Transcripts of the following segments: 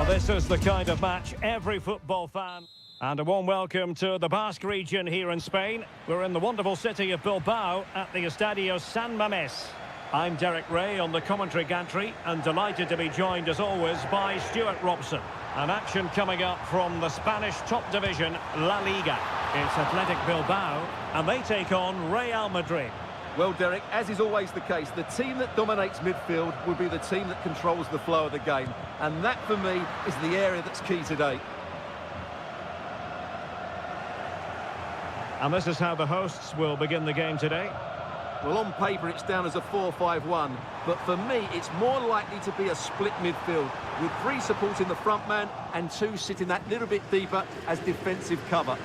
Well, this is the kind of match every football fan... And a warm welcome to the Basque region here in Spain. We're in the wonderful city of Bilbao at the Estadio San Mamés. I'm Derek Ray on the commentary gantry and delighted to be joined as always by Stuart Robson. An action coming up from the Spanish top division, La Liga. It's Athletic Bilbao and they take on Real Madrid. Well, Derek, as is always the case, the team that dominates midfield will be the team that controls the flow of the game. And that, for me, is the area that's key today. And this is how the hosts will begin the game today. Well, on paper, it's down as a 4-5-1. But for me, it's more likely to be a split midfield, with 3 supporting the front man and 2 sitting that little bit deeper as defensive cover.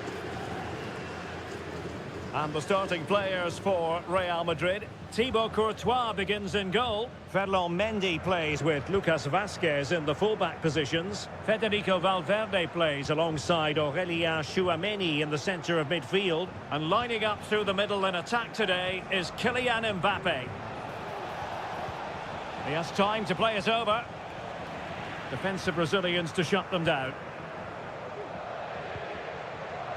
And the starting players for Real Madrid. Thibaut Courtois begins in goal. Ferland Mendy plays with Lucas Vázquez in the fullback positions. Federico Valverde plays alongside Aurélien Tchouaméni in the centre of midfield. And lining up through the middle in attack today is Kylian Mbappé. He has time to play it over. Defensive Brazilians to shut them down.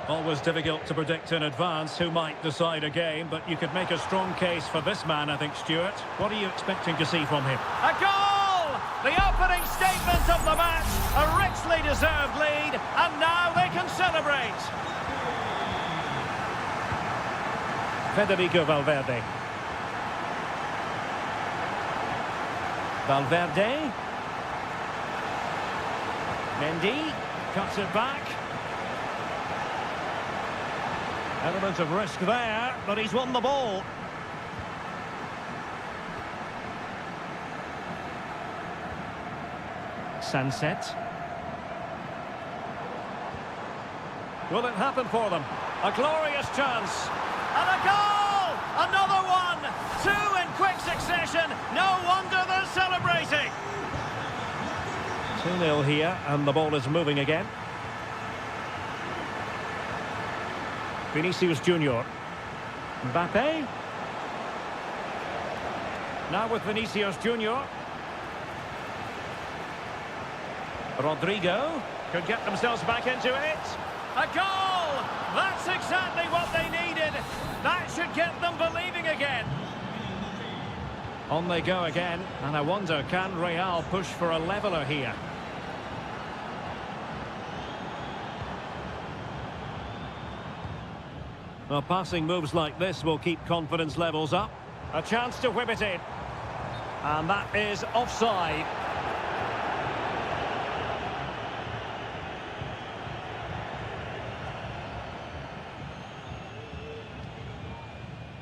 Always difficult to predict in advance who might decide a game, but you could make a strong case for this man, I think, Stuart. What are you expecting to see from him? A goal! The opening statement of the match, a richly deserved lead, and now they can celebrate. Federico Valverde. Valverde. Mendy cuts it back. Element of risk there, but he's won the ball. Sunset. Will it happen for them? A glorious chance. And a goal! Another one! 2 in quick succession. No wonder they're celebrating. 2-0 here, and the ball is moving again. Vinicius Junior. Mbappé. Now with Vinicius Junior. Rodrigo could get themselves back into it. A goal! That's exactly what they needed. That should get them believing again. On they go again, and I wonder, can Real push for a leveller here? Well, passing moves like this will keep confidence levels up. A chance to whip it in. And that is offside.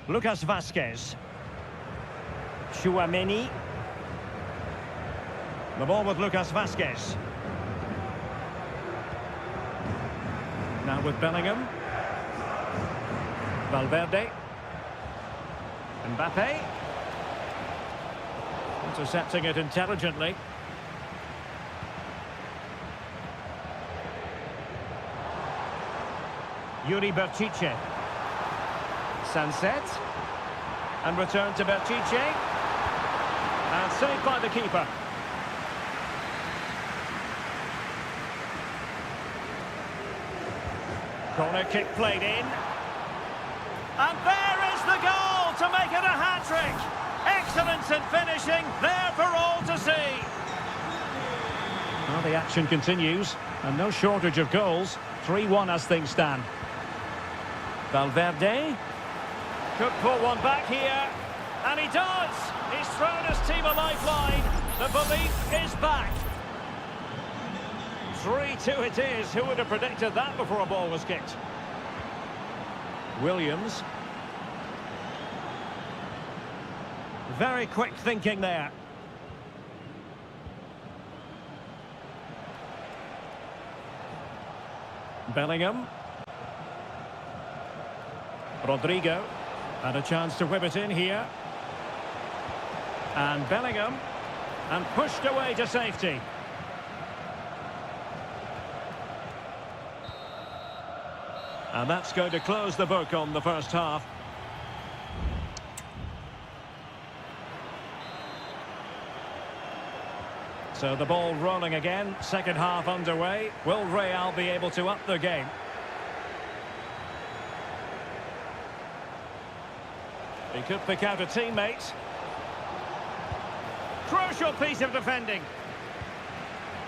Lucas Vázquez. Tchouaméni. The ball with Lucas Vázquez. Now with Bellingham. Valverde. Mbappé. Intercepting it intelligently. Yuri Berchiche. Sunset. And return to Berchiche. And saved by the keeper. Corner kick played in. And there is the goal to make it a hat-trick. Excellence in finishing, there for all to see. Well, the action continues, and no shortage of goals. 3-1 as things stand. Valverde could pull one back here, and he does. He's thrown his team a lifeline. The belief is back. 3-2 it is. Who would have predicted that before a ball was kicked? Williams. Very quick thinking there. Bellingham. Rodrigo. And a chance to whip it in here. And Bellingham. And pushed away to safety. And that's going to close the book on the first half. So the ball rolling again, second half underway. Will Real be able to up their game? He could pick out a teammate. Crucial piece of defending.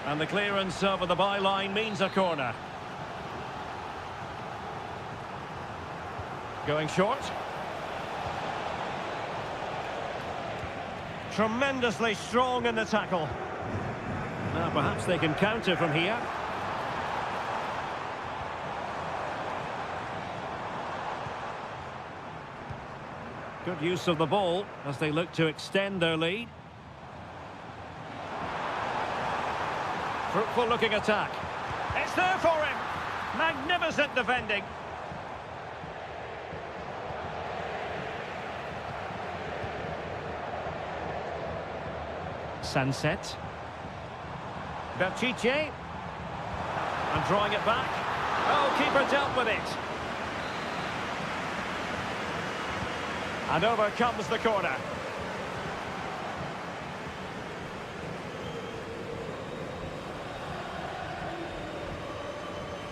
And the clearance over the byline means a corner. Going short. Tremendously strong in the tackle. Now perhaps they can counter from here. Good use of the ball as they look to extend their lead. Fruitful looking attack. It's there for him. Magnificent defending. Sunset. Berchiche. And drawing it back. Oh, keeper dealt with it. And over comes the corner.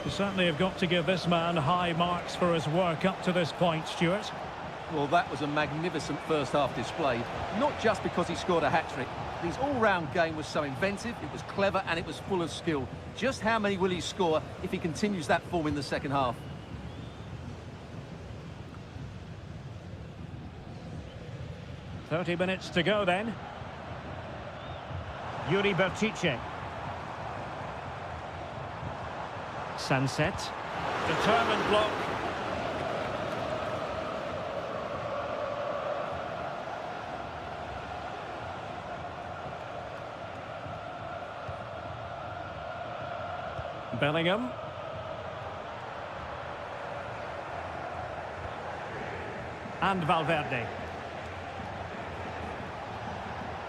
You certainly have got to give this man high marks for his work up to this point, Stuart. Well, that was a magnificent first half display. Not just because he scored a hat-trick. His all-round game was so inventive, it was clever and it was full of skill. Just how many will he score if he continues that form in the second half? "30 minutes to go then. Yuri Berchiche. Sunset. Determined block. Bellingham. And Valverde.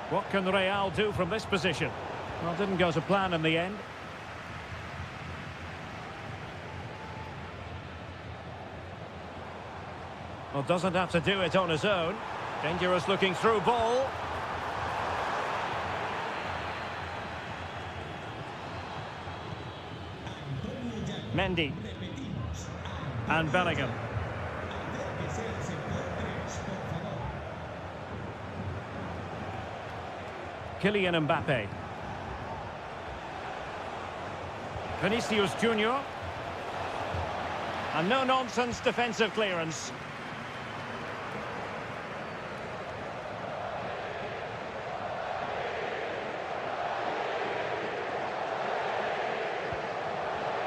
What can Real do from this position? Well, didn't go to plan in the end. Well, doesn't have to do it on his own. Dangerous looking through ball. Mendy. And Bellingham. Kylian Mbappe. Vinicius Junior. And no-nonsense defensive clearance.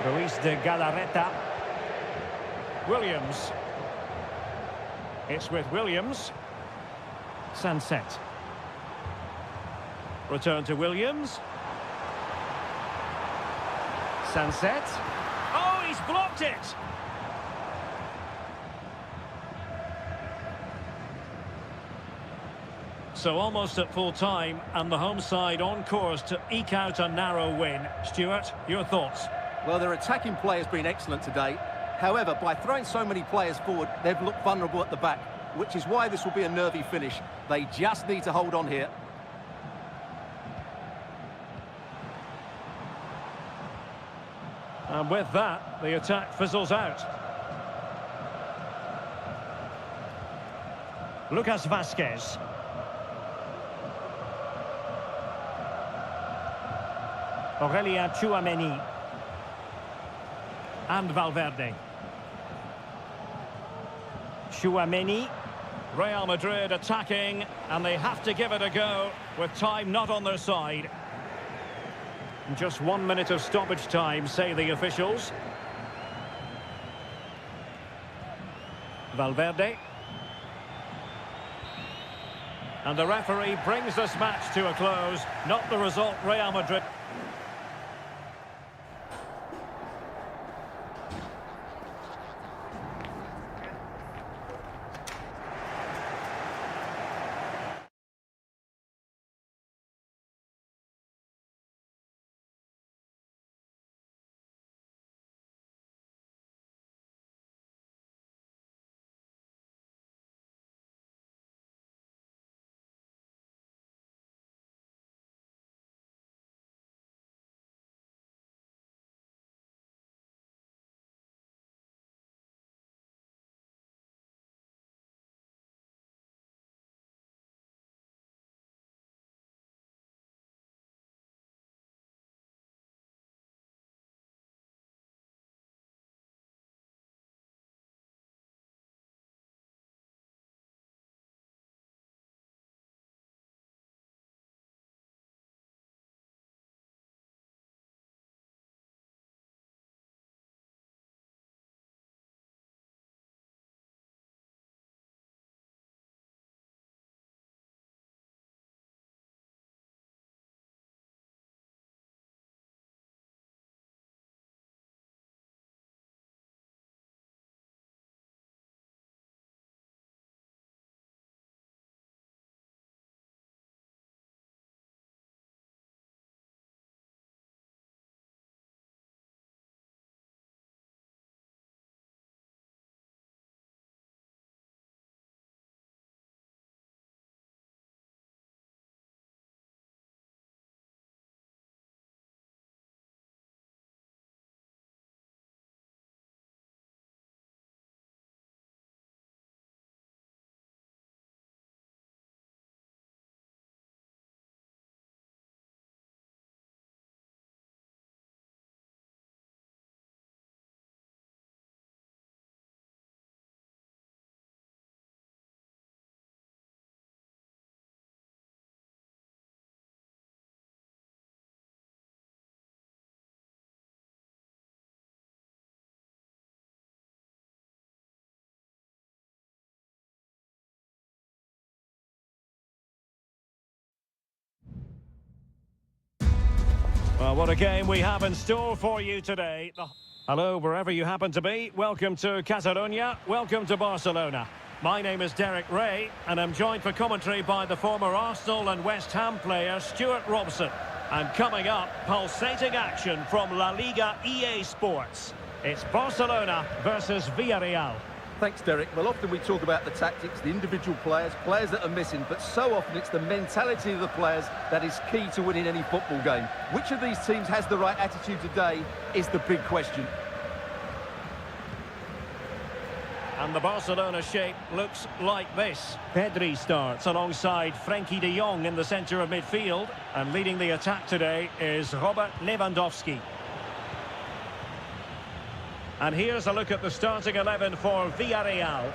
Ruiz de Galarreta. Williams. It's with Williams. Sunset. Return to Williams. Sunset. Oh, he's blocked it! So almost at full time, and the home side on course to eke out a narrow win. Stuart, your thoughts? Well, their attacking play has been excellent today. However, by throwing so many players forward, they've looked vulnerable at the back, which is why this will be a nervy finish. They just need to hold on here. And with that, the attack fizzles out. Lucas Vazquez. Aurelien Tchouameni. And Valverde. Tchouameni. Real Madrid attacking, and they have to give it a go with time not on their side. Just 1 minute of stoppage time, say the officials. Valverde. And the referee brings this match to a close. Not the result Real Madrid... Well, what a game we have in store for you today. Hello, wherever you happen to be. Welcome to Catalonia. Welcome to Barcelona. My name is Derek Ray, and I'm joined for commentary by the former Arsenal and West Ham player Stuart Robson. And coming up, pulsating action from La Liga EA Sports. It's Barcelona versus Villarreal. Thanks, Derek. Well, often we talk about the tactics, the individual players that are missing, but so often it's the mentality of the players that is key to winning any football game. Which of these teams has the right attitude today is the big question. And the Barcelona shape looks like this. Pedri starts alongside Frenkie de Jong in the centre of midfield. And leading the attack today is Robert Lewandowski. And here's a look at the starting 11 for Villarreal.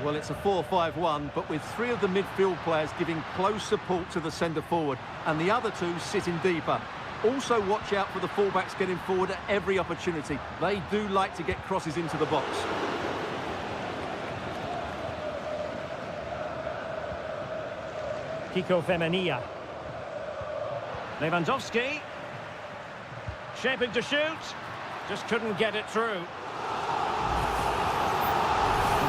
Well, it's a 4-5-1, but with three of the midfield players giving close support to the centre forward, and the other two sitting deeper. Also watch out for the fullbacks getting forward at every opportunity. They do like to get crosses into the box. Kiko Femenia. Lewandowski. Shaping to shoot. Just couldn't get it through. And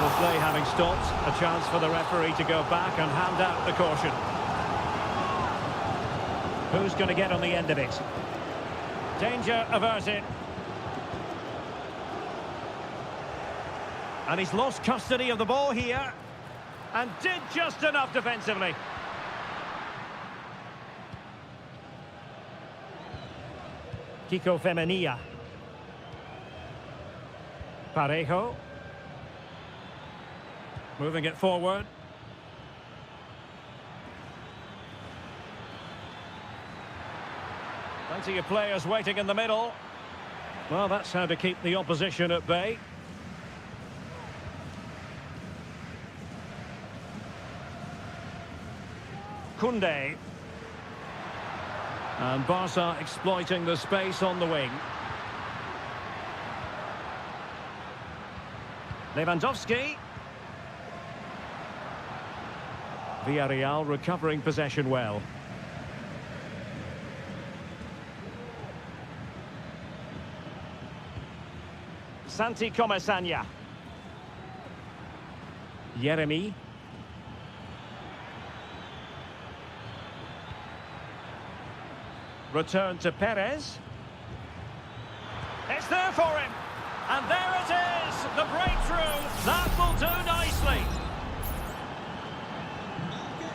the play having stopped, a chance for the referee to go back and hand out the caution. Who's going to get on the end of it? Danger averted. And he's lost custody of the ball here. And did just enough defensively. Kiko Femenia. Parejo. Moving it forward. Plenty of players waiting in the middle. Well, that's how to keep the opposition at bay. Koundé. And Barca exploiting the space on the wing. Lewandowski. Villarreal recovering possession well. Santi Comesaña. Yeremy. Return to Perez. It's there for him. And there it is, the breakthrough. That will do nicely.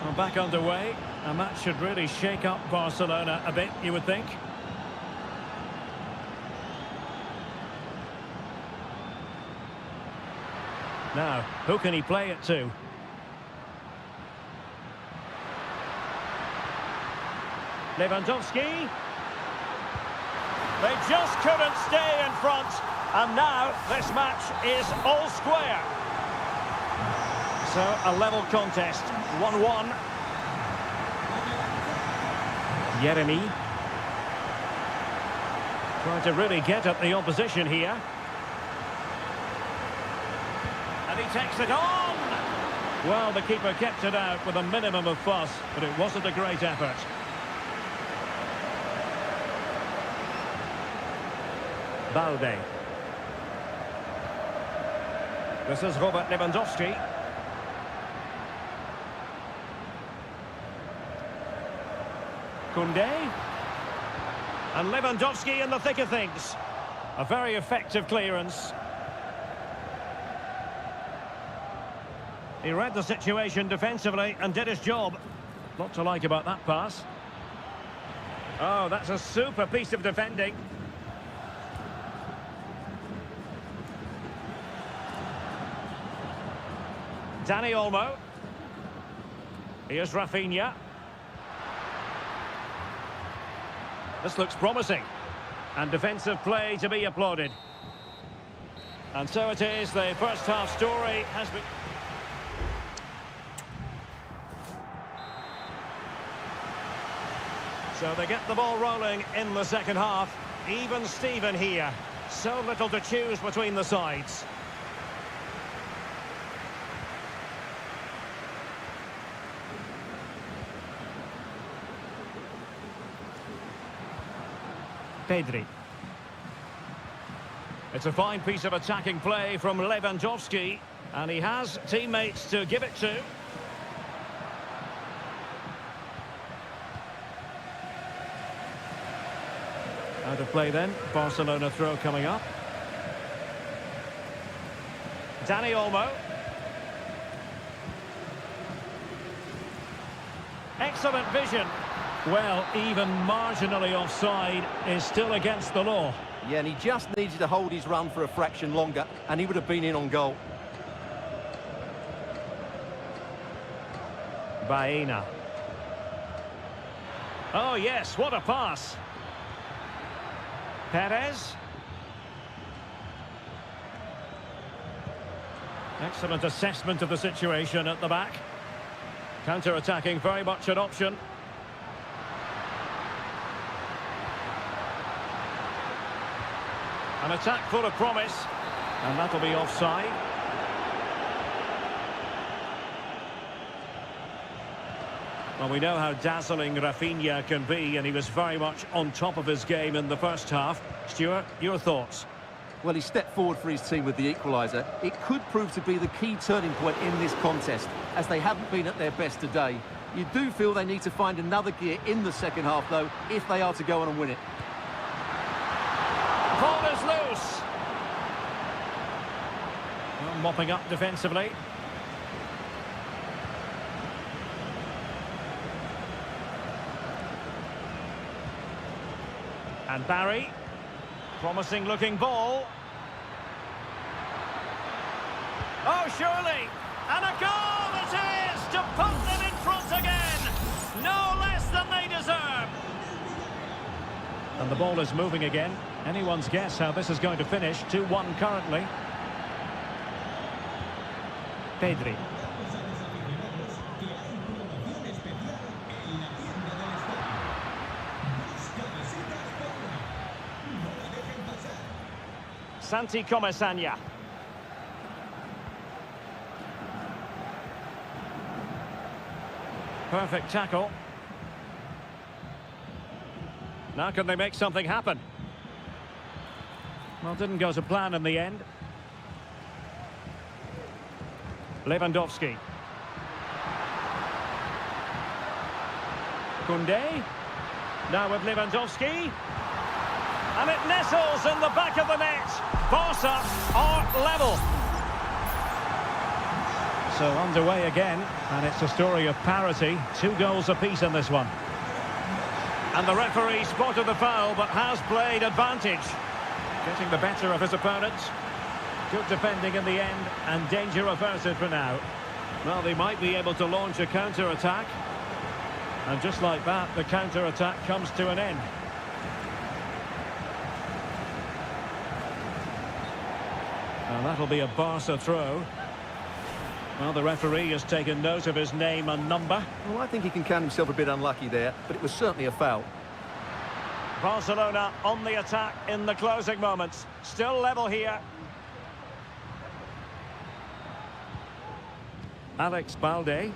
Well, back underway. A match should really shake up Barcelona a bit, you would think. Now, who can he play it to? Lewandowski. They just couldn't stay in front. And now this match is all square. So a level contest, 1-1. Yeremy. Trying to really get at the opposition here. And he takes it on. Well, the keeper kept it out with a minimum of fuss, but it wasn't a great effort. Balde. This is Robert Lewandowski. Koundé. And Lewandowski in the thick of things. A very effective clearance. He read the situation defensively and did his job. Lot to like about that pass. Oh, that's a super piece of defending. Dani Olmo. Here's Rafinha. This looks promising. And defensive play to be applauded. And so it is, the first half story has been... So they get the ball rolling in the second half. Even Steven here. So little to choose between the sides. Pedri. It's a fine piece of attacking play from Lewandowski, and he has teammates to give it to. Out of play then. Barcelona throw coming up. Dani Olmo. Excellent vision. Well, even marginally offside is still against the law. Yeah, and he just needed to hold his run for a fraction longer, and he would have been in on goal. Baena. Oh, yes, what a pass. Perez. Excellent assessment of the situation at the back. Counter-attacking, very much an option. An attack full of promise, and that'll be offside. Well, we know how dazzling Rafinha can be, and he was very much on top of his game in the first half. Stuart, your thoughts? Well, he stepped forward for his team with the equaliser. It could prove to be the key turning point in this contest, as they haven't been at their best today. You do feel they need to find another gear in the second half, though, if they are to go on and win it. Ball is loose. Well, mopping up defensively. And Barry. Promising looking ball. Oh, surely. And a goal it is to put them in front again. No less than they deserve. And the ball is moving again. Anyone's guess how this is going to finish. 2-1 currently. Pedri. Santi Comesaña. Perfect tackle. Now can they make something happen? Well, didn't go to plan in the end. Lewandowski. Koundé. Now with Lewandowski. And it nestles in the back of the net. Barca are level. So underway again, and it's a story of parity. 2 goals apiece in this one. And the referee spotted the foul, but has played advantage. Getting the better of his opponents. Good defending in the end, and danger averted for now. Well, they might be able to launch a counter-attack. And just like that, the counter-attack comes to an end. And that'll be a Barca throw. Well, the referee has taken note of his name and number. Well, I think he can count himself a bit unlucky there, but it was certainly a foul. Barcelona on the attack in the closing moments. Still level here. Alex Balde. It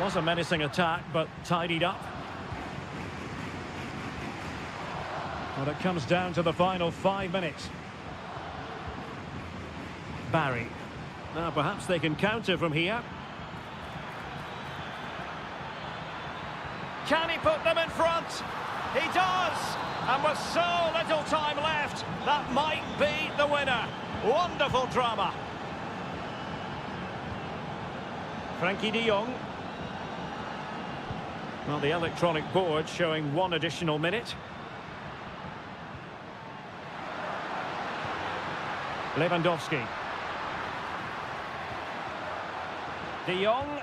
was a menacing attack, but tidied up. Well, it comes down to the final 5 minutes. Barry. Now, perhaps they can counter from here. Can he put them in front? He does! And with so little time left, that might be the winner. Wonderful drama. Frankie de Jong. Well, the electronic board showing 1 additional minute. Lewandowski. De Jong.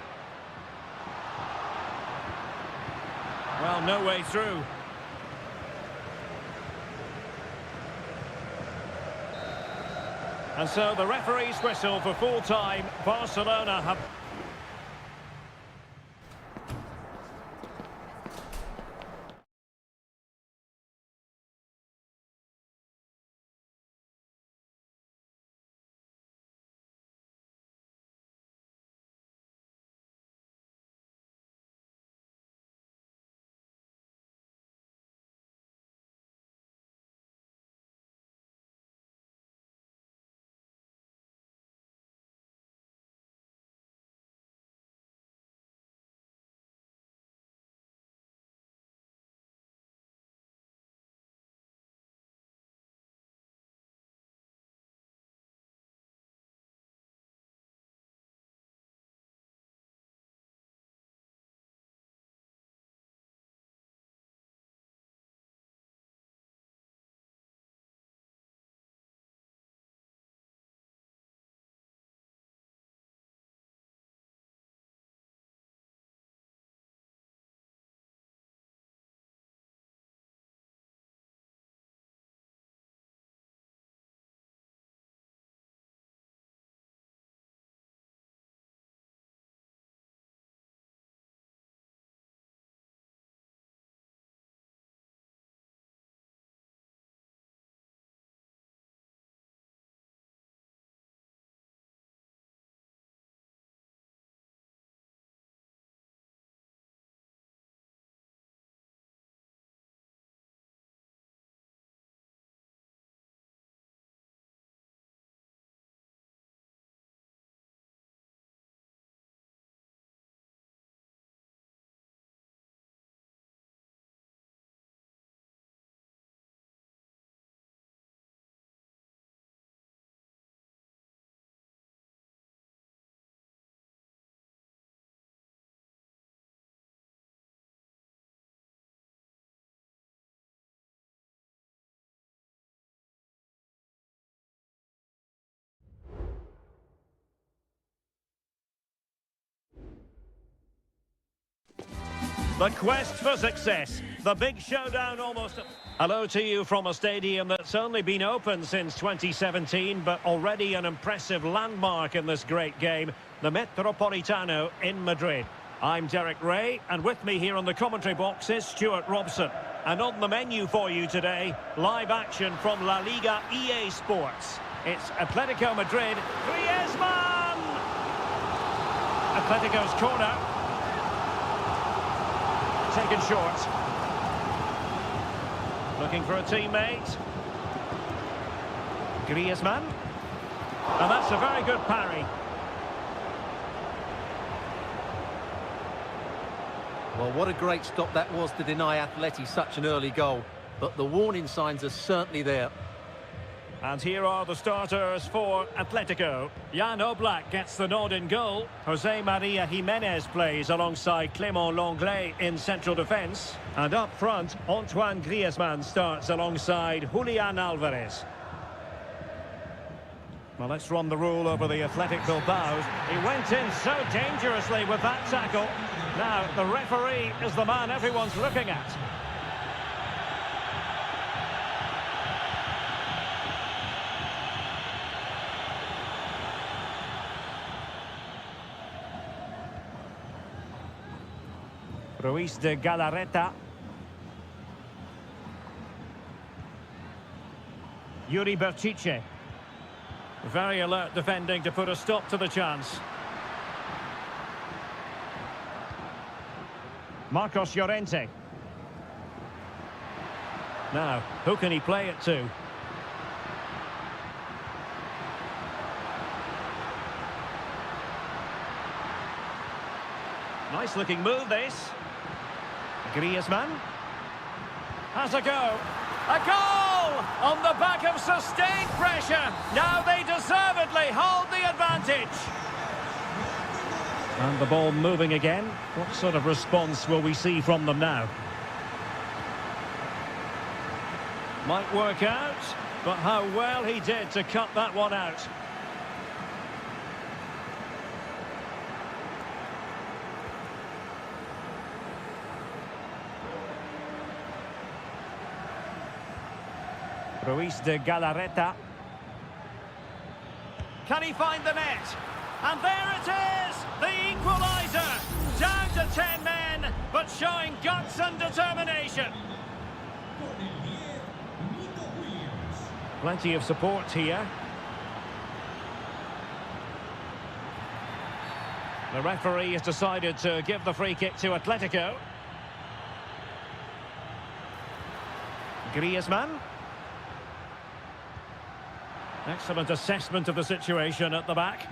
Well, no way through. And so the referee's whistle for full time. Barcelona have The quest for success. The big showdown almost. Hello to you from a stadium that's only been open since 2017, but already an impressive landmark in this great game, the Metropolitano in Madrid. I'm Derek Ray, and with me here on the commentary box is Stuart Robson. And on the menu for you today, live action from La Liga EA Sports. It's Atletico Madrid, Griezmann! Atletico's corner. Taken short. Looking for a teammate. Griezmann. And that's a very good parry. Well, what a great stop that was to deny Atleti such an early goal. But the warning signs are certainly there. And here are the starters for Atletico. Jan Oblak gets the nod in goal. Jose Maria Jimenez plays alongside Clément Lenglet in central defence. And up front, Antoine Griezmann starts alongside Julian Alvarez. Well, let's run the rule over the Athletic Bilbao. He went in so dangerously with that tackle. Now, the referee is the man everyone's looking at. Ruiz de Galarreta. Yuri Berchiche. Very alert defending to put a stop to the chance. Marcos Llorente. Now, who can he play it to? Nice looking move, this. Griezmann has a go. A goal on the back of sustained pressure. Now they deservedly hold the advantage. And the ball moving again. What sort of response will we see from them now? Might work out, but how well he did to cut that one out. Ruiz de Galarreta. Can he find the net? And there it is! The equaliser! Down to 10 men, but showing guts and determination. Plenty of support here. The referee has decided to give the free kick to Atletico. Griezmann. Excellent assessment of the situation at the back.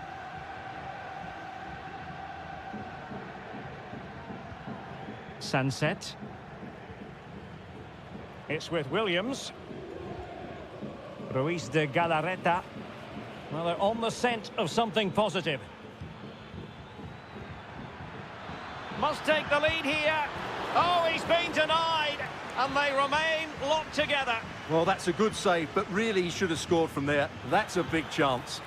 Sunset. It's with Williams. Ruiz de Galarreta. Well, they're on the scent of something positive. Must take the lead here. Oh, he's been denied. And they remain locked together. Well, that's a good save, but really he should have scored from there. That's a big chance.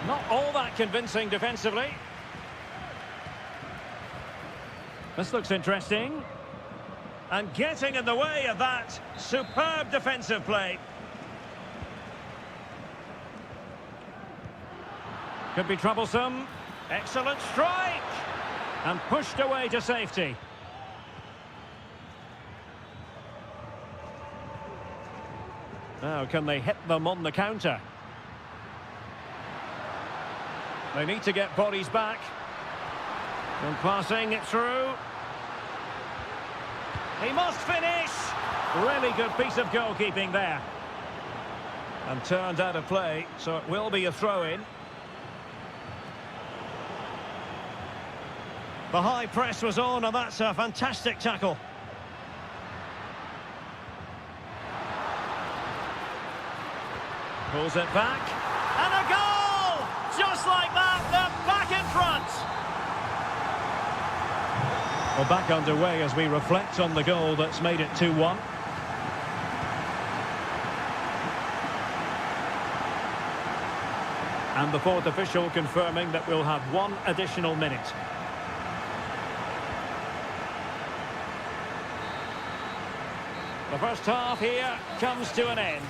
Not all that convincing defensively. This looks interesting. And getting in the way of that, superb defensive play. Could be troublesome. Excellent strike. And pushed away to safety. Now, can they hit them on the counter? They need to get bodies back. And passing it through. He must finish. Really good piece of goalkeeping there. And turned out of play, so it will be a throw-in. The high press was on, and that's a fantastic tackle. Pulls it back. And a goal! Just like that, they're back in front. Well, back underway as we reflect on the goal that's made it 2-1. And the fourth official confirming that we'll have one additional minute. The first half here comes to an end.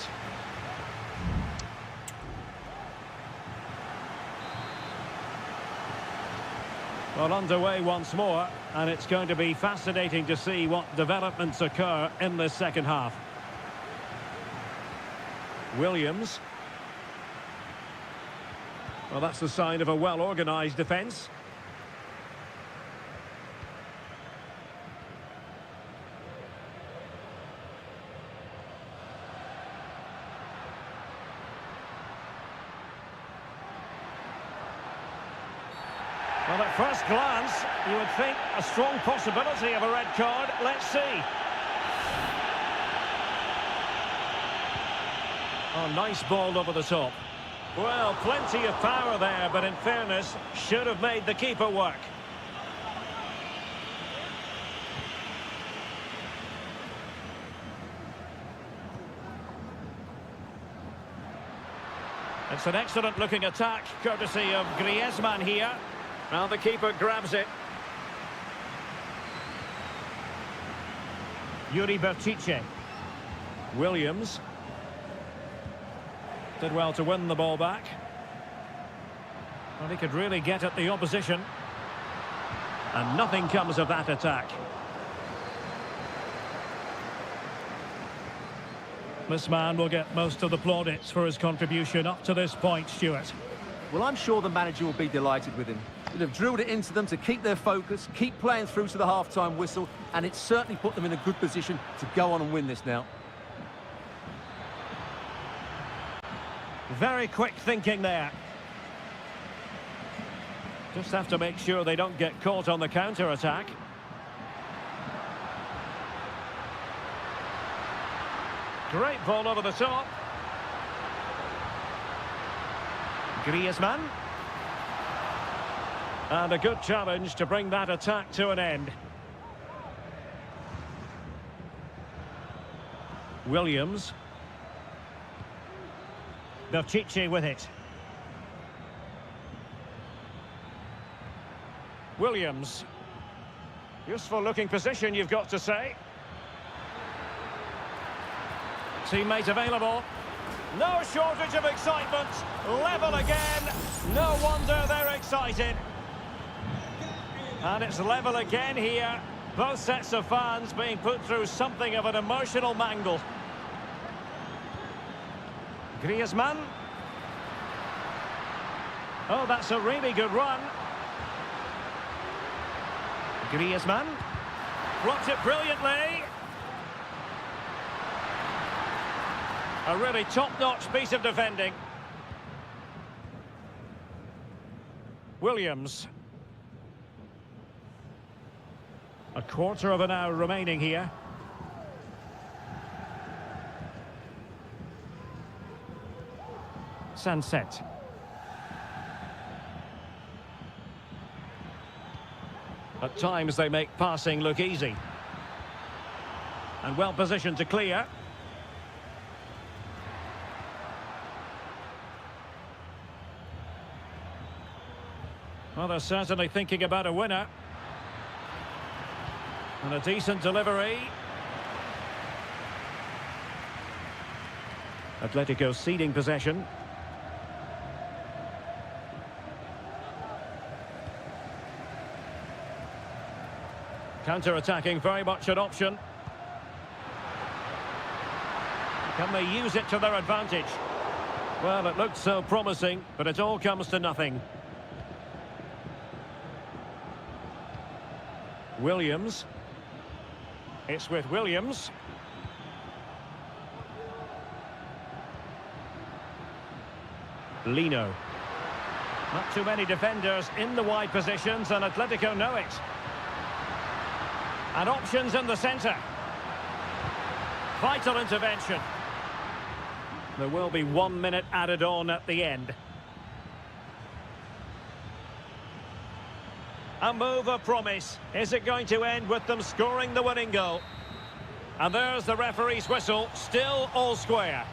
Well, underway once more, and it's going to be fascinating to see what developments occur in this second half. Williams. Well, that's the sign of a well-organised defence. Well, at first glance, you would think a strong possibility of a red card. Let's see. Oh, nice ball over the top. Well, plenty of power there, but in fairness, should have made the keeper work. It's an excellent-looking attack, courtesy of Griezmann here. Now the keeper grabs it. Yuri Berchiche. Williams. Did well to win the ball back. Well, he could really get at the opposition. And nothing comes of that attack. This man will get most of the plaudits for his contribution up to this point, Stuart. Well, I'm sure the manager will be delighted with him. He'd have drilled it into them to keep their focus, keep playing through to the half-time whistle, and it's certainly put them in a good position to go on and win this now. Very quick thinking there. Just have to make sure they don't get caught on the counter-attack. Great ball over the top. Griezmann. And a good challenge to bring that attack to an end. Williams. Berchiche with it. Williams. Useful looking position, you've got to say. Teammate available. No shortage of excitement. Level again. No wonder they're excited. And it's level again here. Both sets of fans being put through something of an emotional mangle. Griezmann. Oh, that's a really good run. Griezmann. Blocked it brilliantly. A really top-notch piece of defending. Williams. A quarter of an hour remaining here. Sunset. At times they make passing look easy. And well positioned to clear. Well, they're certainly thinking about a winner. And a decent delivery. Atletico ceding possession. Counter-attacking, very much an option. Can they use it to their advantage? Well, it looked so promising, but it all comes to nothing. Williams. It's with Williams. Lino. Not too many defenders in the wide positions, and Atletico know it. And options in the centre. Vital intervention. There will be 1 minute added on at the end. A move of promise. Is it going to end with them scoring the winning goal? And there's the referee's whistle, still all square.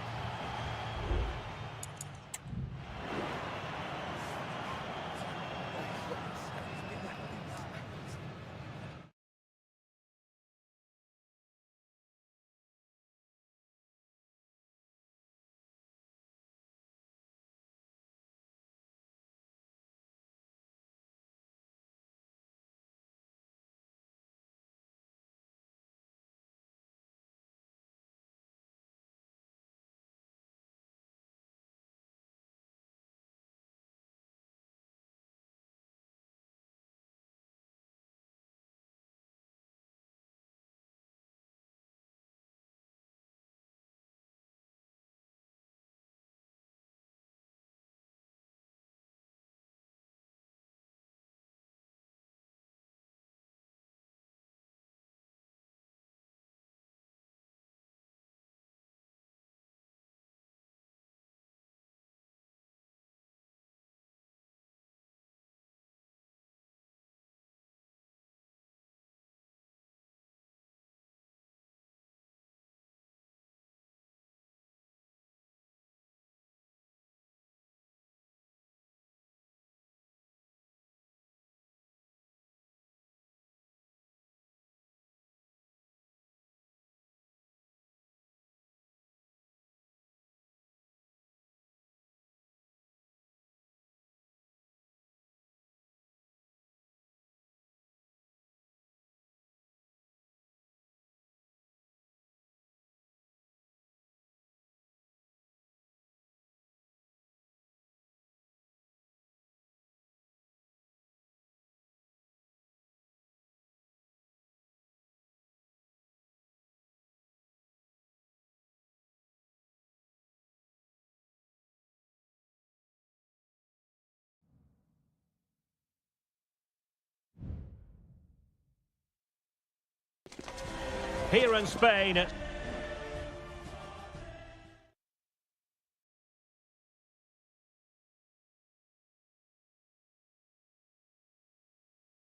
Here in Spain,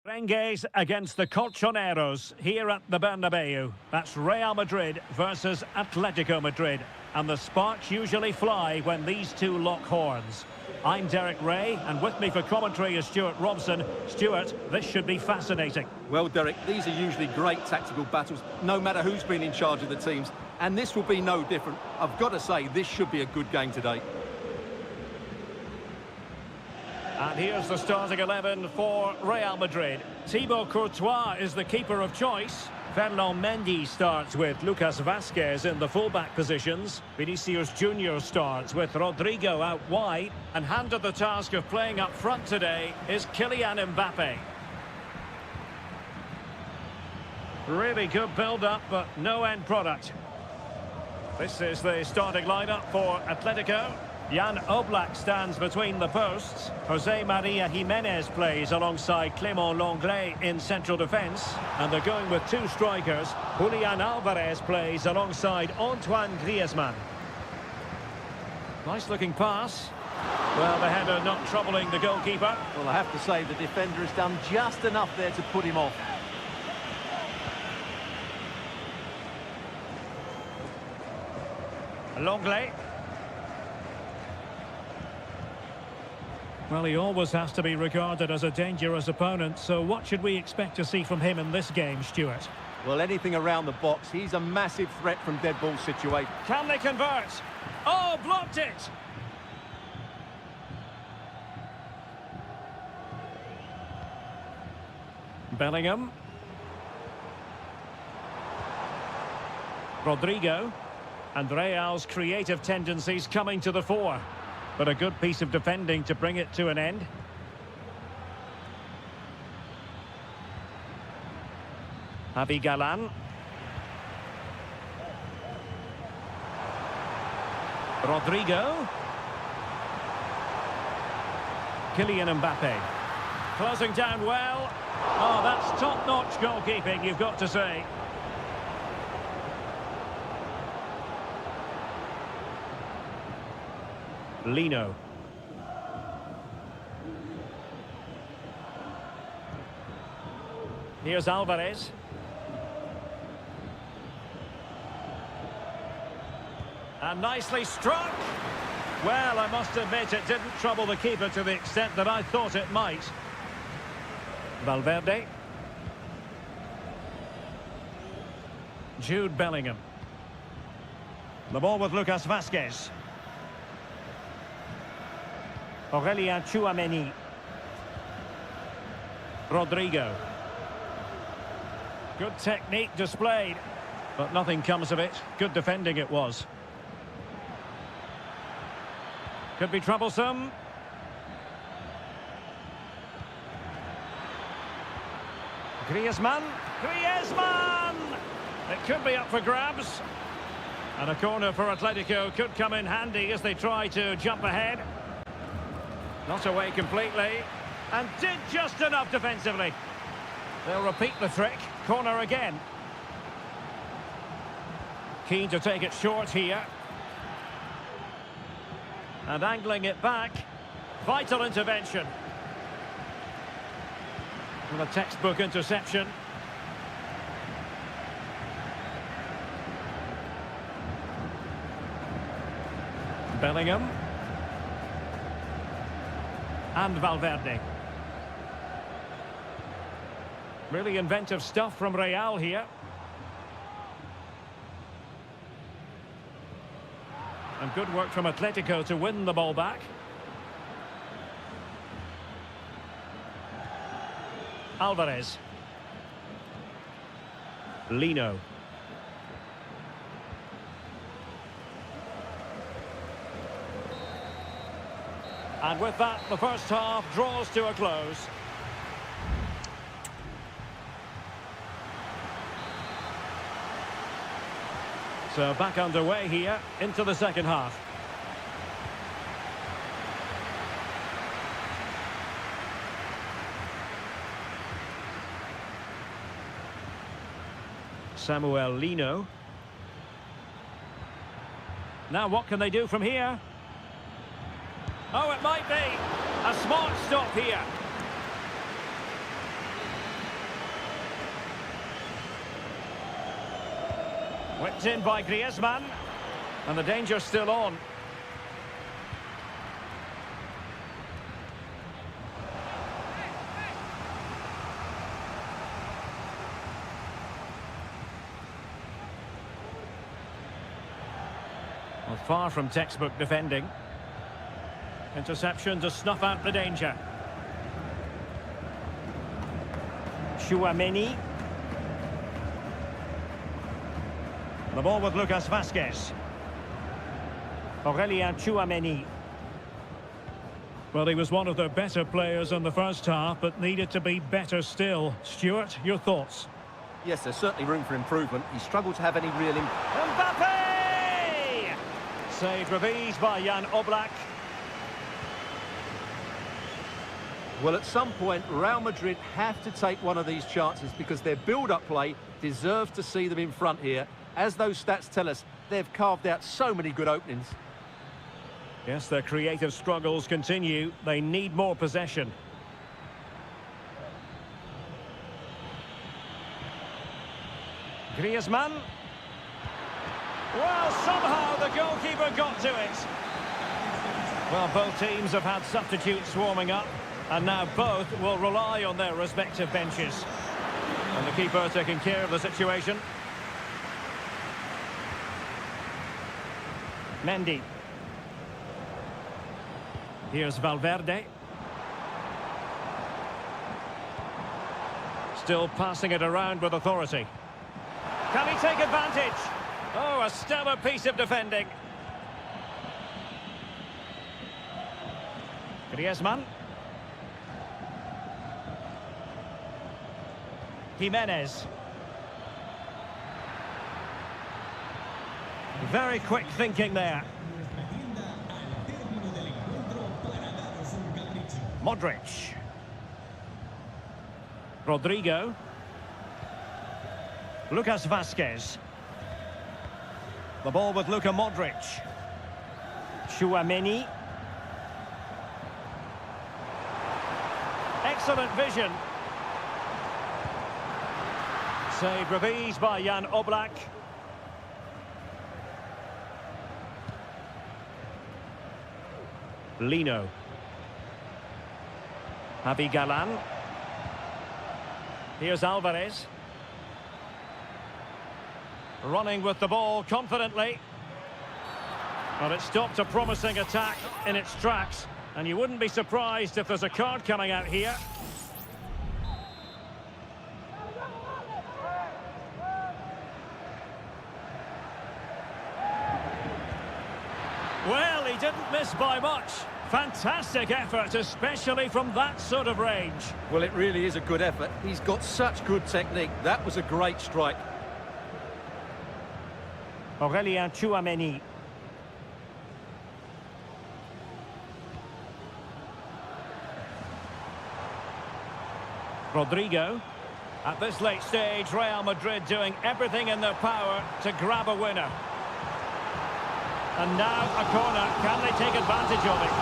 Merengues against the Colchoneros here at the Bernabeu. That's Real Madrid versus Atletico Madrid. And the sparks usually fly when these two lock horns. I'm Derek Ray, and with me for commentary is Stuart Robson. Stuart, this should be fascinating. Well, Derek, these are usually great tactical battles, no matter who's been in charge of the teams. And this will be no different. I've got to say, this should be a good game today. And here's the starting 11 for Real Madrid. Thibaut Courtois is the keeper of choice. Ferland Mendy starts with Lucas Vazquez in the fullback positions. Vinicius Junior starts with Rodrigo out wide. And handed the task of playing up front today is Kylian Mbappe. Really good build-up, but no end product. This is the starting lineup for Atletico. Jan Oblak stands between the posts. Jose Maria Jimenez plays alongside Clément Lenglet in central defence. And they're going with two strikers. Julian Alvarez plays alongside Antoine Griezmann. Nice looking pass. Well, the header not troubling the goalkeeper. Well, I have to say, the defender has done just enough there to put him off. Lenglet. Well, he always has to be regarded as a dangerous opponent, so what should we expect to see from him in this game, Stuart? Well, anything around the box. He's a massive threat from dead ball situation. Can they convert? Oh, blocked it! Bellingham. Rodrigo. And Real's creative tendencies coming to the fore. But a good piece of defending to bring it to an end. Javi Galan. Rodrigo. Kylian Mbappe. Closing down well. Oh, that's top-notch goalkeeping, you've got to say. Lino. Here's Alvarez. And nicely struck. Well, I must admit it didn't trouble the keeper to the extent that I thought it might. Valverde. Jude Bellingham. The ball with Lucas Vazquez. Aurélien Tchouaméni. Rodrigo. Good technique displayed, but nothing comes of it. Good defending it was. Could be troublesome. Griezmann. Griezmann! It could be up for grabs. And a corner for Atletico could come in handy as they try to jump ahead. Not away completely, and did just enough defensively. They'll repeat the trick. Corner again. Keen to take it short here. And angling it back. Vital intervention. With a textbook interception. Bellingham. And Valverde. Really inventive stuff from Real here. And good work from Atletico to win the ball back. Alvarez. Lino. And with that, the first half draws to a close. So back underway here into the second half. Samuel Lino. Now what can they do from here? Oh, it might be a smart stop here. Whipped in by Griezmann. And the danger's still on. Well, far from textbook defending. Interception to snuff out the danger. Tchouaméni. The ball with Lucas Vazquez. Aurélien Tchouaméni. Well, he was one of their better players in the first half, but needed to be better still. Stuart, your thoughts? Yes, there's certainly room for improvement. He struggled to have any real impact. Mbappe! Saved with ease by Jan Oblak. Well, at some point, Real Madrid have to take one of these chances because their build-up play deserves to see them in front here. As those stats tell us, they've carved out so many good openings. Yes, their creative struggles continue. They need more possession. Griezmann. Well, somehow the goalkeeper got to it. Well, both teams have had substitutes warming up, and now both will rely on their respective benches. And the keeper taking care of the situation. Mendy. Here's Valverde. Still passing it around with authority. Can he take advantage? Oh, a stellar piece of defending. Griezmann. Jimenez. Very quick thinking there. Modric. Rodrigo. Lucas Vazquez. The ball with Luka Modric. Tchouaméni. Excellent vision. Saved with ease by Jan Oblak. Lino. Javi Galan. Here's Alvarez. Running with the ball confidently. But it stopped a promising attack in its tracks. And you wouldn't be surprised if there's a card coming out here. Well, he didn't miss by much. Fantastic effort, especially from that sort of range. Well, it really is a good effort. He's got such good technique. That was a great strike. Aurélien Tchouaméni. Rodrigo. At this late stage, Real Madrid doing everything in their power to grab a winner. And now a corner. Can they take advantage of it?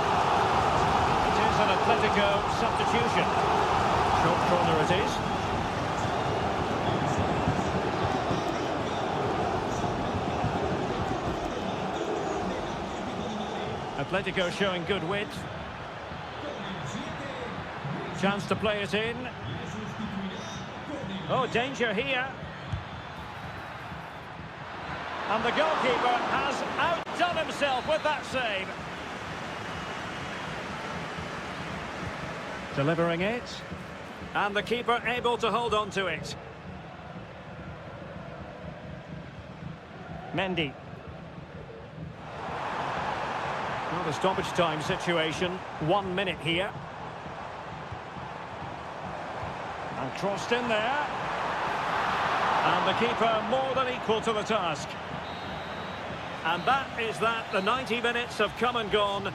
It is an Atletico substitution. Short corner it is. Atletico showing good width. Chance to play it in. Oh, danger here. And the goalkeeper has outdone himself with that save. Delivering it. And the keeper able to hold on to it. Mendy. Well, the stoppage time situation. 1 minute here. And crossed in there. And the keeper more than equal to the task. And that is that. The 90 minutes have come and gone.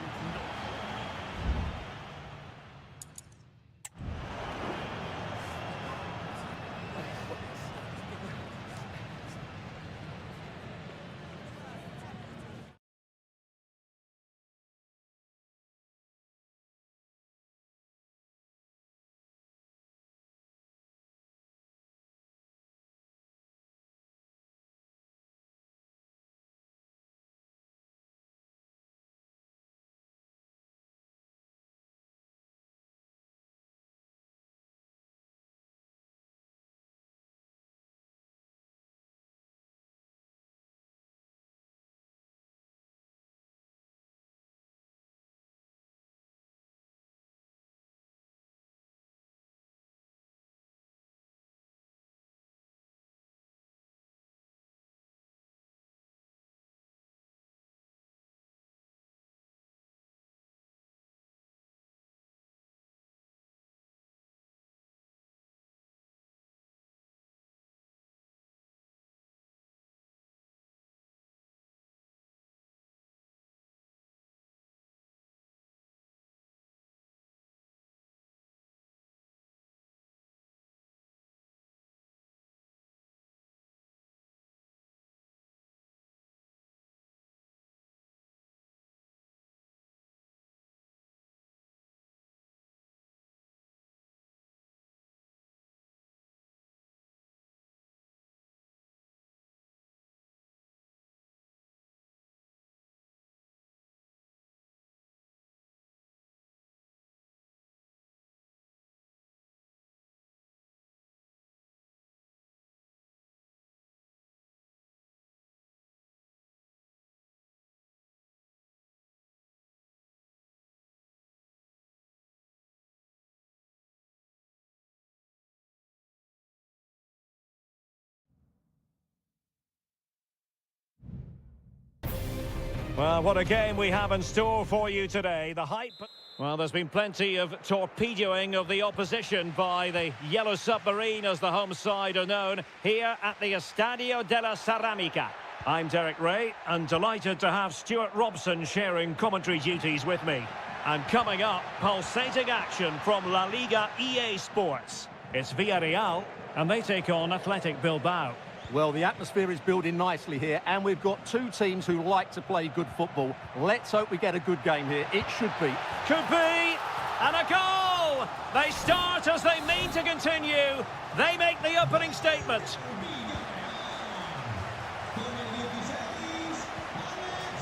Well, what a game we have in store for you today. The hype... Well, there's been plenty of torpedoing of the opposition by the Yellow Submarine, as the home side are known, here at the Estadio de la Ceramica. I'm Derek Ray, and delighted to have Stuart Robson sharing commentary duties with me. And coming up, pulsating action from La Liga EA Sports. It's Villarreal, and they take on Athletic Bilbao. Well, the atmosphere is building nicely here, and we've got two teams who like to play good football. Let's hope we get a good game here. It should be. Could be! And a goal! They start as they mean to continue. They make the opening statement.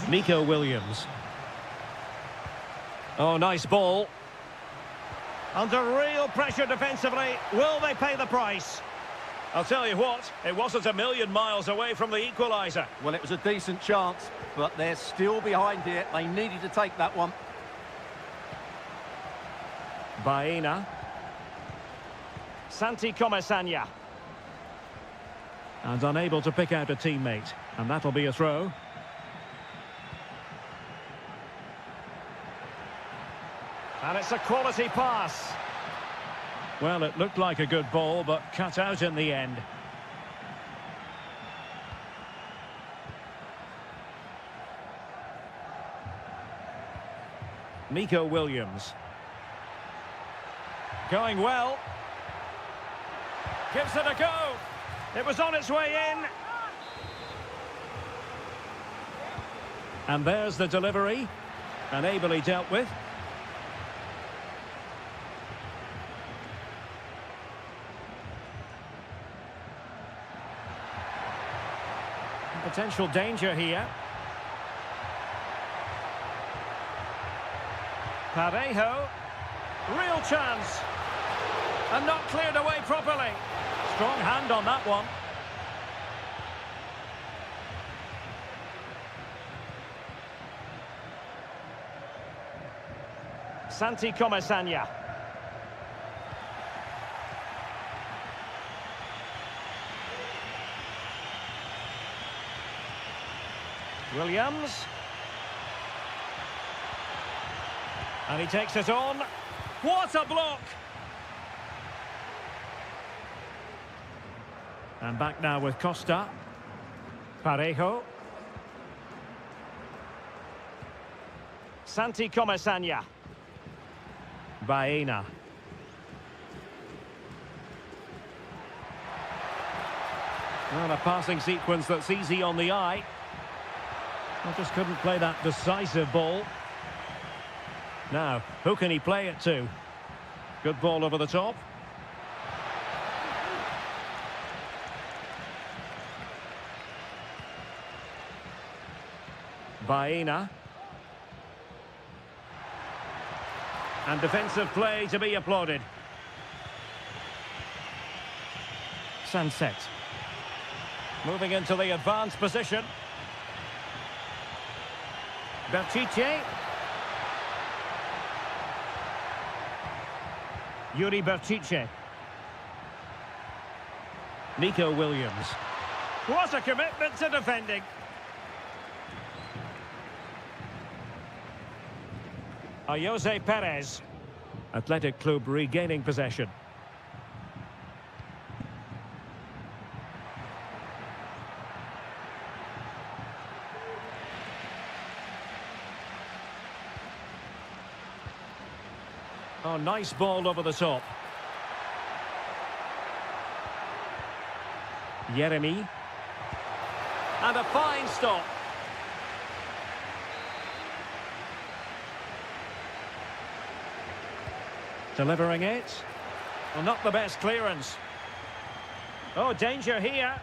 Nico Williams. Oh, nice ball. Under real pressure defensively. Will they pay the price? I'll tell you what, it wasn't a million miles away from the equaliser. Well, it was a decent chance, but they're still behind here. They needed to take that one. Baena. Santi Comesaña. And unable to pick out a teammate. And that'll be a throw. And it's a quality pass. Well, it looked like a good ball, but cut out in the end. Nico Williams. Going well. Gives it a go. It was on its way in. And there's the delivery. And ably dealt with. Potential danger here. Parejo. Real chance. And not cleared away properly. Strong hand on that one. Santi Comesaña. Williams. And he takes it on. What a block! And back now with Costa. Parejo. Santi Comesaña. Baena. Well, a passing sequence that's easy on the eye. I just couldn't play that decisive ball. Now, who can he play it to? Good ball over the top. Baena. And defensive play to be applauded. Sunset. Moving into the advanced position. Berchiche. Yuri Berchiche. Nico Williams. What a commitment to defending. Jose Perez. Athletic Club regaining possession. Oh, nice ball over the top. Jeremy. And a fine stop. Delivering it. Well, not the best clearance. Oh, danger here.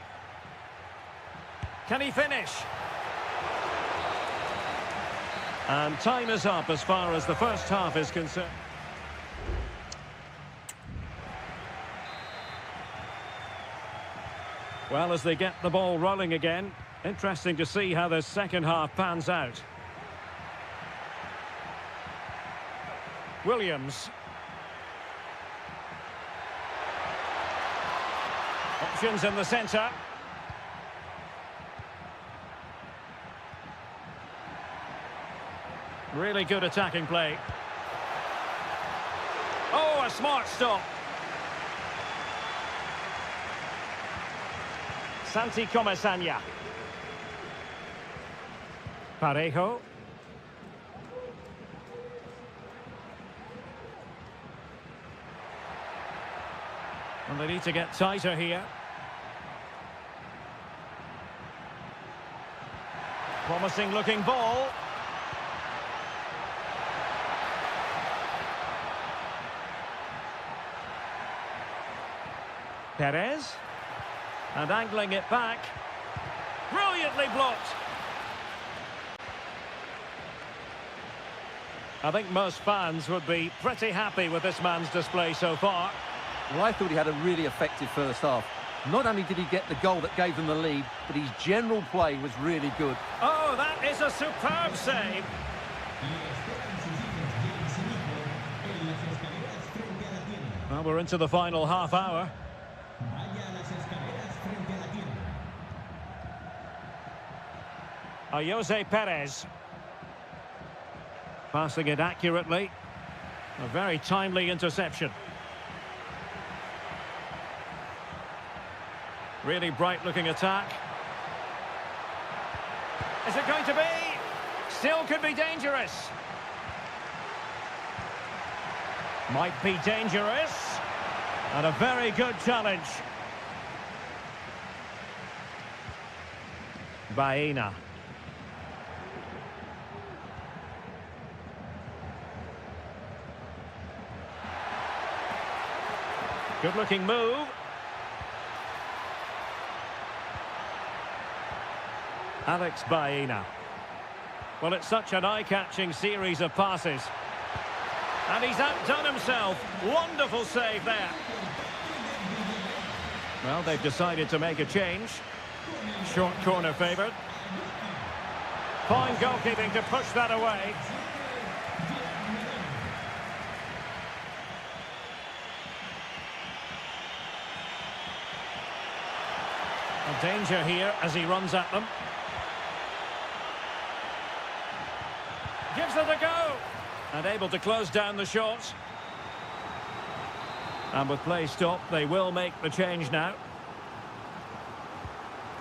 Can he finish? And time is up as far as the first half is concerned. Well, as they get the ball rolling again, interesting to see how the second half pans out. Williams. Options in the centre. Really good attacking play. Oh, a smart stop. Santi Comesaña. Parejo. And they need to get tighter here. Promising looking ball. Perez. And angling it back. Brilliantly blocked. I think most fans would be pretty happy with this man's display so far. Well, I thought he had a really effective first half. Not only did he get the goal that gave them the lead, but his general play was really good. Oh, that is a superb save. Well, we're into the final half hour. Jose Perez. Passing it accurately. A very timely interception. Really bright-looking attack. Is it going to be? Still could be dangerous. Might be dangerous. And a very good challenge. Baena. Good-looking move. Alex Baena. Well, it's such an eye-catching series of passes. And he's outdone himself. Wonderful save there. Well, they've decided to make a change. Short corner favoured. Fine goalkeeping to push that away. A danger here as he runs at them. Gives it a go. And able to close down the shots. And with play stopped, they will make the change now.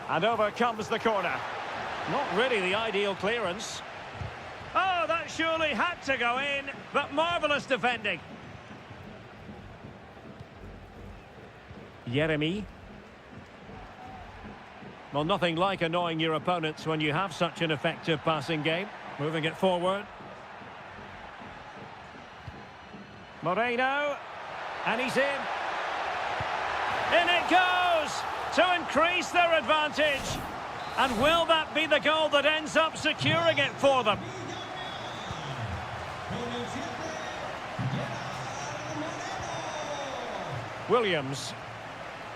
And over comes the corner. Not really the ideal clearance. Oh, that surely had to go in, but marvellous defending. Jeremy. Well, nothing like annoying your opponents when you have such an effective passing game. Moving it forward. Moreno. And he's in. In it goes! To increase their advantage. And will that be the goal that ends up securing it for them? Williams.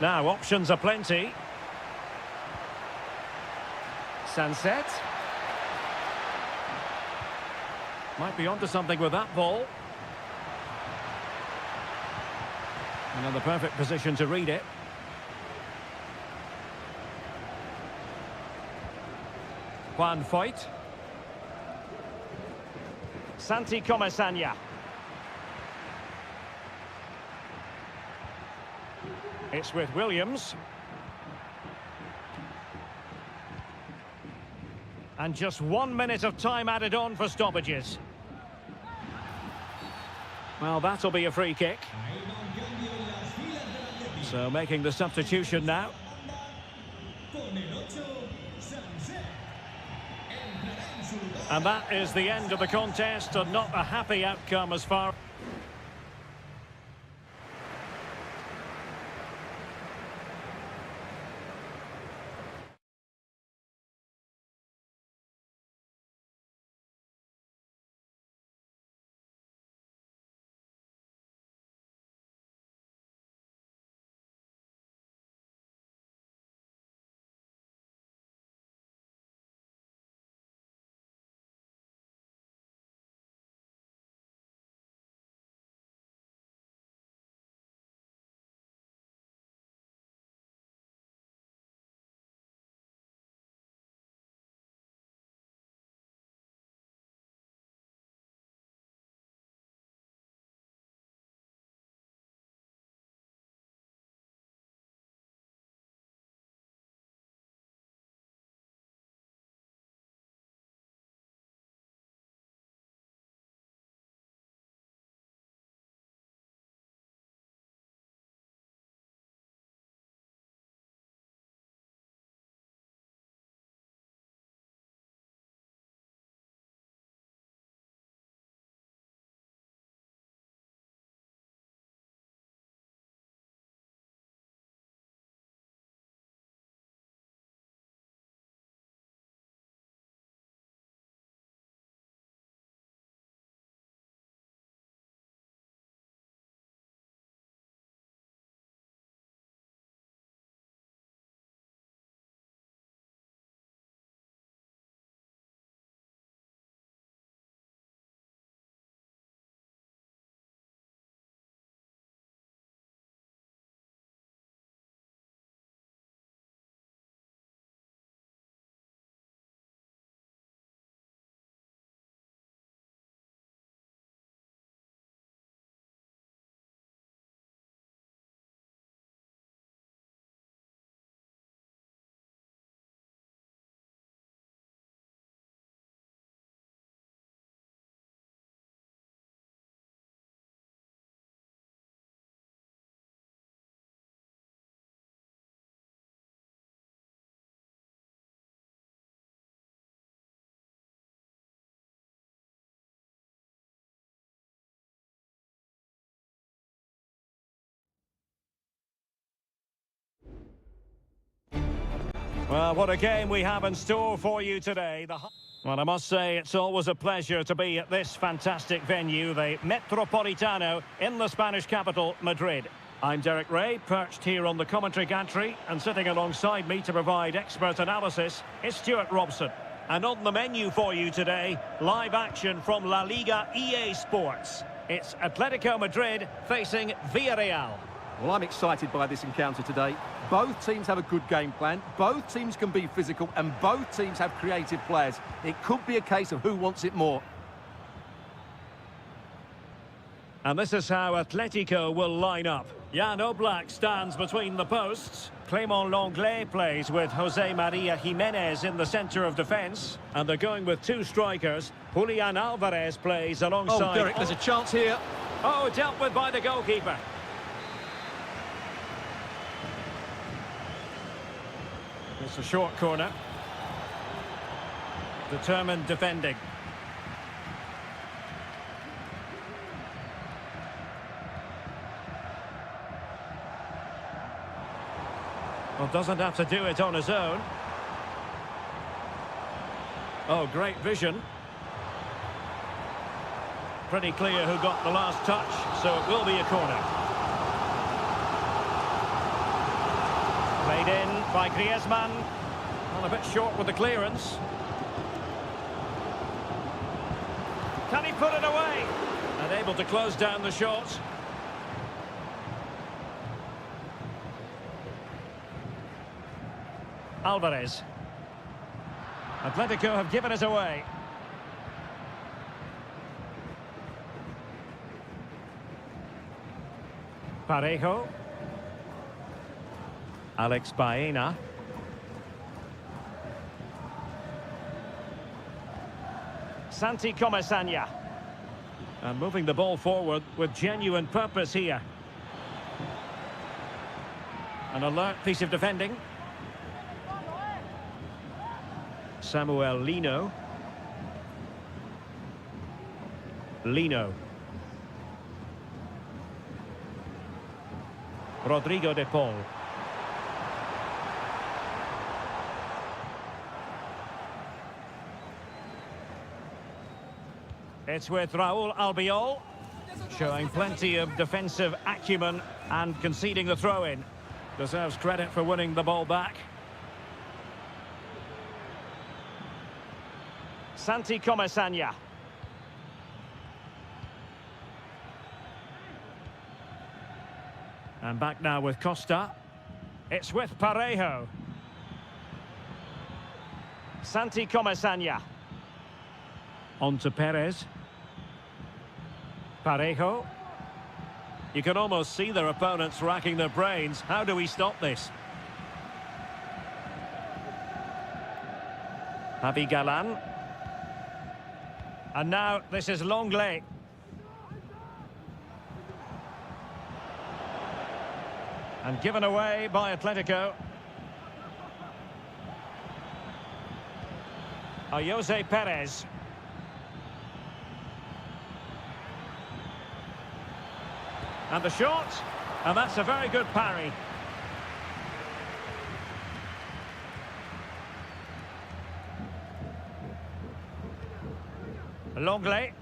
Now, options are plenty. Sunset. Might be onto something with that ball. And in the perfect position to read it. Juan Foyt. Santi Comesaña. It's with Williams. And just 1 minute of time added on for stoppages. Well, that'll be a free kick. So making the substitution now. And that is the end of the contest, and not a happy outcome as far Well, what a game we have in store for you today. Well, I must say, it's always a pleasure to be at this fantastic venue, the Metropolitano, in the Spanish capital, Madrid. I'm Derek Ray, perched here on the commentary gantry, and sitting alongside me to provide expert analysis is Stuart Robson. And on the menu for you today, live action from La Liga EA Sports. It's Atletico Madrid facing Villarreal. Well, I'm excited by this encounter today. Both teams have a good game plan, both teams can be physical, and both teams have creative players. It could be a case of who wants it more. And this is how Atletico will line up. Jan Oblak stands between the posts. Clément Lenglet plays with José María Jiménez in the centre of defence. And they're going with two strikers. Julián Álvarez plays alongside... Oh, Derek, there's a chance here. Oh, dealt with by the goalkeeper. It's a short corner. Determined defending. Well, doesn't have to do it on his own. Oh, great vision. Pretty clear who got the last touch, so it will be a corner. Played in by Griezmann. Well, a bit short with the clearance. Can he put it away? And able to close down the shot. Álvarez. Atletico have given it away. Parejo. Alex Baena. Santi Comesaña. And moving the ball forward with genuine purpose here. An alert piece of defending. Samuel Lino. Rodrigo de Paul. It's with Raúl Albiol, showing plenty of defensive acumen and conceding the throw-in. Deserves credit for winning the ball back. Santi Comesaña. And back now with Costa. It's with Parejo. Santi Comesaña. On to Perez. Parejo. You can almost see their opponents racking their brains. How do we stop this? Javi Galán. And now this is Lenglet. And given away by Atletico. Jose Perez. And the shot. And that's a very good parry. Lenglet.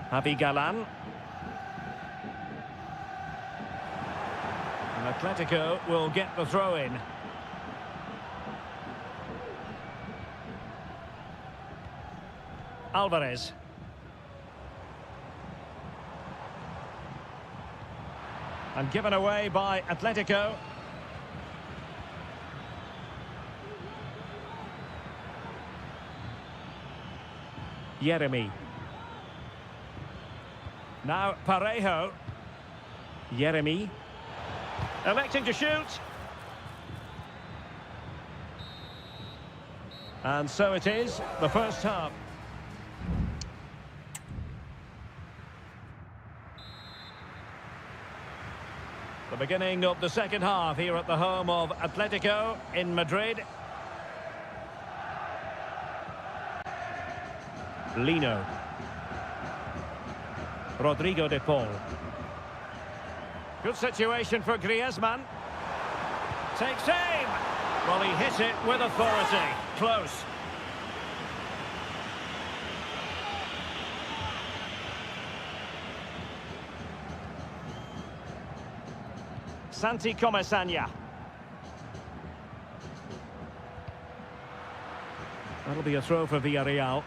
Javi Galán. And Atletico will get the throw-in. Álvarez. And given away by Atletico. Yeremy. Now Parejo. Yeremy. Electing to shoot. And so it is, the first half. The beginning of the second half here at the home of Atletico in Madrid. Lino. Rodrigo de Paul. Good situation for Griezmann. Takes aim. Well, he hit it with authority. Close. Santi Comesaña. That'll be a throw for Villarreal.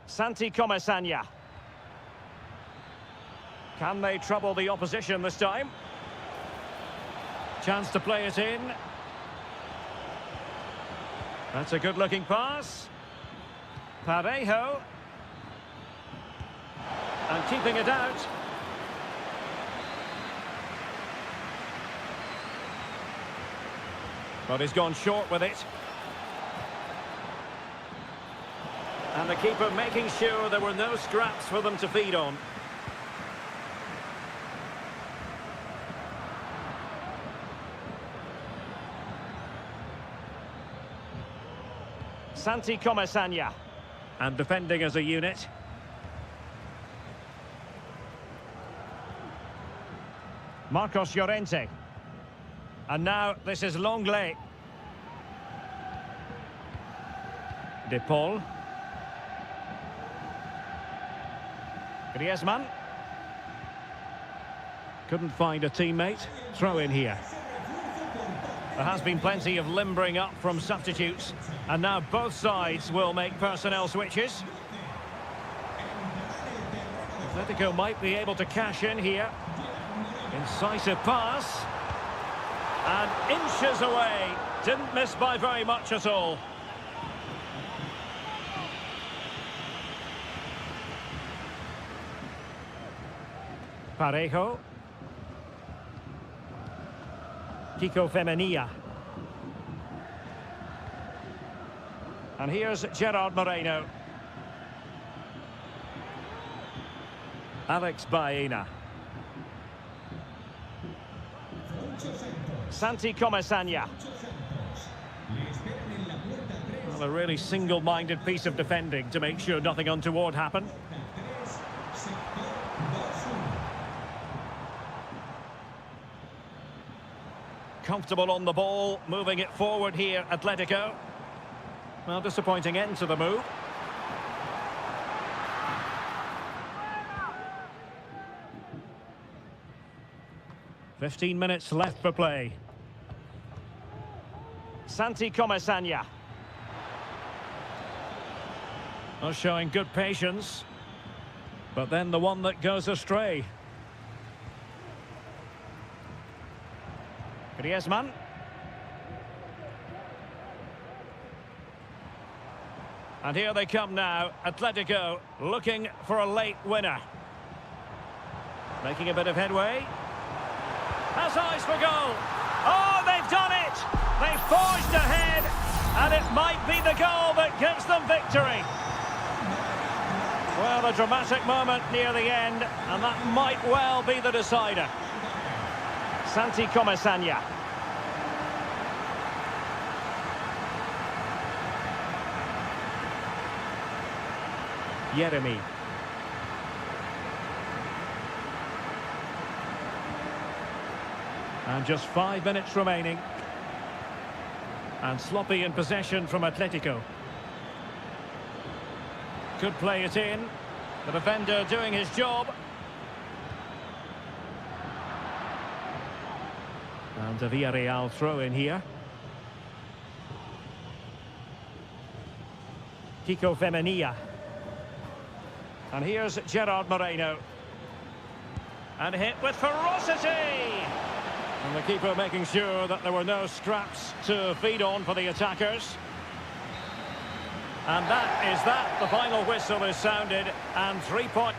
Santi Comesaña. Can they trouble the opposition this time? Chance to play it in. That's a good-looking pass. Parejo. And keeping it out. But he's gone short with it. And the keeper making sure there were no scraps for them to feed on. Santi Comesaña. And defending as a unit. Marcos Llorente. And now this is Longley. De Paul. Griezmann. Couldn't find a teammate. Throw in here. There has been plenty of limbering up from substitutes. And now both sides will make personnel switches. Atletico might be able to cash in here. Incisive pass. And inches away. Didn't miss by very much at all. Parejo. Kiko Femenia. And here's Gerard Moreno. Alex Baena. Santi Comesaña. Well, a really single-minded piece of defending to make sure nothing untoward happened. Comfortable on the ball, moving it forward here, Atletico. Well, disappointing end to the move. "15 minutes left for play. Santi Comesaña. Oh, showing good patience. But then the one that goes astray. Griezmann. And here they come now, Atletico looking for a late winner. Making a bit of headway. Has eyes for goal. Oh, they've done it! They've forged ahead, and it might be the goal that gives them victory. Well, a dramatic moment near the end, and that might well be the decider. Santi Comesaña. Jeremy. And just 5 minutes remaining. And sloppy in possession from Atletico. Could play it in. The defender doing his job. And a Villarreal throw in here. Kiko Femenia. And here's Gerard Moreno. And hit with ferocity! And the keeper making sure that there were no scraps to feed on for the attackers. And that is that. The final whistle is sounded, and 3 points.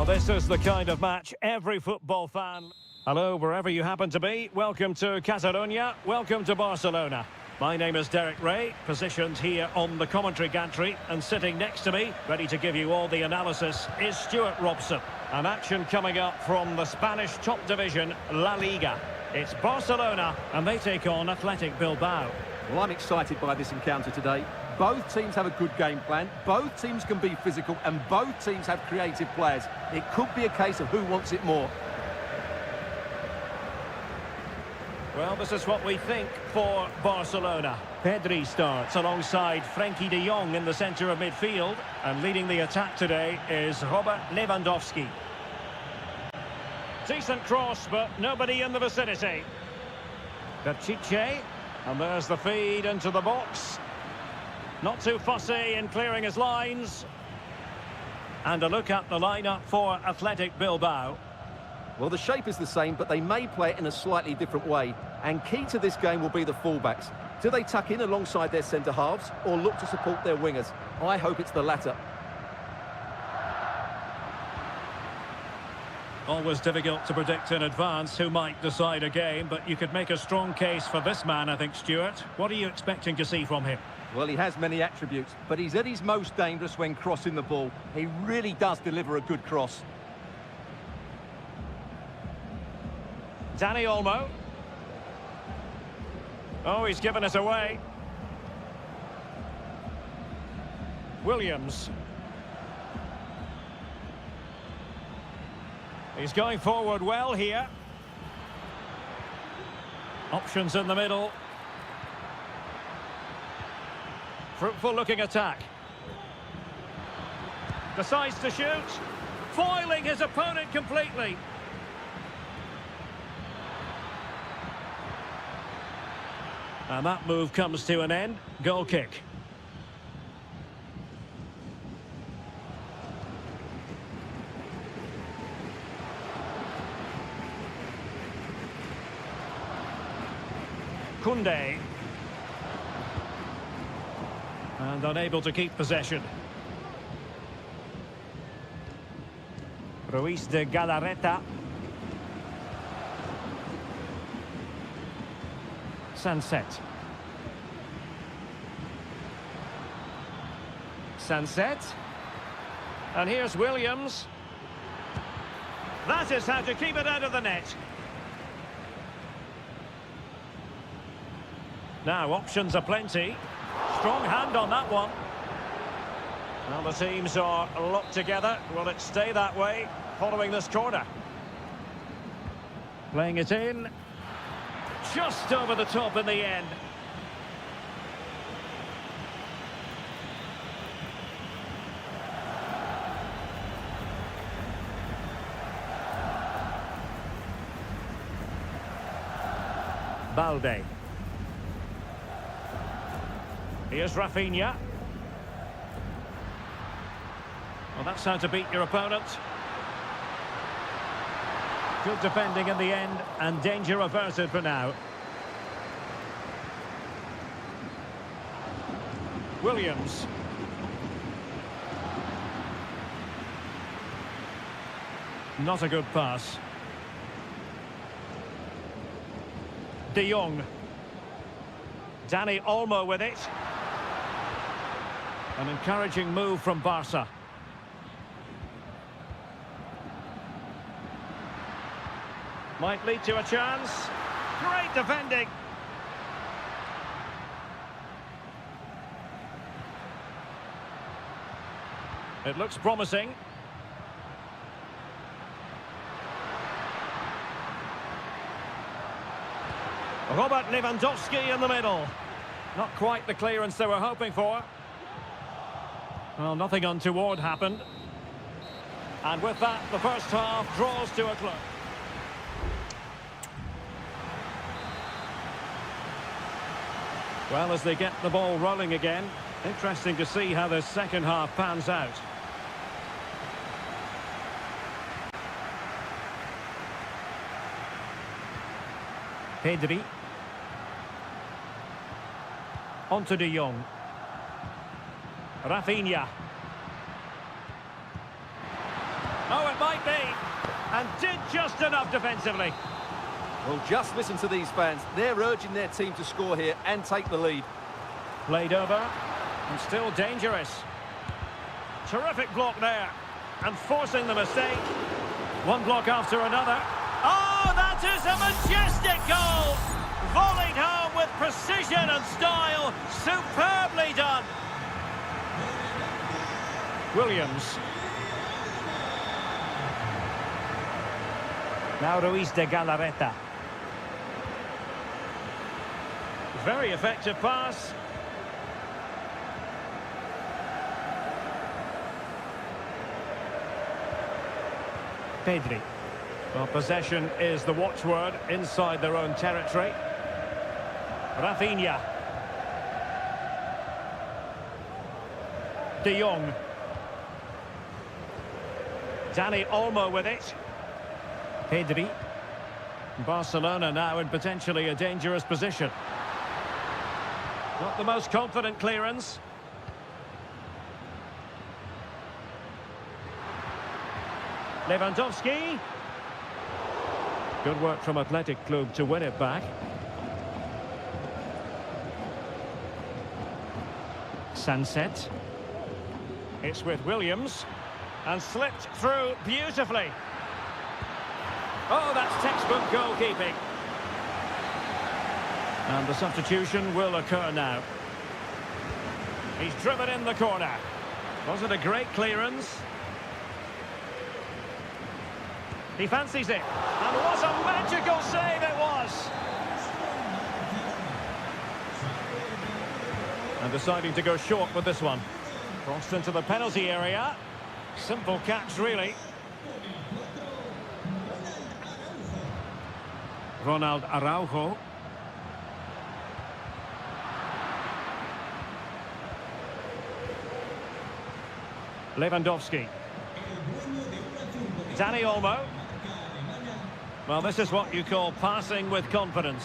Well, this is the kind of match every football fan... Hello, wherever you happen to be. Welcome to Catalonia. Welcome to Barcelona. My name is Derek Ray, positioned here on the commentary gantry, and sitting next to me, ready to give you all the analysis, is Stuart Robson. An action coming up from the Spanish top division, La Liga. It's Barcelona, and they take on Athletic Bilbao. Well, I'm excited by this encounter today. Both teams have a good game plan, both teams can be physical, and both teams have creative players. It could be a case of who wants it more. Well, this is what we think for Barcelona. Pedri starts alongside Frenkie de Jong in the centre of midfield. And leading the attack today is Robert Lewandowski. Decent cross, but nobody in the vicinity. Pishit, and there's the feed into the box. Not too fussy in clearing his lines. And a look at the lineup for Athletic Bilbao. Well, the shape is the same, but they may play it in a slightly different way. And key to this game will be the fullbacks. Do they tuck in alongside their centre-halves or look to support their wingers? I hope it's the latter. Always difficult to predict in advance who might decide a game, but you could make a strong case for this man, I think, Stuart. What are you expecting to see from him? Well, he has many attributes, but he's at his most dangerous when crossing the ball. He really does deliver a good cross. Dani Olmo. Oh, he's given it away. Williams. He's going forward well here. Options in the middle. Fruitful looking attack. Decides to shoot. Foiling his opponent completely. And that move comes to an end. Goal kick. Koundé. And unable to keep possession. Ruiz de Galarreta. Sunset. And here's Williams. That is how to keep it out of the net. Now, options are plenty. Strong hand on that one. Well, the teams are locked together. Will it stay that way following this corner? Playing it in. Just over the top in the end. Balde. Here's Rafinha. Well, that's how to beat your opponent. Good defending in the end, and danger averted for now. Williams. Not a good pass. De Jong. Dani Olmo with it. An encouraging move from Barca. Might lead to a chance. Great defending. It looks promising. Robert Lewandowski in the middle. Not quite the clearance they were hoping for. Well, nothing untoward happened. And with that, the first half draws to a close. Well, as they get the ball rolling again, interesting to see how this second half pans out. Pedri. On to De Jong. Rafinha. Oh, it might be. And did just enough defensively. Well, just listen to these fans. They're urging their team to score here and take the lead. Played over. And still dangerous. Terrific block there. And forcing the mistake. One block after another. Oh, that is a majestic goal! Volleyed home with precision and style. Superbly done. Williams. Now Ruiz de Galarreta. Very effective pass. Pedri. Well, possession is the watchword inside their own territory. Rafinha. De Jong. Dani Olmo with it. Pedri. Barcelona now in potentially a dangerous position. Not the most confident clearance. Lewandowski. Good work from Athletic Club to win it back. Sunset. It's with Williams. And slipped through beautifully. Oh, that's textbook goalkeeping. And the substitution will occur now. He's driven in the corner. Was it a great clearance? He fancies it. And what a magical save it was! And deciding to go short with this one. Crossed into the penalty area. Simple catch, really. Ronald Araujo. Lewandowski. Dani Olmo. Well, this is what you call passing with confidence.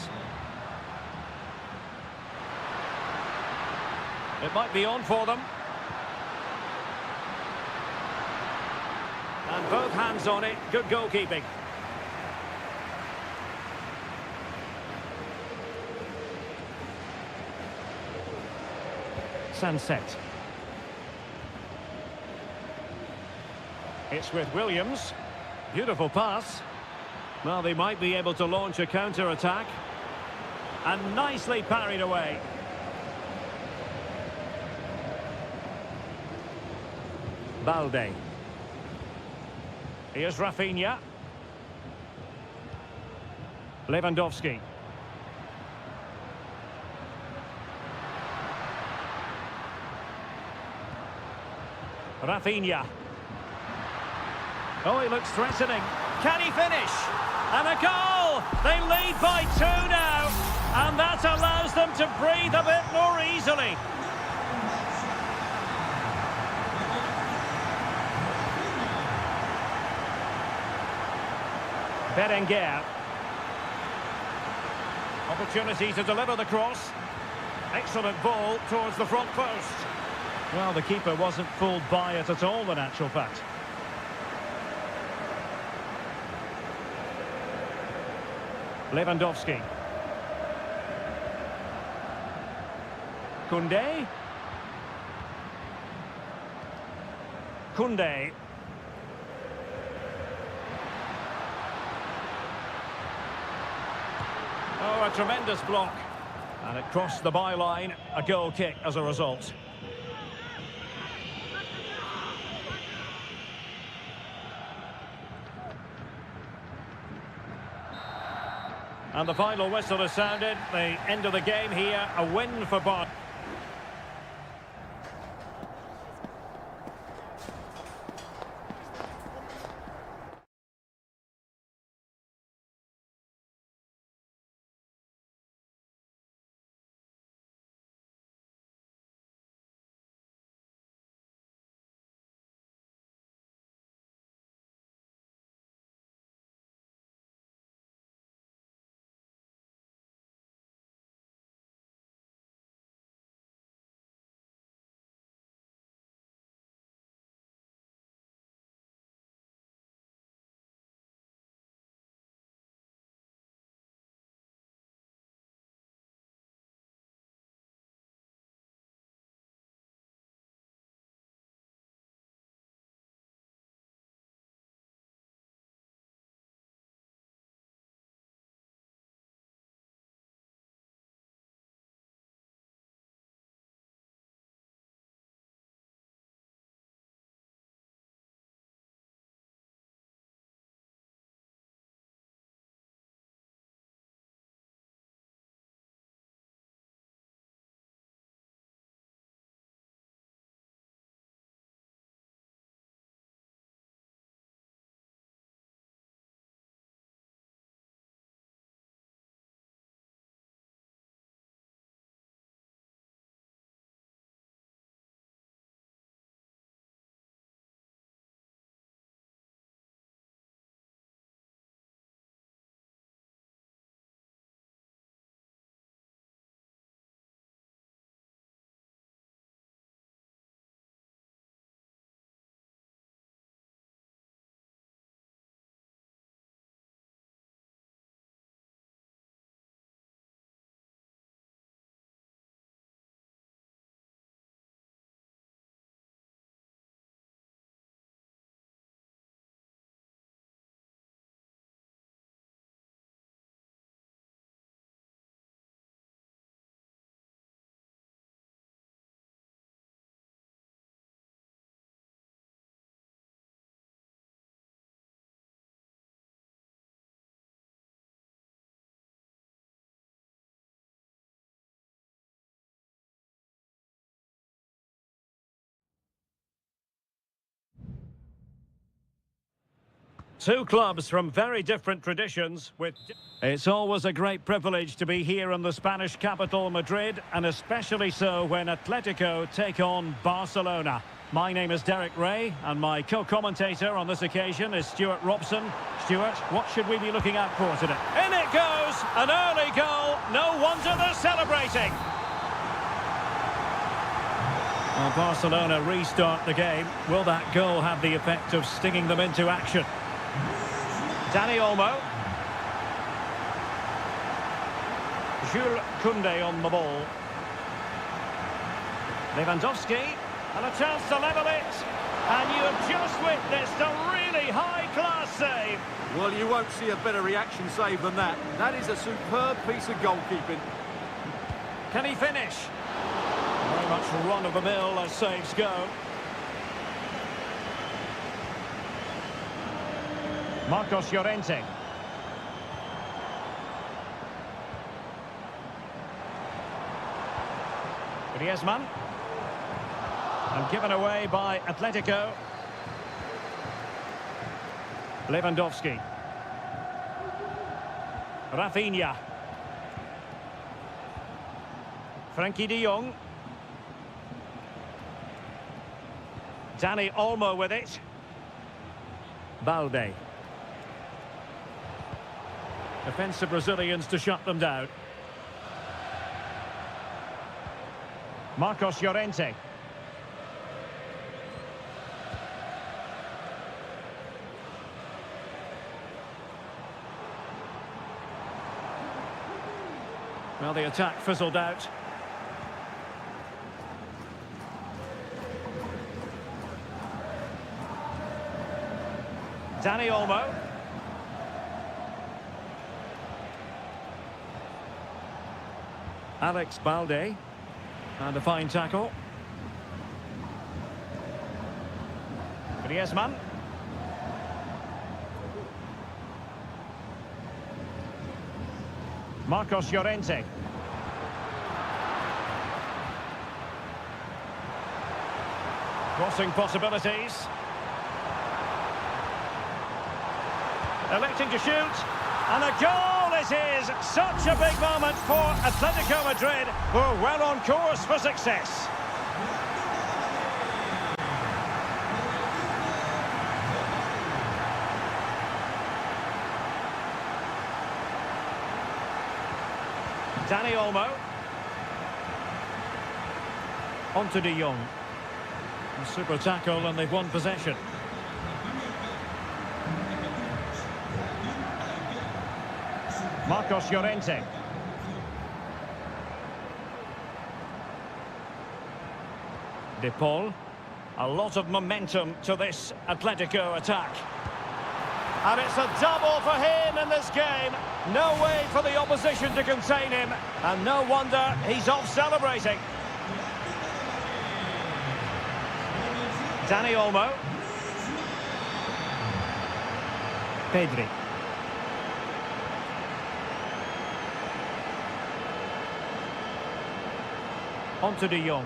It might be on for them. And both hands on it. Good goalkeeping. Sunset. It's with Williams. Beautiful pass. Well, they might be able to launch a counter-attack. And nicely parried away. Balde. Here's Rafinha. Lewandowski. Rafinha. Oh, he looks threatening. Can he finish? And a goal! They lead by 2 now. And that allows them to breathe a bit more easily. Berenguer. Opportunity to deliver the cross. Excellent ball towards the front post. Well, the keeper wasn't fooled by it at all, in actual fact. Lewandowski. Koundé. Koundé. Oh, a tremendous block. And it crossed the byline. A goal kick as a result. And the final whistle has sounded. The end of the game here. A win for Bar. Two clubs from very different traditions with... It's always a great privilege to be here in the Spanish capital, Madrid, and especially so when Atletico take on Barcelona. My name is Derek Ray, and my co-commentator on this occasion is Stuart Robson. Stuart, what should we be looking out for today? In it goes! An early goal! No wonder they're celebrating! Well, Barcelona restart the game. Will that goal have the effect of stinging them into action? Dani Olmo. Jules Koundé on the ball. Lewandowski. And a chance to level it. And you have just witnessed a really high-class save. Well, you won't see a better reaction save than that. That is a superb piece of goalkeeping. Can he finish? Very much run-of-the-mill as saves go. Marcos Llorente. Griezmann. And given away by Atletico. Lewandowski. Rafinha. Frankie de Jong. Dani Olmo with it. Balde. Defensive Brazilians to shut them down. Marcos Llorente. Well, the attack fizzled out. Dani Olmo. Alex Balde. And a fine tackle. Griezmann. Marcos Llorente. Crossing possibilities. Electing to shoot. And a goal it is! Such a big moment for Atletico Madrid, who are well on course for success. Dani Olmo. On to de Jong. A super tackle and they've won possession. Marcos Llorente. De Paul. A lot of momentum to this Atletico attack. And it's a double for him in this game. No way for the opposition to contain him. And no wonder he's off celebrating. Dani Olmo. Pedri. On to de Jong.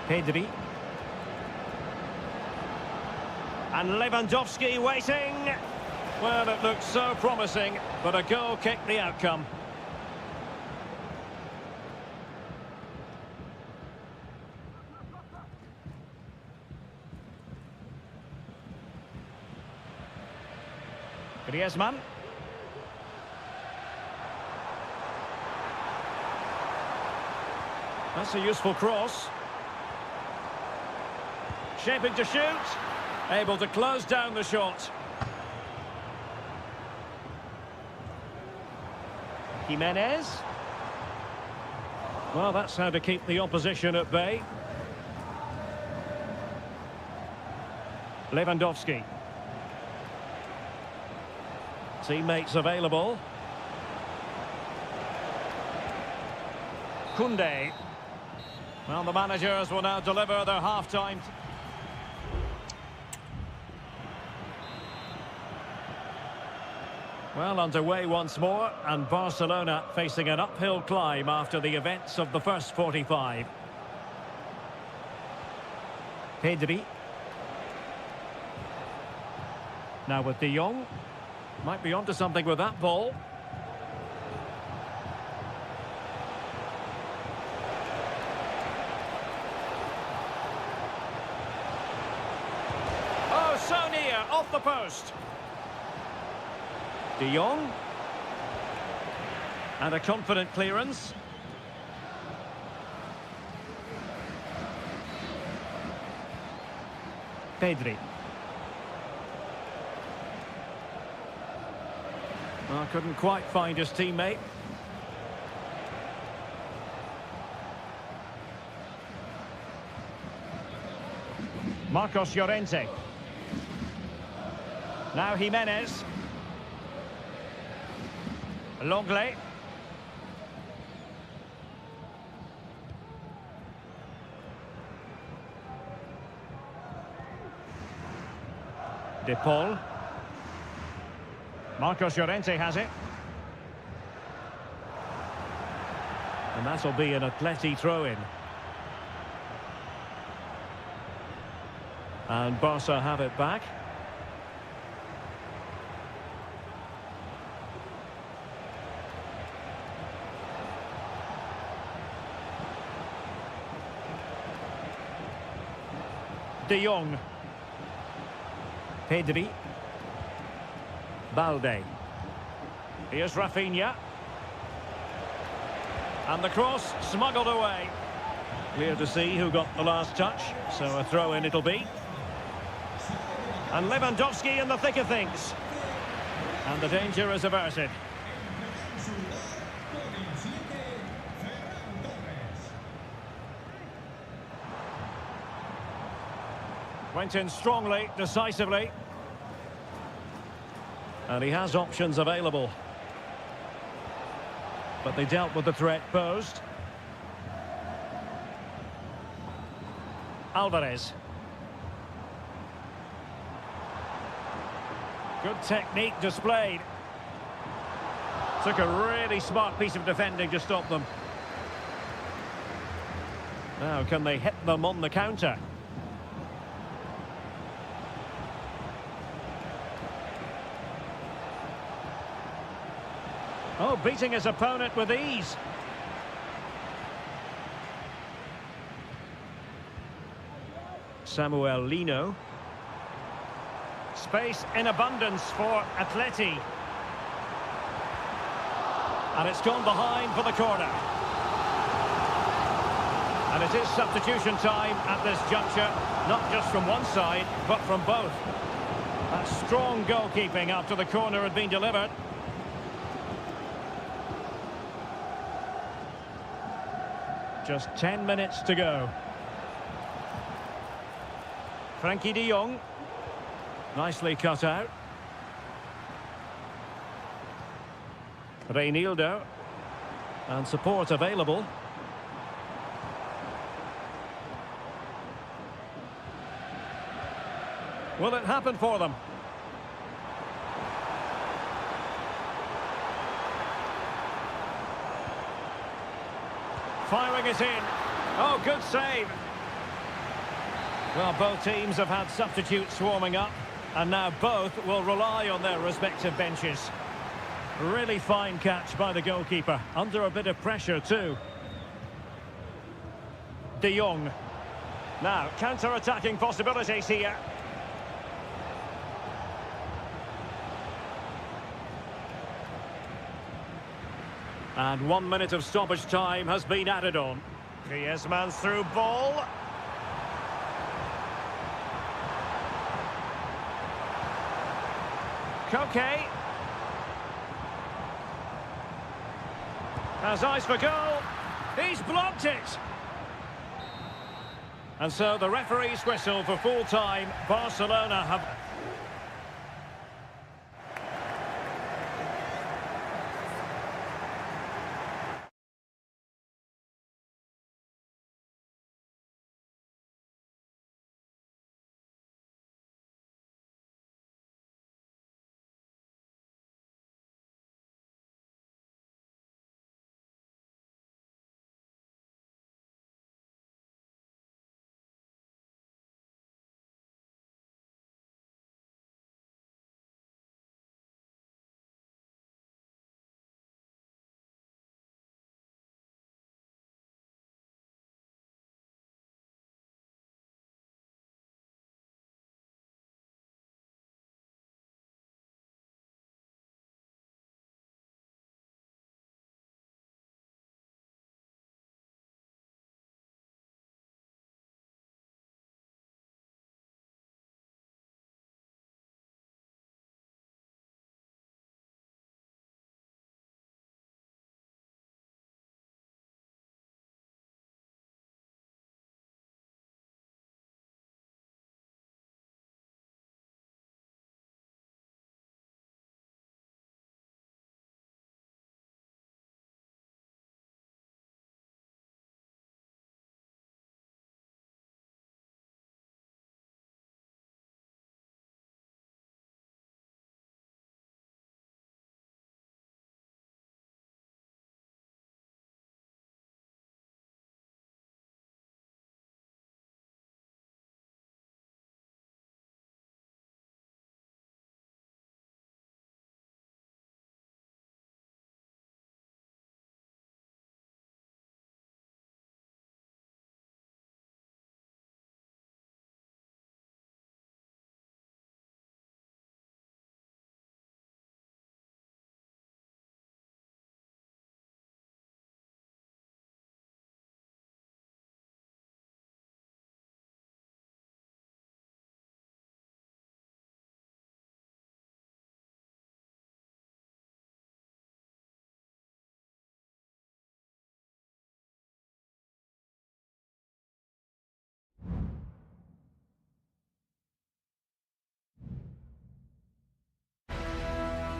Pedri. And Lewandowski waiting. Well, it looked so promising, but a goal kicked the outcome. Griezmann. That's a useful cross. Shaping to shoot. Able to close down the shot. Jimenez. Well, that's how to keep the opposition at bay. Lewandowski. Teammates available. Koundé. Well, the managers will now deliver their half-time. Well, underway once more, and Barcelona facing an uphill climb after the events of the first 45. Pedri. Now with De Jong. Might be onto something with that ball. Oh, so near, off the post. De Jong. And a confident clearance. Pedri. Oh, couldn't quite find his teammate. Marcos Llorente. Now Jimenez. Longley. De Paul. Marcos Llorente has it. And that'll be an Atleti throw-in. And Barca have it back. De Jong. Pedri. Balde. Here's Rafinha. And the cross smuggled away. Clear to see who got the last touch. So a throw-in it'll be. And Lewandowski in the thick of things. And the danger is averted. Went in strongly, decisively. And he has options available. But they dealt with the threat posed. Alvarez. Good technique displayed. Took a really smart piece of defending to stop them. Now, can they hit them on the counter? Oh, beating his opponent with ease. Samuel Lino. Space in abundance for Atleti. And it's gone behind for the corner. And it is substitution time at this juncture, not just from one side, but from both. That strong goalkeeping after the corner had been delivered. Just 10 minutes to go. Frankie de Jong. Nicely cut out. Reinildo. And support available. Will it happen for them? Firing it in. Oh, good save. Well, both teams have had substitutes warming up, and now both will rely on their respective benches. Really fine catch by the goalkeeper, under a bit of pressure too. De Jong. Now, counter-attacking possibilities here. And 1 minute of stoppage time has been added on. Griezmann's through ball. Koke. Has eyes for goal. He's blocked it. And so the referee's whistle for full time. Barcelona have...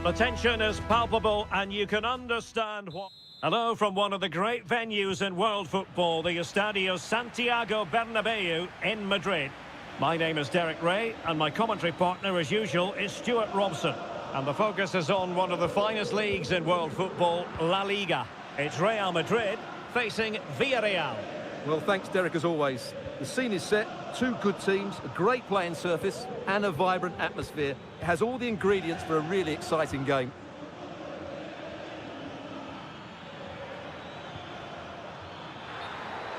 The tension is palpable and you can understand what... Hello from one of the great venues in world football, the Estadio Santiago Bernabeu in Madrid. My name is Derek Ray and my commentary partner as usual is Stuart Robson. And the focus is on one of the finest leagues in world football, La Liga. It's Real Madrid facing Villarreal. Well, thanks, Derek, as always. The scene is set, two good teams, a great playing surface and a vibrant atmosphere. It has all the ingredients for a really exciting game.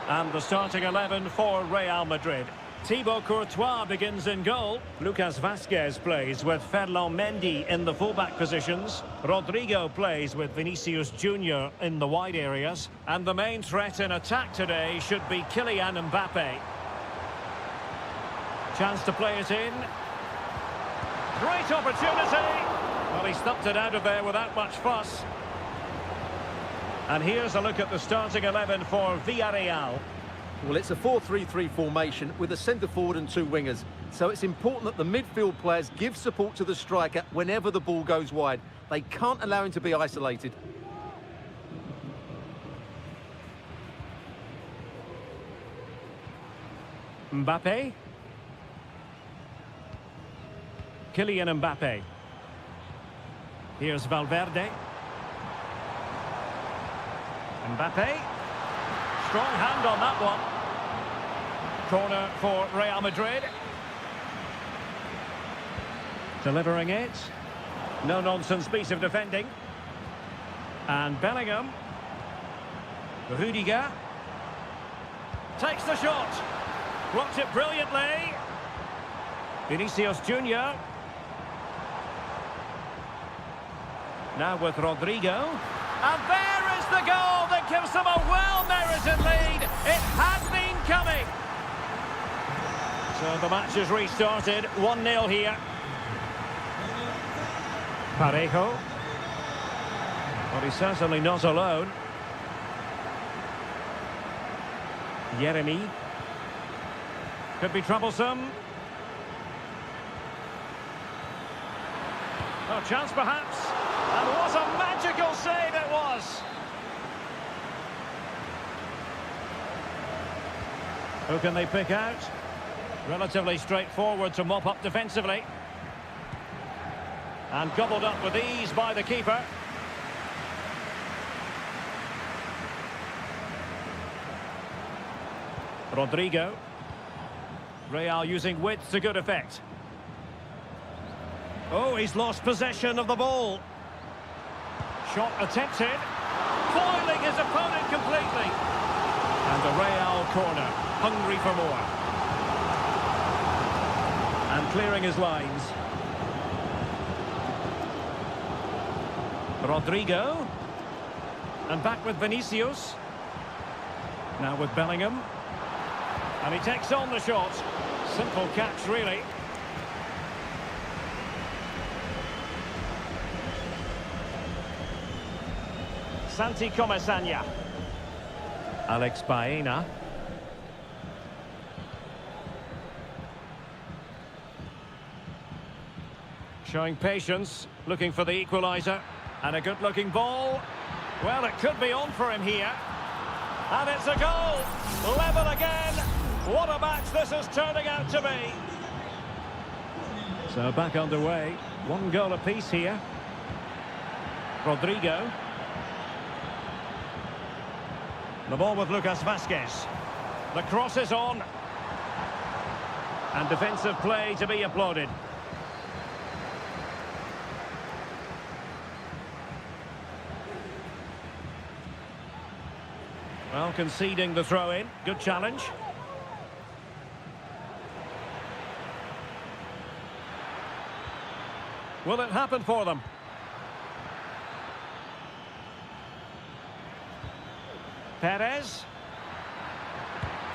And the starting 11 for Real Madrid. Thibaut Courtois begins in goal. Lucas Vazquez plays with Ferland Mendy in the fullback positions. Rodrigo plays with Vinicius Junior in the wide areas. And the main threat in attack today should be Kylian Mbappe. Chance to play it in. Great opportunity. Well, he stumped it out of there without much fuss. And here's a look at the starting 11 for Villarreal. Well, it's a 4-3-3 formation with a centre-forward and two wingers. So it's important that the midfield players give support to the striker whenever the ball goes wide. They can't allow him to be isolated. Mbappe. Kylian Mbappe. Here's Valverde. Mbappe. Strong hand on that one. Corner for Real Madrid. Delivering it. No-nonsense piece of defending. And Bellingham. Rudiger. Takes the shot. Blocked it brilliantly. Vinicius Junior. Now with Rodrigo. And there is the goal that gives them a well-merited lead. It had been coming. So the match is restarted. 1-0 here. Parejo. But he's certainly not alone. Yeremy. Could be troublesome. Oh, chance perhaps. And what a magical save it was. Who can they pick out? Relatively straightforward to mop up defensively. And gobbled up with ease by the keeper. Rodrigo. Real using width to good effect. Oh, he's lost possession of the ball. Shot attempted. Foiling his opponent completely. And a Real corner. Hungry for more. And clearing his lines. Rodrigo. And back with Vinicius. Now with Bellingham. And he takes on the shot. Simple catch, really. Santi Comesaña. Alex Baena. Showing patience, looking for the equaliser. And a good-looking ball. Well, it could be on for him here. And it's a goal! Level again! What a match this is turning out to be! So back underway. 1 goal apiece here. Rodrigo. The ball with Lucas Vazquez. The cross is on. And defensive play to be applauded. Well, conceding the throw-in. Good challenge. Will it happen for them? Perez.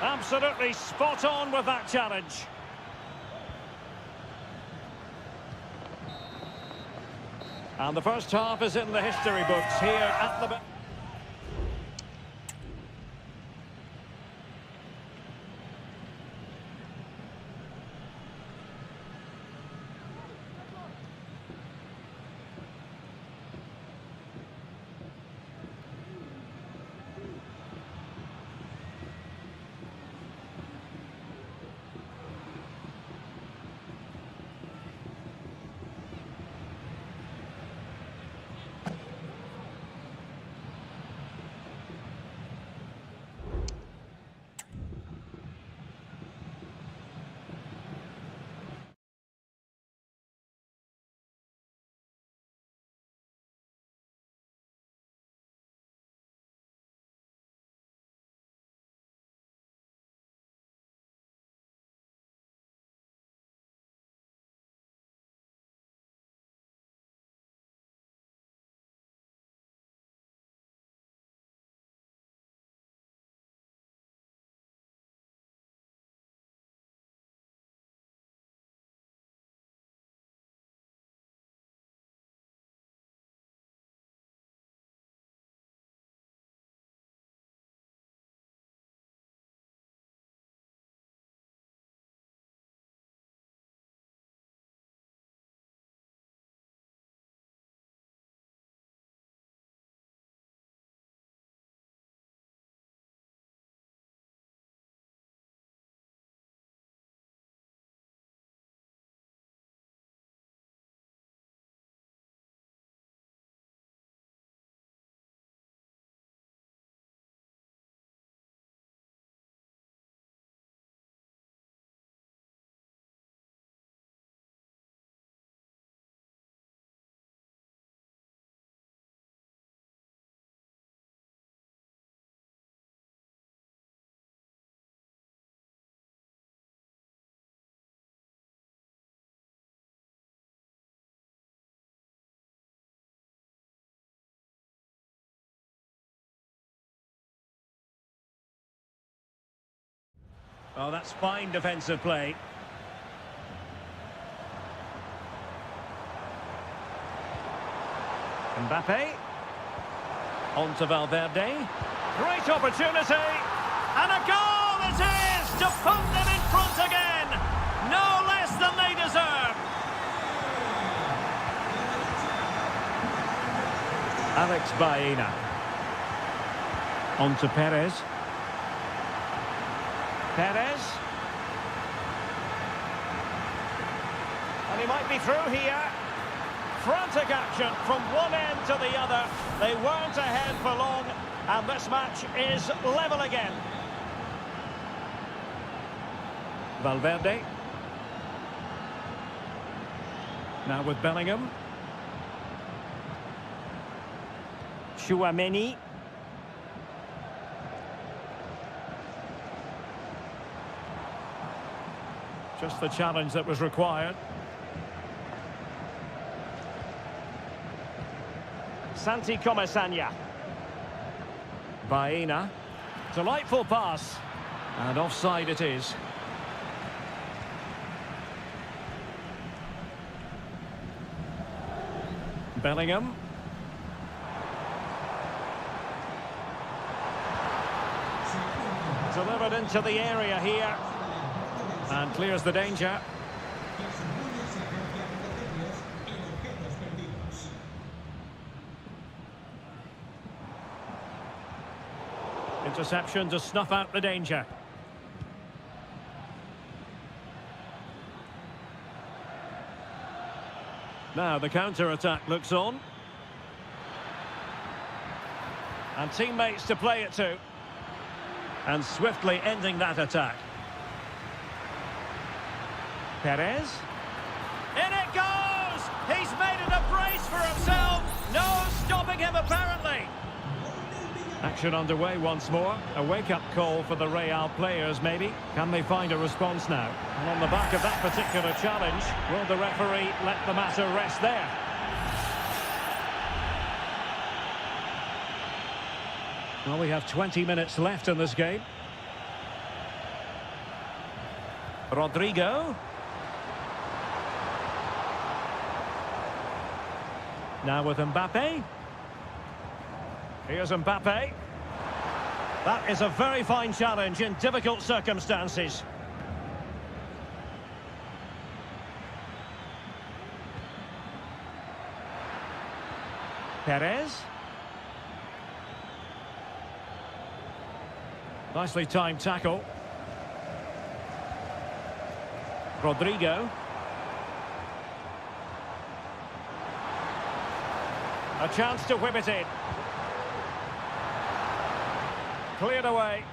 Absolutely spot on with that challenge. And the first half is in the history books here at the... Oh, that's fine defensive play. Mbappe. On to Valverde. Great opportunity. And a goal it is to put them in front again. No less than they deserve. Alex Baena. On to Perez. Perez. And he might be through here. Frantic action from one end to the other. They weren't ahead for long, and this match is level again. Valverde. Now with Bellingham. Tchouaméni. Just the challenge that was required. Santi Comesaña. Baena. Delightful pass. And offside it is. Bellingham. Delivered into the area here. And clears the danger. Interception to snuff out the danger. Now the counter-attack looks on. And teammates to play it to. And swiftly ending that attack. Perez. In it goes! He's made it a brace for himself. No stopping him apparently. Action underway once more. A wake-up call for the Real players, maybe. Can they find a response now? And on the back of that particular challenge, will the referee let the matter rest there? Well, we have 20 minutes left in this game. Rodrigo. Now with Mbappe. Here's Mbappe. That is a very fine challenge in difficult circumstances. Perez. Nicely timed tackle. Rodrigo. A chance to whip it in. Cleared away.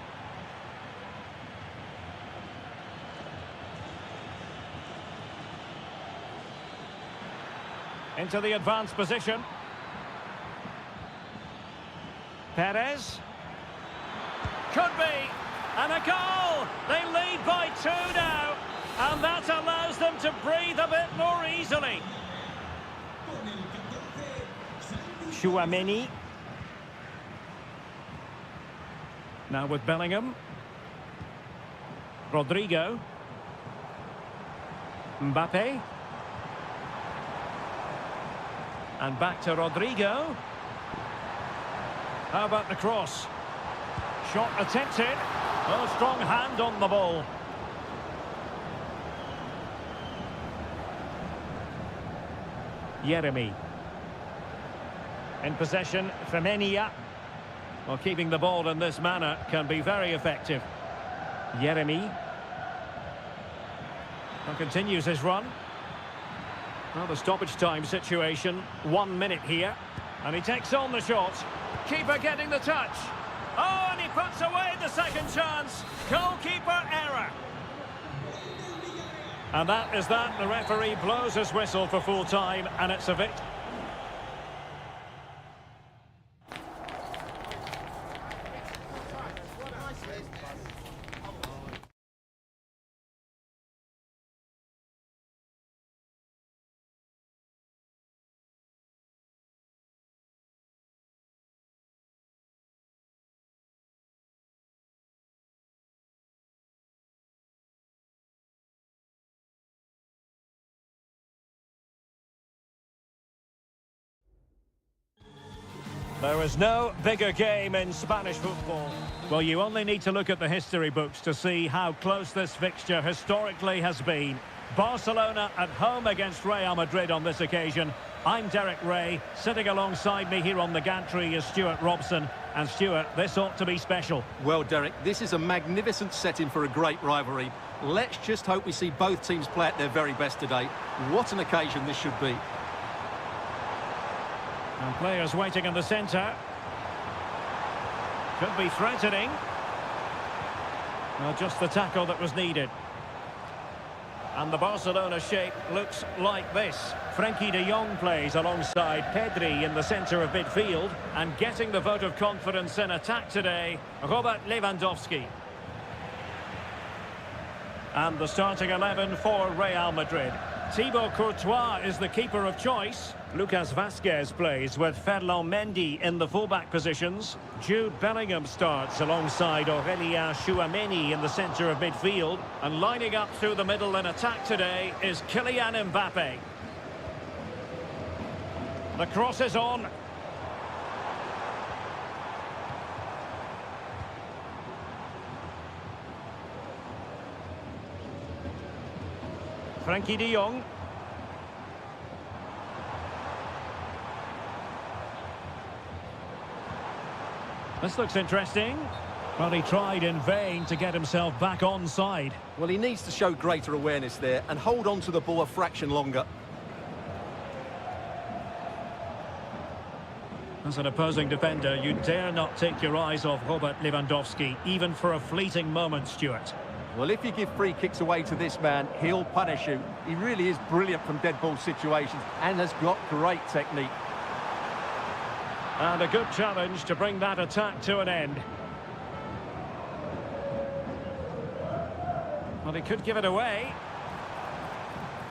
Into the advanced position. Perez. Could be. And a goal! They lead by 2 now. And that allows them to breathe a bit more easily. Tchouaméni. Now with Bellingham. Rodrigo. Mbappe. And back to Rodrigo. How about the cross? Shot attempted. Oh, strong hand on the ball. Yeremy. In possession, Femenia. Well, keeping the ball in this manner can be very effective. Yeremy. Well, continues his run. Well, the stoppage time situation, 1 minute here. And he takes on the shot. Keeper getting the touch. Oh, and he puts away the second chance. Goalkeeper error. And that is that. The referee blows his whistle for full time, and it's a victory. There is no bigger game in Spanish football. Well, you only need to look at the history books to see how close this fixture historically has been. Barcelona at home against Real Madrid on this occasion. I'm Derek Ray. Sitting alongside me here on the gantry is Stuart Robson. And Stuart, this ought to be special. Well, Derek, this is a magnificent setting for a great rivalry. Let's just hope we see both teams play at their very best today. What an occasion this should be. And players waiting in the centre. Could be threatening. Well, just the tackle that was needed. And the Barcelona shape looks like this. Frenkie de Jong plays alongside Pedri in the centre of midfield. And getting the vote of confidence in attack today, Robert Lewandowski. And the starting 11 for Real Madrid. Thibaut Courtois is the keeper of choice. Lucas Vazquez plays with Ferland Mendy in the fullback positions. Jude Bellingham starts alongside Aurélien Tchouameni in the centre of midfield. And lining up through the middle in attack today is Kylian Mbappe. The cross is on. Frenkie de Jong. This looks interesting. Well, he tried in vain to get himself back onside. Well, he needs to show greater awareness there and hold on to the ball a fraction longer. As an opposing defender, you dare not take your eyes off Robert Lewandowski, even for a fleeting moment, Stuart. Well, if you give free kicks away to this man, he'll punish you. He really is brilliant from dead ball situations and has got great technique. And a good challenge to bring that attack to an end. Well, he could give it away.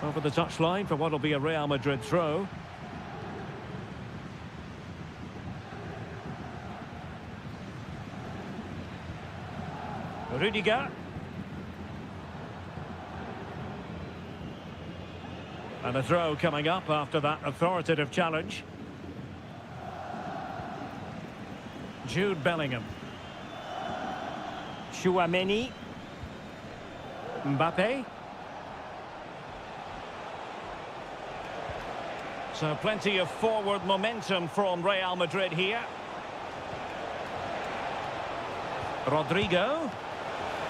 Over the touchline for what will be a Real Madrid throw. Rudiger. And a throw coming up after that authoritative challenge. Jude Bellingham. Tchouameni. Mbappe. So plenty of forward momentum from Real Madrid here. Rodrigo.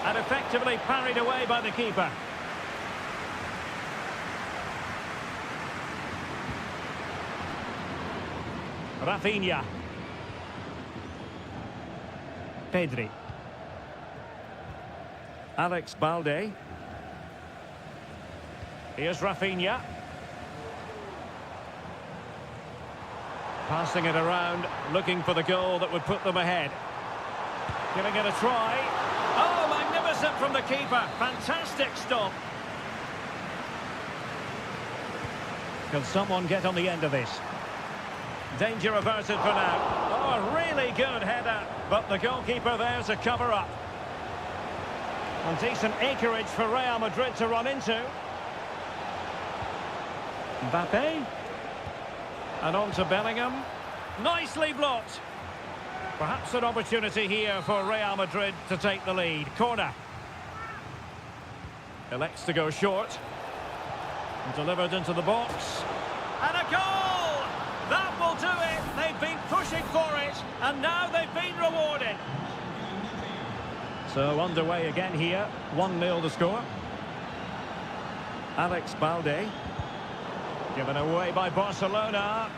And effectively parried away by the keeper. Rafinha. Pedri. Alex Balde. Here's Rafinha. Passing it around, looking for the goal that would put them ahead. Giving it a try. Oh, magnificent from the keeper. Fantastic stop. Can someone get on the end of this? Danger averted for now. Oh, a really good header, but the goalkeeper there to cover up. And decent acreage for Real Madrid to run into. Mbappe. And on to Bellingham. Nicely blocked. Perhaps an opportunity here for Real Madrid to take the lead. Corner. Elects to go short. And delivered into the box. And a goal! That will do it. They've been pushing for it, and now they've been rewarded. So underway again here. 1-0 the score. Alex Balde. Given away by Barcelona.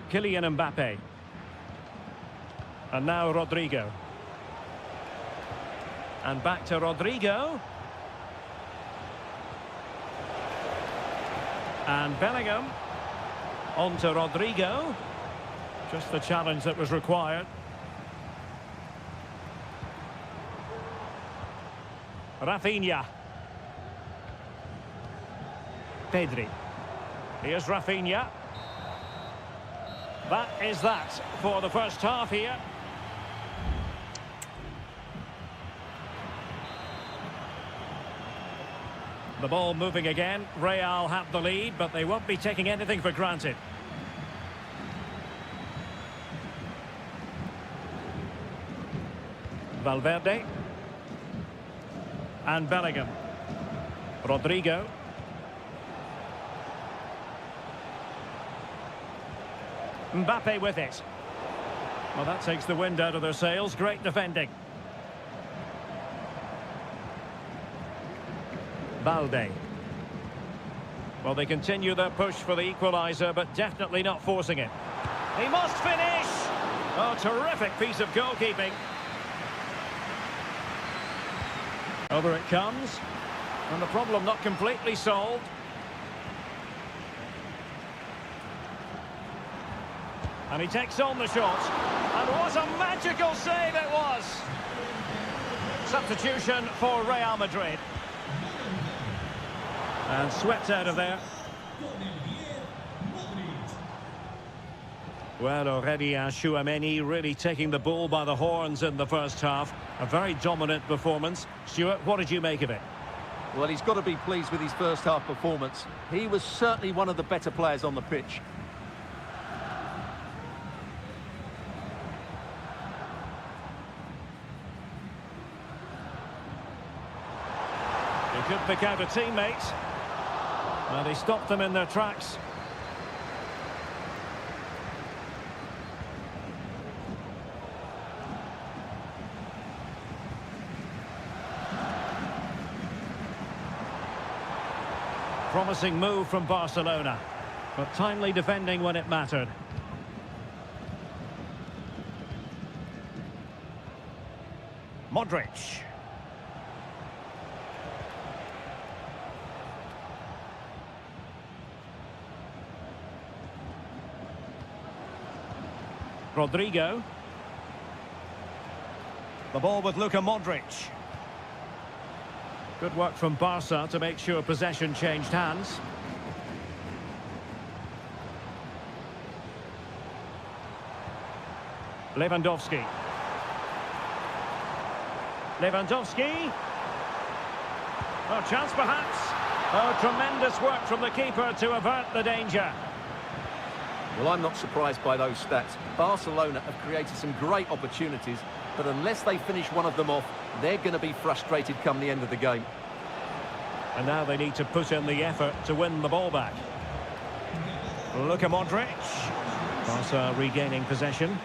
Kylian Mbappe. And now Rodrigo. And back to Rodrigo. And Bellingham. On to Rodrigo. Just the challenge that was required. Rafinha. Pedri. Here's Rafinha. That is that for the first half here. The ball moving again. Real have the lead, but they won't be taking anything for granted. Valverde. And Bellingham. Rodrigo. Mbappe with it. Well, that takes the wind out of their sails. Great defending. Balde. Well, they continue their push for the equaliser, but definitely not forcing it. He must finish! Oh, terrific piece of goalkeeping. Over it comes. And the problem not completely solved. And he takes on the shot. And what a magical save it was! Substitution for Real Madrid. And swept out of there. Well, already Tchouaméni really taking the bull by the horns in the first half. A very dominant performance. Stuart, what did you make of it? Well, he's got to be pleased with his first half performance. He was certainly one of the better players on the pitch. He could pick out a teammate. Well, he stopped them in their tracks. Promising move from Barcelona, but timely defending when it mattered. Modric. Rodrigo. The ball with Luka Modric. Good work from Barca to make sure possession changed hands. Lewandowski. Lewandowski. Oh, chance perhaps. Oh, tremendous work from the keeper to avert the danger. Well, I'm not surprised by those stats. Barcelona have created some great opportunities, but unless they finish one of them off, they're going to be frustrated come the end of the game. And now they need to put in the effort to win the ball back. Luka Modric. Barca regaining possession.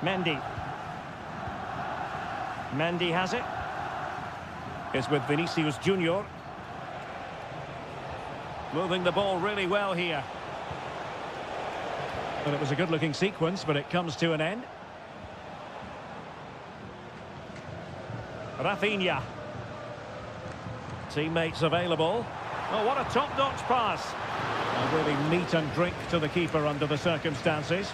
Mendy. Mendy has it. It's with Vinicius Junior. Moving the ball really well here. Well, it was a good-looking sequence, but it comes to an end. Rafinha. Teammates available. Oh, what a top-notch pass. A really meat and drink to the keeper under the circumstances.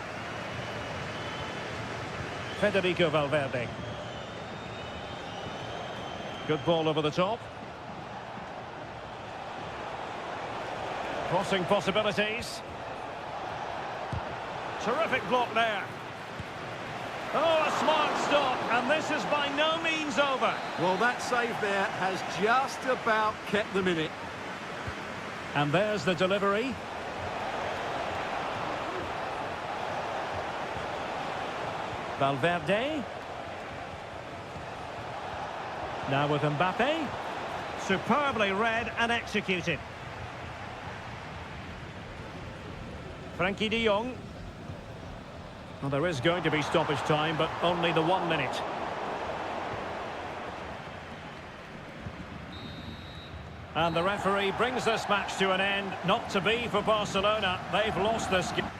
Federico Valverde. Good ball over the top. Crossing possibilities. Terrific block there. Oh, a smart stop, and this is by no means over. Well, that save there has just about kept them in it. And there's the delivery. Valverde. Now with Mbappe. Superbly read and executed. Frankie de Jong. Well, there is going to be stoppage time, but only the 1 minute. And the referee brings this match to an end. Not to be for Barcelona. They've lost this game.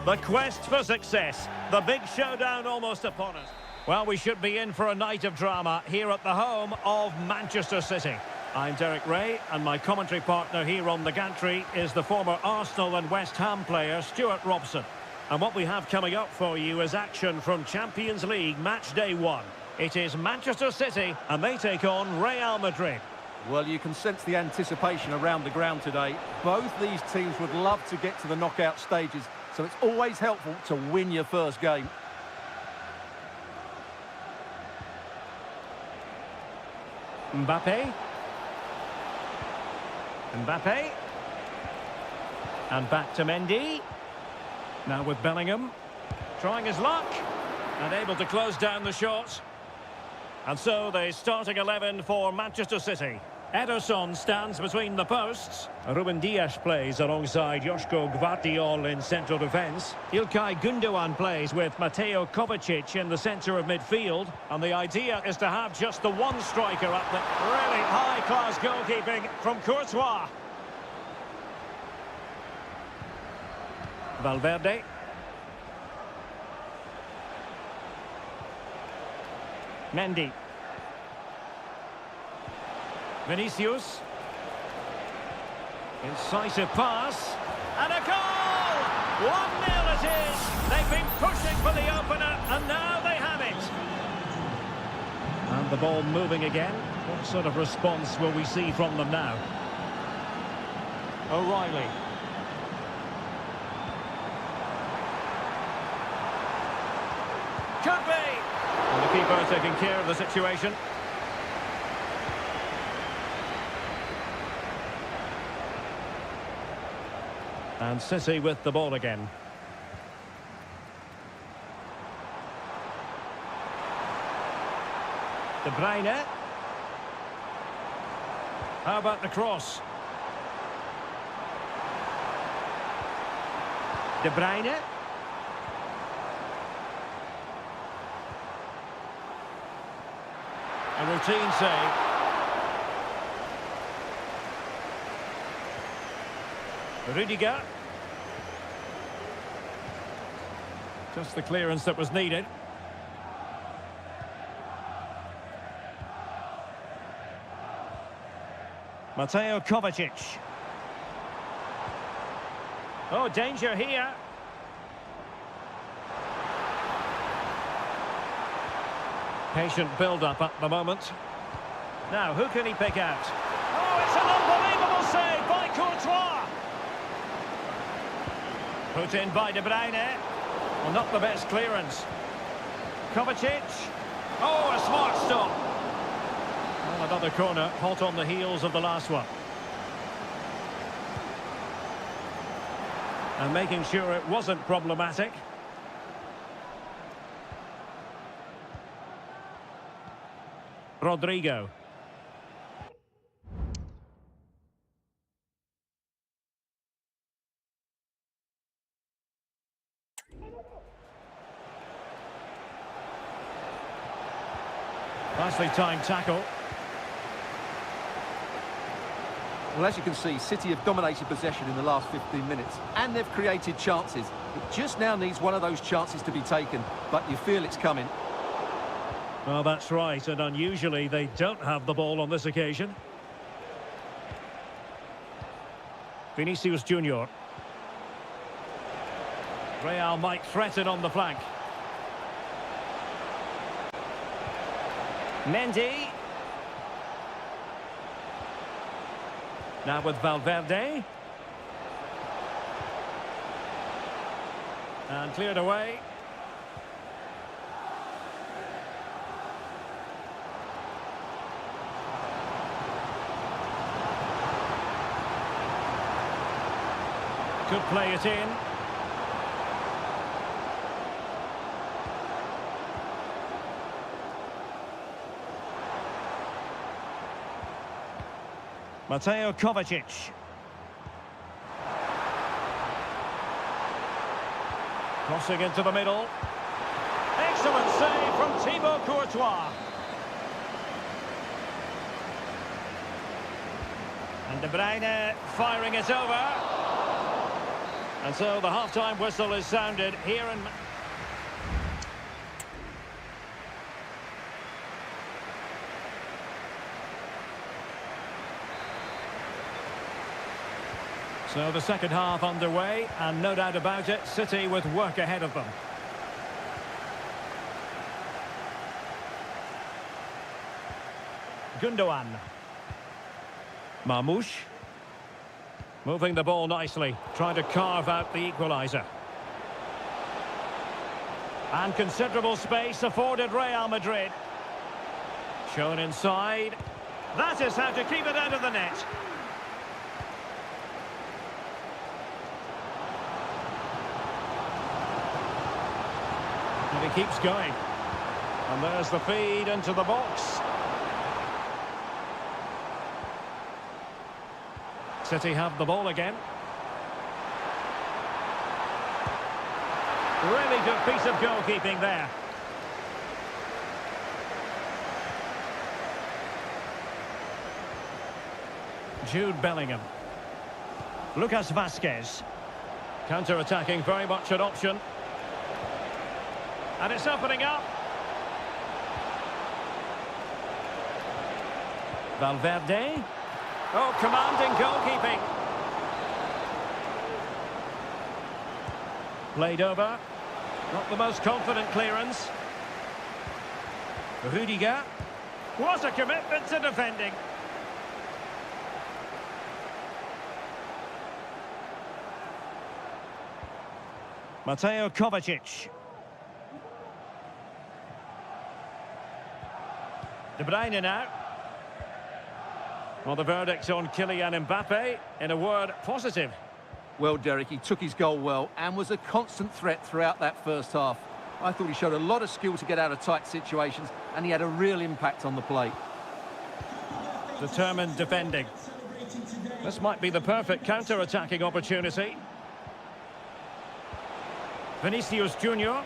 The quest for success. The big showdown almost upon us. Well, we should be in for a night of drama here at the home of Manchester City. I'm Derek Ray, and my commentary partner here on the gantry is the former Arsenal and West Ham player Stuart Robson. And what we have coming up for you is action from Champions League match day 1. It is Manchester City, and they take on Real Madrid. Well, you can sense the anticipation around the ground today. Both these teams would love to get to the knockout stages, so it's always helpful to win your first game. Mbappe. And back to Mendy. Now with Bellingham. Trying his luck. And able to close down the shot. And so the starting 11 for Manchester City. Ederson stands between the posts. Ruben Dias plays alongside Joško Gvardiol in central defence. İlkay Gündoğan plays with Mateo Kovacic in the centre of midfield. And the idea is to have just the one striker up there. Really high-class goalkeeping from Courtois. Valverde. Mendy. Vinicius. Incisive pass. And a goal! 1-0 it is! They've been pushing for the opener, and now they have it. And the ball moving again. What sort of response will we see from them now? O'Reilly. Could be! And the keeper taking care of the situation. And City with the ball again. De Bruyne. How about the cross? De Bruyne. A routine save. Rudiger. Just the clearance that was needed. Mateo Kovacic. Oh, danger here. Patient build-up at the moment. Now, who can he pick out? Oh, it's an unbelievable save by Courtois. Put in by De Bruyne. Well, not the best clearance. Kovacic. Oh, a smart stop. Well, another corner, hot on the heels of the last one. And making sure it wasn't problematic. Rodrigo. Nicely timed tackle. Well, as you can see, City have dominated possession in the last 15 minutes, and they've created chances. It just now needs one of those chances to be taken, but you feel it's coming. Well, that's right, and unusually they don't have the ball on this occasion. Vinicius Junior. Real might threaten on the flank. Mendy. Now with Valverde. And cleared away. Could play it in. Mateo Kovacic. Crossing into the middle. Excellent save from Thibaut Courtois. And De Bruyne firing it over. And so the half-time whistle is sounded here in... So the second half underway, and no doubt about it, City with work ahead of them. Gundogan. Marmoush. Moving the ball nicely, trying to carve out the equaliser. And considerable space afforded Real Madrid. Shown inside. That is how to keep it out of the net. And he keeps going. And there's the feed into the box. City have the ball again. Really good piece of goalkeeping there. Jude Bellingham. Lucas Vazquez. Counter-attacking, very much an option. And it's opening up. Valverde. Oh, commanding goalkeeping. Played over. Not the most confident clearance. Rudiger. What a commitment to defending. Mateo Kovacic. De Bruyne now. Well, the verdict on Kylian Mbappe, in a word, positive. Well, Derek, he took his goal well and was a constant threat throughout that first half. I thought he showed a lot of skill to get out of tight situations, and he had a real impact on the play. Determined defending. This might be the perfect counter-attacking opportunity. Vinicius Junior.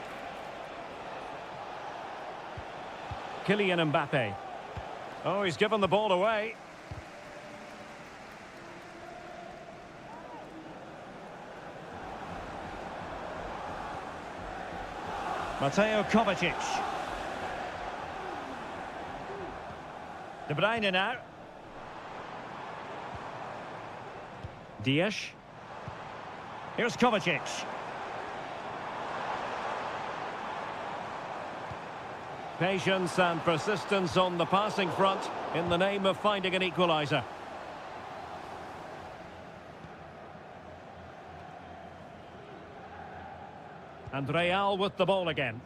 Kylian Mbappe. Oh, he's given the ball away. Mateo Kovacic. De Bruyne now. Diaz. Here's Kovacic. Patience and persistence on the passing front in the name of finding an equaliser. And Real with the ball again.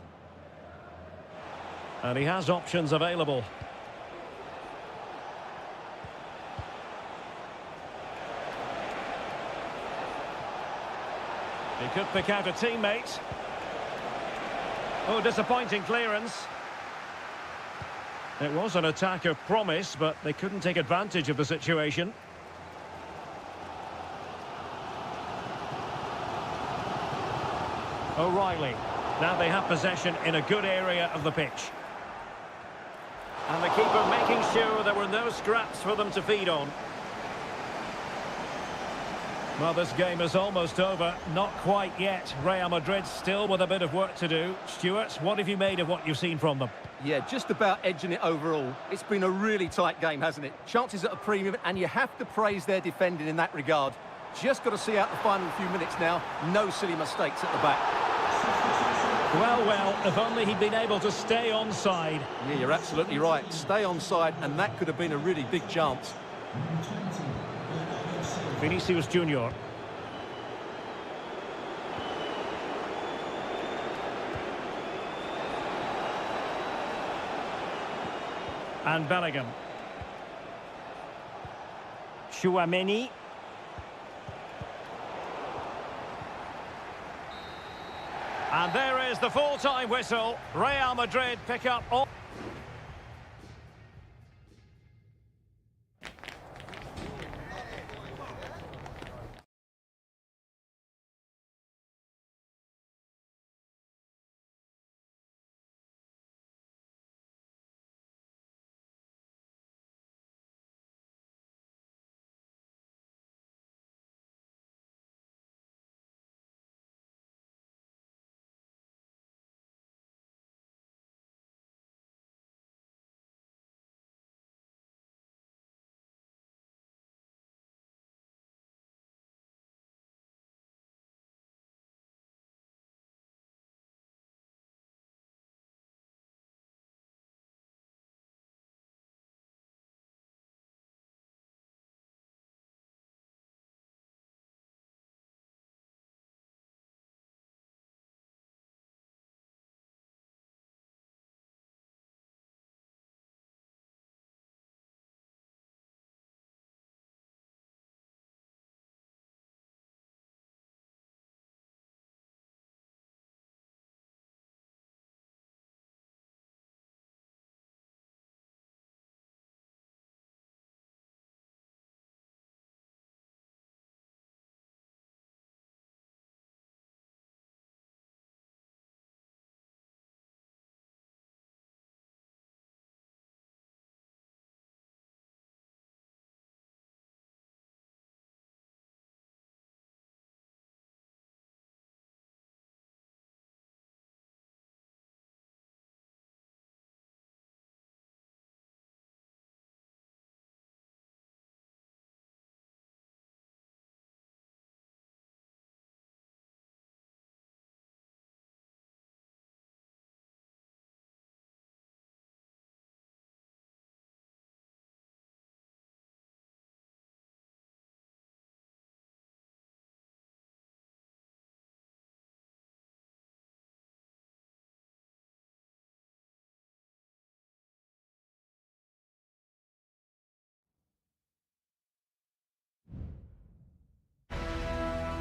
And he has options available. He could pick out a teammate. Oh, disappointing clearance. It was an attack of promise, but they couldn't take advantage of the situation. O'Reilly. Now they have possession in a good area of the pitch. And the keeper making sure there were no scraps for them to feed on. Well, this game is almost over. Not quite yet. Real Madrid still with a bit of work to do. Stuart, what have you made of what you've seen from them? Yeah, just about edging it overall. It's been a really tight game, hasn't it? Chances at a premium, and you have to praise their defending in that regard. Just got to see out the final few minutes now. No silly mistakes at the back. Well, if only he'd been able to stay onside. Yeah, you're absolutely right. Stay onside, and that could have been a really big chance. Vinicius Junior. And Bellingham. Chouameni. And there is the full-time whistle. Real Madrid pick up all...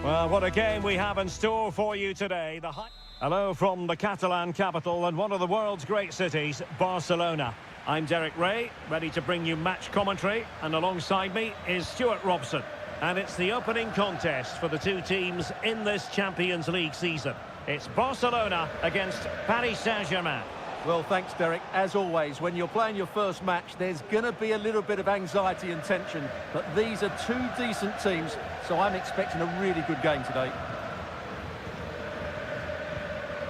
Well, what a game we have in store for you today. Hello from the Catalan capital and one of the world's great cities, Barcelona. I'm Derek Ray, ready to bring you match commentary, and alongside me is Stuart Robson. And it's the opening contest for the two teams in this Champions League season. It's Barcelona against Paris Saint-Germain. Well, thanks, Derek. As always, when you're playing your first match, there's going to be a little bit of anxiety and tension. But these are two decent teams, so I'm expecting a really good game today.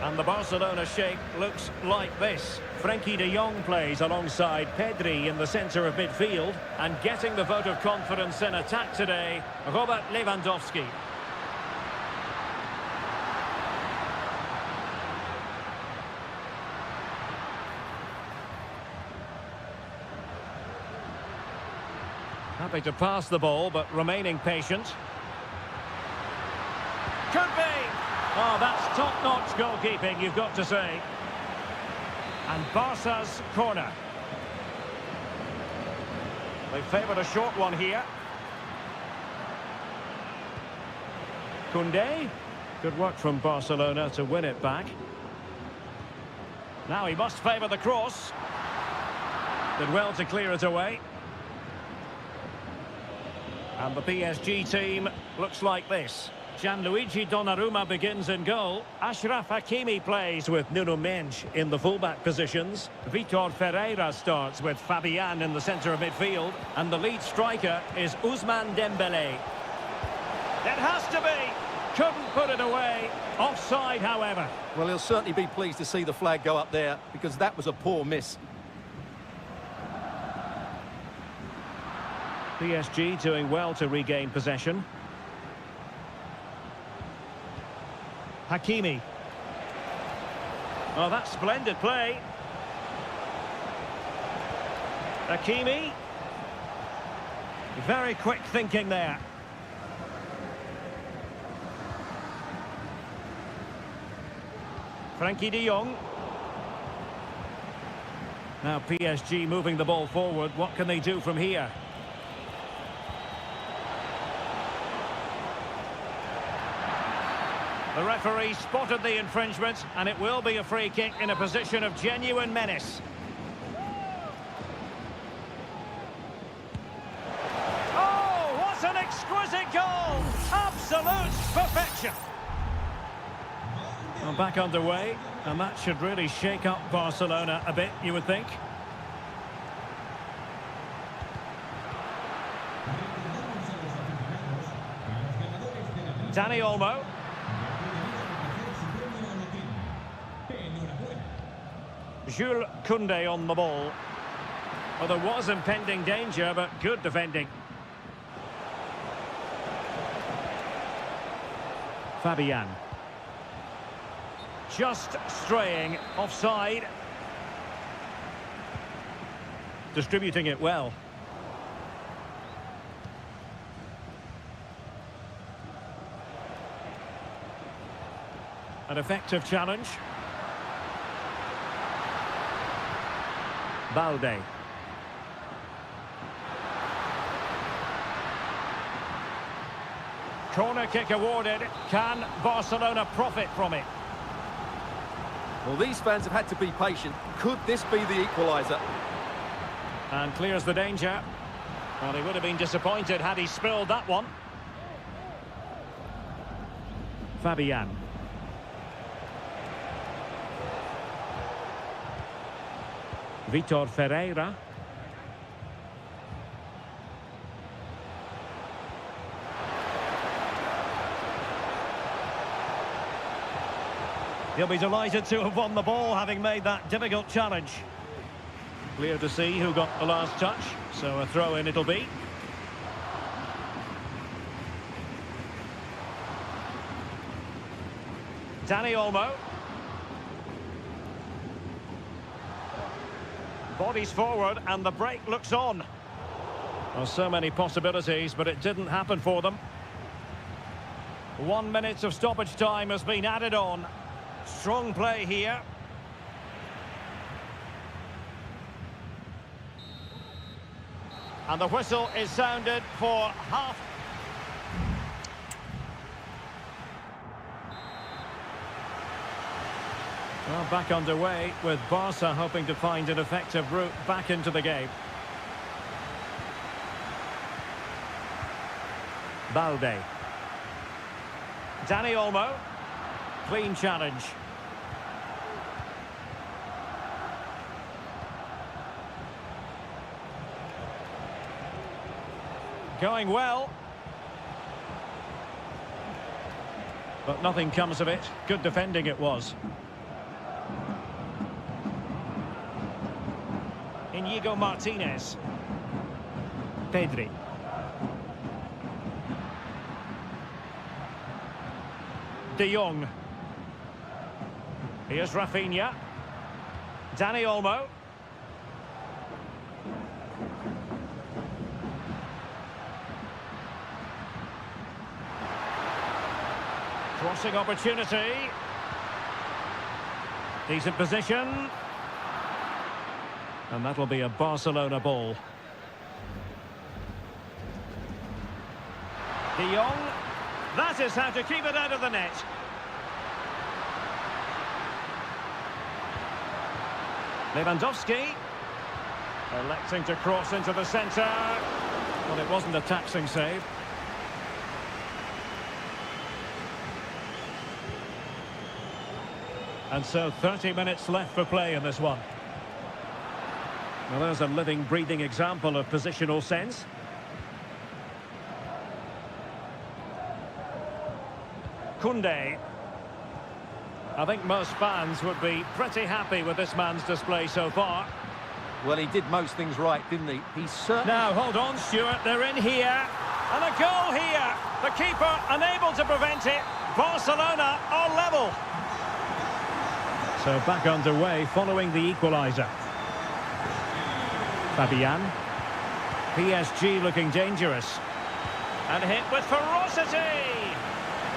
And the Barcelona shape looks like this. Frenkie de Jong plays alongside Pedri in the centre of midfield. And getting the vote of confidence in attack today, Robert Lewandowski. Happy to pass the ball, but remaining patient. Could be! Oh, that's top-notch goalkeeping, you've got to say. And Barca's corner. They favoured a short one here. Koundé. Good work from Barcelona to win it back. Now he must favour the cross. Did well to clear it away. And the PSG team looks like this. Gianluigi Donnarumma begins in goal. Achraf Hakimi plays with Nuno Mendes in the fullback positions. Vitor Ferreira starts with Fabian in the centre of midfield. And the lead striker is Ousmane Dembélé. It has to be! Couldn't put it away. Offside, however. Well, he'll certainly be pleased to see the flag go up there, because that was a poor miss. PSG doing well to regain possession. Hakimi. Oh, that's splendid play. Hakimi. Very quick thinking there. Frenkie de Jong. Now PSG moving the ball forward. What can they do from here? The referee spotted the infringement, and it will be a free kick in a position of genuine menace. Oh, what an exquisite goal! Absolute perfection! Well, back underway, and that should really shake up Barcelona a bit, you would think. Dani Olmo. Jules Koundé on the ball. Well, there was impending danger, but good defending. Fabian. Just straying offside. Distributing it well. An effective challenge. Balde. Corner kick awarded. Can Barcelona profit from it? Well, these fans have had to be patient. Could this be the equaliser? And clears the danger. Well, he would have been disappointed had he spilled that one. Fabian. Vitor Ferreira. He'll be delighted to have won the ball, having made that difficult challenge. Clear to see who got the last touch, so a throw-in it'll be. Dani Olmo. Bodies forward and the break looks on. Well, so many possibilities, but it didn't happen for them. 1 minute of stoppage time has been added on. Strong play here. And the whistle is sounded for half. Well, back underway with Barca hoping to find an effective route back into the game. Balde. Dani Olmo. Clean challenge. Going well. But nothing comes of it. Good defending it was. Inigo Martinez. Pedri. De Jong. Here's Rafinha. Dani Olmo. Crossing opportunity. Decent position. And that'll be a Barcelona ball. De Jong. That is how to keep it out of the net. Lewandowski. Electing to cross into the centre. Well, it wasn't a taxing save. And so 30 minutes left for play in this one. Well, there's a living, breathing example of positional sense. Koundé. I think most fans would be pretty happy with this man's display so far. Well, he did most things right, didn't he? He's certainly... Now, hold on, Stuart. They're in here. And a goal here. The keeper unable to prevent it. Barcelona are level. So back underway following the equaliser. Fabian. PSG looking dangerous. And hit with ferocity.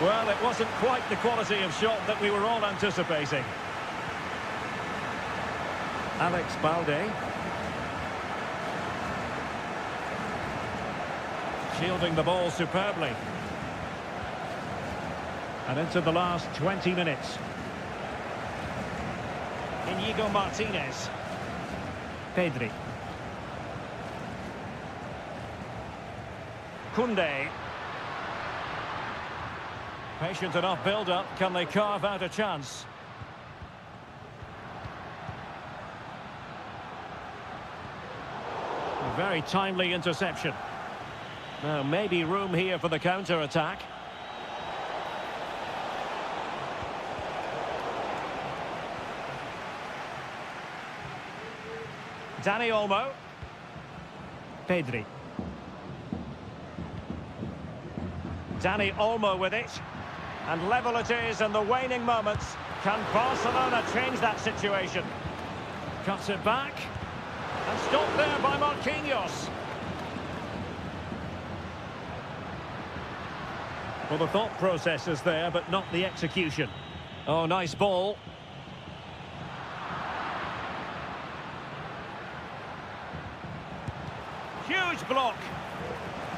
Well, it wasn't quite the quality of shot that we were all anticipating. Alex Balde. Shielding the ball superbly. And into the last 20 minutes. Inigo Martinez. Pedri. Koundé. Patient enough build-up. Can they carve out a chance? A very timely interception. Now, maybe room here for the counter-attack. Dani Olmo. Pedri. Dani Olmo with it. And level it is in the waning moments. Can Barcelona change that situation? Cuts it back. And stopped there by Marquinhos. Well, the thought process is there, but not the execution. Oh, nice ball. Huge block.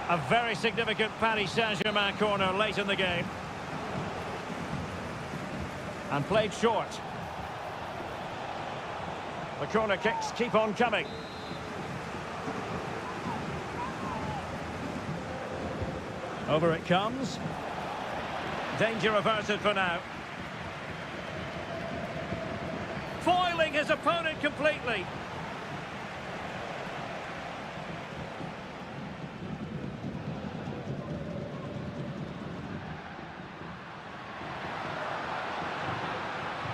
A very significant Paris Saint-Germain corner late in the game. And played short. The corner kicks keep on coming. Over it comes. Danger averted for now. Foiling his opponent completely.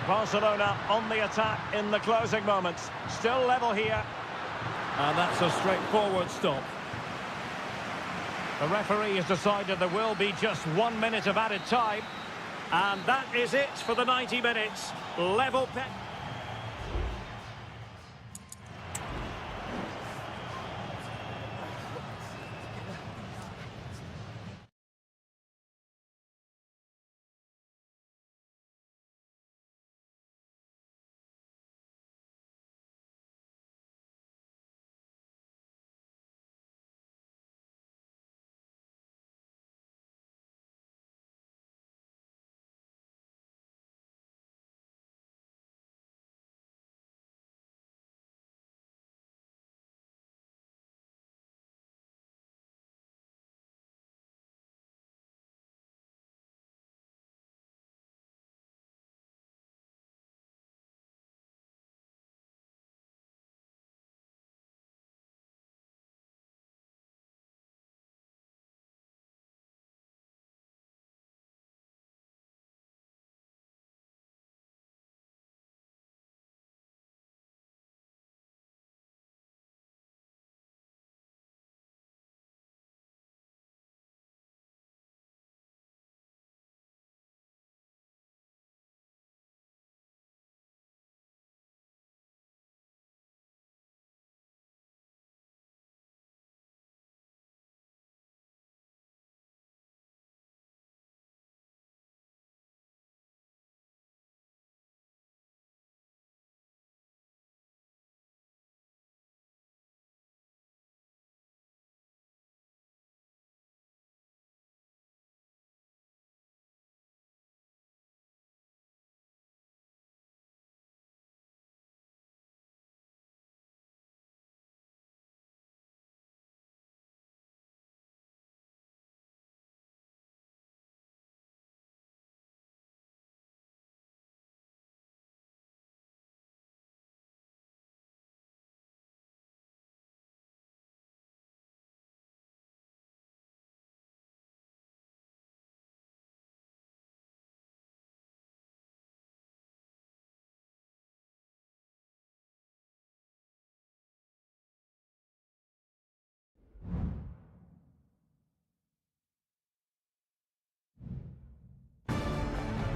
Barcelona on the attack in the closing moments. Still level here. And that's a straightforward stop. The referee has decided there will be just 1 minute of added time. And that is it for the 90 minutes. Level.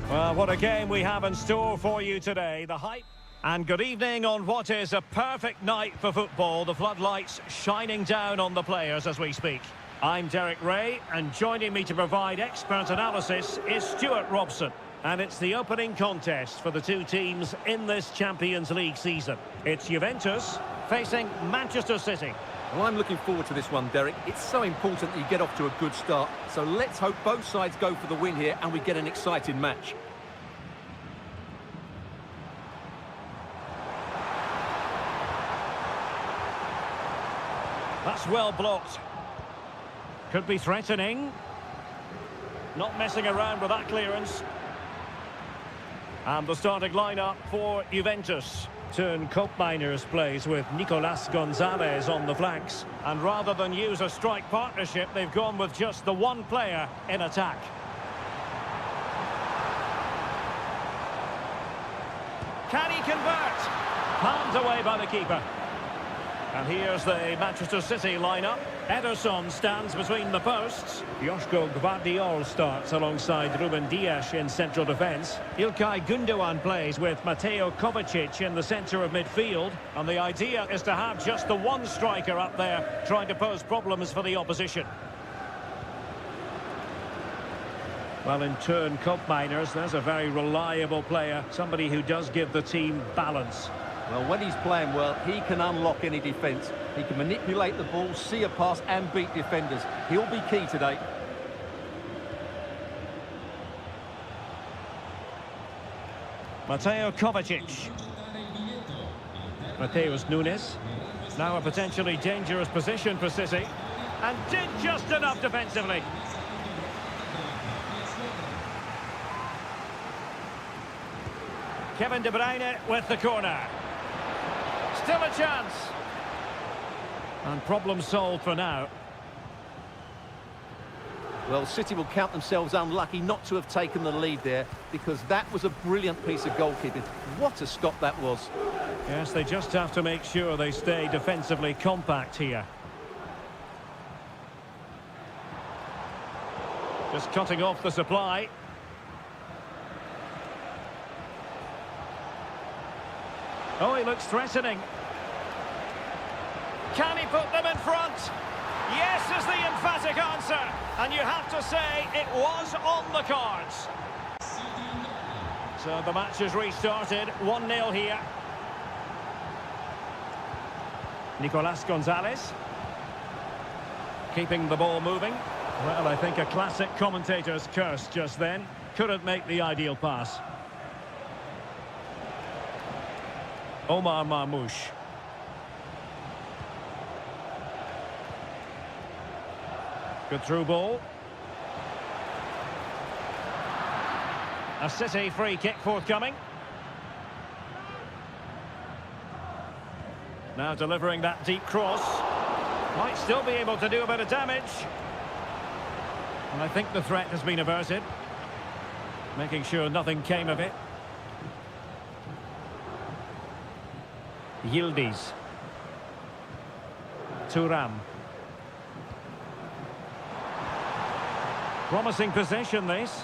Well, what a game we have in store for you today. The hype. And good evening on what is a perfect night for football. The floodlights shining down on the players as we speak. I'm Derek Ray, and joining me to provide expert analysis is Stuart Robson. And it's the opening contest for the two teams in this Champions League season. It's Juventus facing Manchester City. Well, I'm looking forward to this one, Derek. It's so important that you get off to a good start. So let's hope both sides go for the win here and we get an exciting match. That's well blocked. Could be threatening. Not messing around with that clearance. And the starting lineup for Juventus. Turn Koopmeiners plays with Nicolas Gonzalez on the flanks. And rather than use a strike partnership, they've gone with just the one player in attack. Can he convert? Palmed away by the keeper. And here's the Manchester City lineup. Ederson stands between the posts. Joško Gvardiol starts alongside Ruben Dias in central defence. İlkay Gündoğan plays with Mateo Kovacic in the centre of midfield. And the idea is to have just the one striker up there trying to pose problems for the opposition. Well, in turn, Koopmeiners, there's a very reliable player. Somebody who does give the team balance. Well, when he's playing well, he can unlock any defence. He can manipulate the ball, see a pass and beat defenders. He'll be key today. Mateo Kovacic. Mateus Nunes. Now a potentially dangerous position for City. And did just enough defensively. Kevin De Bruyne with the corner. Still a chance. And problem solved for now. Well, City will count themselves unlucky not to have taken the lead there, because that was a brilliant piece of goalkeeping. What a stop that was. Yes, they just have to make sure they stay defensively compact here. Just cutting off the supply. Oh, he looks threatening. Can he put them in front? Yes is the emphatic answer. And you have to say it was on the cards. So the match has restarted. 1-0 here. Nicolas Gonzalez. Keeping the ball moving. Well, I think a classic commentator's curse just then. Couldn't make the ideal pass. Omar Marmoush. Good through ball. A City free kick forthcoming. Now delivering that deep cross. Might still be able to do a bit of damage. And I think the threat has been averted. Making sure nothing came of it. Yildiz. Thuram. Promising possession, this.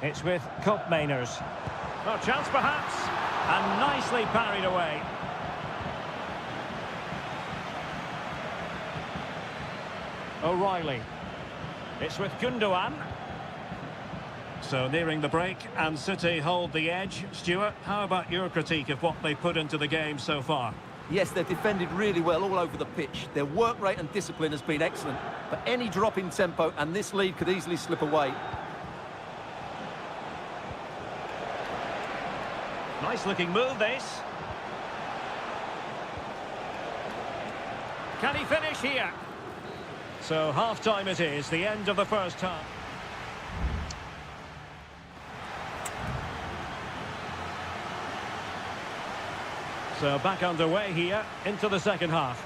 It's with Koopmeiners. No chance, perhaps. And nicely parried away. O'Reilly. It's with Gündoğan. So nearing the break, and City hold the edge. Stuart, how about your critique of what they put into the game so far? Yes, they've defended really well all over the pitch. Their work rate and discipline has been excellent. But any drop in tempo and this lead could easily slip away. Nice looking move, this. Can he finish here? So half-time it is, the end of the first half. So back underway here into the second half.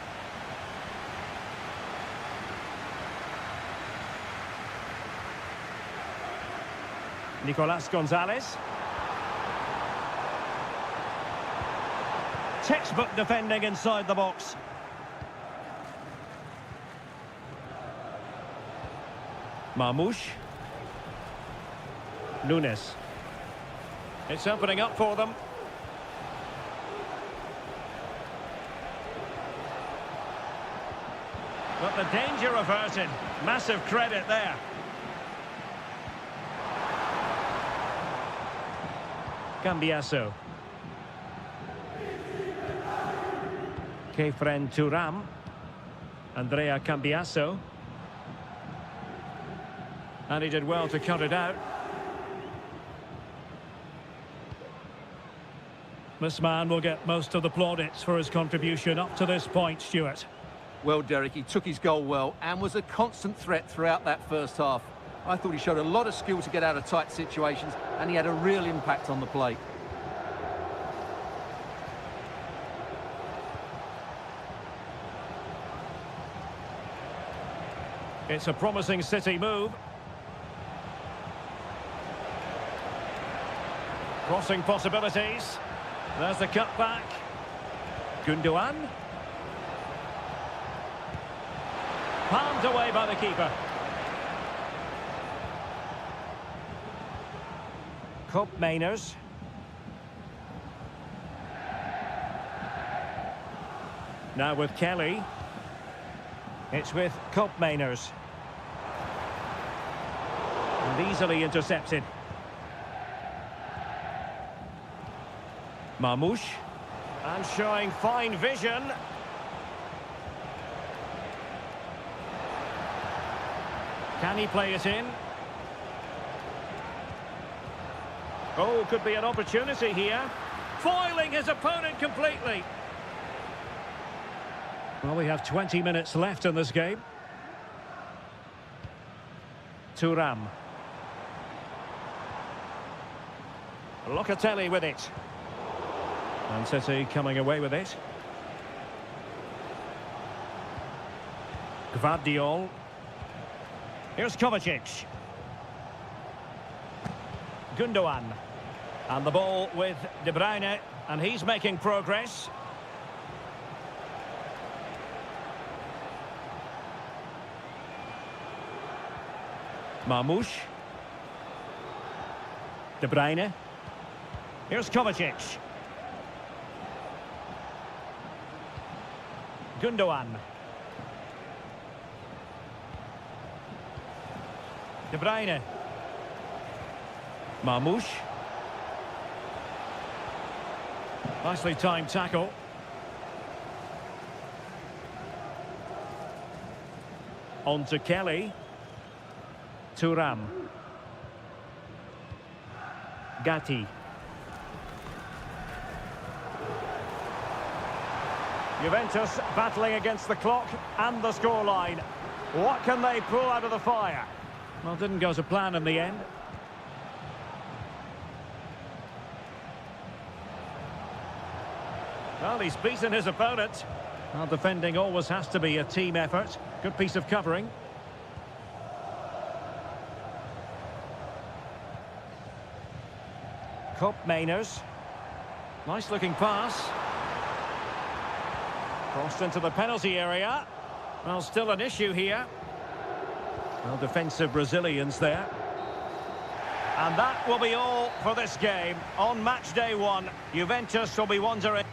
Nicolas Gonzalez. Textbook defending inside the box. Marmoush. Nunes. It's opening up for them. But the danger averted. Massive credit there. Cambiasso. Kefren Turam. Andrea Cambiasso. And he did well to cut it out. This man will get most of the plaudits for his contribution up to this point, Stuart. Well, Derek, he took his goal well and was a constant threat throughout that first half. I thought he showed a lot of skill to get out of tight situations, and he had a real impact on the plate. It's a promising City move. Crossing possibilities. There's the cutback. Gundogan. Palmed away by the keeper. Koopmeiners. Now with Kelly. It's with Koopmeiners. And easily intercepted. Marmoush. And showing fine vision. Can he play it in? Oh, could be an opportunity here. Foiling his opponent completely. Well, we have 20 minutes left in this game. Thuram. Locatelli with it. And City coming away with it. Gvardiol. Here's Kovacic. Gundogan. And the ball with De Bruyne. And he's making progress. Marmoush. De Bruyne. Here's Kovacic. Gundogan. De Bruyne. Marmoush. Nicely timed tackle. On to Kelly. Thuram. Gatti. Juventus battling against the clock and the scoreline. What can they pull out of the fire? Well, didn't go to plan in the end. Well, he's beaten his opponent. Well, defending always has to be a team effort. Good piece of covering. Koopmeiners. Nice looking pass. Crossed into the penalty area. Well, still an issue here. Well, defensive Brazilians there. And that will be all for this game. On match day one, Juventus will be wondering...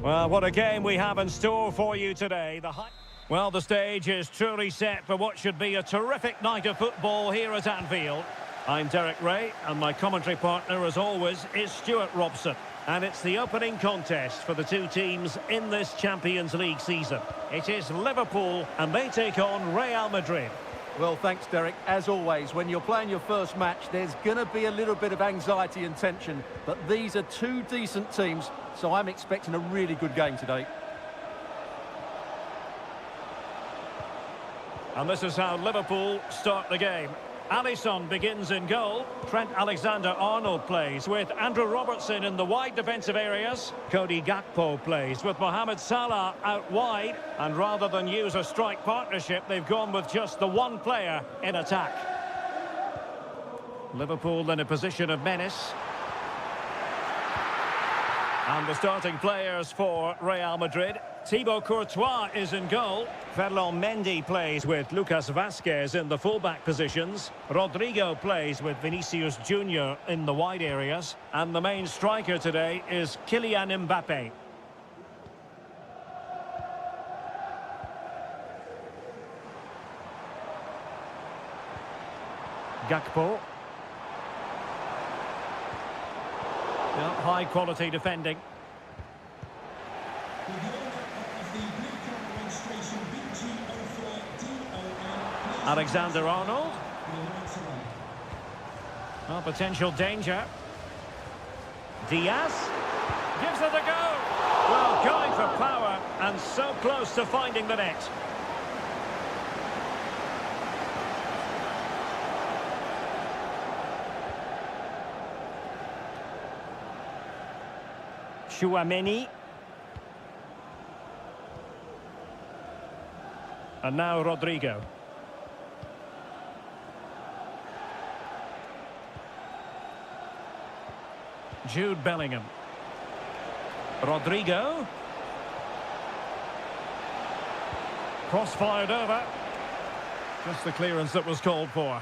Well, what a game we have in store for you today. Well, the stage is truly set for what should be a terrific night of football here at Anfield. I'm Derek Ray, and my commentary partner, as always, is Stuart Robson. And it's the opening contest for the two teams in this Champions League season. It is Liverpool, and they take on Real Madrid. Well, thanks, Derek. As always, when you're playing your first match, there's going to be a little bit of anxiety and tension. But these are two decent teams, so I'm expecting a really good game today. And this is how Liverpool start the game. Alisson begins in goal. Trent Alexander-Arnold plays with Andrew Robertson in the wide defensive areas. Cody Gakpo plays with Mohamed Salah out wide. And rather than use a strike partnership, they've gone with just the one player in attack. Liverpool in a position of menace. And the starting players for Real Madrid. Thibaut Courtois is in goal. Ferland Mendy plays with Lucas Vazquez in the fullback positions. Rodrigo plays with Vinicius Junior in the wide areas. And the main striker today is Kylian Mbappe. Gakpo. Well, high quality defending. Alexander-Arnold. Oh, potential danger. Diaz gives it a go. Well, going for power and so close to finding the net. Chouameni. And now Rodrigo. Jude Bellingham. Rodrigo. Cross fired over. Just the clearance that was called for.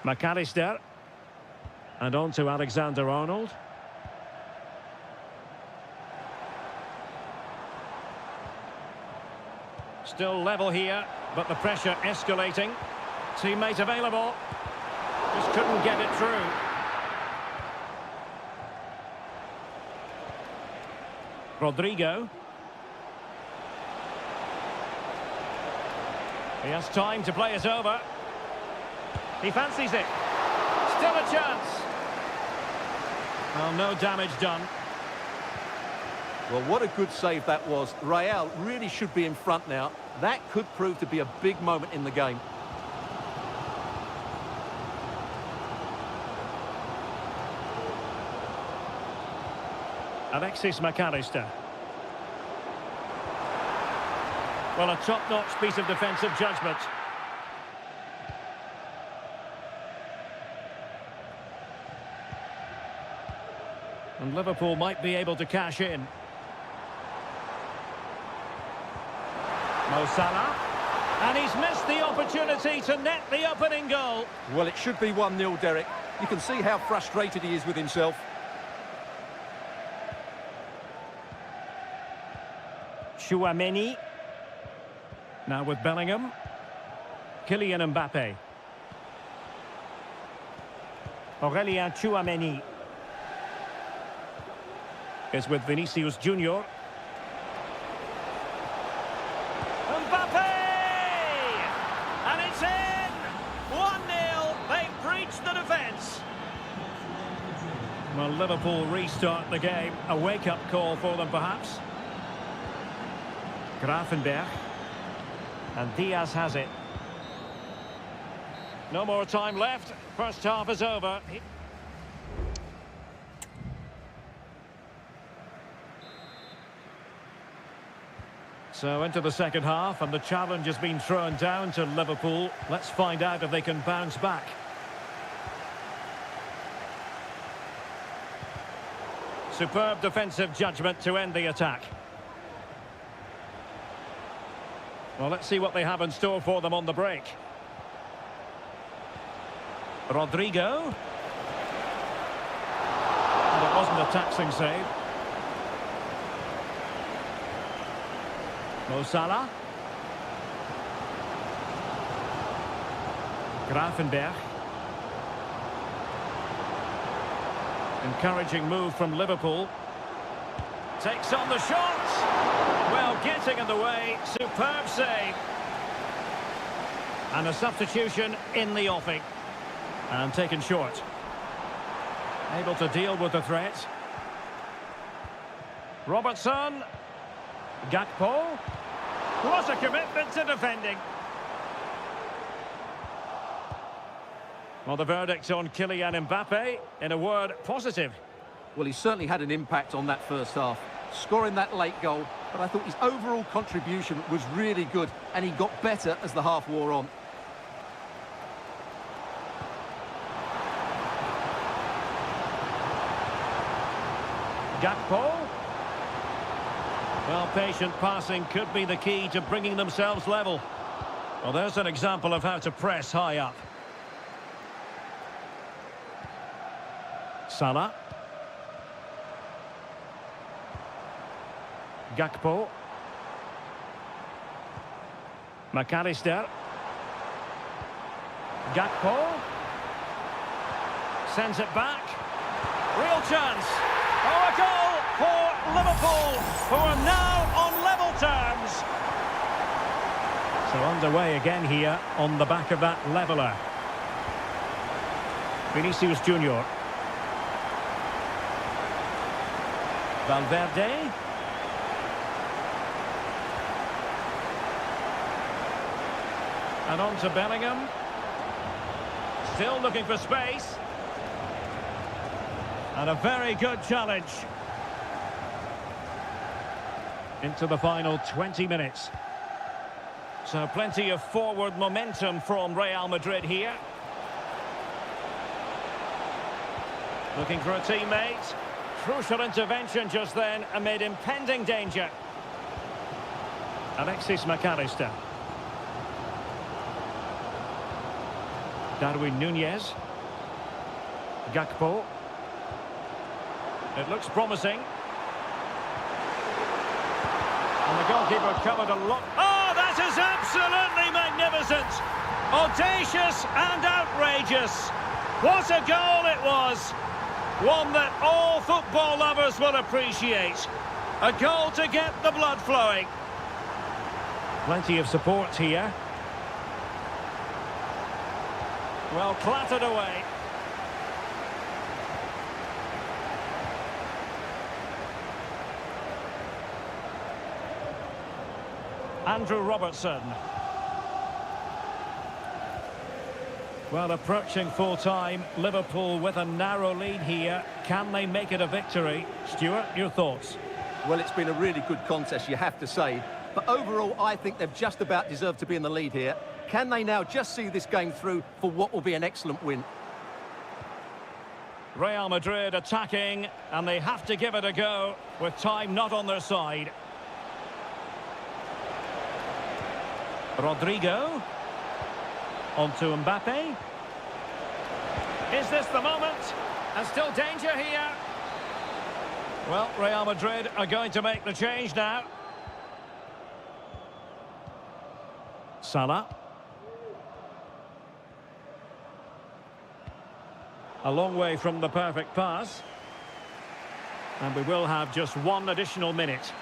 McAllister. And on to Alexander-Arnold. Still level here, but the pressure escalating. Teammate available. Just couldn't get it through. Rodrigo. He has time to play it over. He fancies it. Still a chance. Well, no damage done. Well, what a good save that was. Real really should be in front now. That could prove to be a big moment in the game. Alexis McAllister. Well, a top-notch piece of defensive judgment. And Liverpool might be able to cash in. Mo Salah. And he's missed the opportunity to net the opening goal. Well, it should be 1-0, Derek. You can see how frustrated he is with himself. Chouameni. Now with Bellingham. Kylian Mbappe. Aurélien Chouameni is with Vinicius Junior. Mbappe! And it's in! 1-0. They've breached the defence. Well, Liverpool restart the game. A wake-up call for them, perhaps. Grafenberg. And Diaz has it. No more time left. First half is over. So into the second half, and the challenge has been thrown down to Liverpool. Let's find out if they can bounce back. Superb defensive judgment to end the attack. Well, let's see what they have in store for them on the break. Rodrigo. And it Wasn't a taxing save. Mo Salah. Grafenberg. Encouraging move from Liverpool. Takes on the shot. Well, getting in the way. Superb save. And a substitution in the offing. And taken short. Able to deal with the threat. Robertson. Gakpo. What a commitment to defending. Well, the verdict on Kylian Mbappe, in a word, positive. Well, he certainly had an impact on that first half, scoring that late goal, but I thought his overall contribution was really good, and he got better as the half wore on. Gakpo. Well, patient passing could be the key to bringing themselves level. Well, there's an example of how to press high up. Salah. Gakpo. McAllister. Gakpo. Sends it back. Real chance. Oh, a goal for Liverpool, who are now on level terms. So underway again here on the back of that leveller. Vinicius Junior. Valverde. And on to Bellingham. Still looking for space. And a very good challenge. Into the final 20 minutes. So plenty of forward momentum from Real Madrid here. Looking for a teammate. Crucial intervention just then amid impending danger. Alexis McAllister. Darwin Núñez. Gakpo. It looks promising. And the goalkeeper covered a lot. Oh, that is absolutely magnificent! Audacious and outrageous. What a goal it was! One that all football lovers will appreciate. A goal to get the blood flowing. Plenty of support here. Well, clattered away. Andrew Robertson. Well, approaching full time, Liverpool with a narrow lead here. Can they make it a victory? Stuart, your thoughts? Well, it's been a really good contest, you have to say. But overall, I think they've just about deserved to be in the lead here. Can they now just see this game through for what will be an excellent win? Real Madrid attacking, and they have to give it a go with time not on their side. Rodrigo. On to Mbappe. Is this the moment? And still danger here. Well, Real Madrid are going to make the change now. Salah. A long way from the perfect pass. And we will have just one additional minute.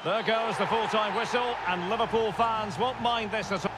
There goes the full-time whistle, and Liverpool fans won't mind this at all.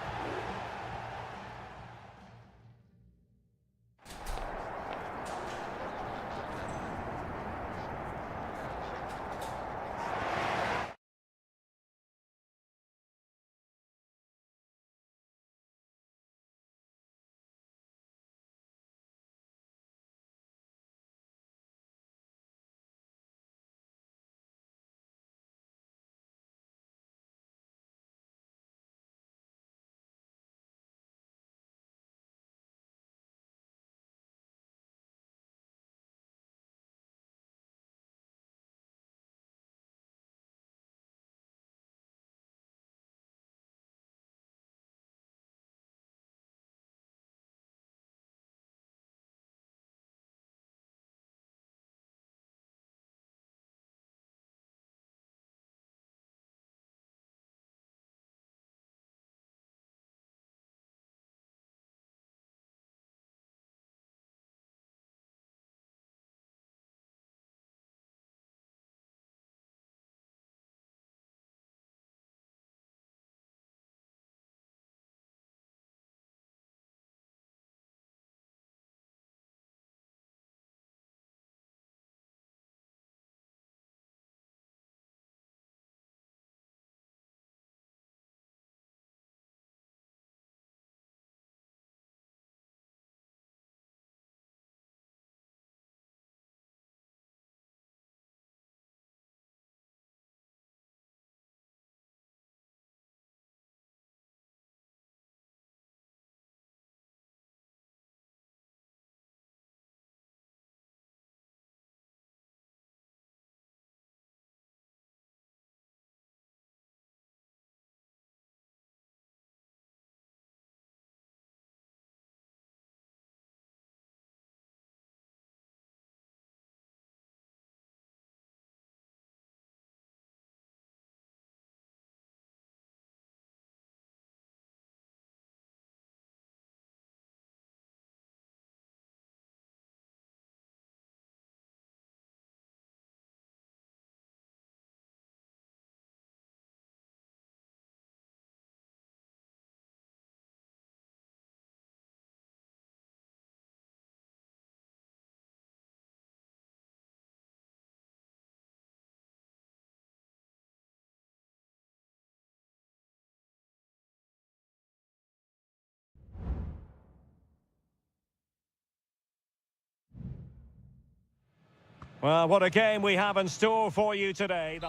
Well, what a game we have in store for you today.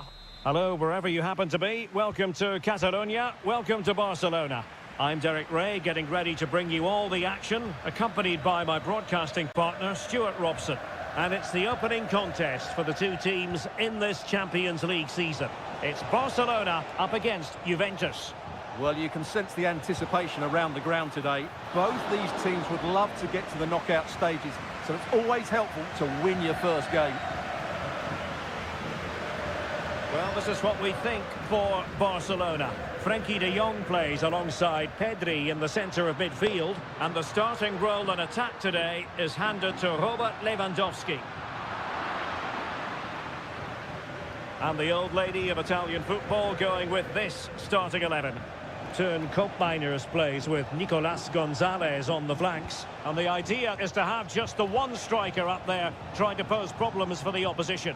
Hello, wherever you happen to be. Welcome to Catalonia. Welcome to Barcelona. I'm Derek Ray, getting ready to bring you all the action, accompanied by my broadcasting partner, Stuart Robson. And it's the opening contest for the two teams in this Champions League season. It's Barcelona up against Juventus. Well, you can sense the anticipation around the ground today. Both these teams would love to get to the knockout stages, so it's always helpful to win your first game. Well, this is what we think for Barcelona. Frenkie de Jong plays alongside Pedri in the centre of midfield, and the starting role in attack today is handed to Robert Lewandowski. And the old lady of Italian football going with this starting 11. Turn Koopmeiners plays with Nicolas Gonzalez on the flanks. And the idea is to have just the one striker up there trying to pose problems for the opposition.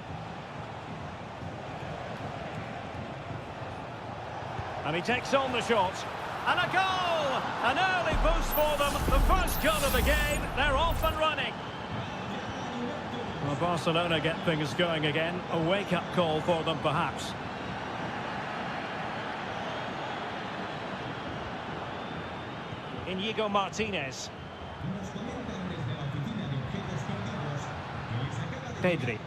And he takes on the shot. And a goal! An early boost for them. The first goal of the game. They're off and running. Well, Barcelona get things going again. A wake-up call for them, perhaps. Íñigo Martínez. Pedri.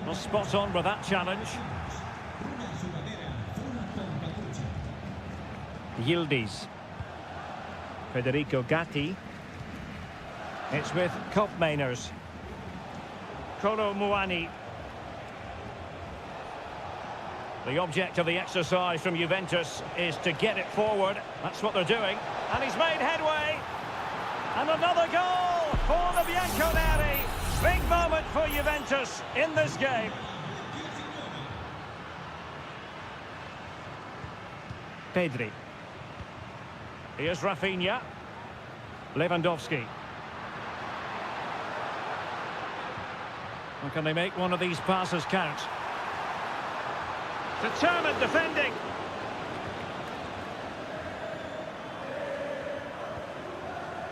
Well, spot on with that challenge. Yildiz. Federico Gatti. It's with Koopmeiners. Kolo Muani. The object of the exercise from Juventus is to get it forward. That's what they're doing. And he's made headway. And another goal for the Bianconeri. Big moment for Juventus in this game. Pedri. Here's Rafinha. Lewandowski. Well, can they make one of these passes count? Determined defending.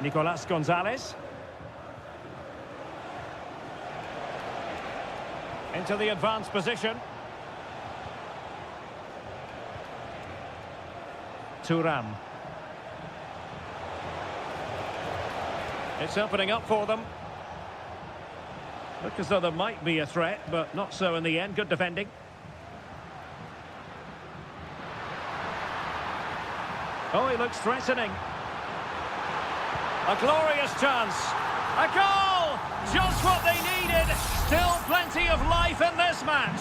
Nicolas Gonzalez. Into the advanced position. Thuram. It's opening up for them. Look as though there might be a threat, but not so in the end. Good defending. Oh, he looks threatening. A glorious chance. A goal! Just what they needed. Still plenty of life in this match.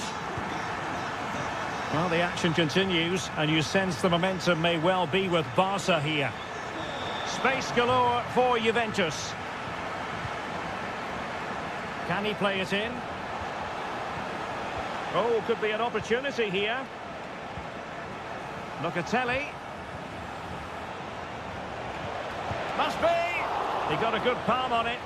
Well, the action continues, and you sense the momentum may well be with Barca here. Space galore for Juventus. Can he play it in? Oh, could be an opportunity here. Locatelli. Must be! He got a good palm on it.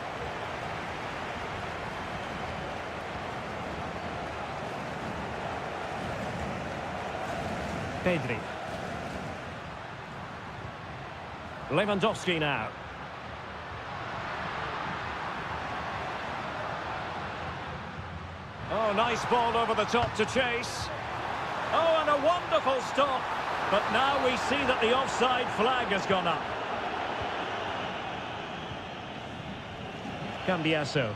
Pedri. Lewandowski now. Oh, nice ball over the top to chase. Oh, and a wonderful stop. But now we see that the offside flag has gone up. Cambiaso.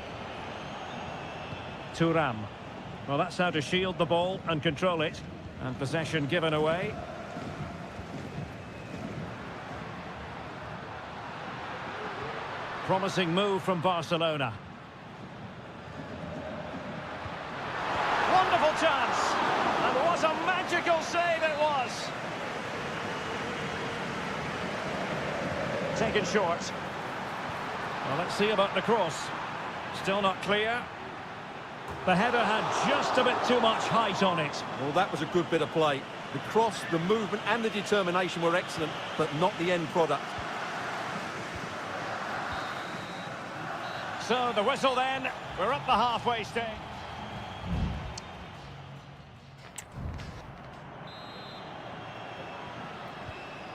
Thuram. Well, that's how to shield the ball and control it. And possession given away. Promising move from Barcelona. Wonderful chance. And what a magical save it was. Taken short. Well, let's see about the cross. Still not clear. The header had just a bit too much height on it. Well, that was a good bit of play. The cross, the movement and the determination were excellent, but not the end product. So the whistle then. We're up the halfway stage.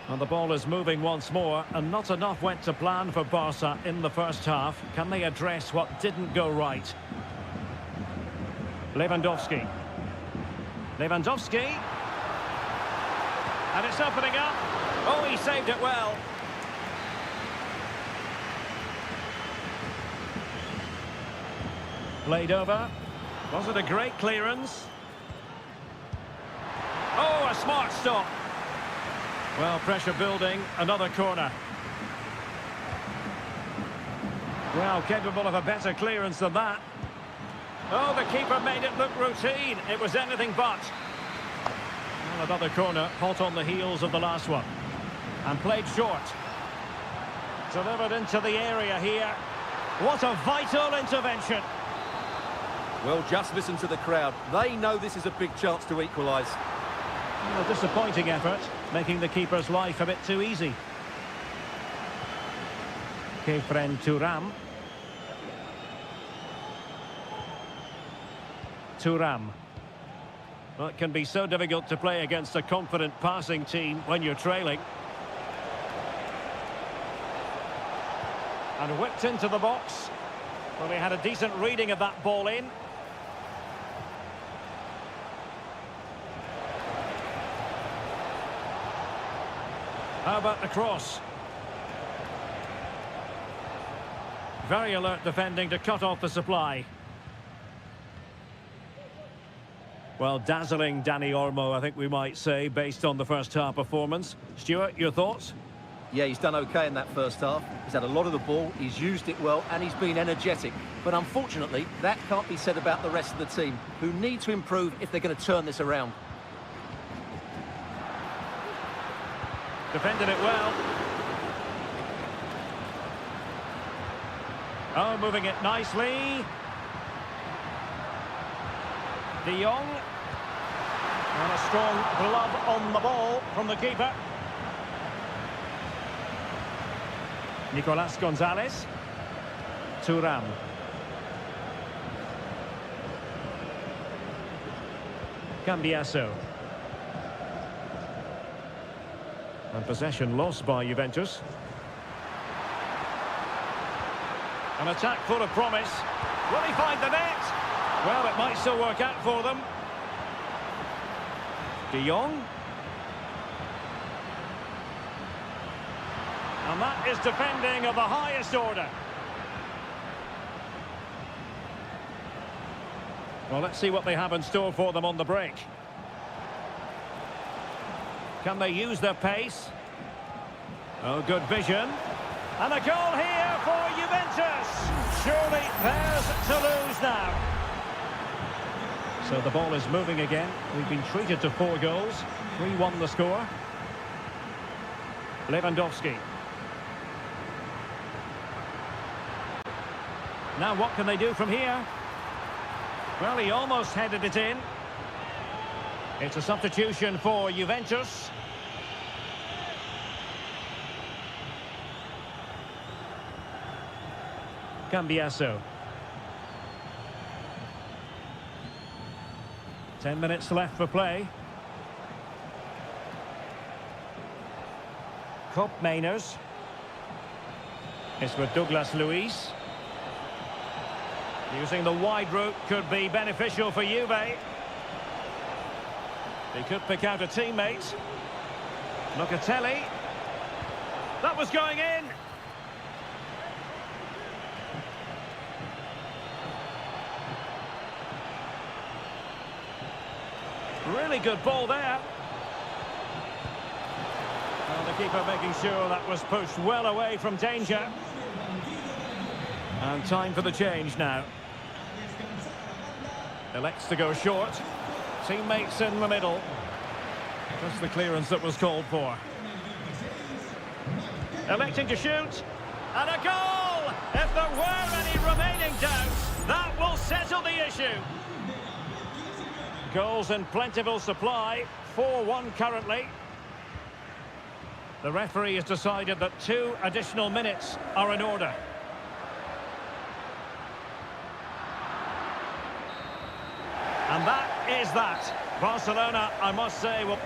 And the ball is moving once more, and not enough went to plan for Barca in the first half. Can they address what didn't go right? Lewandowski. Lewandowski. And it's opening up. Oh, he saved it well. Played over. Was it a great clearance? Oh, a smart stop. Well, pressure building. Another corner. Well, capable of a better clearance than that. Oh, the keeper made it look routine. It was anything but. Well, another corner, hot on the heels of the last one. And played short. Delivered into the area here. What a vital intervention. Well, just listen to the crowd. They know this is a big chance to equalise. Well, a disappointing effort, making the keeper's life a bit too easy. Kefren Thuram. Thuram. Well, it can be so difficult to play against a confident passing team when you're trailing. And whipped into the box. Well, he had a decent reading of that ball in. How about the cross? Very alert defending to cut off the supply. Well, dazzling Danny Olmo, I think we might say, based on the first half performance. Stuart, your thoughts? Yeah, he's done okay in that first half. He's had a lot of the ball, he's used it well, and he's been energetic. But unfortunately, that can't be said about the rest of the team, who need to improve if they're going to turn this around. Defended it well. Oh, moving it nicely. De Jong. And a strong glove on the ball from the keeper. Nicolas Gonzalez. Thuram. Cambiasso. And possession lost by Juventus. An attack full of promise. Will he find the net? Well, it might still work out for them. De Jong. And that is defending of the highest order. Well, let's see what they have in store for them on the break. Can they use their pace? Oh, good vision. And a goal here for Juventus. Surely theirs to lose now. So the ball is moving again. We've been treated to 4 goals. 3-1 the score. Lewandowski. Now what can they do from here? Well, he almost headed it in. It's a substitution for Juventus. Cambiasso. 10 minutes left for play. Cup Mainers. It's with Douglas Luiz. Using the wide route could be beneficial for Juve. He could pick out a teammate. Locatelli. That was going in. Really good ball there. Well, the keeper making sure that was pushed well away from danger. And time for the change now. Elects to go short. Teammates in the middle. Just the clearance that was called for. Electing to shoot. And a goal! If there were any remaining doubts, that will settle the issue. Goals in plentiful supply. 4-1 currently. The referee has decided that 2 additional minutes are in order. And that is that. Barcelona, I must say, will...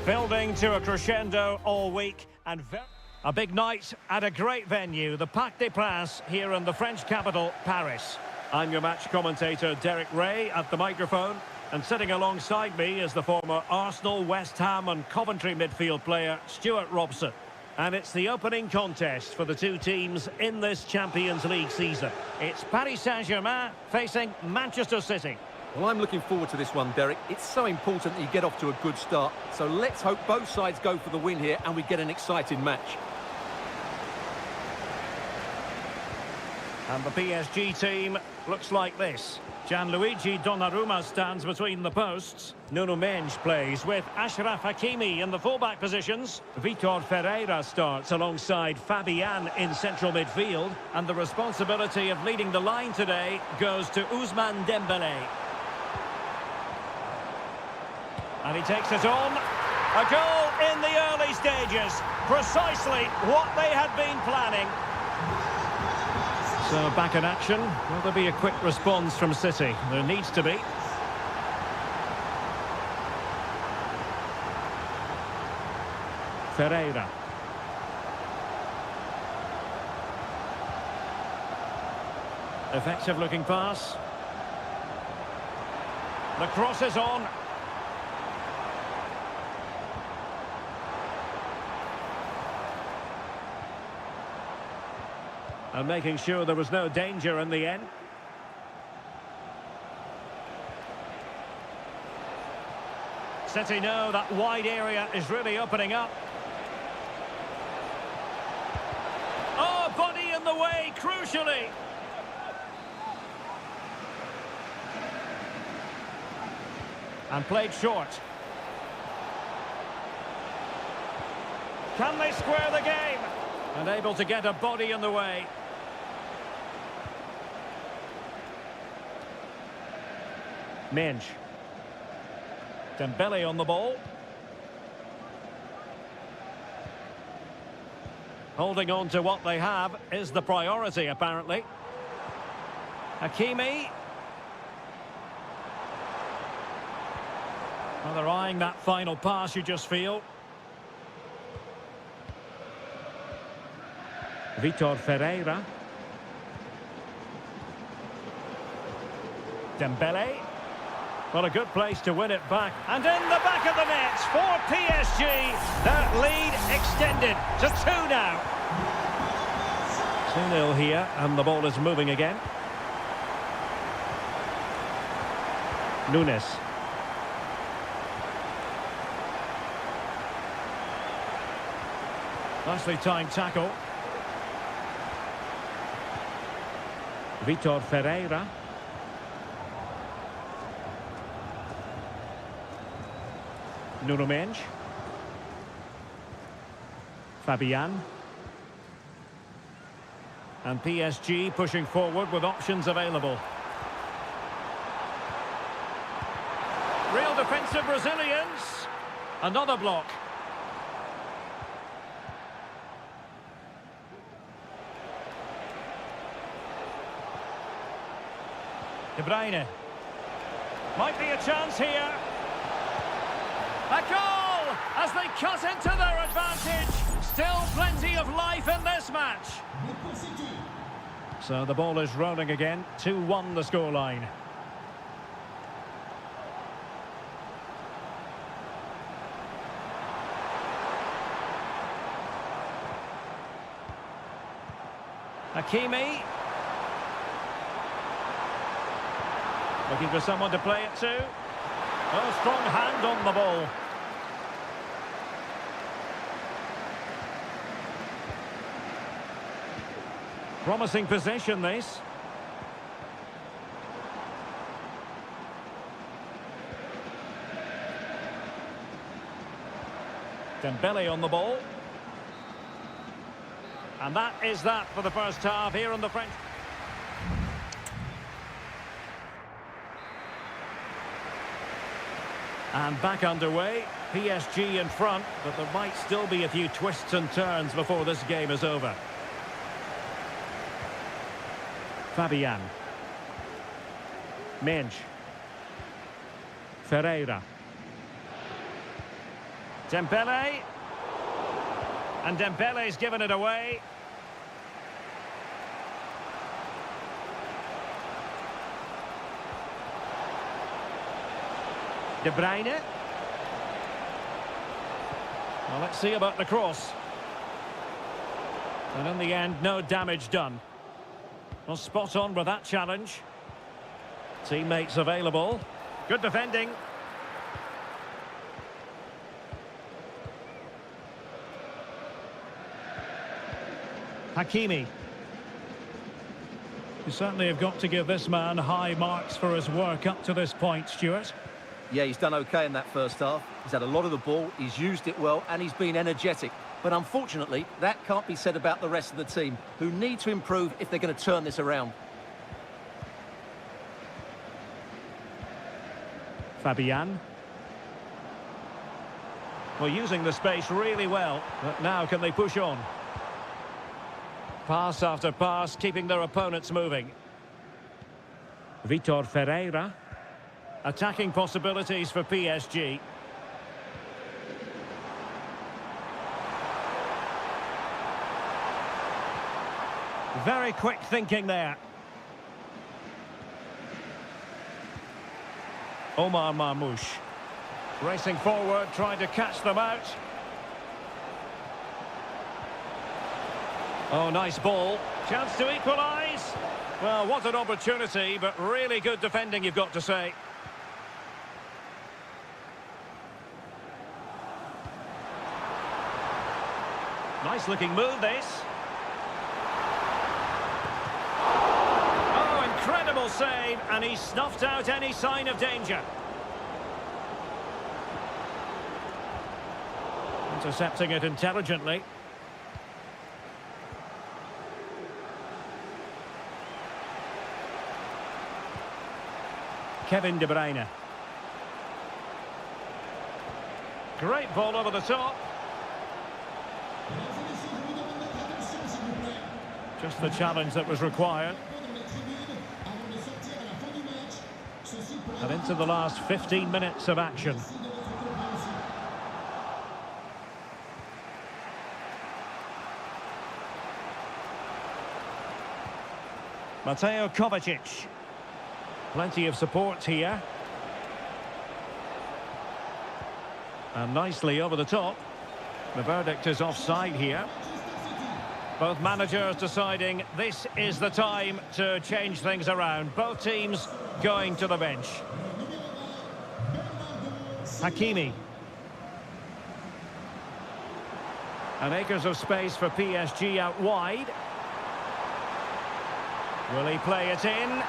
Building to a crescendo all week and a big night at a great venue, the Parc des Princes here in the French capital, Paris. I'm your match commentator, Derek Ray, at the microphone. And sitting alongside me is the former Arsenal, West Ham and Coventry midfield player, Stuart Robson. And it's the opening contest for the two teams in this Champions League season. It's Paris Saint-Germain facing Manchester City. Well, I'm looking forward to this one, Derek. It's so important that you get off to a good start. So let's hope both sides go for the win here and we get an exciting match. And the PSG team looks like this. Gianluigi Donnarumma stands between the posts. Nuno Mendes plays with Achraf Hakimi in the fullback positions. Vitor Ferreira starts alongside Fabian in central midfield. And the responsibility of leading the line today goes to Ousmane Dembélé. And he takes it on. A goal in the early stages. Precisely what they had been planning. So back in action. Will there be a quick response from City? There needs to be. Ferreira. Effective looking pass. The cross is on. And making sure there was no danger in the end. City know that wide area is really opening up. Oh, body in the way, crucially. And played short. Can they square the game? And able to get a body in the way. Mendes. Dembélé on the ball. Holding on to what they have is the priority, apparently. Hakimi. Well, they're eyeing that final pass, you just feel. Vitor Ferreira. Dembélé. Well, a good place to win it back. And in the back of the net for PSG. That lead extended to 2 now. 2-0 here, and the ball is moving again. Nunes. Nicely timed tackle. Vitor Ferreira. Nuno Mendes. Fabian. And PSG pushing forward with options available. Real defensive resilience. Another block. De Bruyne. Might be a chance here. A goal as they cut into their advantage. Still plenty of life in this match. So the ball is rolling again. 2-1 the scoreline. Hakimi. Looking for someone to play it to. Oh, strong hand on the ball. Promising possession, this. Dembélé on the ball. And that is that for the first half here in the French. And back underway, PSG in front, but there might still be a few twists and turns before this game is over. Fabian. Mendes. Ferreira. Dembele. And Dembele's given it away. De Bruyne. Well, let's see about the cross. And in the end, no damage done. Well, spot on with that challenge. Teammates available. Good defending. Hakimi. You certainly have got to give this man high marks for his work up to this point, Stuart. Yeah, he's done okay in that first half. He's had a lot of the ball, he's used it well, and he's been energetic. But unfortunately, that can't be said about the rest of the team, who need to improve if they're going to turn this around. Fabian. Well, using the space really well, but now can they push on? Pass after pass, keeping their opponents moving. Vitor Ferreira. Attacking possibilities for PSG. Very quick thinking there. Omar Marmoush. Racing forward, trying to catch them out. Oh, nice ball. Chance to equalise. Well, what an opportunity, but really good defending, you've got to say. Nice looking move, this. Oh, incredible save, and he snuffed out any sign of danger. Intercepting it intelligently. Kevin De Bruyne. Great ball over the top. Just the challenge that was required. And into the last 15 minutes of action. Mateo Kovacic. Plenty of support here. And nicely over the top. The verdict is offside here. Both managers deciding this is the time to change things around. Both teams going to the bench. Hakimi. And acres of space for PSG out wide. Will he play it in?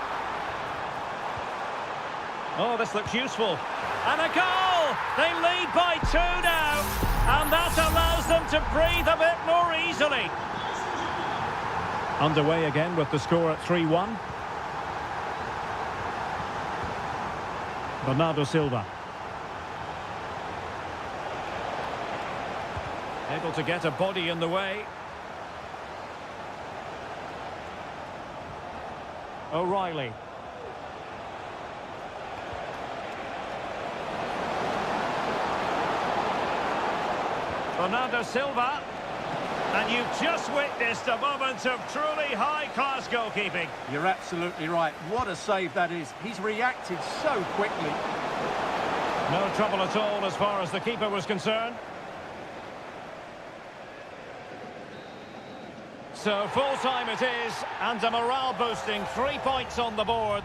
Oh, this looks useful. And a goal! They lead by 2 now. And that allows them to breathe a bit more easily. Underway again with the score at 3-1. Bernardo Silva. Able to get a body in the way. O'Reilly. Bernardo Silva. And you've just witnessed a moment of truly high-class goalkeeping. You're absolutely right. What a save that is. He's reacted so quickly. No trouble at all as far as the keeper was concerned. So full-time it is, and a morale-boosting 3 points on the board.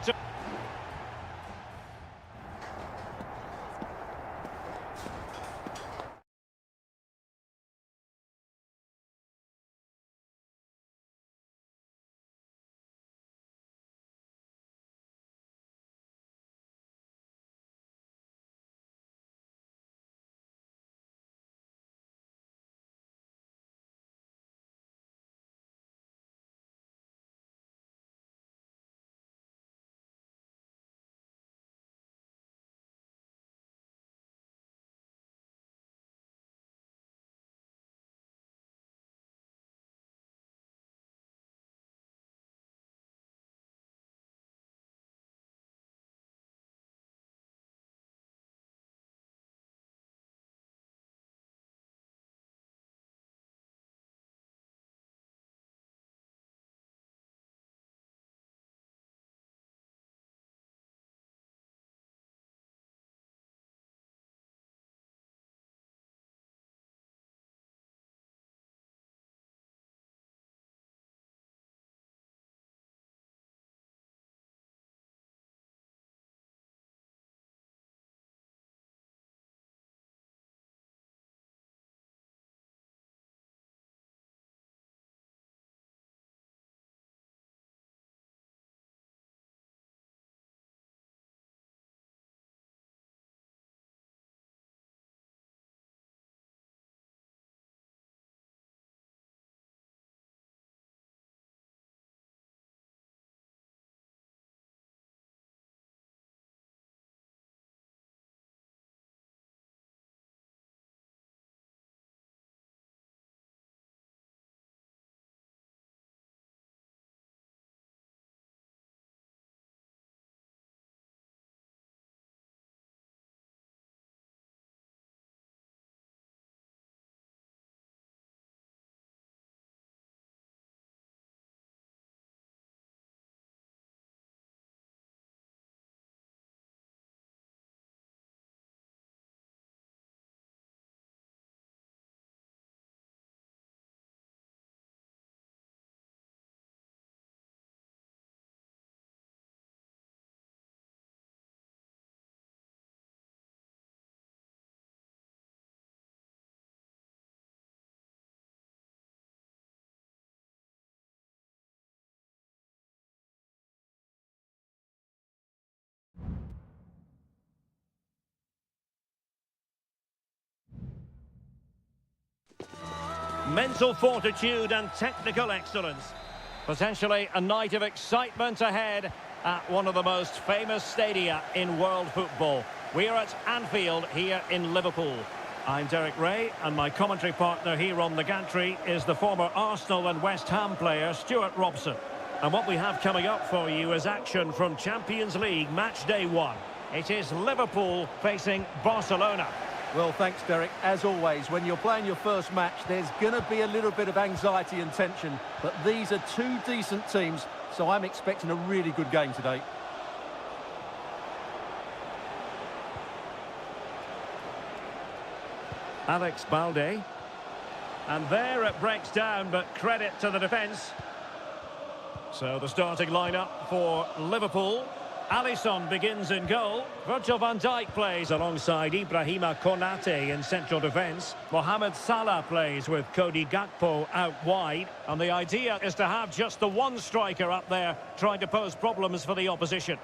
mental fortitude and technical excellence. Potentially a night of excitement ahead at one of the most famous stadia in world football. We are at Anfield here in Liverpool. I'm Derek Ray, and my commentary partner here on the gantry is the former Arsenal and West Ham player Stuart Robson. And what we have coming up for you is action from Champions League match day 1. It is Liverpool facing Barcelona. Well, thanks, Derek. As always, when you're playing your first match, there's going to be a little bit of anxiety and tension. But these are two decent teams, so I'm expecting a really good game today. Alex Balde. And there it breaks down, but credit to the defence. So the starting lineup for Liverpool. Alisson begins in goal. Virgil van Dijk plays alongside Ibrahima Konate in central defence. Mohamed Salah plays with Cody Gakpo out wide. And the idea is to have just the one striker up there trying to pose problems for the opposition.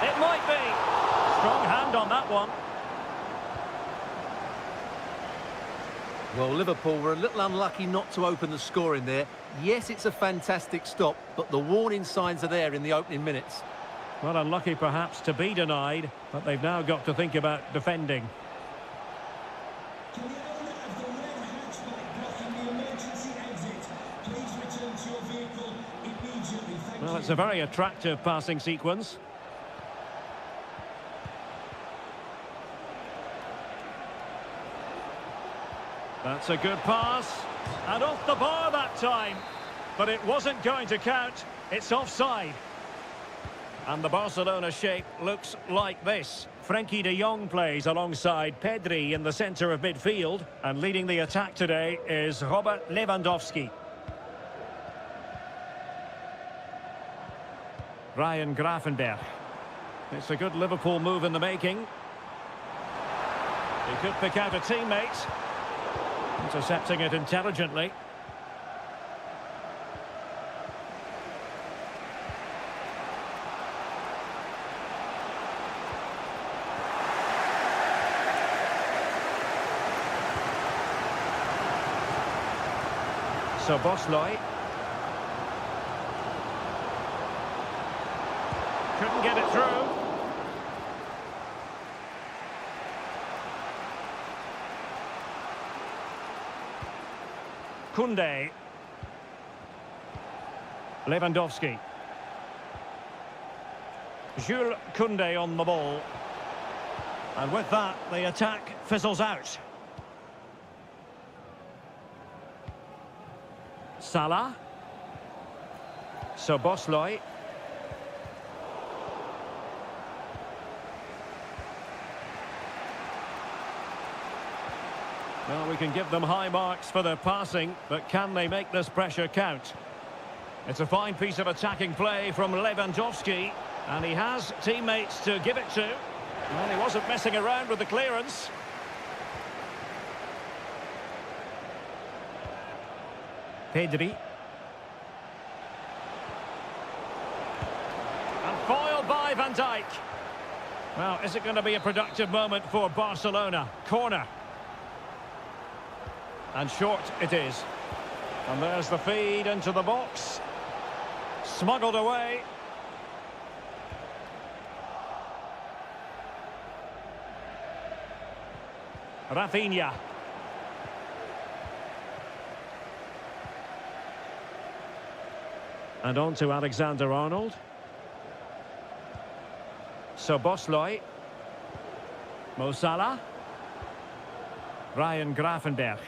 It might be. Strong hand on that one. Well, Liverpool were a little unlucky not to open the score in there. Yes, it's a fantastic stop, but the warning signs are there in the opening minutes. Well, unlucky perhaps to be denied, but they've now got to think about defending. Well, it's a very attractive passing sequence. That's a good pass, and off the bar that time, but it wasn't going to count. It's offside. And the Barcelona shape looks like this. Frenkie de Jong plays alongside Pedri in the centre of midfield, and leading the attack today is Robert Lewandowski. Ryan Gravenberch. It's a good Liverpool move in the making. He could pick out a teammate. Intercepting it intelligently. So Bosley. Couldn't get it through. Koundé. Lewandowski. Jules Koundé on the ball. And with that, the attack fizzles out. Salah. Bosley. Well, we can give them high marks for their passing, but can they make this pressure count? It's a fine piece of attacking play from Lewandowski, and he has teammates to give it to. Well, he wasn't messing around with the clearance. Pedri. And foiled by Van Dijk. Well, is it going to be a productive moment for Barcelona? Corner. And short it is. And there's the feed into the box. Smuggled away. Rafinha. And on to Alexander-Arnold. Bosley. Mo Salah. Ryan Gravenberch.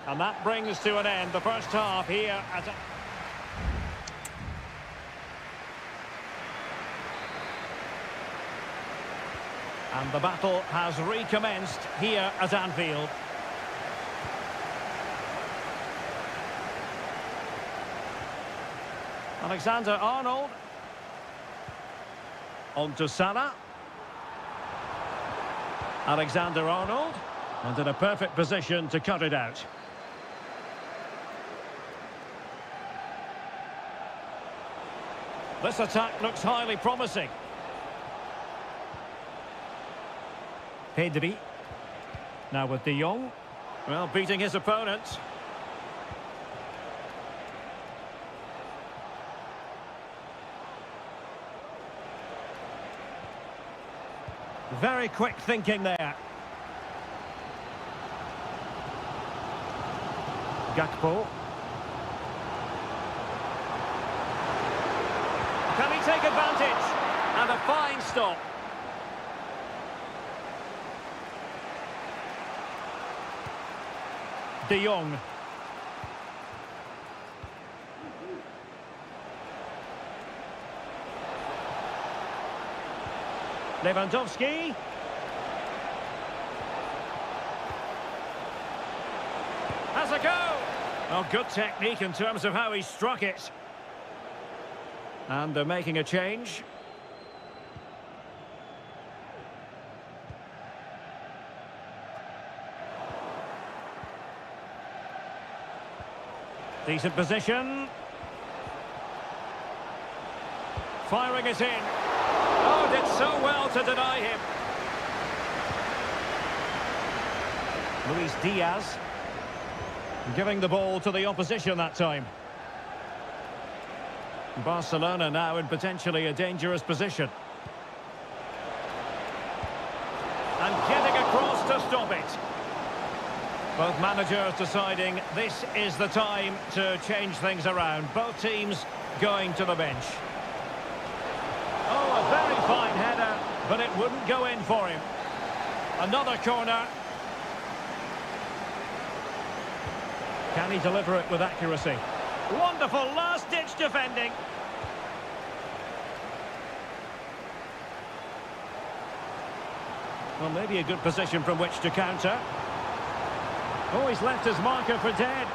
And that brings to an end the first half here at... And the battle has recommenced here at Anfield. Alexander-Arnold. On to Salah. Alexander-Arnold. And in a perfect position to cut it out. This attack looks highly promising. Pedri. Now with De Jong. Well, beating his opponent. Very quick thinking there. Gakpo. Can he take advantage? And a fine stop. De Jong. Lewandowski. Has a go. Oh, good technique in terms of how he struck it. And they're making a change. Decent position. Firing it in. Oh, did so well to deny him. Luis Diaz. Giving the ball to the opposition that time. Barcelona now in potentially a dangerous position. And getting across to stop it. Both managers deciding this is the time to change things around. Both teams going to the bench. Oh, a very fine header, but it wouldn't go in for him. Another corner. Can he deliver it with accuracy? Wonderful last-ditch defending. Well, maybe a good position from which to counter. Oh, he's left his marker for dead.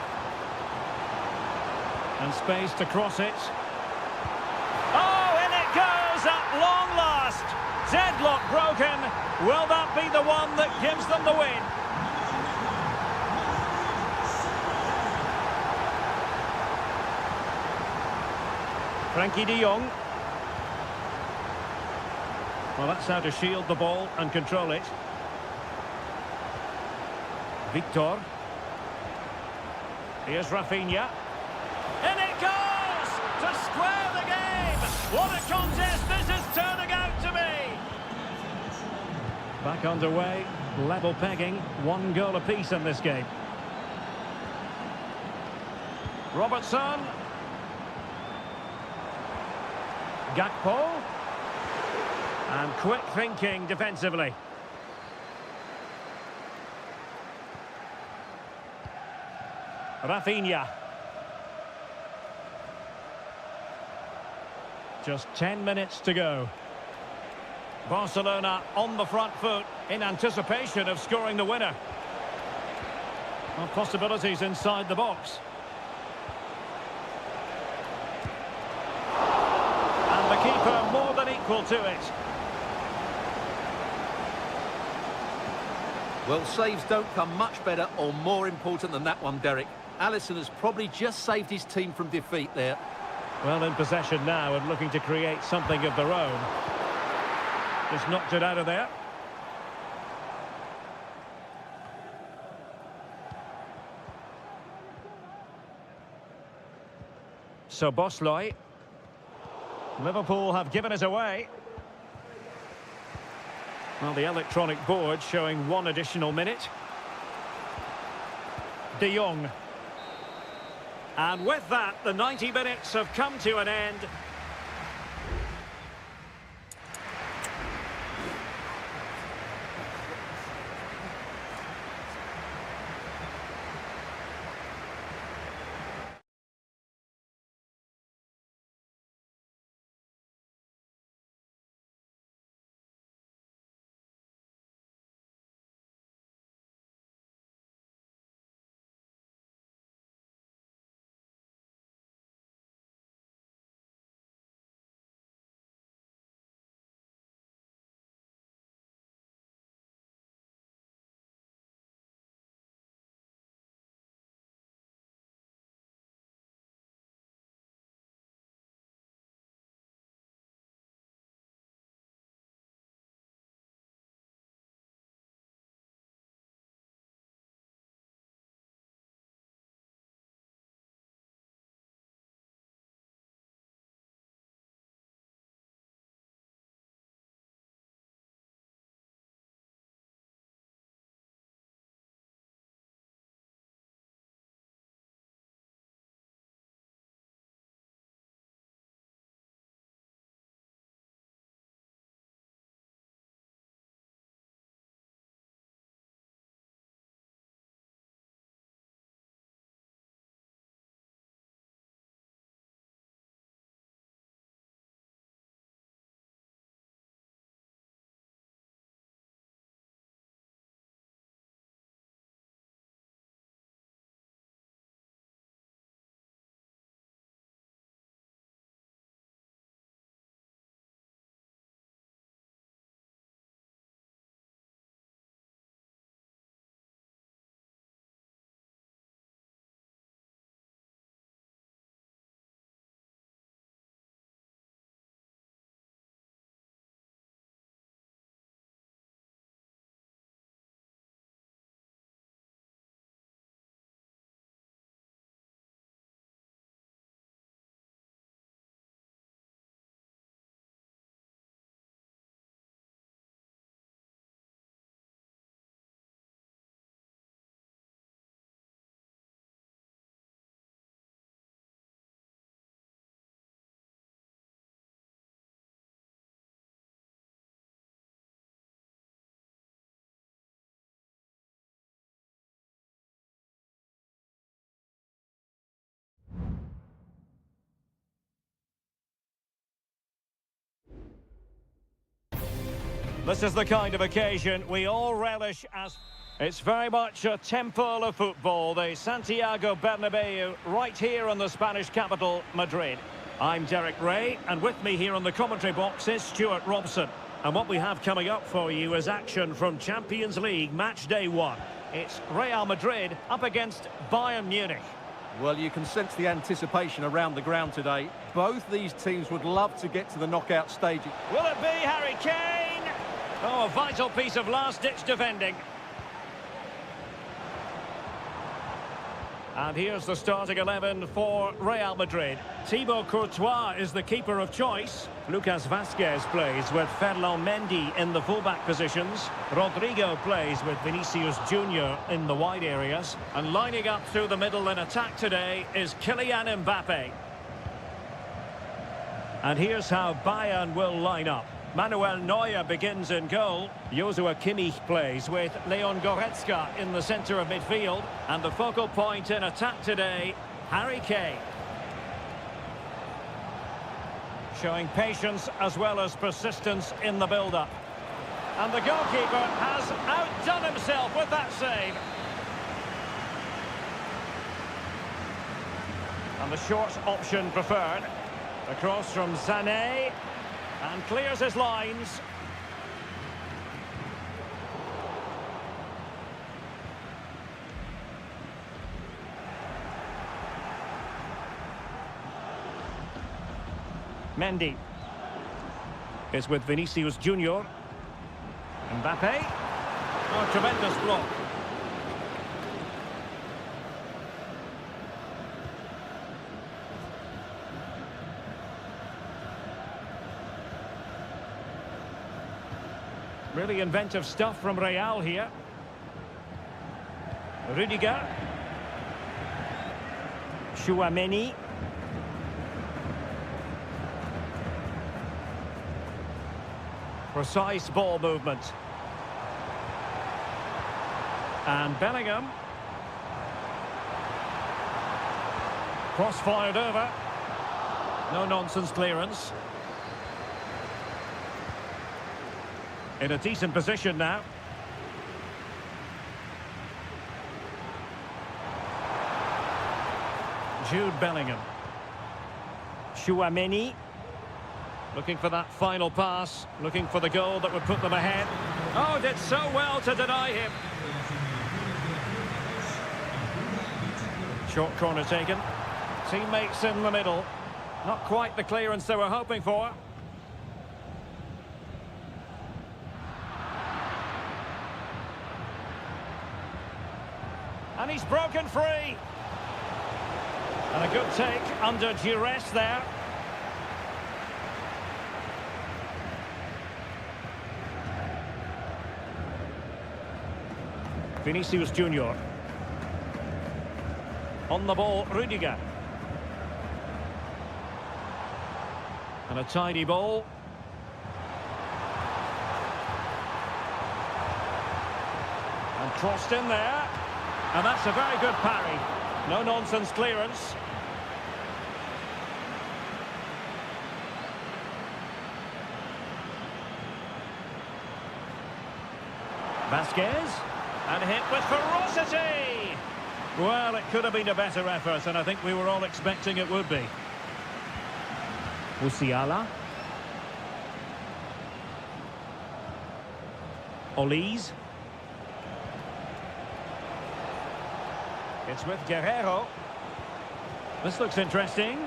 And space to cross it. Oh, in it goes at long last. Deadlock broken. Will that be the one that gives them the win? Frankie de Jong. Well, that's how to shield the ball and control it. Victor. Here's Rafinha. In it goes! To square the game! What a contest this is turning out to be! Back underway, level pegging, 1 goal apiece in this game. Robertson. Gakpo. And quick thinking defensively. Rafinha. Just 10 minutes to go. Barcelona on the front foot in anticipation of scoring the winner. Well, possibilities inside the box. And the keeper more than equal to it. Well, saves don't come much better or more important than that one, Derek. Alisson has probably just saved his team from defeat there. Well, in possession now and looking to create something of their own. Just knocked it out of there. So Bosley. Liverpool have given it away. Well, the electronic board showing 1 additional minute. De Jong. And with that, the 90 minutes have come to an end. This is the kind of occasion we all relish as... It's very much a temple of football, the Santiago Bernabeu, right here in the Spanish capital, Madrid. I'm Derek Ray, and with me here in the commentary box is Stuart Robson. And what we have coming up for you is action from Champions League match day 1. It's Real Madrid up against Bayern Munich. Well, you can sense the anticipation around the ground today. Both these teams would love to get to the knockout stage. Will it be Harry Kane? Oh, a vital piece of last-ditch defending. And here's the starting 11 for Real Madrid. Thibaut Courtois is the keeper of choice. Lucas Vazquez plays with Ferland Mendy in the fullback positions. Rodrigo plays with Vinicius Junior in the wide areas. And lining up through the middle in attack today is Kylian Mbappe. And here's how Bayern will line up. Manuel Neuer begins in goal. Joshua Kimmich plays with Leon Goretzka in the centre of midfield. And the focal point in attack today, Harry Kane. Showing patience as well as persistence in the build-up. And the goalkeeper has outdone himself with that save. And the short option preferred. Across from Sané. And clears his lines. Mendy is with Vinicius Junior. Mbappe. Oh, tremendous block. Really inventive stuff from Real here. Rudiger. Chouameni. Precise ball movement. And Bellingham. Cross-fired over. No-nonsense clearance. In a decent position now. Jude Bellingham. Chouameni. Looking for that final pass. Looking for the goal that would put them ahead. Oh, did so well to deny him. Short corner taken. Teammates in the middle. Not quite the clearance they were hoping for. And he's broken free. And a good take under duress there. Vinicius Junior. On the ball, Rudiger. And a tidy ball. And crossed in there. And that's a very good parry. No-nonsense clearance. Vazquez. And hit with ferocity. Well, it could have been a better effort, and I think we were all expecting it would be. Musiala. Olise. It's with Guerrero. This looks interesting.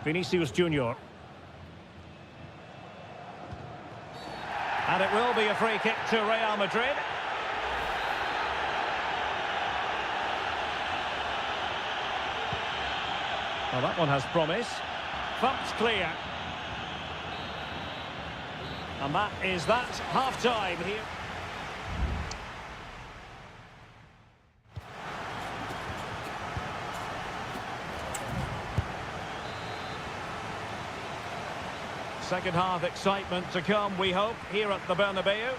Vinicius Junior. And it will be a free kick to Real Madrid. Well, that one has promise. Thumped clear. And that is that. Half-time here. Second half excitement to come, we hope, here at the Bernabeu.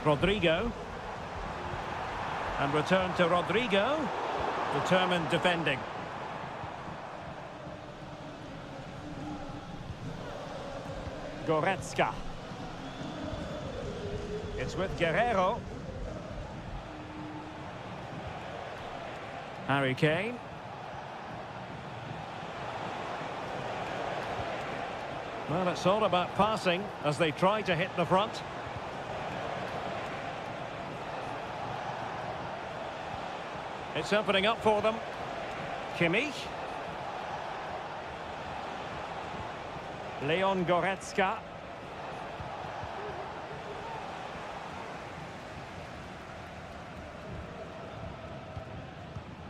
Rodrigo. And return to Rodrigo. Determined defending. Goretzka. It's with Guerrero. Harry Kane. Well, it's all about passing as they try to hit the front. It's opening up for them. Kimmich. Leon Goretzka.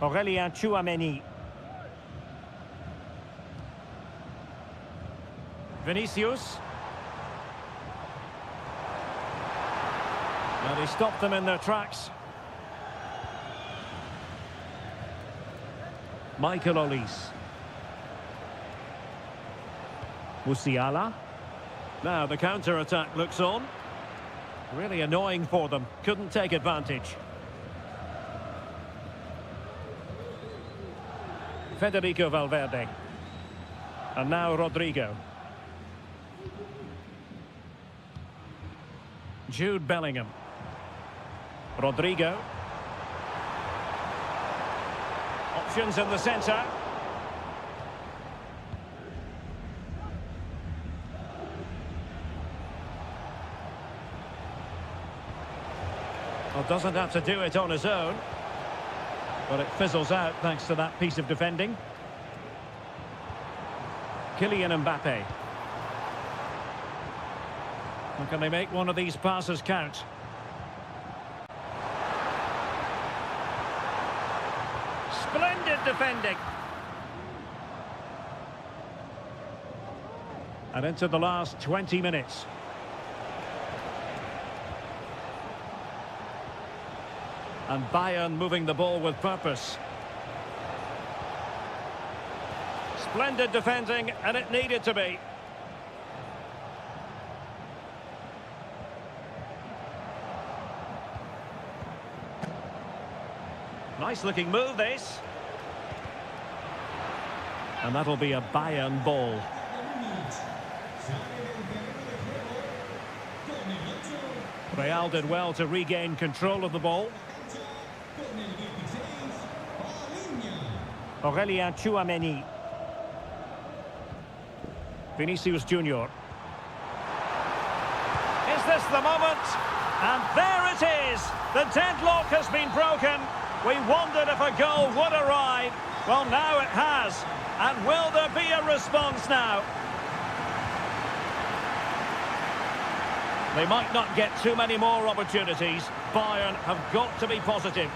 Aurélien Tchouameni. Vinicius. And he stopped them in their tracks. Michael Olise. Musiala. Now the counter-attack looks on. Really annoying for them. Couldn't take advantage. Federico Valverde. And now Rodrigo. Jude Bellingham. Rodrigo. Options in the centre. Well, doesn't have to do it on his own. But it fizzles out thanks to that piece of defending. Kylian Mbappe. And can they make one of these passes count? Splendid defending. And into the last 20 minutes. And Bayern moving the ball with purpose. Splendid defending, and it needed to be. Nice looking move, this. And that'll be a Bayern ball. Real did well to regain control of the ball. Aurélien Tchouameni. Vinicius Junior. Is this the moment? And there it is! The deadlock has been broken. We wondered if a goal would arrive. Well, now it has. And will there be a response now? They might not get too many more opportunities. Bayern have got to be positive.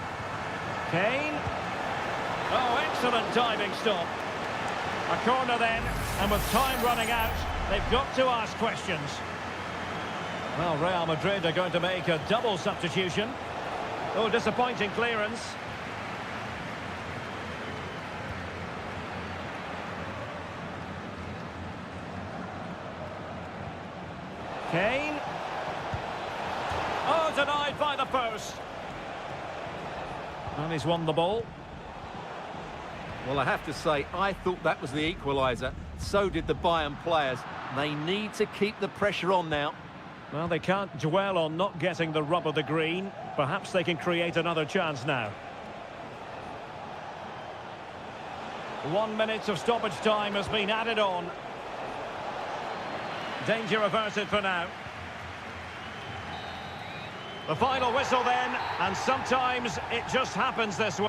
Kane. Oh, excellent diving stop. A corner then, and with time running out, they've got to ask questions. Well, Real Madrid are going to make a double substitution. Oh, disappointing clearance. Kane. Oh, denied by the post. And he's won the ball. Well, I have to say, I thought that was the equaliser. So did the Bayern players. They need to keep the pressure on now. Well, they can't dwell on not getting the rub of the green. Perhaps they can create another chance now. 1 minute of stoppage time has been added on. Danger averted for now. The final whistle then, and sometimes it just happens this way.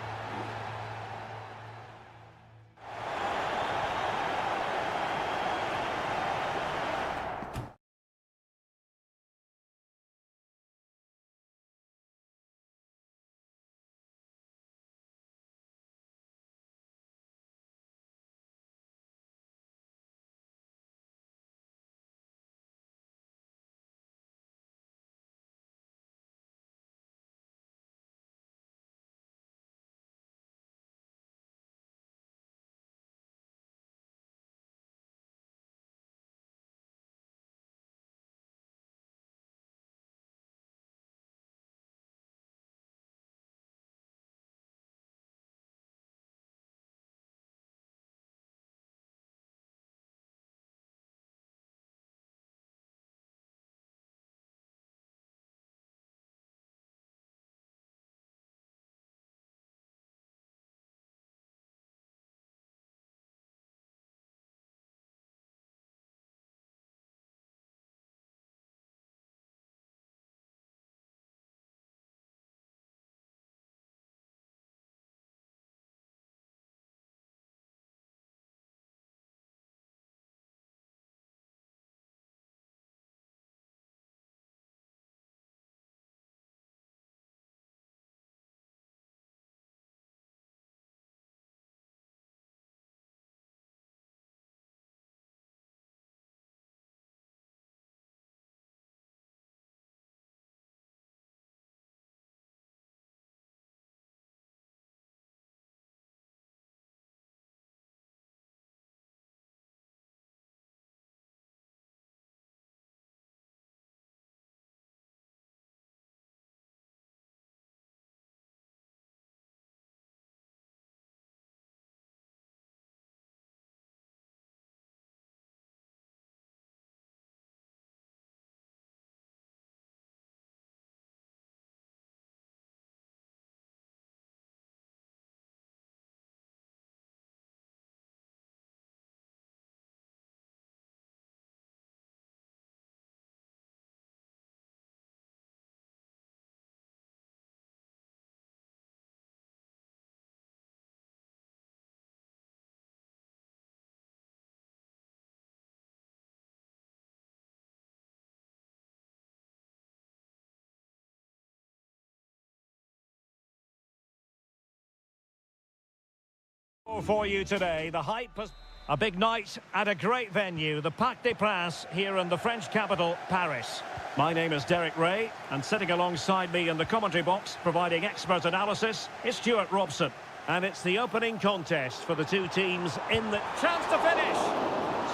For you today, the hype has... A big night at a great venue, the Parc des Princes, here in the French capital, Paris. My name is Derek Ray, and sitting alongside me in the commentary box, providing expert analysis, is Stuart Robson. And it's the opening contest for the two teams in the... Chance to finish!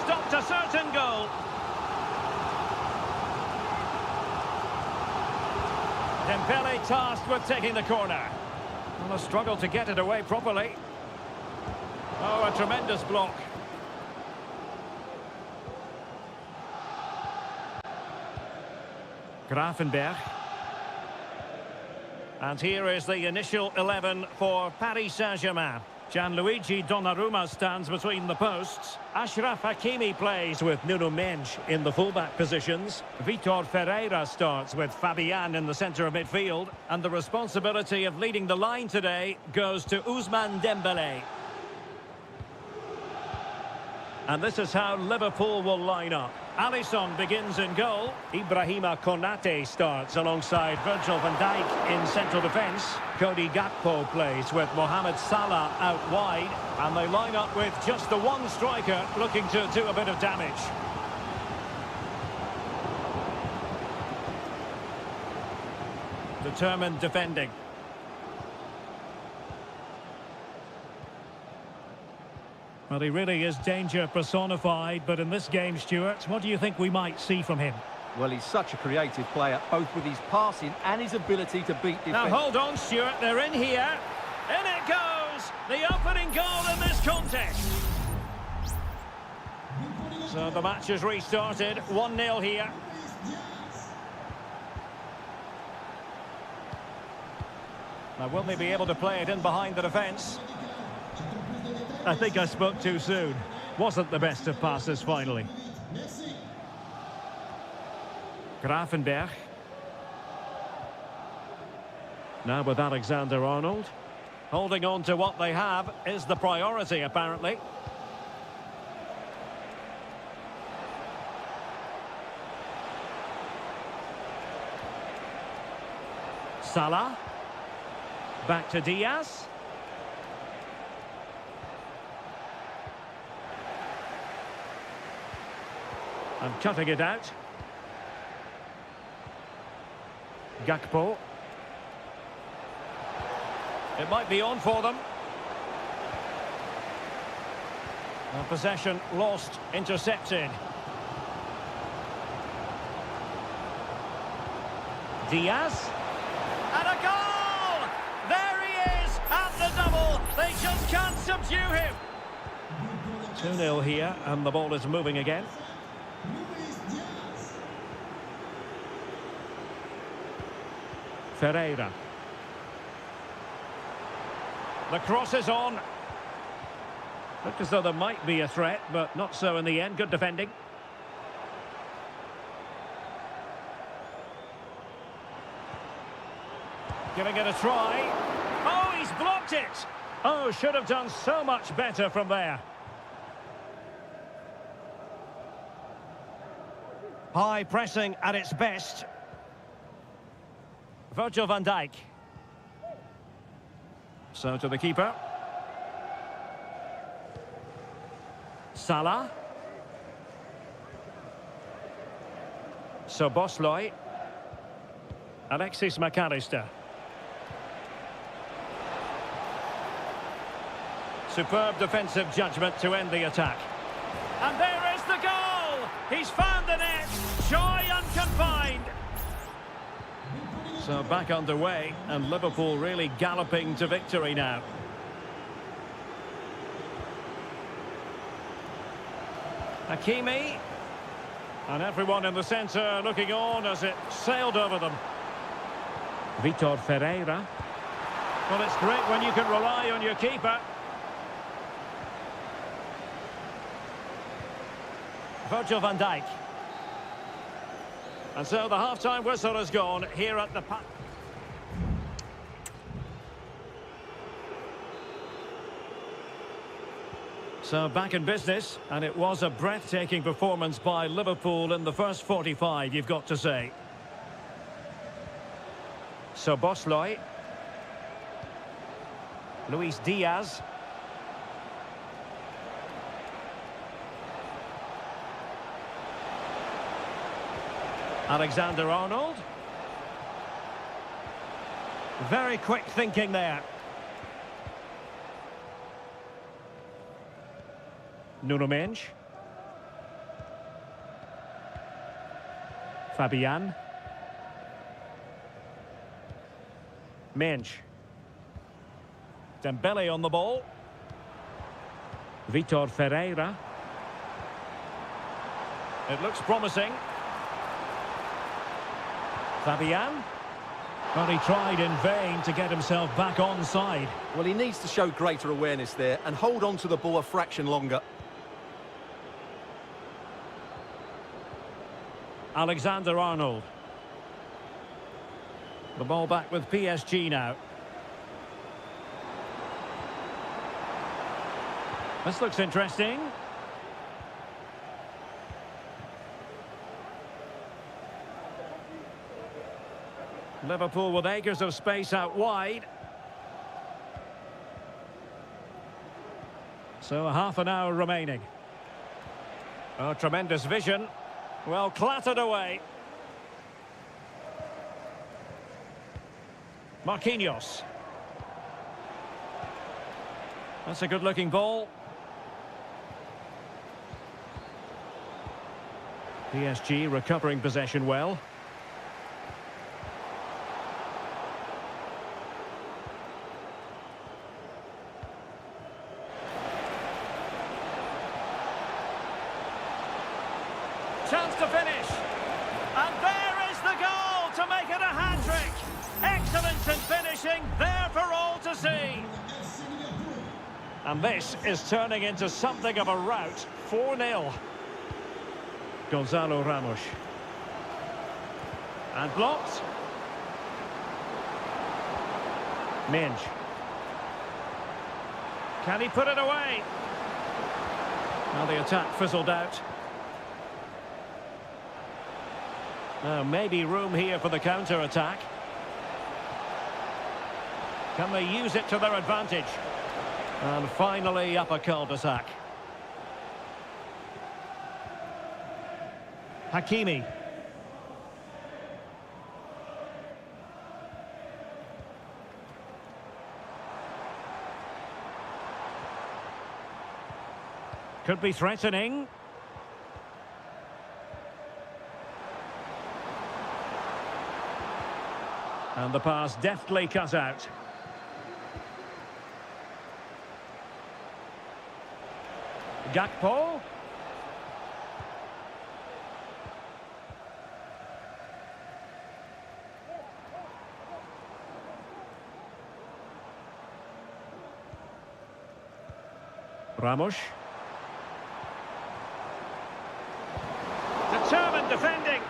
Stopped a certain goal. Dembele tasked with taking the corner. Well, a struggle to get it away properly. Oh, a tremendous block. Grafenberg. And here is the initial 11 for Paris Saint-Germain. Gianluigi Donnarumma stands between the posts. Achraf Hakimi plays with Nuno Mendes in the fullback positions. Vitor Ferreira starts with Fabian in the centre of midfield. And the responsibility of leading the line today goes to Ousmane Dembele. And this is how Liverpool will line up. Alisson begins in goal. Ibrahima Konate starts alongside Virgil van Dijk in central defence. Cody Gakpo plays with Mohamed Salah out wide. And they line up with just the one striker looking to do a bit of damage. Determined defending. Well, he really is danger personified, but in this game, Stuart, what do you think we might see from him? Well, he's such a creative player, both with his passing and his ability to beat defence. Now, hold on, Stuart, they're in here. In it goes! The opening goal in this contest. So the match has restarted, 1-0 here. Now, will they be able to play it in behind the defence? I think I spoke too soon. Wasn't the best of passes finally. Grafenberg. Now with Alexander-Arnold. Holding on to what they have is the priority, apparently. Salah. Back to Diaz. And cutting it out. Gakpo. It might be on for them. And possession lost, intercepted. Diaz. And a goal! There he is at the double. They just can't subdue him. 2-0 here, and the ball is moving again. Ferreira. The cross is on. Looked as though there might be a threat, but not so in the end. Good defending. Giving it a try. Oh, he's blocked it. Oh, should have done so much better from there. High pressing at its best. Virgil van Dijk. So to the keeper. Salah. Szoboszlai. Alexis McAllister. Superb defensive judgment to end the attack. And there is the goal! He's found the net. Joy unconfined. So back underway, and Liverpool really galloping to victory now. Hakimi. And everyone in the centre looking on as it sailed over them. Vitor Ferreira. Well, it's great when you can rely on your keeper. Virgil van Dijk. And so the half-time whistle has gone here at the... So back in business, and it was a breathtaking performance by Liverpool in the first 45, you've got to say. Szoboszlai. Luis Diaz. Alexander-Arnold. Very quick thinking there. Nuno Mendes. Fabian. Mendes. Dembele on the ball. Vitor Ferreira. It looks promising. Fabian. Well, he tried in vain to get himself back on side. Well, he needs to show greater awareness there and hold on to the ball a fraction longer. Alexander-Arnold. The ball back with PSG now. This looks interesting. Liverpool with acres of space out wide. So half an hour remaining. Oh, tremendous vision. Well, clattered away. Marquinhos. That's a good-looking ball. PSG recovering possession well. Chance to finish. And there is the goal to make it a hat-trick. Excellence in finishing, there for all to see. And this is turning into something of a rout. 4-0. Gonzalo Ramos. And blocked. Mendes. Can he put it away? Now the attack fizzled out. Maybe room here for the counter-attack. Can they use it to their advantage? And finally up a cul-de-sac. Hakimi. Could be threatening. And the pass deftly cut out. Gakpo. Ramos. Determined defending.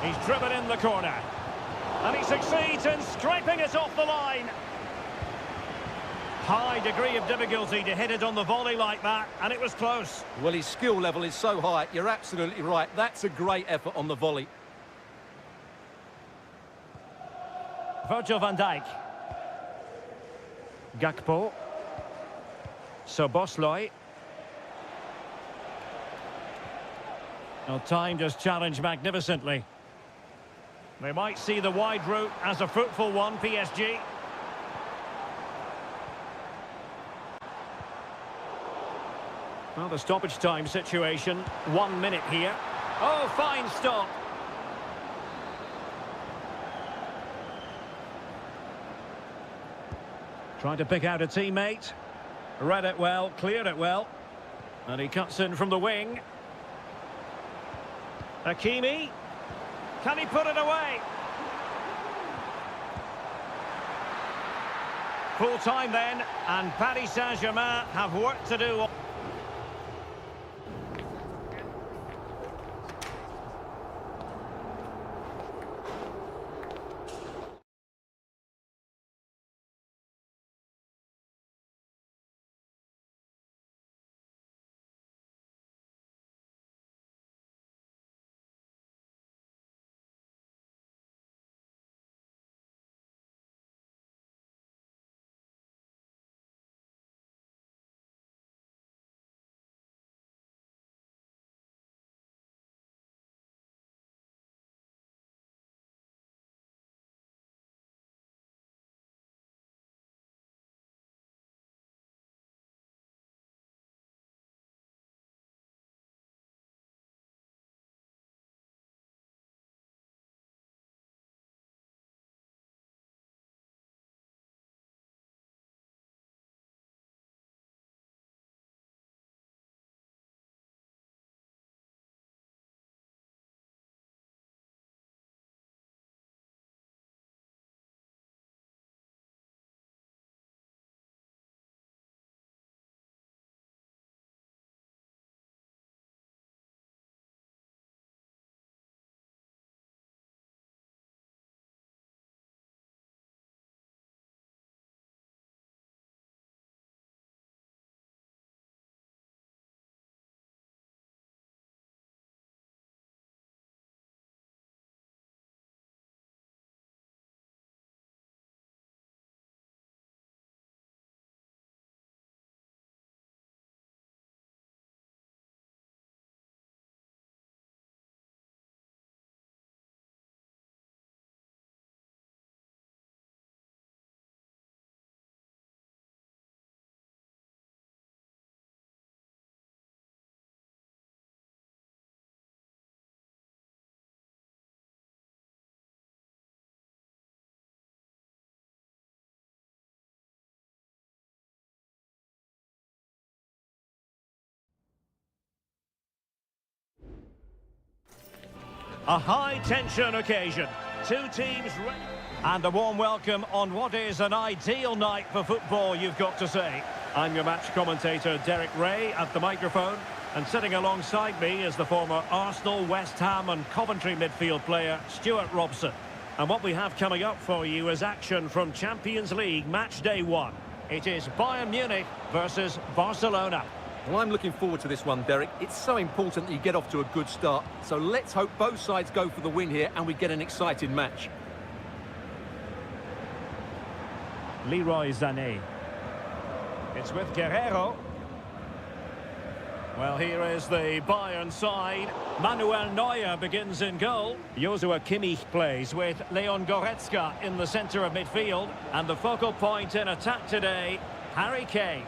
He's driven in the corner. And he succeeds in scraping it off the line. High degree of difficulty to hit it on the volley like that, and it was close. Well, his skill level is so high, you're absolutely right. That's a great effort on the volley. Virgil van Dijk. Gakpo. Szoboszlai. Well, timed his challenge magnificently. They might see the wide route as a fruitful one, PSG. Well, the stoppage time situation, 1 minute here. Oh, fine stop. Trying to pick out a teammate. Read it well, cleared it well. And he cuts in from the wing. Hakimi. Can he put it away? Full time then, and Paris Saint-Germain have work to do. A high-tension occasion. Two teams ready. And a warm welcome on what is an ideal night for football, you've got to say. I'm your match commentator, Derek Ray, at the microphone. And sitting alongside me is the former Arsenal, West Ham and Coventry midfield player, Stuart Robson. And what we have coming up for you is action from Champions League match day 1. It is Bayern Munich versus Barcelona. Well, I'm looking forward to this one, Derek. It's so important that you get off to a good start. So let's hope both sides go for the win here and we get an exciting match. Leroy Sané. It's with Guerrero. Well, here is the Bayern side. Manuel Neuer begins in goal. Joshua Kimmich plays with Leon Goretzka in the centre of midfield. And the focal point in attack today, Harry Kane.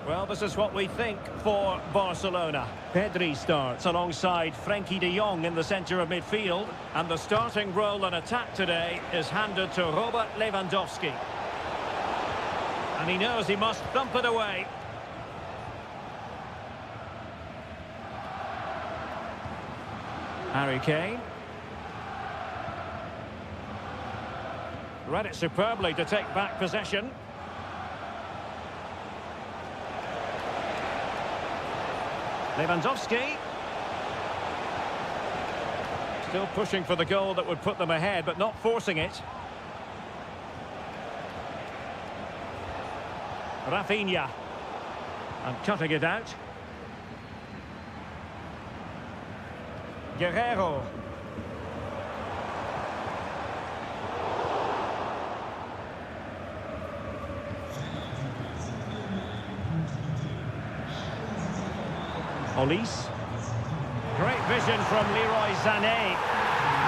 Well, this is what we think for Barcelona. Pedri starts alongside Frenkie de Jong in the centre of midfield. And the starting role in attack today is handed to Robert Lewandowski. And he knows he must thump it away. Harry Kane. Read it superbly to take back possession. Lewandowski. Still pushing for the goal that would put them ahead, but not forcing it. Rafinha. And cutting it out. Guerrero. Olise. Great vision from Leroy Sané.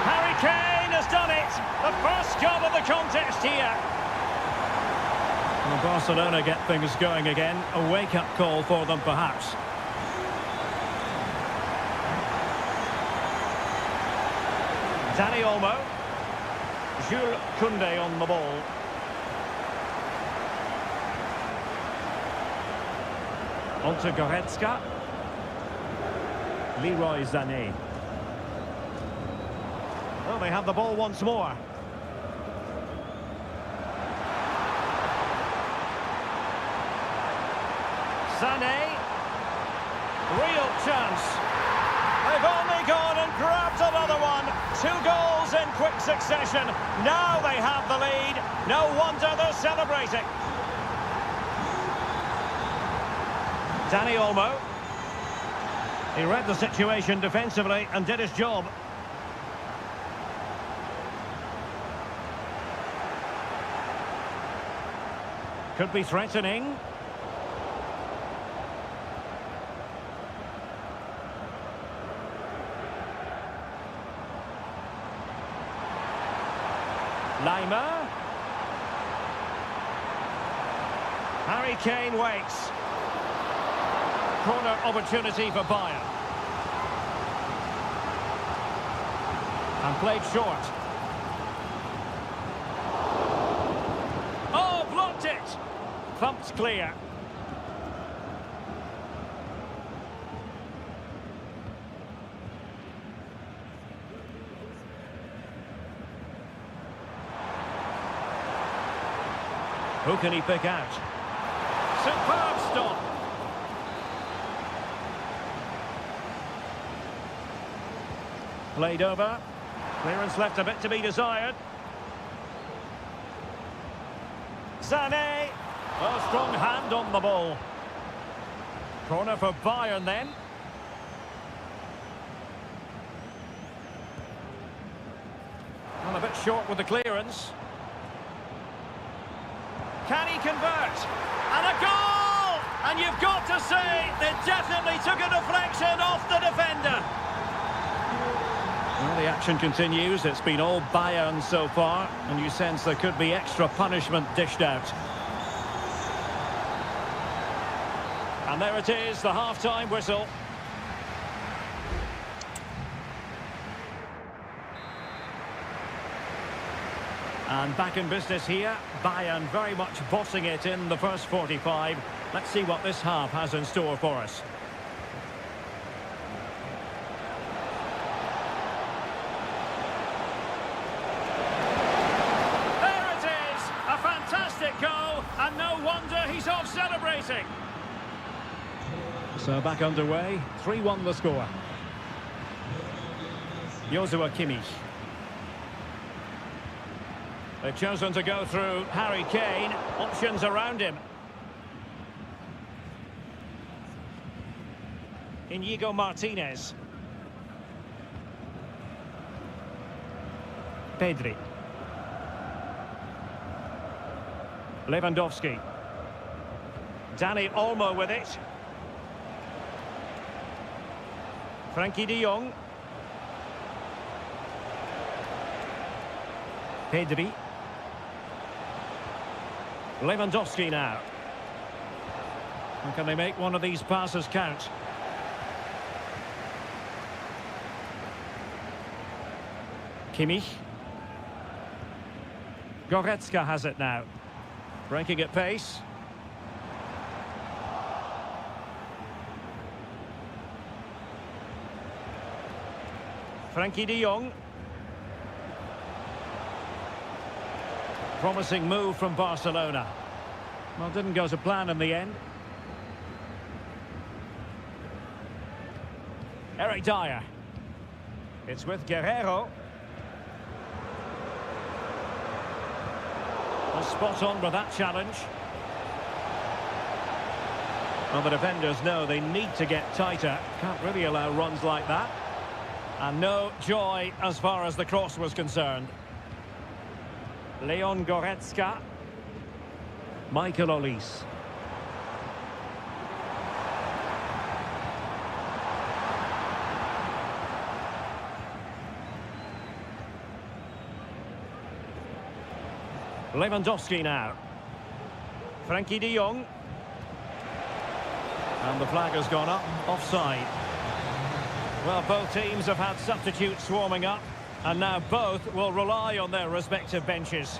Harry Kane has done it! The first goal of the contest here. Well, Barcelona get things going again. A wake-up call for them, perhaps. Dani Olmo. Jules Koundé on the ball. On to Goretzka. Leroy Sané. Well, they have the ball once more. Sané. Real chance. They've only gone and grabbed another one. 2 goals in quick succession. Now they have the lead. No wonder they're celebrating. Dani Olmo. He read the situation defensively and did his job. Could be threatening. Lima. Harry Kane waits. Corner opportunity for Bayern. And played short. Oh, blocked it! Thumped clear. Who can he pick out? Superb stop. Played over. Clearance left a bit to be desired. Sané. A strong hand on the ball. Corner for Bayern then. Well, a bit short with the clearance. Can he convert? And a goal! And you've got to say, they definitely took a deflection off the defender. Well, the action continues. It's been all Bayern so far, and you sense there could be extra punishment dished out. And there it is, the half-time whistle. And back in business here. Bayern very much bossing it in the first 45. Let's see what this half has in store for us. There it is! A fantastic goal, and no wonder he's off celebrating. So back underway, 3-1 the score. Joshua Kimmich. They've chosen to go through Harry Kane. Options around him. Inigo Martinez. Pedri. Lewandowski. Dani Olmo with it. Frankie de Jong. Pedri. Lewandowski now. And can they make one of these passes count? Kimmich. Goretzka has it now. Breaking at pace. Frankie de Jong. Promising move from Barcelona. Well, didn't go to plan in the end. Eric Dyer. It's with Guerrero. Well, spot on with that challenge. Well, the defenders know they need to get tighter. Can't really allow runs like that. And no joy as far as the cross was concerned. Leon Goretzka. Michael Olise. Lewandowski now. Frankie de Jong. And the flag has gone up. Offside. Well, both teams have had substitutes swarming up. And now both will rely on their respective benches.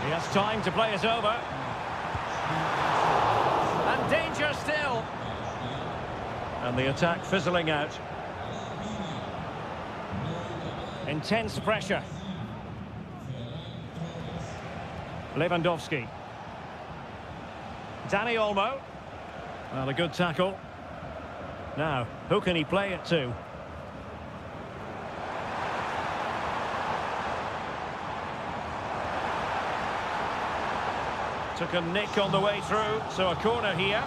He has time to play it over. And danger still. And the attack fizzling out. Intense pressure. Lewandowski. Dani Olmo. Well, a good tackle. Now, who can he play it to? Took a nick on the way through, so a corner here.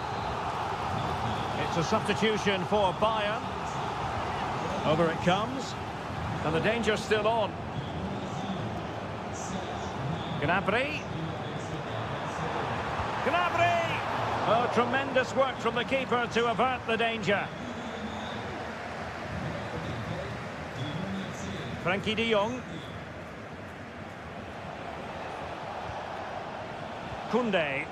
It's a substitution for Bayern. Over it comes. And the danger's still on. Gnabry. Gnabry! Oh, tremendous work from the keeper to avert the danger. Frankie de Jong. Koundé.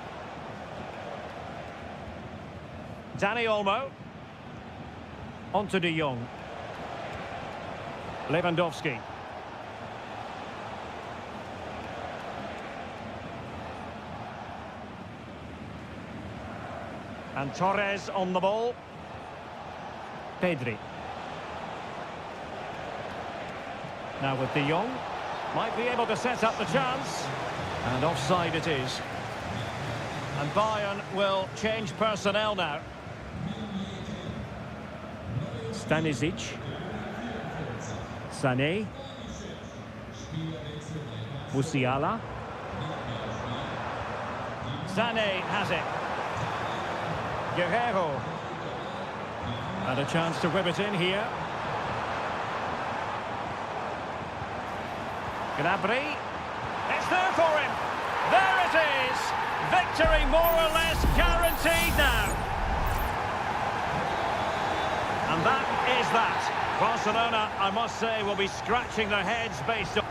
Dani Olmo. Onto de Jong. Lewandowski. And Torres on the ball. Pedri. Now with de Jong. Might be able to set up the chance. And offside it is. And Bayern will change personnel now. Stanisic. Sané. Musiala. Sané has it. Guerrero. And a chance to whip it in here. Gnabry. It's there for him. There it is. Victory more or less guaranteed now. And that is that. Barcelona, I must say, will be scratching their heads based on...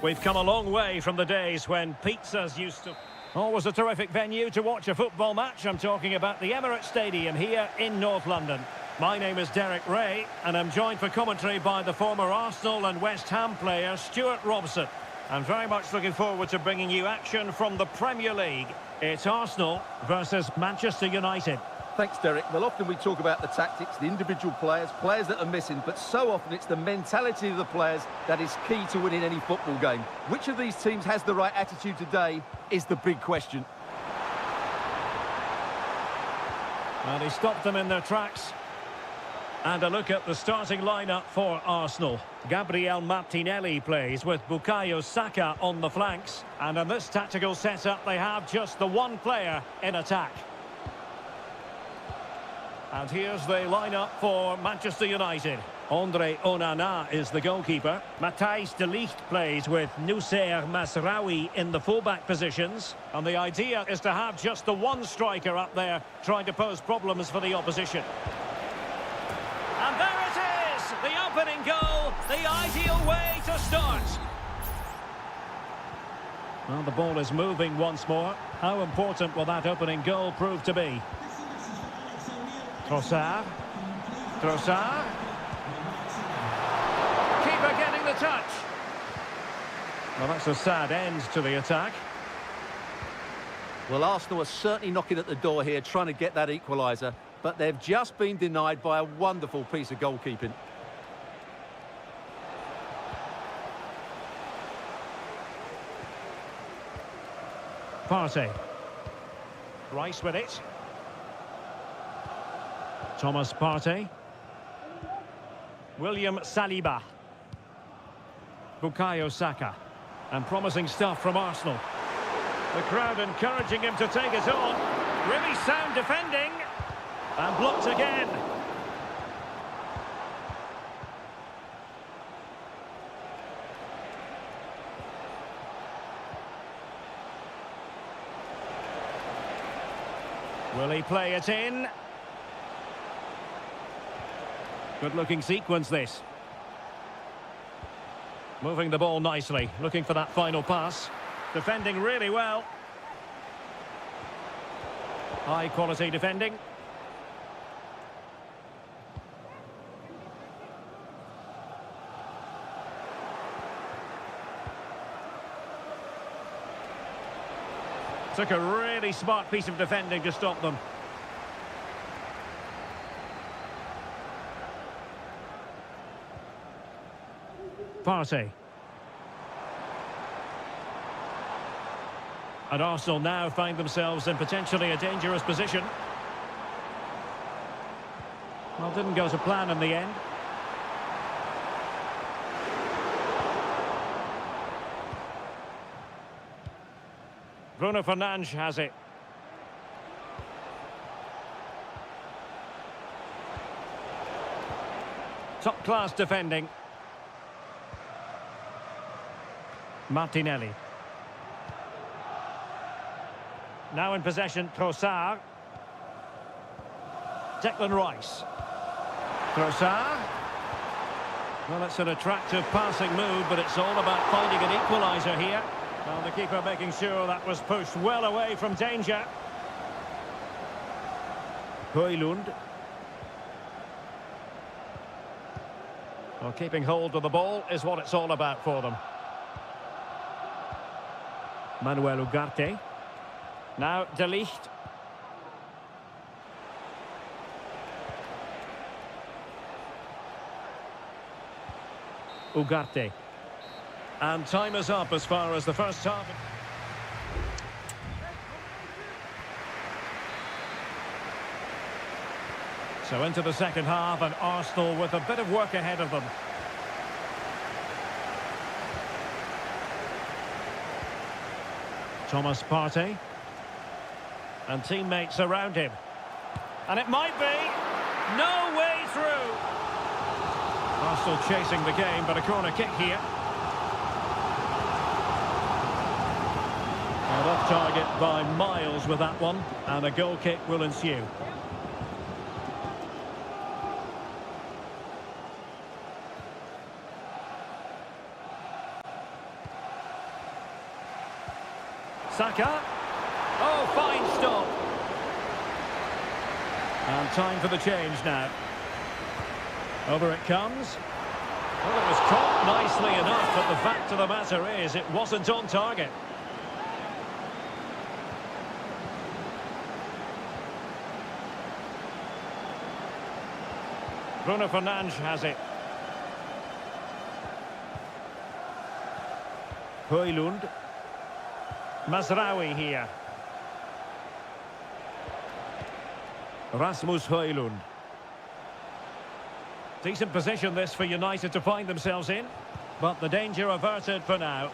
We've come a long way from the days when pizzas used to... Always a terrific venue to watch a football match. I'm talking about the Emirates Stadium here in North London. My name is Derek Ray, and I'm joined for commentary by the former Arsenal and West Ham player Stuart Robson. I'm very much looking forward to bringing you action from the Premier League. It's Arsenal versus Manchester United. Thanks, Derek. Well, often we talk about the tactics, the individual players that are missing, but so often it's the mentality of the players that is key to winning any football game. Which of these teams has the right attitude today is the big question. And he stopped them in their tracks. And a look at the starting lineup for Arsenal. Gabriel Martinelli plays with Bukayo Saka on the flanks. And in this tactical setup, they have just the one player in attack. And here's the lineup for Manchester United. Andre Onana is the goalkeeper. Matthijs de Ligt plays with Noussair Masraoui in the fullback positions. And the idea is to have just the one striker up there trying to pose problems for the opposition. And there it is! The opening goal, the ideal way to start. Well, the ball is moving once more. How important will that opening goal prove to be? Trossard. Trossard. Keeper getting the touch. Well, that's a sad end to the attack. Well, Arsenal are certainly knocking at the door here, trying to get that equaliser, but they've just been denied by a wonderful piece of goalkeeping. Partey. Rice with it. Thomas Partey. William Saliba. Bukayo Saka. And promising stuff from Arsenal. The crowd encouraging him to take it on. Really sound defending. And blocked again. Will he play it in? Good-looking sequence, this. Moving the ball nicely, looking for that final pass. Defending really well. High-quality defending. Took a really smart piece of defending to stop them. Partey. And Arsenal now find themselves in potentially a dangerous position. Well, didn't go to plan in the end. Bruno Fernandes has it. Top-class defending. Martinelli. Now in possession, Trossard. Declan Rice. Trossard. Well, it's an attractive passing move, but it's all about finding an equaliser here. Well, the keeper making sure that was pushed well away from danger. Højlund. Well, keeping hold of the ball is what it's all about for them. Manuel Ugarte. Now De Ligt. Ugarte. And time is up as far as the first half. So into the second half, and Arsenal with a bit of work ahead of them. Thomas Partey. And teammates around him. And it might be. No way through. Arsenal chasing the game, but a corner kick here. And off target by miles with that one. And a goal kick will ensue. Saka. Oh, fine stop. And time for the change now. Over it comes. Well, it was caught nicely enough, but the fact of the matter is it wasn't on target. Bruno Fernandes has it. Højlund. Mazraoui here. Rasmus Højlund. Decent position this for United to find themselves in, but the danger averted for now.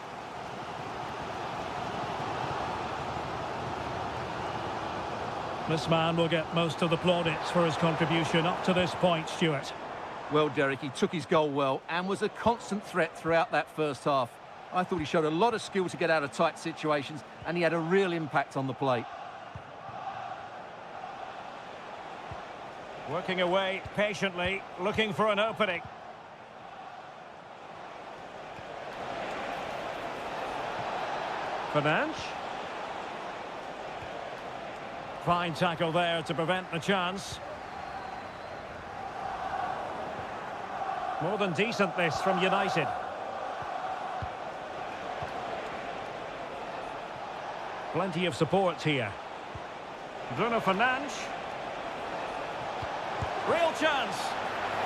This man will get most of the plaudits for his contribution up to this point, Stuart. Well, Derek, he took his goal well and was a constant threat throughout that first half. I thought he showed a lot of skill to get out of tight situations, and he had a real impact on the plate. Working away patiently, looking for an opening. Fernandes. Fine tackle there to prevent the chance. More than decent this from United. Plenty of support here. Bruno Fernandes. Real chance.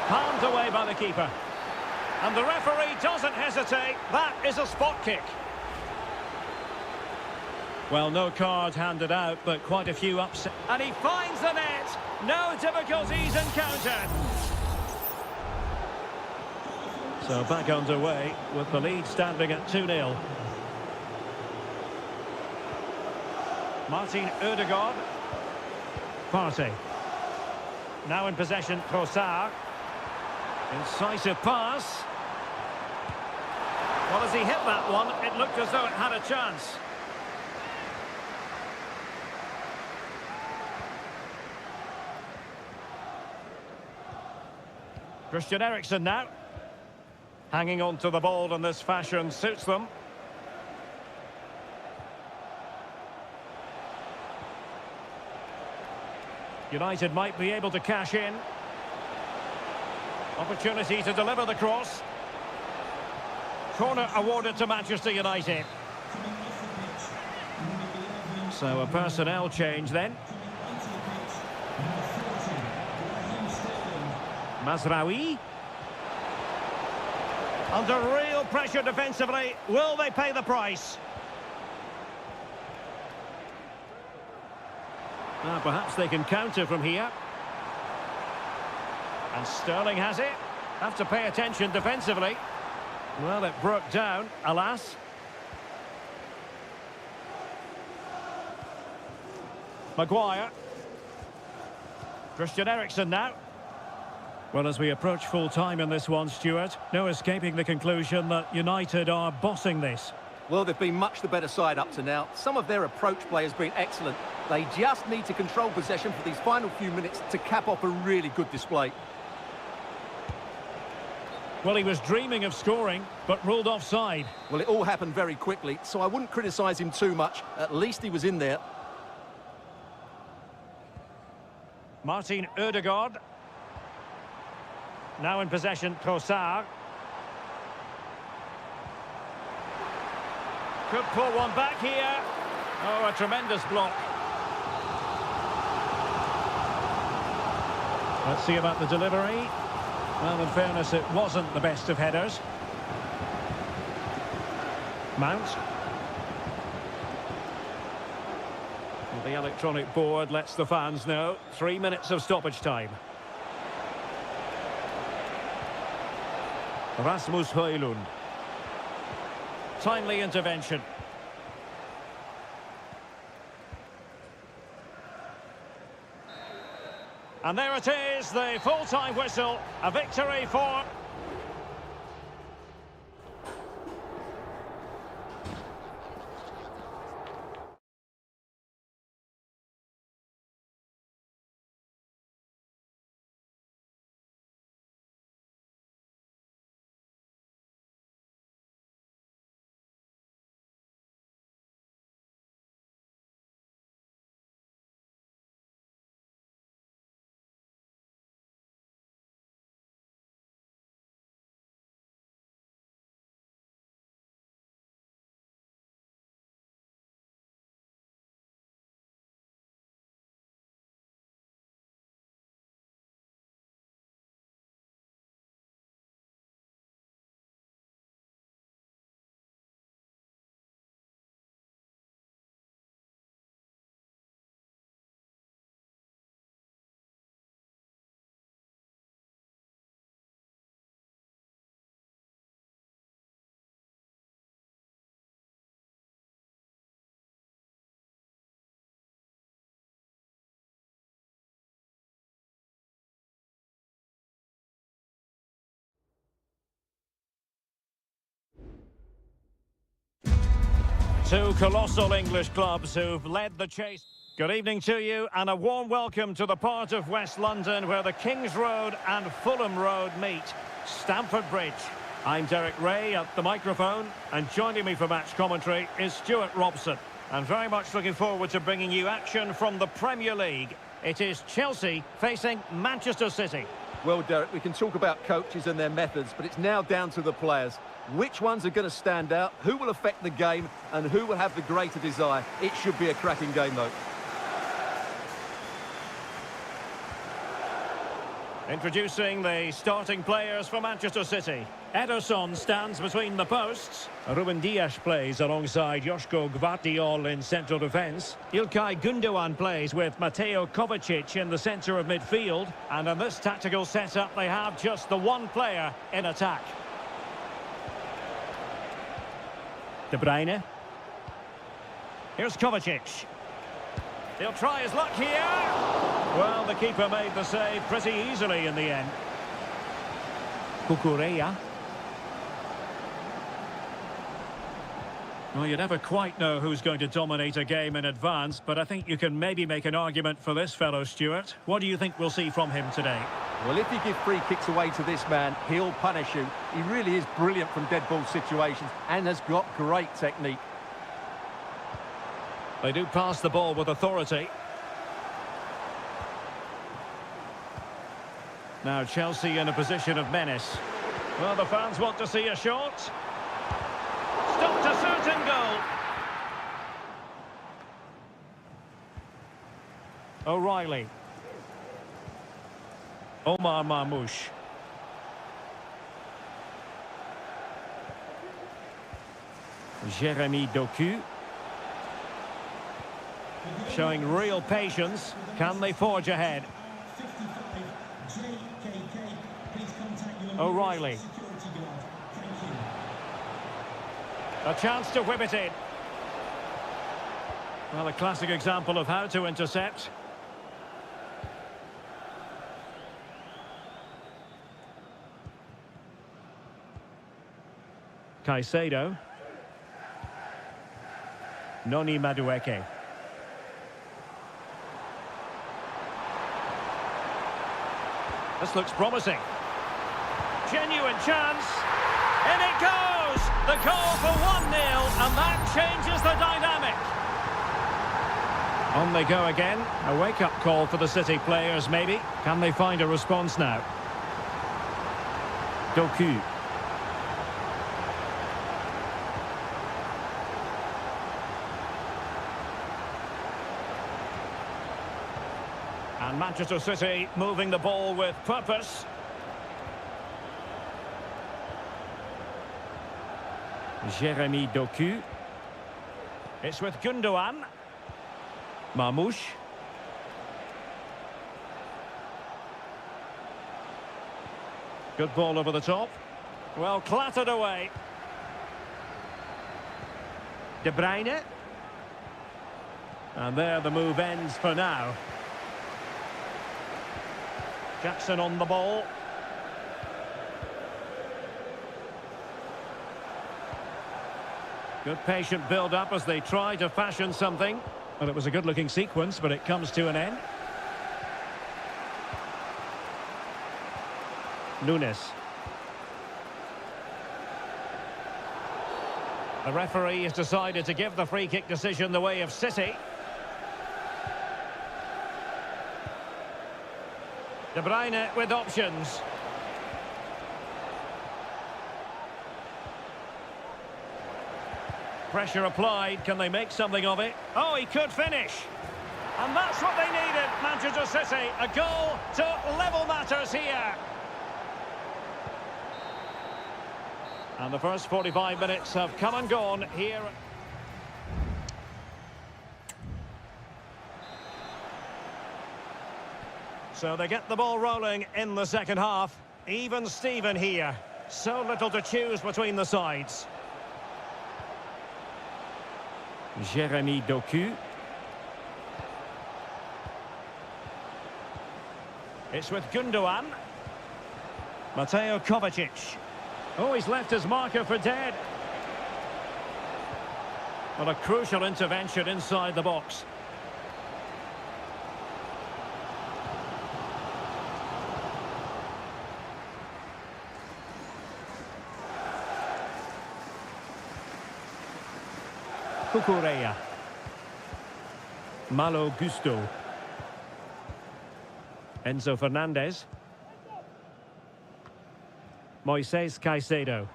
Palmed away by the keeper. And the referee doesn't hesitate. That is a spot kick. Well, no card handed out, but quite a few upset. And he finds the net. No difficulties encountered. So back underway with the lead standing at 2-0. Martin Ødegaard. Partey. Now in possession, Trossard. Incisive pass. Well, as he hit that one, it looked as though it had a chance. Christian Eriksen now. Hanging on to the ball in this fashion suits them. United might be able to cash in. Opportunity to deliver the cross. Corner awarded to Manchester United. So a personnel change then. Mazraoui. Under real pressure defensively. Will they pay the price? Perhaps they can counter from here. And Sterling has it. Have to pay attention defensively. Well, it broke down, alas. Maguire. Christian Eriksen now. Well, as we approach full time in this one, Stuart, no escaping the conclusion that United are bossing this. Well, they've been much the better side up to now. Some of their approach play has been excellent. They just need to control possession for these final few minutes to cap off a really good display. Well, he was dreaming of scoring, but ruled offside. Well, it all happened very quickly, so I wouldn't criticise him too much. At least he was in there. Martin Ødegaard. Now in possession, Trossard. Could pull one back here. Oh, a tremendous block. Let's see about the delivery. Well, in fairness, it wasn't the best of headers. Mount. Well, the electronic board lets the fans know. 3 minutes of stoppage time. Rasmus Højlund. Timely intervention. And there it is, the full-time whistle. A victory for... Two colossal English clubs who've led the chase. Good evening to you and a warm welcome to the part of West London where the King's Road and Fulham Road meet, Stamford Bridge. I'm Derek Ray at the microphone, and joining me for match commentary is Stuart Robson. And very much looking forward to bringing you action from the Premier League. It is Chelsea facing Manchester City. Well, Derek, we can talk about coaches and their methods, but it's now down to the players. Which ones are going to stand out, who will affect the game, and who will have the greater desire? It should be a cracking game, though. Introducing the starting players for Manchester City. Ederson stands between the posts. Ruben Dias plays alongside Joško Gvardiol in central defence. Ilkay Gundogan plays with Mateo Kovacic in the centre of midfield. And in this tactical setup, they have just the one player in attack. De Bruyne. Here's Kovacic. He'll try his luck here. Well, the keeper made the save pretty easily in the end. Cucurella. Well, you never quite know who's going to dominate a game in advance, but I think you can maybe make an argument for this fellow, Stuart. What do you think we'll see from him today? Well, if you give free kicks away to this man, he'll punish you. He really is brilliant from dead ball situations and has got great technique. They do pass the ball with authority. Now Chelsea in a position of menace. Well, the fans want to see a shot. Stopped a certain goal. O'Reilly. Omar Marmoush. Jeremy Doku. Showing real patience. Can they forge ahead? O'Reilly. A chance to whip it in. Well, a classic example of how to intercept. Caicedo. Noni Madueke. This looks promising. Genuine chance. In it goes! The goal for 1-0, and that changes the dynamic. On they go again. A wake-up call for the City players, maybe. Can they find a response now? Doku. And Manchester City moving the ball with purpose. Jeremy Doku. It's with Gundogan. Marmoush. Good ball over the top. Well, clattered away. De Bruyne. And there the move ends for now. Jackson on the ball. Good patient build-up as they try to fashion something. Well, it was a good-looking sequence, but it comes to an end. Nunes. The referee has decided to give the free-kick decision the way of City. De Bruyne with options. Pressure applied. Can they make something of it? Oh, he could finish. And that's what they needed, Manchester City. A goal to level matters here. And the first 45 minutes have come and gone here. So they get the ball rolling in the second half. Even Steven here. So little to choose between the sides. Jeremy Doku. It's with Gundogan. Mateo Kovacic. Oh, he's left his marker for dead. But a crucial intervention inside the box. Cucurella. Malo Gusto. Enzo Fernandez. Moises Caicedo.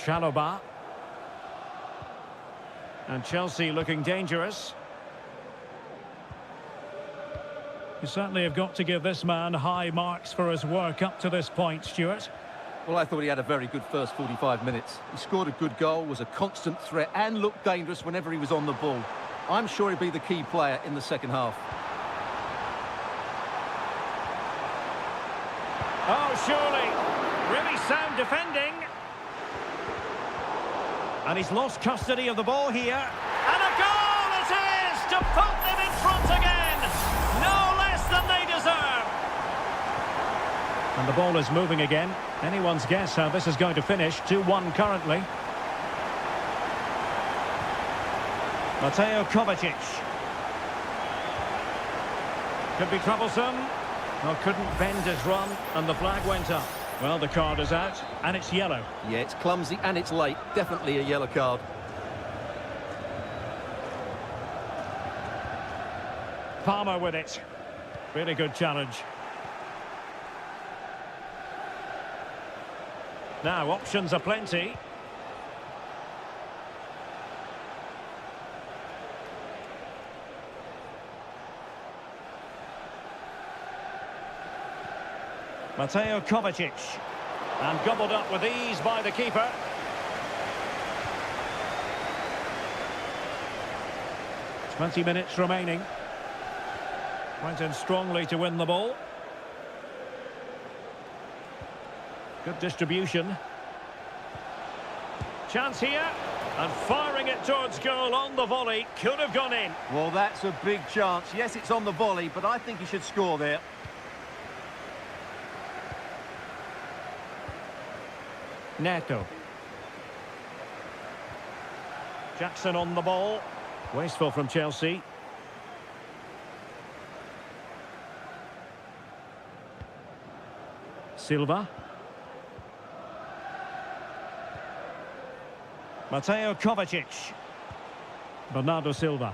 Chalobah. And Chelsea looking dangerous. You certainly have got to give this man high marks for his work up to this point, Stuart. Well, I thought he had a very good first 45 minutes. He scored a good goal, was a constant threat and looked dangerous whenever he was on the ball. I'm sure he'll be the key player in the second half. Oh, surely. Really sound defending. And he's lost custody of the ball here. And a goal it is to put them in front again. No less than they deserve. And the ball is moving again. Anyone's guess how this is going to finish. 2-1 currently. Mateo Kovacic. Could be troublesome. Well, couldn't bend his run, and the flag went up. Well, the card is out, and it's yellow. Yeah, it's clumsy and it's late. Definitely a yellow card. Palmer with it. Really good challenge. Now, options are plenty. Mateo Kovacic. And gobbled up with ease by the keeper. "20 minutes remaining. Went in strongly to win the ball. Good distribution. Chance here. And firing it towards goal on the volley. Could have gone in. Well, that's a big chance. Yes, it's on the volley, but I think he should score there. Neto. Jackson on the ball. Wasteful from Chelsea. Silva. Mateo Kovacic. Bernardo Silva.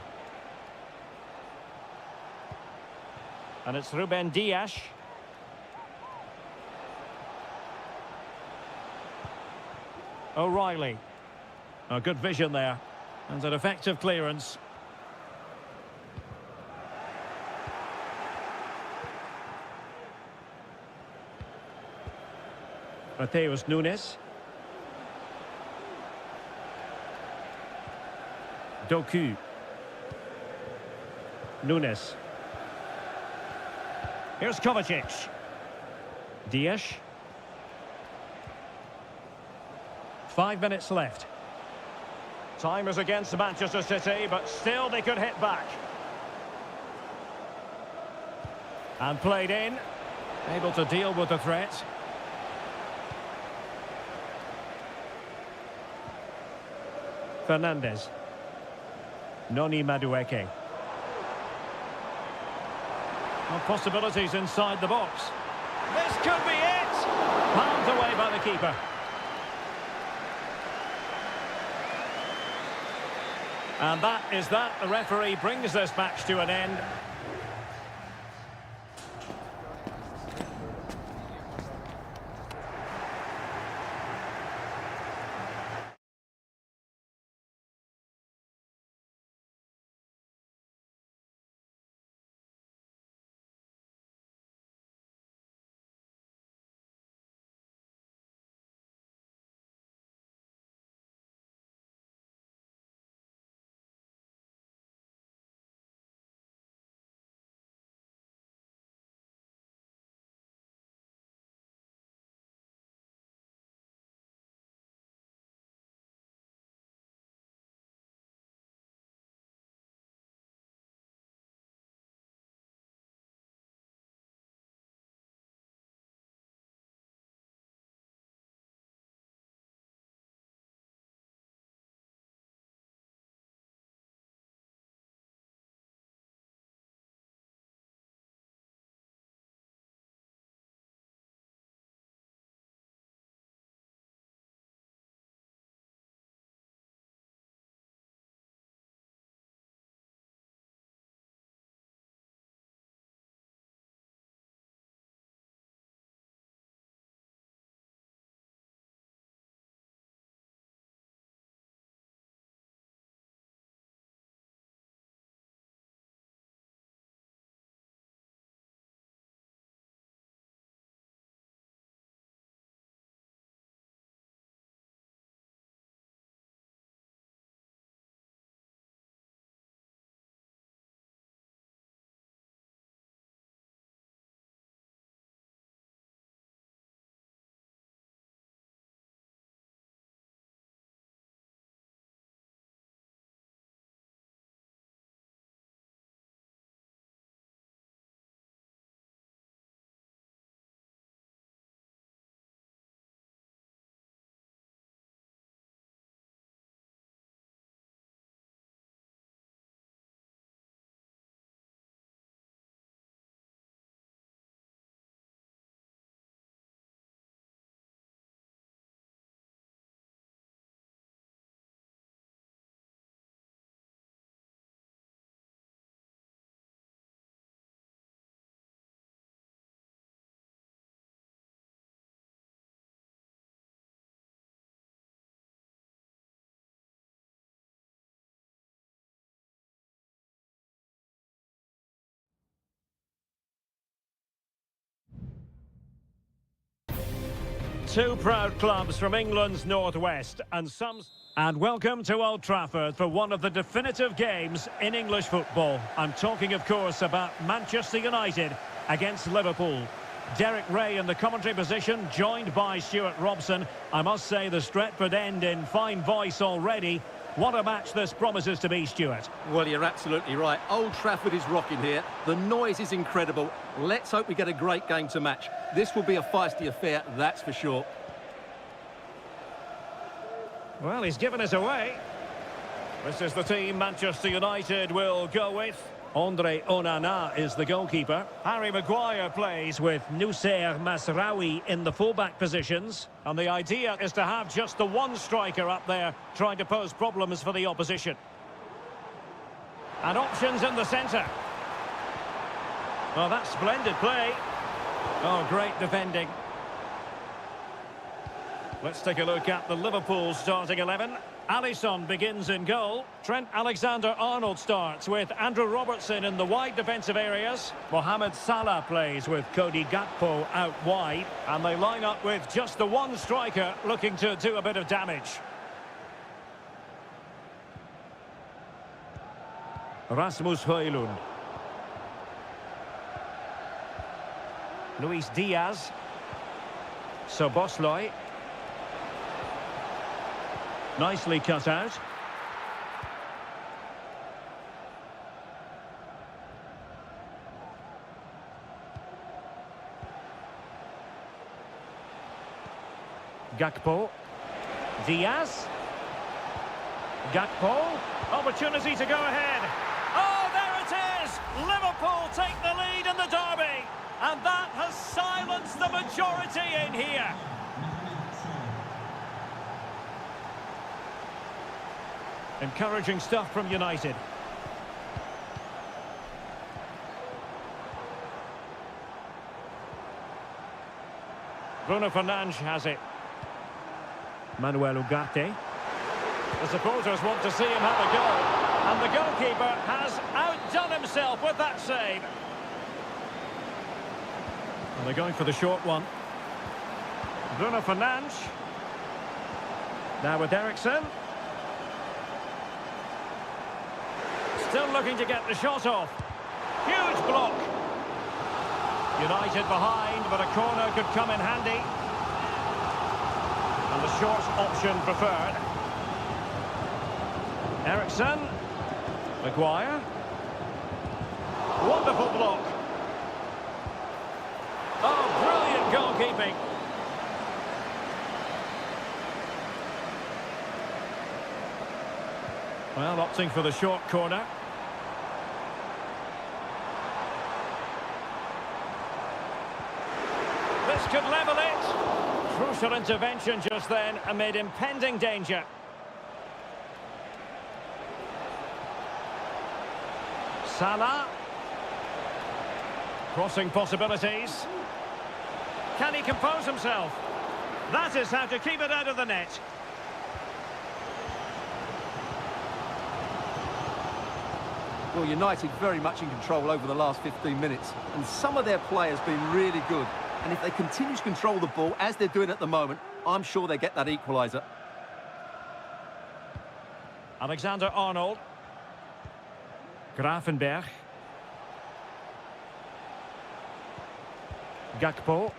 And it's Ruben Dias. O'Reilly. A good vision there. And an effective clearance. Mateus Nunes. Doku. Nunes. Here's Kovacic. Dias. 5 minutes left. Time is against Manchester City, but still they could hit back. And played in. Able to deal with the threat. Fernandez. Noni Madueke. Well, possibilities inside the box. This could be it! Palmed away by the keeper. And that is that. The referee brings this match to an end. Two proud clubs from England's northwest and welcome to Old Trafford for one of the definitive games in English football. I'm talking, of course, about Manchester United against Liverpool. Derek Ray in the commentary position, joined by Stuart Robson. I must say the Stretford end in fine voice already. What a match this promises to be, Stuart. Well, you're absolutely right. Old Trafford is rocking here. The noise is incredible. Let's hope we get a great game to match. This will be a feisty affair, that's for sure. Well, he's given us away. This is the team Manchester United will go with. Andre Onana is the goalkeeper. Harry Maguire plays with Noussair Masraoui in the fullback positions. And the idea is to have just the one striker up there trying to pose problems for the opposition. And options in the centre. Oh, that's splendid play. Oh, great defending. Let's take a look at the Liverpool starting 11. Alisson begins in goal. Trent Alexander-Arnold starts with Andrew Robertson in the wide defensive areas. Mohamed Salah plays with Cody Gakpo out wide. And they line up with just the one striker looking to do a bit of damage. Rasmus Højlund. Luis Diaz. Szoboszlai. Nicely cut out. Gakpo. Diaz. Gakpo. Opportunity to go ahead. Oh, there it is! Liverpool take the lead in the derby. And that has silenced the majority in here. Encouraging stuff from United. Bruno Fernandes has it. Manuel Ugarte. The supporters want to see him have a go. And the goalkeeper has outdone himself with that save. And they're going for the short one. Bruno Fernandes. Now with Eriksen. Still looking to get the shot off. Huge block. United behind, but a corner could come in handy. And the short option preferred. Eriksen. Maguire. Wonderful block. Oh, brilliant goalkeeping. Well, opting for the short corner. This could level it. Crucial intervention just then amid impending danger. Salah. Crossing possibilities. Can he compose himself? That is how to keep it out of the net. Well, United very much in control over the last 15 minutes. And some of their players been really good. And if they continue to control the ball, as they're doing at the moment, I'm sure they get that equaliser. Alexander-Arnold. Gravenberch. Gakpo.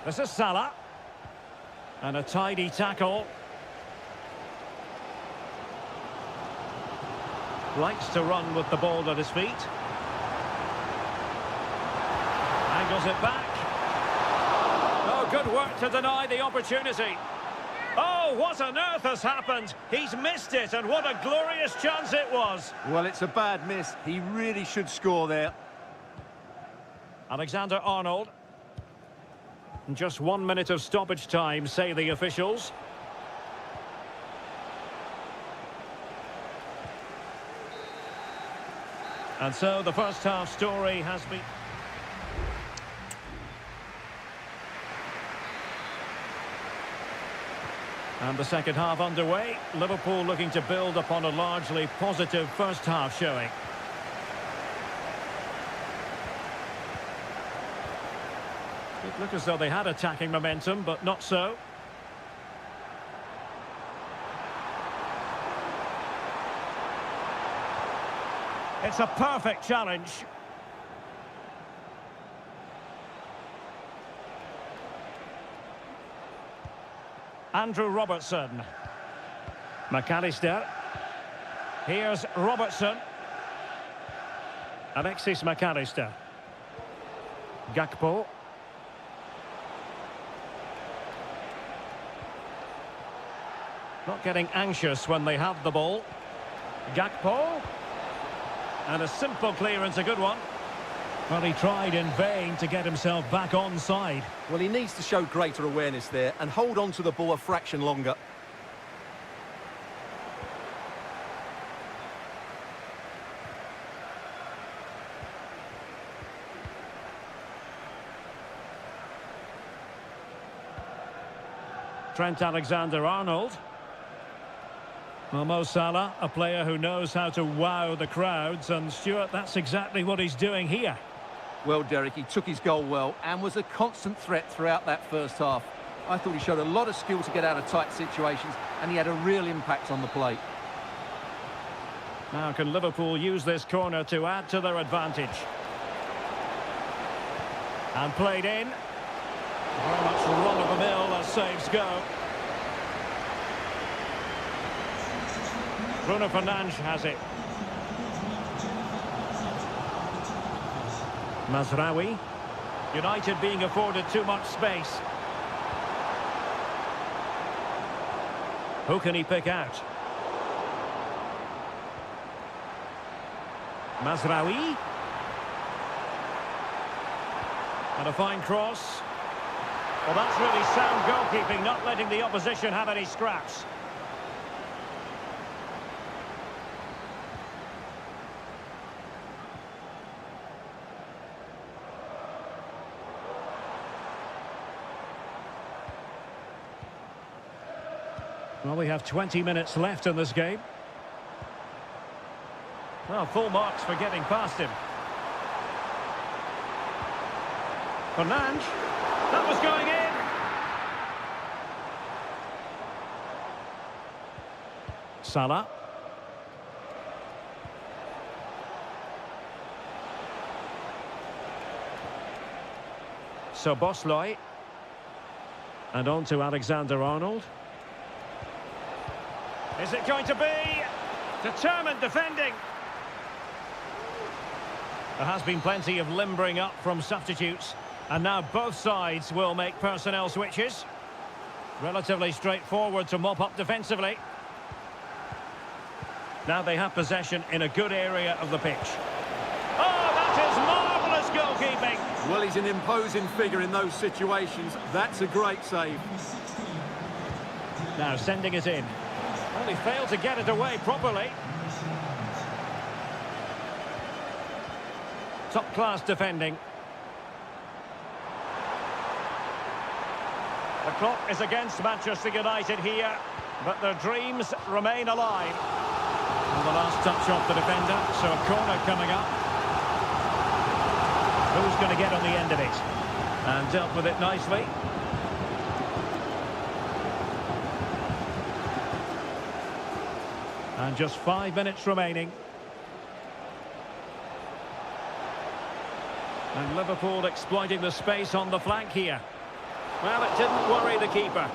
This is Salah. And a tidy tackle. Likes to run with the ball at his feet. Angles it back. Oh, good work to deny the opportunity. Oh, what on earth has happened? He's missed it, and what a glorious chance it was. Well, it's a bad miss. He really should score there. Alexander-Arnold. Just 1 minute of stoppage time, say the officials. And so the first half story has been... And the second half underway. Liverpool looking to build upon a largely positive first half showing. It looked as though they had attacking momentum, but not so. It's a perfect challenge. Andrew Robertson. McAllister. Here's Robertson. Alexis McAllister. Gakpo. Not getting anxious when they have the ball. Gakpo. And a simple clearance, a good one. Well, he tried in vain to get himself back onside. Well, he needs to show greater awareness there and hold on to the ball a fraction longer. Trent Alexander-Arnold. Well, Mo Salah, a player who knows how to wow the crowds, and Stuart, that's exactly what he's doing here. Well, Derek, he took his goal well and was a constant threat throughout that first half. I thought he showed a lot of skill to get out of tight situations, and he had a real impact on the play. Now, can Liverpool use this corner to add to their advantage? And played in. Very much run-of-the-mill as saves go. Bruno Fernandes has it. Mazraoui. United being afforded too much space. Who can he pick out? Mazraoui. And a fine cross. Well, that's really sound goalkeeping, not letting the opposition have any scraps. Well, we have 20 minutes left in this game. Well, full marks for getting past him. Fernandes. That was going in. Salah. So Bosley. And on to Alexander-Arnold. Is it going to be? Determined defending. There has been plenty of limbering up from substitutes. And now both sides will make personnel switches. Relatively straightforward to mop up defensively. Now they have possession in a good area of the pitch. Oh, that is marvellous goalkeeping. Well, he's an imposing figure in those situations. That's a great save. Now sending it in. Well, he failed to get it away properly. Top-class defending. The clock is against Manchester United here, but their dreams remain alive. And the last touch off the defender, so a corner coming up. Who's going to get on the end of it? And dealt with it nicely. And just 5 minutes remaining. And Liverpool exploiting the space on the flank here. Well, it didn't worry the keeper.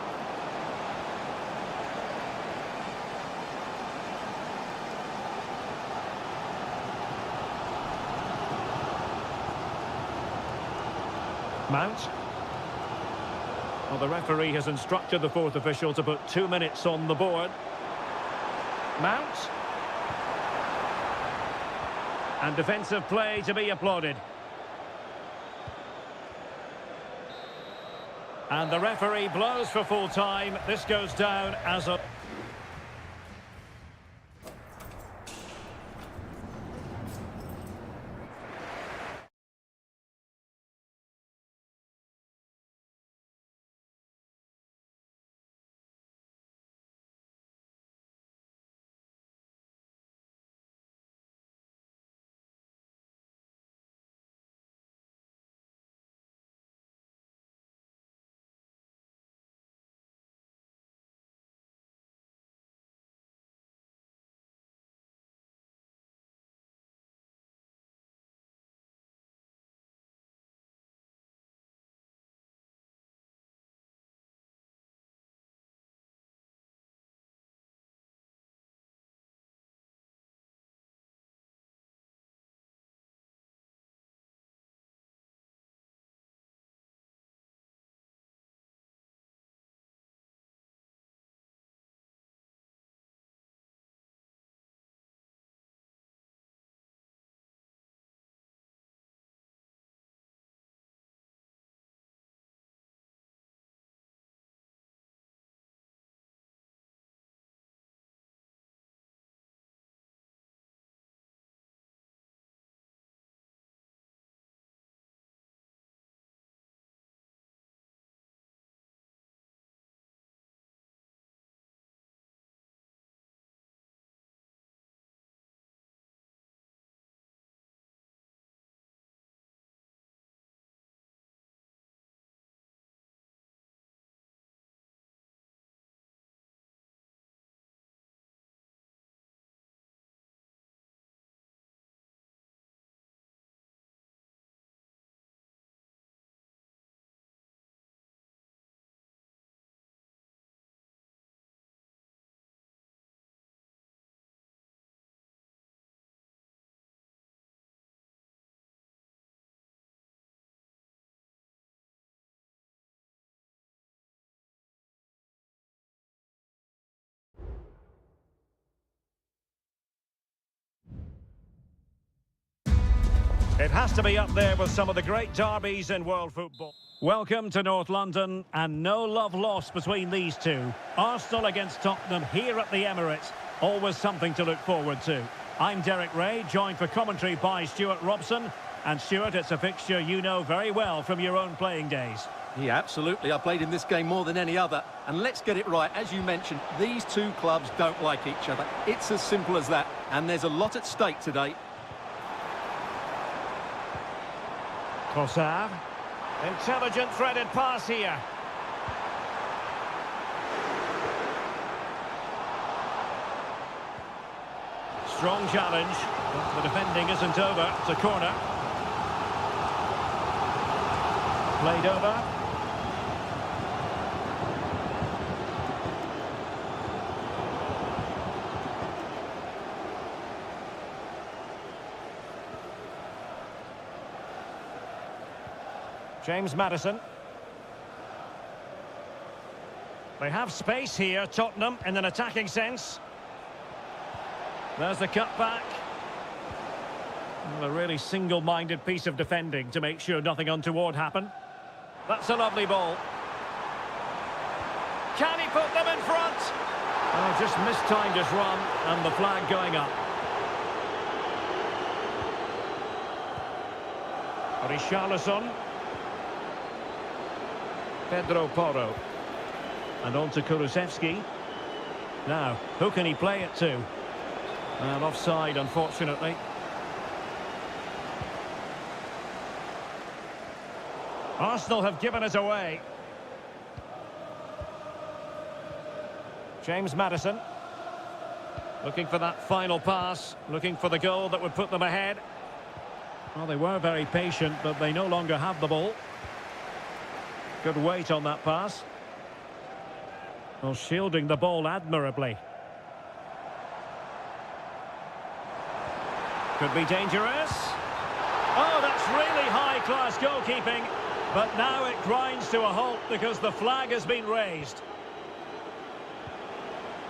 Mount. Well, the referee has instructed the fourth official to put 2 minutes on the board. Mount. And defensive play to be applauded. And the referee blows for full time. This goes down as a... It has to be up there with some of the great derbies in world football. Welcome to North London, and no love lost between these two. Arsenal against Tottenham here at the Emirates. Always something to look forward to. I'm Derek Ray, joined for commentary by Stuart Robson. And Stuart, it's a fixture you know very well from your own playing days. Yeah, absolutely. I played in this game more than any other. And let's get it right. As you mentioned, these two clubs don't like each other. It's as simple as that. And there's a lot at stake today. Trossard. Intelligent threaded pass here. Strong challenge, but the defending isn't over. It's a corner. Played over. James Maddison. They have space here, Tottenham, in an attacking sense. There's the cutback. Well, a really single-minded piece of defending to make sure nothing untoward happened. That's a lovely ball. Can he put them in front? Oh, just mistimed his run, and the flag going up. Richarlison. Pedro Porro. And on to Kulusevski. Now, who can he play it to? And offside, unfortunately. Arsenal have given it away. James Maddison. Looking for that final pass. Looking for the goal that would put them ahead. Well, they were very patient, but they no longer have the ball. Good weight on that pass. Well, shielding the ball admirably. Could be dangerous. Oh, that's really high-class goalkeeping. But now it grinds to a halt because the flag has been raised.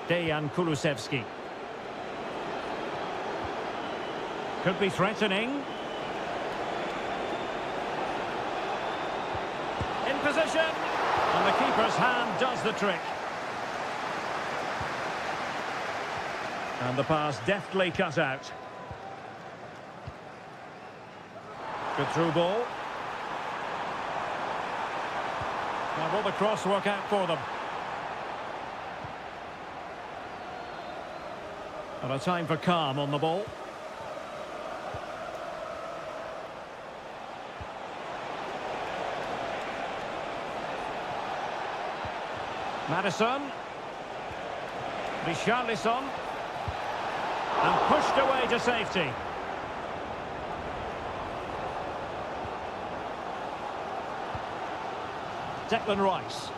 Dejan Kulusevski. Could be threatening. In position. And the keeper's hand does the trick. And the pass deftly cut out. Good through ball. Now will the cross work out for them? And a time for calm on the ball. Maddison. Richarlison. And pushed away to safety. Declan Rice.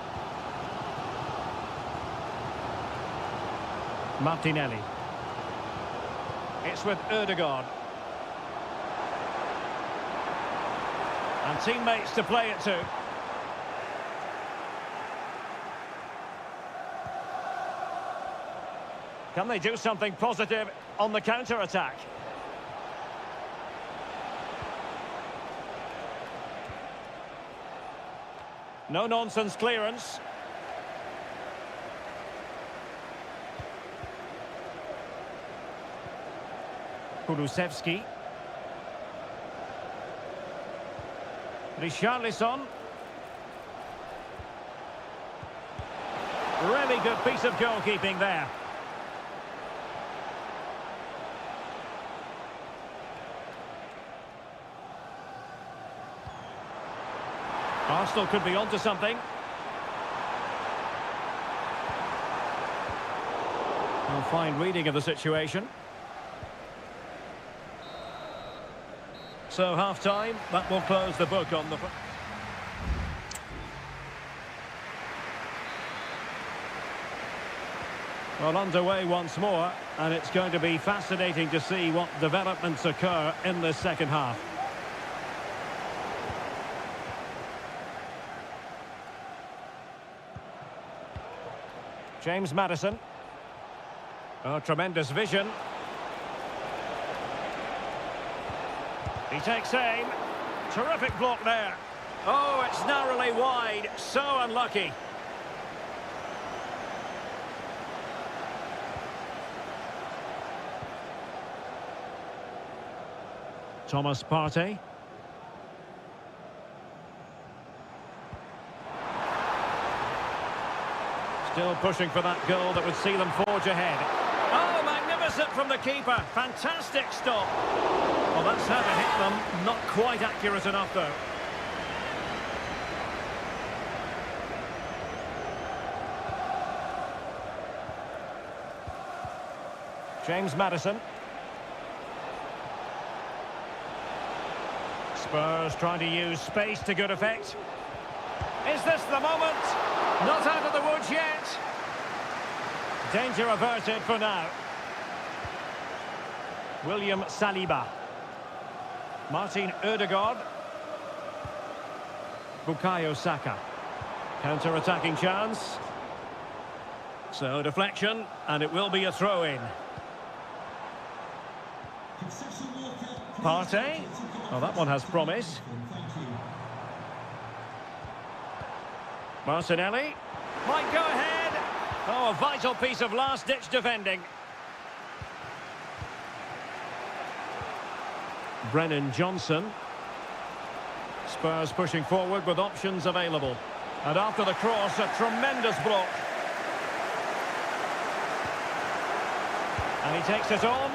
Martinelli. It's with Ødegaard. And teammates to play it to. Can they do something positive on the counter-attack? No-nonsense clearance. Kulusevski. Richarlison. Really good piece of goalkeeping there. Arsenal could be onto something. A fine reading of the situation. So half-time, that will close the book on the... Well, underway once more, and it's going to be fascinating to see what developments occur in the second half. James Maddison. Oh, tremendous vision. He takes aim. Terrific block there. Oh, it's narrowly wide. So unlucky. Thomas Partey. Still pushing for that goal that would see them forge ahead. Oh, magnificent from the keeper. Fantastic stop. Well, that's how to hit them. Not quite accurate enough, though. James Maddison. Spurs trying to use space to good effect. Is this the moment? Not out of the woods yet. Danger averted for now. William Saliba. Martin Ødegaard. Bukayo Saka. Counter-attacking chance. So deflection, and it will be a throw-in. Partey. Oh, that one has promise. Martinelli. Might go ahead. Oh, a vital piece of last-ditch defending. Brennan Johnson. Spurs pushing forward with options available. And after the cross, a tremendous block. And he takes it on.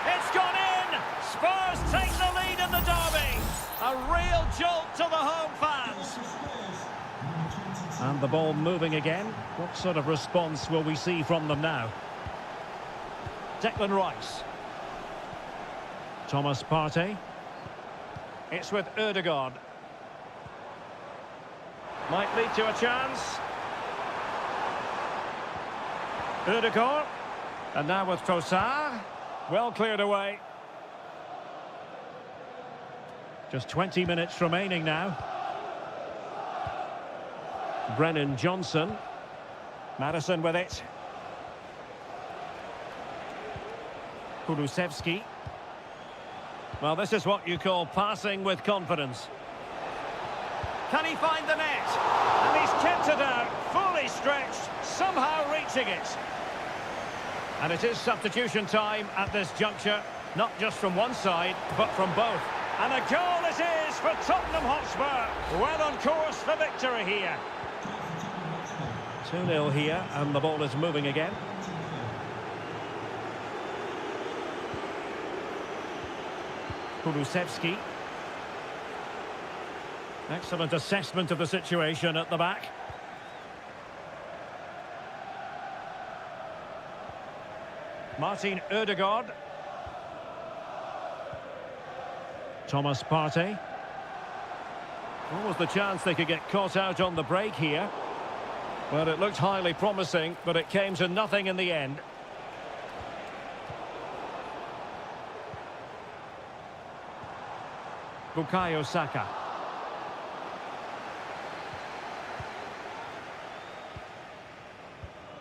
It's gone in! Spurs take the lead in the derby. A real jolt to the home fans. And the ball moving again. What sort of response will we see from them now? Declan Rice. Thomas Partey. It's with Ødegaard. Might lead to a chance. Ødegaard. And now with Trossard. Well cleared away. Just 20 minutes remaining now. Brennan Johnson. Maddison with it. Kulusevski. Well, this is what you call passing with confidence. Can he find the net? And he's kept it out, fully stretched, somehow reaching it. And it is substitution time at this juncture, not just from one side, but from both. And a goal it is for Tottenham Hotspur. Well on course for victory here. 2-0 here, and the ball is moving again. Kulusevski. Excellent assessment of the situation at the back. Martin Ødegaard. Thomas Partey. What was the chance they could get caught out on the break here? Well, it looked highly promising, but it came to nothing in the end. Bukayo Saka.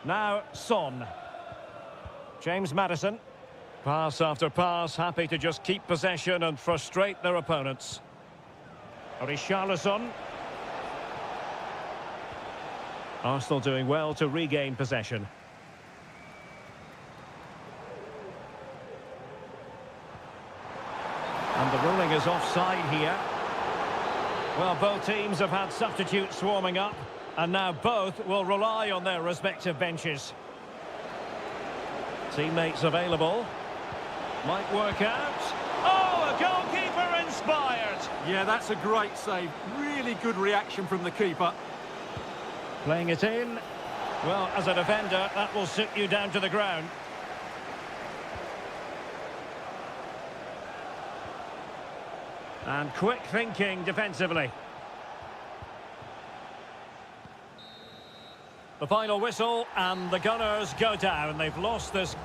Now, Son. James Maddison. Pass after pass, happy to just keep possession and frustrate their opponents. Richarlison. Arsenal doing well to regain possession. And the ruling is offside here. Well, both teams have had substitutes swarming up, and now both will rely on their respective benches. Teammates available. Might work out. Oh, a goalkeeper inspired. Yeah, that's a great save. Really good reaction from the keeper. Playing it in. Well, as a defender, that will sit you down to the ground. And quick thinking defensively. The final whistle, and the Gunners go down. They've lost this.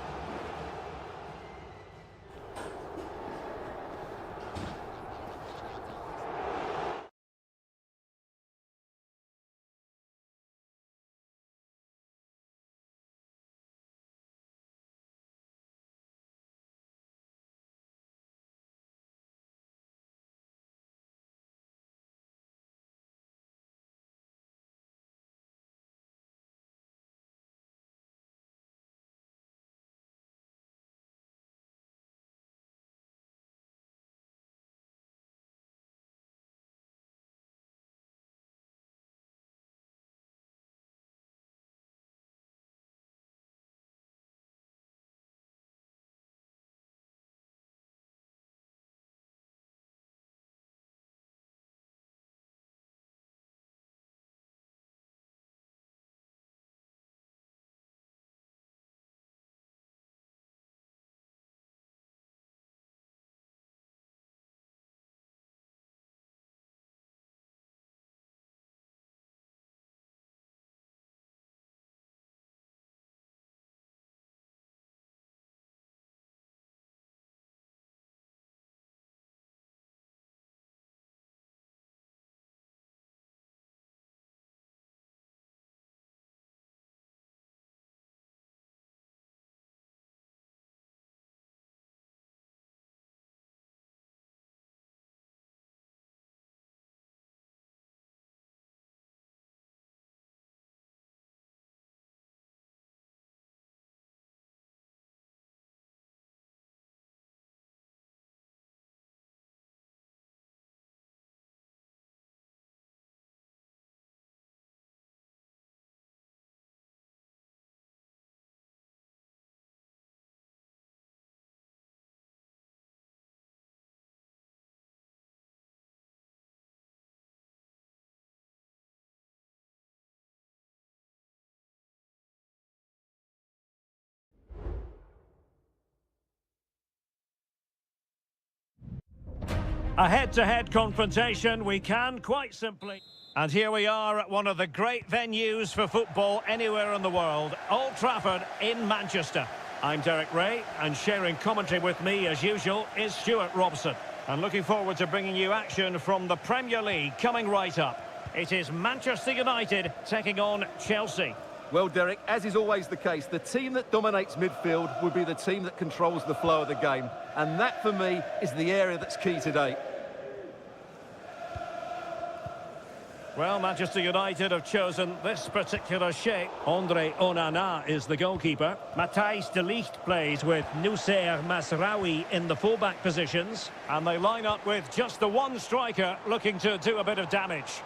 A head-to-head confrontation, we can quite simply. And here we are at one of the great venues for football anywhere in the world, Old Trafford in Manchester. I'm Derek Ray, and sharing commentary with me, as usual, is Stuart Robson. And looking forward to bringing you action from the Premier League coming right up. It is Manchester United taking on Chelsea. Well, Derek, as is always the case, the team that dominates midfield will be the team that controls the flow of the game. And that, for me, is the area that's key today. Well, Manchester United have chosen this particular shape. Andre Onana is the goalkeeper. Matthijs de Ligt plays with Noussair Masraoui in the fullback positions. And they line up with just the one striker looking to do a bit of damage.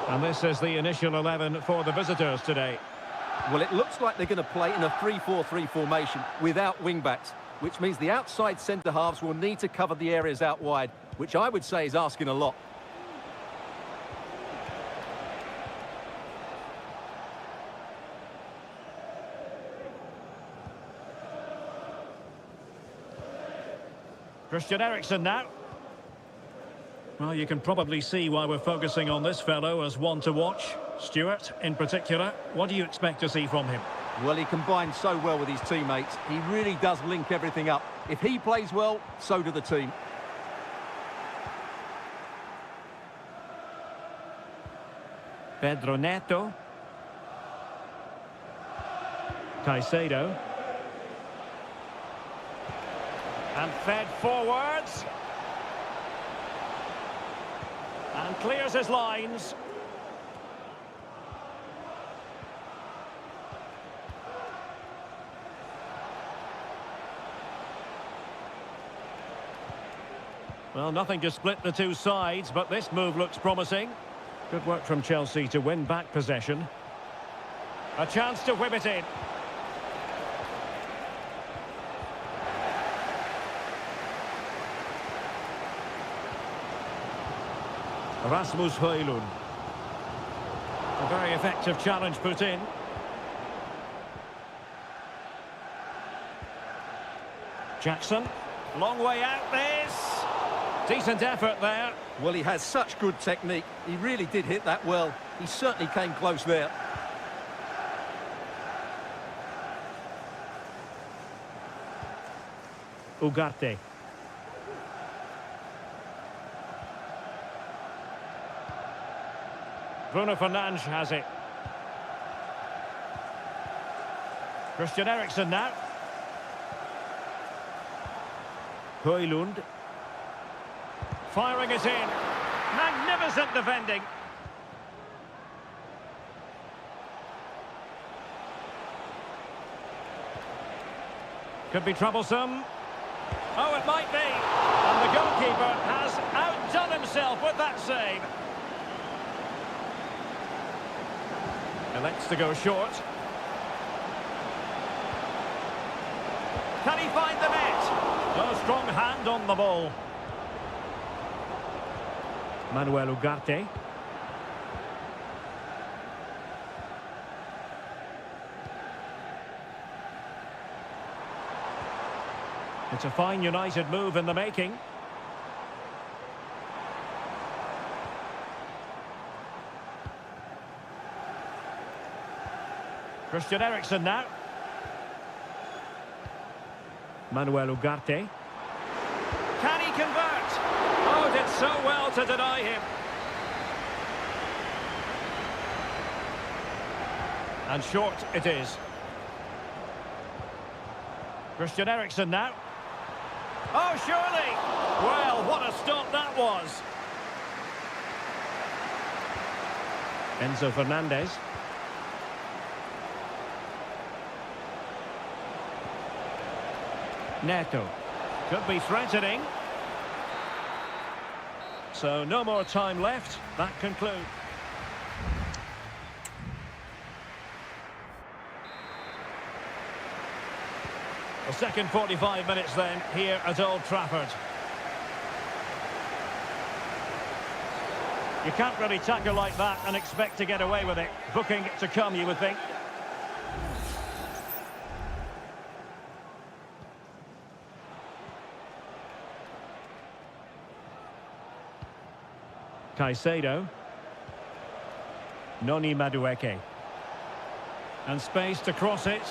And this is the initial 11 for the visitors today. Well, it looks like they're going to play in a 3-4-3 formation without wing-backs, which means the outside centre-halves will need to cover the areas out wide, which I would say is asking a lot. Christian Eriksen now. Well, you can probably see why we're focusing on this fellow as one to watch. Stuart, in particular, what do you expect to see from him? Well, he combines so well with his teammates. He really does link everything up. If he plays well, so do the team. Pedro Neto. Caicedo. And fed forwards. And clears his lines. Well, nothing to split the two sides, but this move looks promising. Good work from Chelsea to win back possession. A chance to whip it in. Rasmus Højlund. A very effective challenge put in. Jackson. Long way out this. Decent effort there. Well, he has such good technique. He really did hit that well. He certainly came close there. Ugarte. Bruno Fernandes has it. Christian Eriksen now. Højlund. Firing it in. Magnificent defending. Could be troublesome. Oh, it might be. And the goalkeeper has outdone himself with that save. Elects to go short. Can he find the net? A strong hand on the ball. Manuel Ugarte. It's a fine United move in the making. Christian Eriksen now. Manuel Ugarte. Can he convert? Oh, did so well to deny him. And short it is. Christian Eriksen now. Oh, surely! Well, what a stop that was. Enzo Fernandez. Neto. Could be threatening. So no more time left. That concludes. The second 45 minutes then here at Old Trafford. You can't really tackle like that and expect to get away with it. Booking to come, you would think. Caicedo. Noni Madueke. And space to cross it.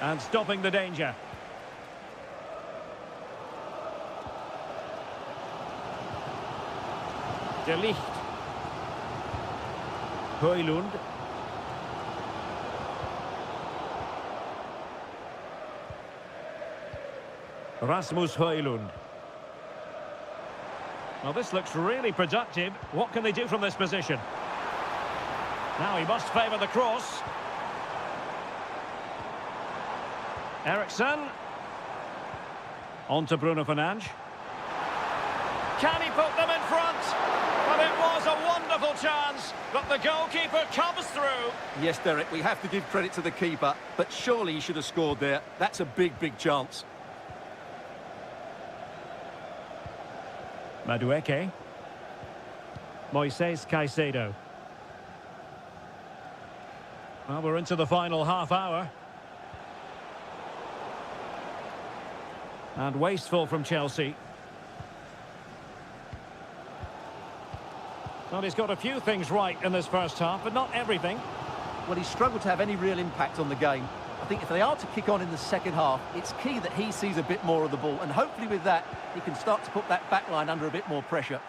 And stopping the danger. De Ligt. Højlund. Rasmus Højlund. Well, this looks really productive. What can they do from this position? Now he must favour the cross. Eriksson. On to Bruno Fernandes. Can he put them in front? Well, it was a wonderful chance, but the goalkeeper comes through. Yes, Derek, we have to give credit to the keeper, but surely he should have scored there. That's a big, big chance. Madueke. Moises Caicedo. Well, we're into the final half hour. And wasteful from Chelsea. Well, he's got a few things right in this first half, but not everything. Well, he's struggled to have any real impact on the game. I think if they are to kick on in the second half, it's key that he sees a bit more of the ball, and hopefully with that, he can start to put that back line under a bit more pressure.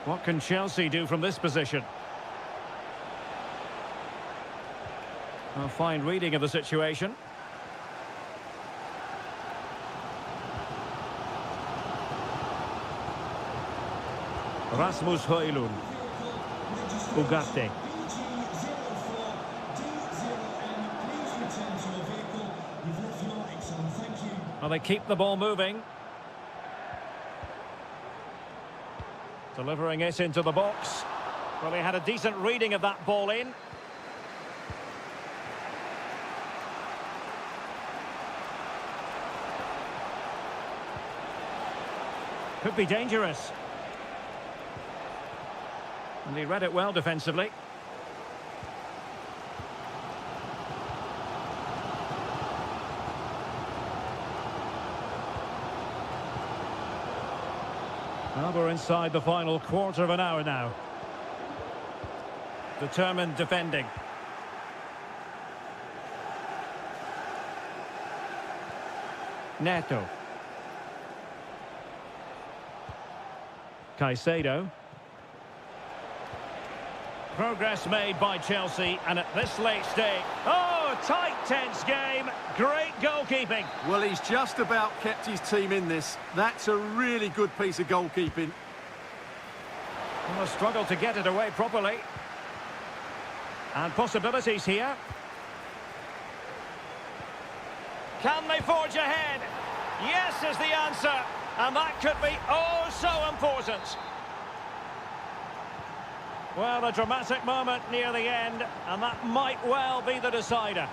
What can Chelsea do from this position? A fine reading of the situation. Rasmus Højlund. Ugarte. Well, they keep the ball moving. Delivering it into the box. Well, he had a decent reading of that ball in. Could be dangerous. And he read it well defensively. Well, we're inside the final quarter of an hour now. Determined defending. Neto. Caicedo. Progress made by Chelsea, and at this late stage... Oh, tight, tense game. Great goalkeeping. Well, he's just about kept his team in this. That's a really good piece of goalkeeping. Well, a struggle to get it away properly. And possibilities here. Can they forge ahead? Yes is the answer. And that could be oh so important. Well, a dramatic moment near the end, and that might well be the decider.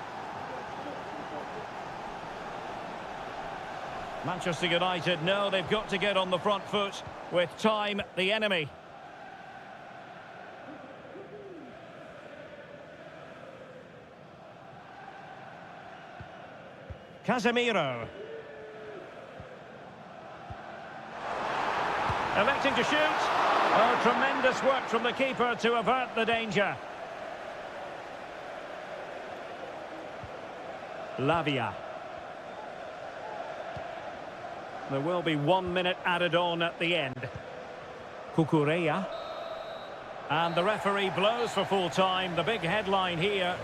Manchester United know they've got to get on the front foot with time the enemy. Casemiro. Electing to shoot. Oh, tremendous work from the keeper to avert the danger. Lavia. There will be 1 minute added on at the end. Cucurella. And the referee blows for full time. The big headline here...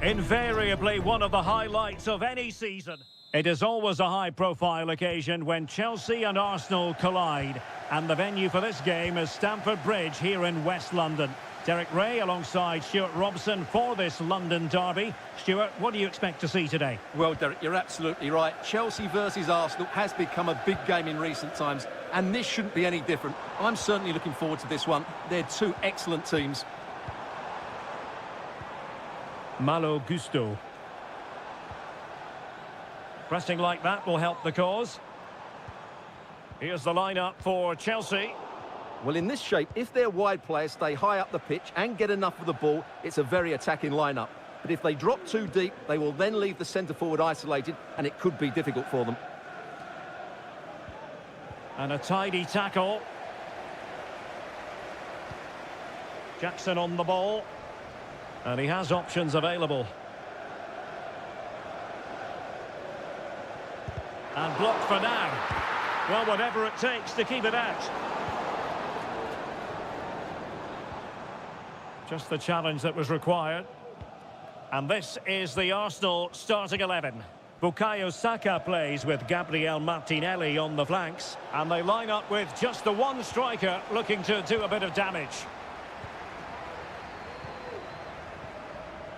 Invariably one of the highlights of any season. It is always a high-profile occasion when Chelsea and Arsenal collide. And the venue for this game is Stamford Bridge here in West London. Derek Ray alongside Stuart Robson for this London derby. Stuart, what do you expect to see today? Well, Derek, you're absolutely right. Chelsea versus Arsenal has become a big game in recent times, and this shouldn't be any different. I'm certainly looking forward to this one. They're two excellent teams. Malo Gusto. Pressing like that will help the cause. Here's the lineup for Chelsea. Well, in this shape, if their wide players stay high up the pitch and get enough of the ball, it's a very attacking lineup. But if they drop too deep, they will then leave the centre-forward isolated, and it could be difficult for them. And a tidy tackle. Jackson on the ball. And he has options available. And blocked for now. Well, whatever it takes to keep it out. Just the challenge that was required. And this is the Arsenal starting 11. Bukayo Saka plays with Gabriel Martinelli on the flanks. And they line up with just the one striker looking to do a bit of damage.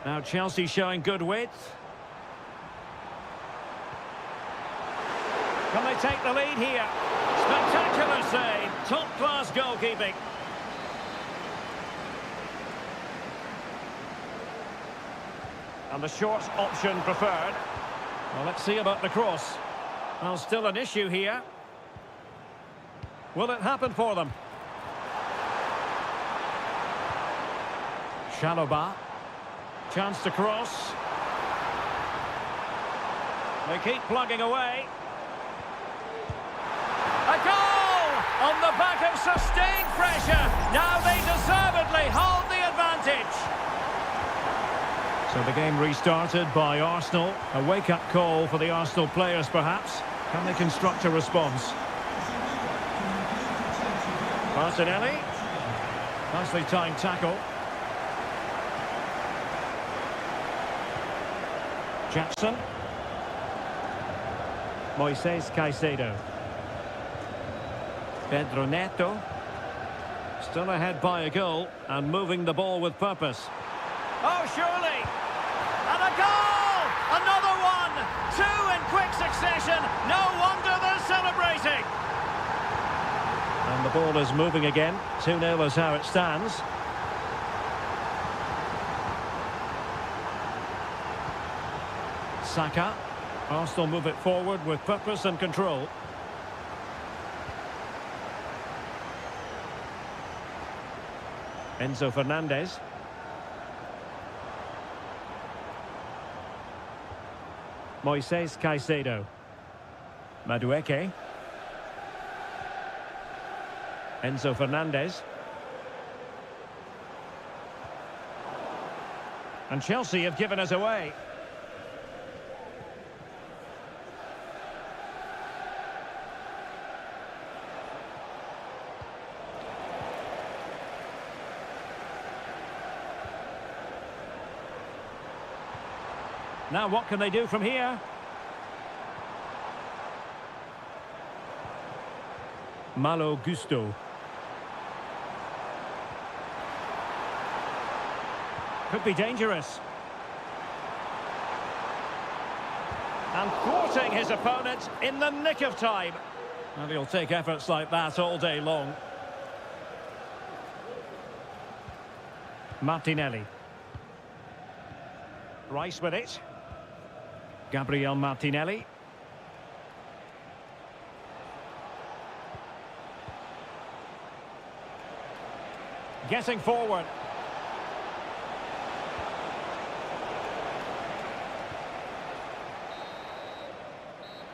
Now Chelsea showing good width. Can they take the lead here? Spectacular save. Top-class goalkeeping. And the short option preferred. Well, let's see about the cross. Well, still an issue here. Will it happen for them? Shaloba. Chance to cross. They keep plugging away. A goal! On the back of sustained pressure. Now they deservedly hold the advantage. So the game restarted by Arsenal. A wake-up call for the Arsenal players, perhaps. Can they construct a response? Martinelli. Nicely timed tackle. Jackson. Moises Caicedo. Pedro Neto. Still ahead by a goal and moving the ball with purpose. Oh, surely! And a goal! Another one! Two in quick succession. No wonder they're celebrating. And the ball is moving again. 2-0 is how it stands. Saka. Arsenal move it forward with purpose and control. Enzo Fernandez. Moises Caicedo. Madueke. Enzo Fernandez. And Chelsea have given us away. Now what can they do from here? Malo Gusto. Could be dangerous. And thwarting his opponent in the nick of time. And he'll take efforts like that all day long. Martinelli. Rice with it. Gabriel Martinelli. Getting forward.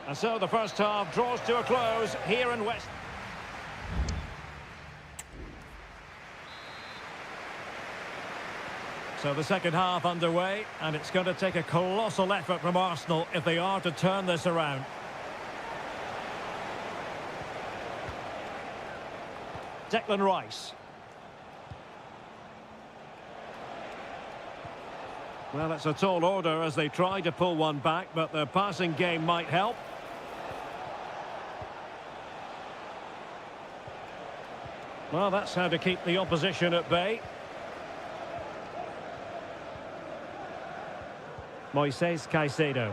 And so the first half draws to a close here in West. So the second half underway, and it's going to take a colossal effort from Arsenal if they are to turn this around. Declan Rice. Well, it's a tall order as they try to pull one back, but the passing game might help. Well, that's how to keep the opposition at bay. Moises Caicedo.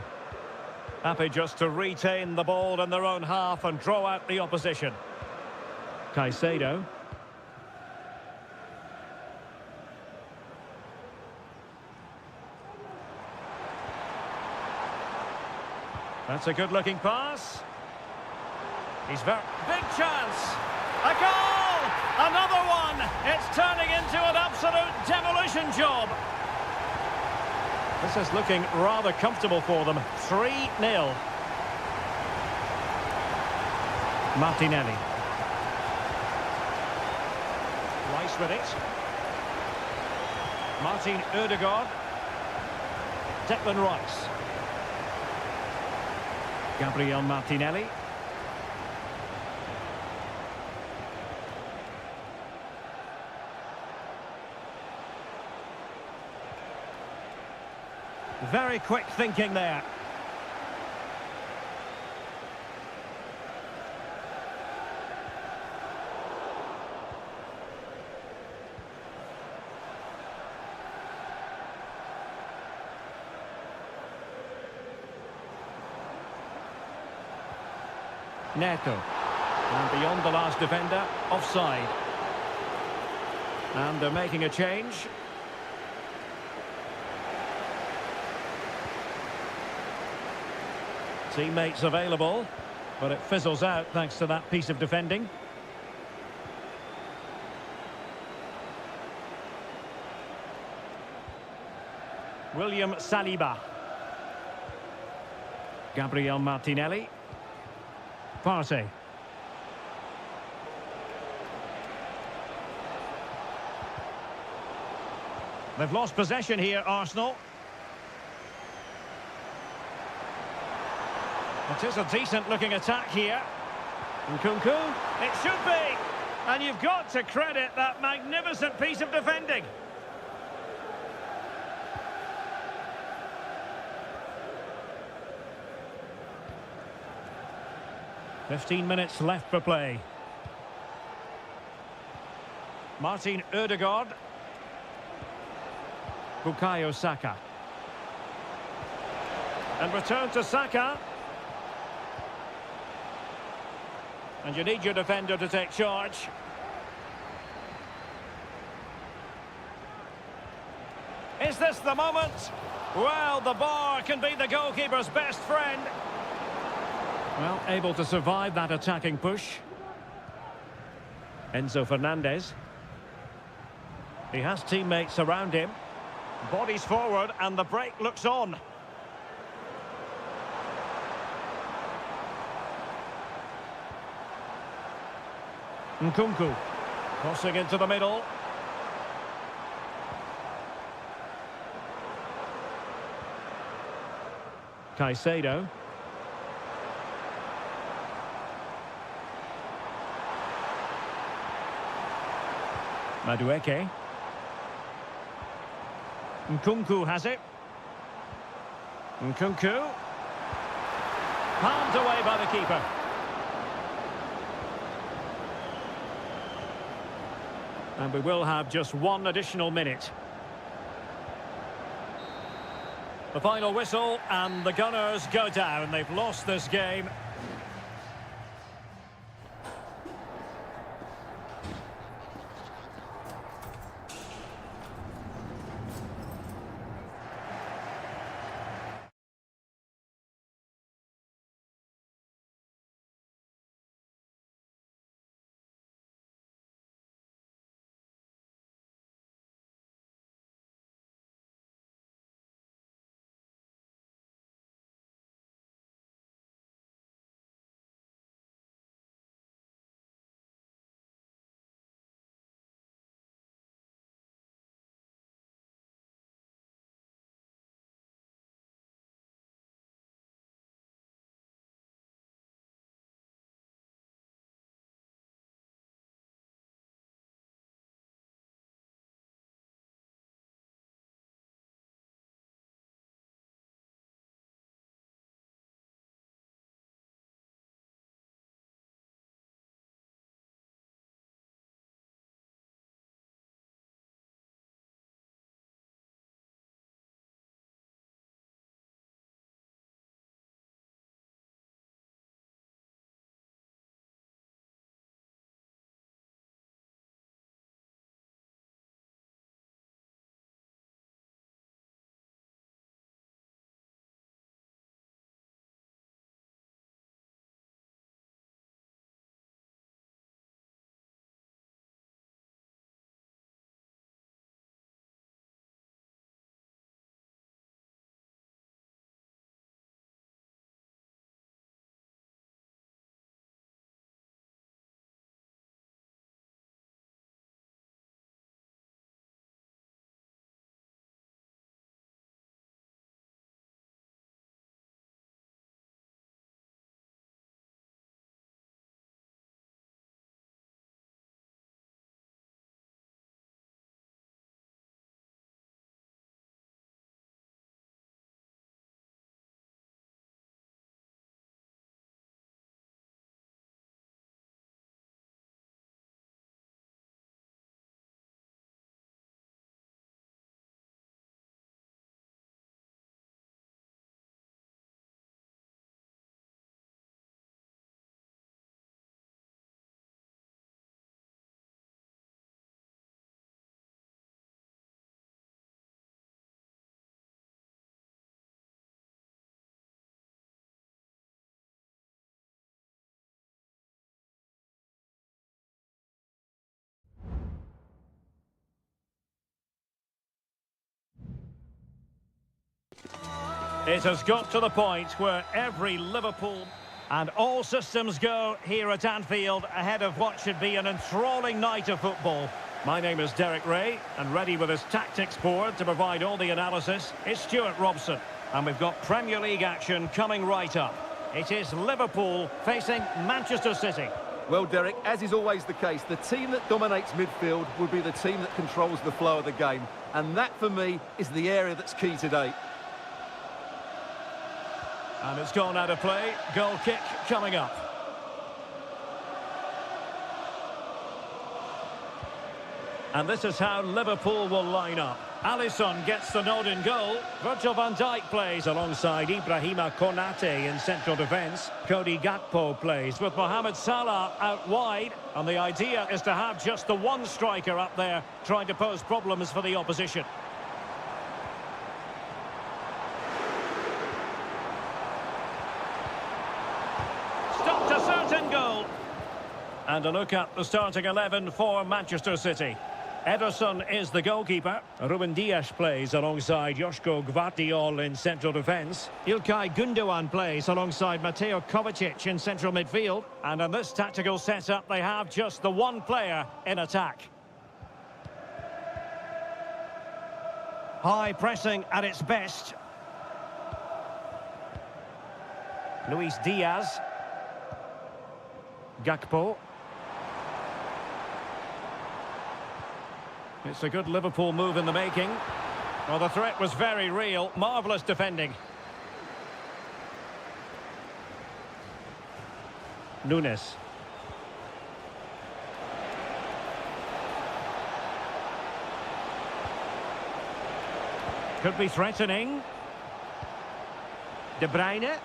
Happy just to retain the ball in their own half and draw out the opposition. Caicedo. That's a good-looking pass. He's very... Big chance! A goal! Another one! It's turning into an absolute demolition job. This is looking rather comfortable for them. 3-0. Martinelli. Rice with it. Martin Ødegaard. Declan Rice. Gabriel Martinelli. Very quick thinking there. Neto. And beyond the last defender, offside. And they're making a change. Teammates available, but it fizzles out thanks to that piece of defending. William Saliba. Gabriel Martinelli. Partey. They've lost possession here, Arsenal. It is a decent-looking attack here. Nkunku, it should be! And you've got to credit that magnificent piece of defending. "15 minutes left for play. Martin Ødegaard. Bukayo Saka. And return to Saka. And you need your defender to take charge. Is this the moment? Well, the bar can be the goalkeeper's best friend. Well, able to survive that attacking push. Enzo Fernandez. He has teammates around him. Bodies forward and the break looks on. Nkunku. Crossing into the middle. Caicedo. Madueke. Nkunku has it. Nkunku. Palmed away by the keeper. And we will have just one additional minute. The final whistle and the Gunners go down. They've lost this game. It has got to the point where every Liverpool and all systems go here at Anfield ahead of what should be an enthralling night of football. My name is Derek Ray, and ready with his tactics board to provide all the analysis is Stuart Robson. And we've got Premier League action coming right up. It is Liverpool facing Manchester City. Well, Derek, as is always the case, the team that dominates midfield will be the team that controls the flow of the game. And that, for me, is the area that's key today. And it's gone out of play. Goal kick coming up. And this is how Liverpool will line up. Alisson gets the nod in goal. Virgil van Dijk plays alongside Ibrahima Konate in central defence. Cody Gakpo plays with Mohamed Salah out wide. And the idea is to have just the one striker up there trying to pose problems for the opposition. Stopped a certain goal. And a look at the starting 11 for Manchester City. Ederson is the goalkeeper. Ruben Dias plays alongside Joško Gvardiol in central defence. Ilkay Gundogan plays alongside Mateo Kovacic in central midfield. And in this tactical setup, they have just the one player in attack. High pressing at its best. Luis Diaz. Gakpo. It's a good Liverpool move in the making. Well, the threat was very real. Marvellous defending. Nunes. Could be threatening. De Bruyne.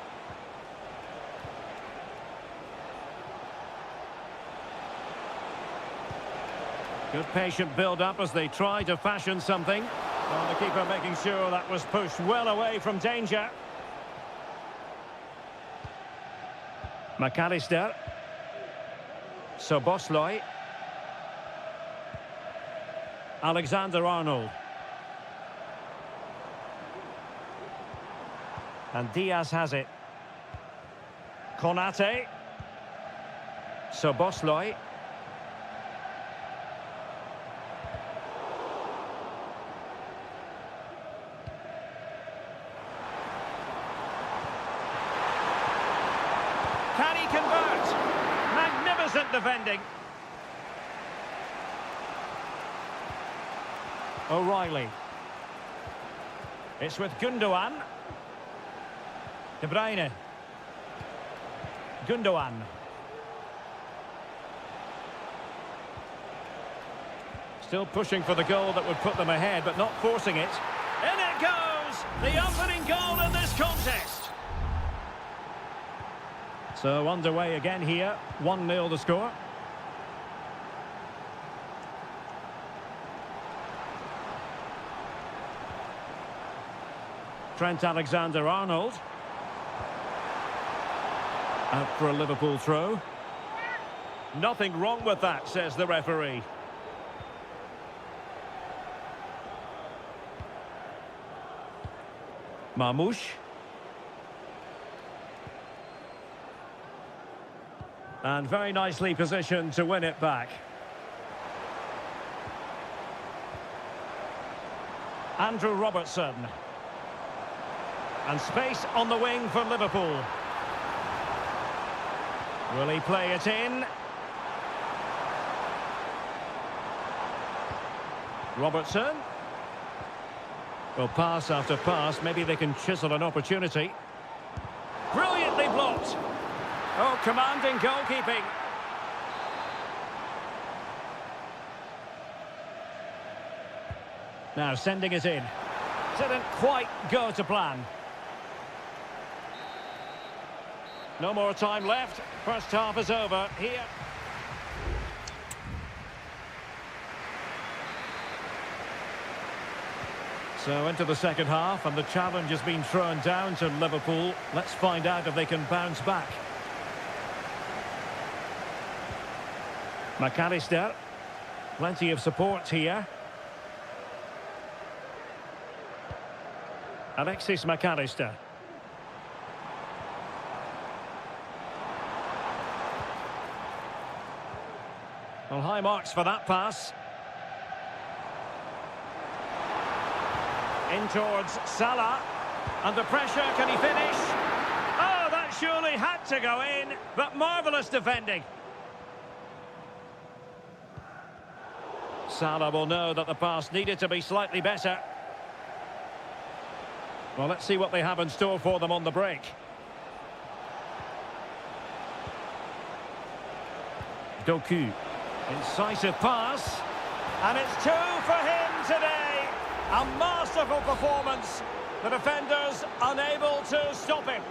Good patient build-up as they try to fashion something. Well, the keeper making sure that was pushed well away from danger. McAllister. Szoboszlai. Alexander-Arnold. And Diaz has it. Konate. Szoboszlai. Can he convert? Magnificent defending. O'Reilly. It's with Gundogan. De Bruyne. Gundogan. Still pushing for the goal that would put them ahead, but not forcing it. In it goes! The opening goal in this contest. So underway again here, 1-0 the score. Trent Alexander-Arnold. Out for a Liverpool throw. Nothing wrong with that, says the referee. Marmoush. And very nicely positioned to win it back. Andrew Robertson. And space on the wing for Liverpool. Will he play it in? Robertson. Well, pass after pass. Maybe they can chisel an opportunity. Brilliantly blocked. Oh, commanding goalkeeping. Now sending it in. Didn't quite go to plan. No more time left. First half is over here. So into the second half, and the challenge has been thrown down to Liverpool. Let's find out if they can bounce back. McAllister. Plenty of support here. Alexis McAllister. Well, high marks for that pass. In towards Salah. Under pressure, can he finish? Oh, that surely had to go in, but marvellous defending. Salah will know that the pass needed to be slightly better. Well, let's see what they have in store for them on the break. Doku. Incisive pass. And it's 2 for him today. A masterful performance. The defenders unable to stop him.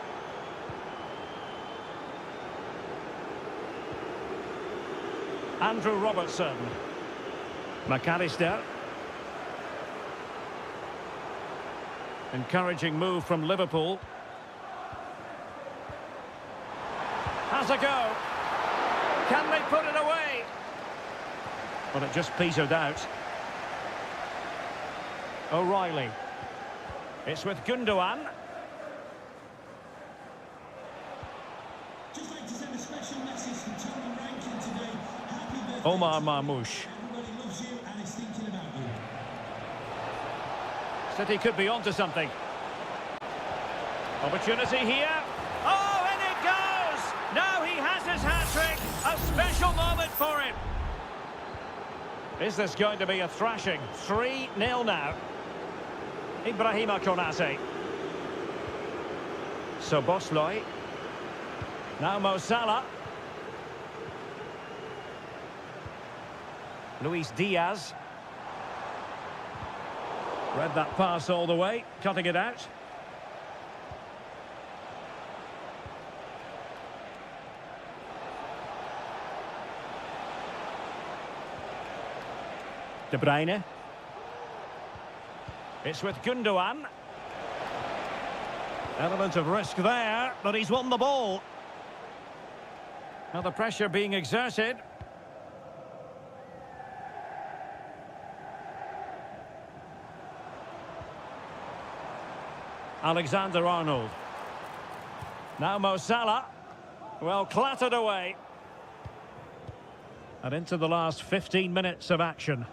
Andrew Robertson. McAllister. Encouraging move from Liverpool. Has a go. Can they put it away? But it just petered out. O'Reilly. It's with Gundogan. Just like to send a special message from Tony Rankin today. Happy birthday. Omar Marmoush. Everybody loves you and is thinking about you. City could be onto something. Opportunity here. Oh, and it goes! Now he has his hat-trick. A special moment for him. Is this going to be a thrashing? 3-0 now. Ibrahima Konate. So Bosloy. Now Mo Salah. Luis Diaz. Read that pass all the way, cutting it out. De Bruyne. It's with Gundogan. Element of risk there, but he's won the ball. Now the pressure being exerted. Alexander-Arnold. Now Mo Salah. Well, clattered away. And into the last 15 minutes of action.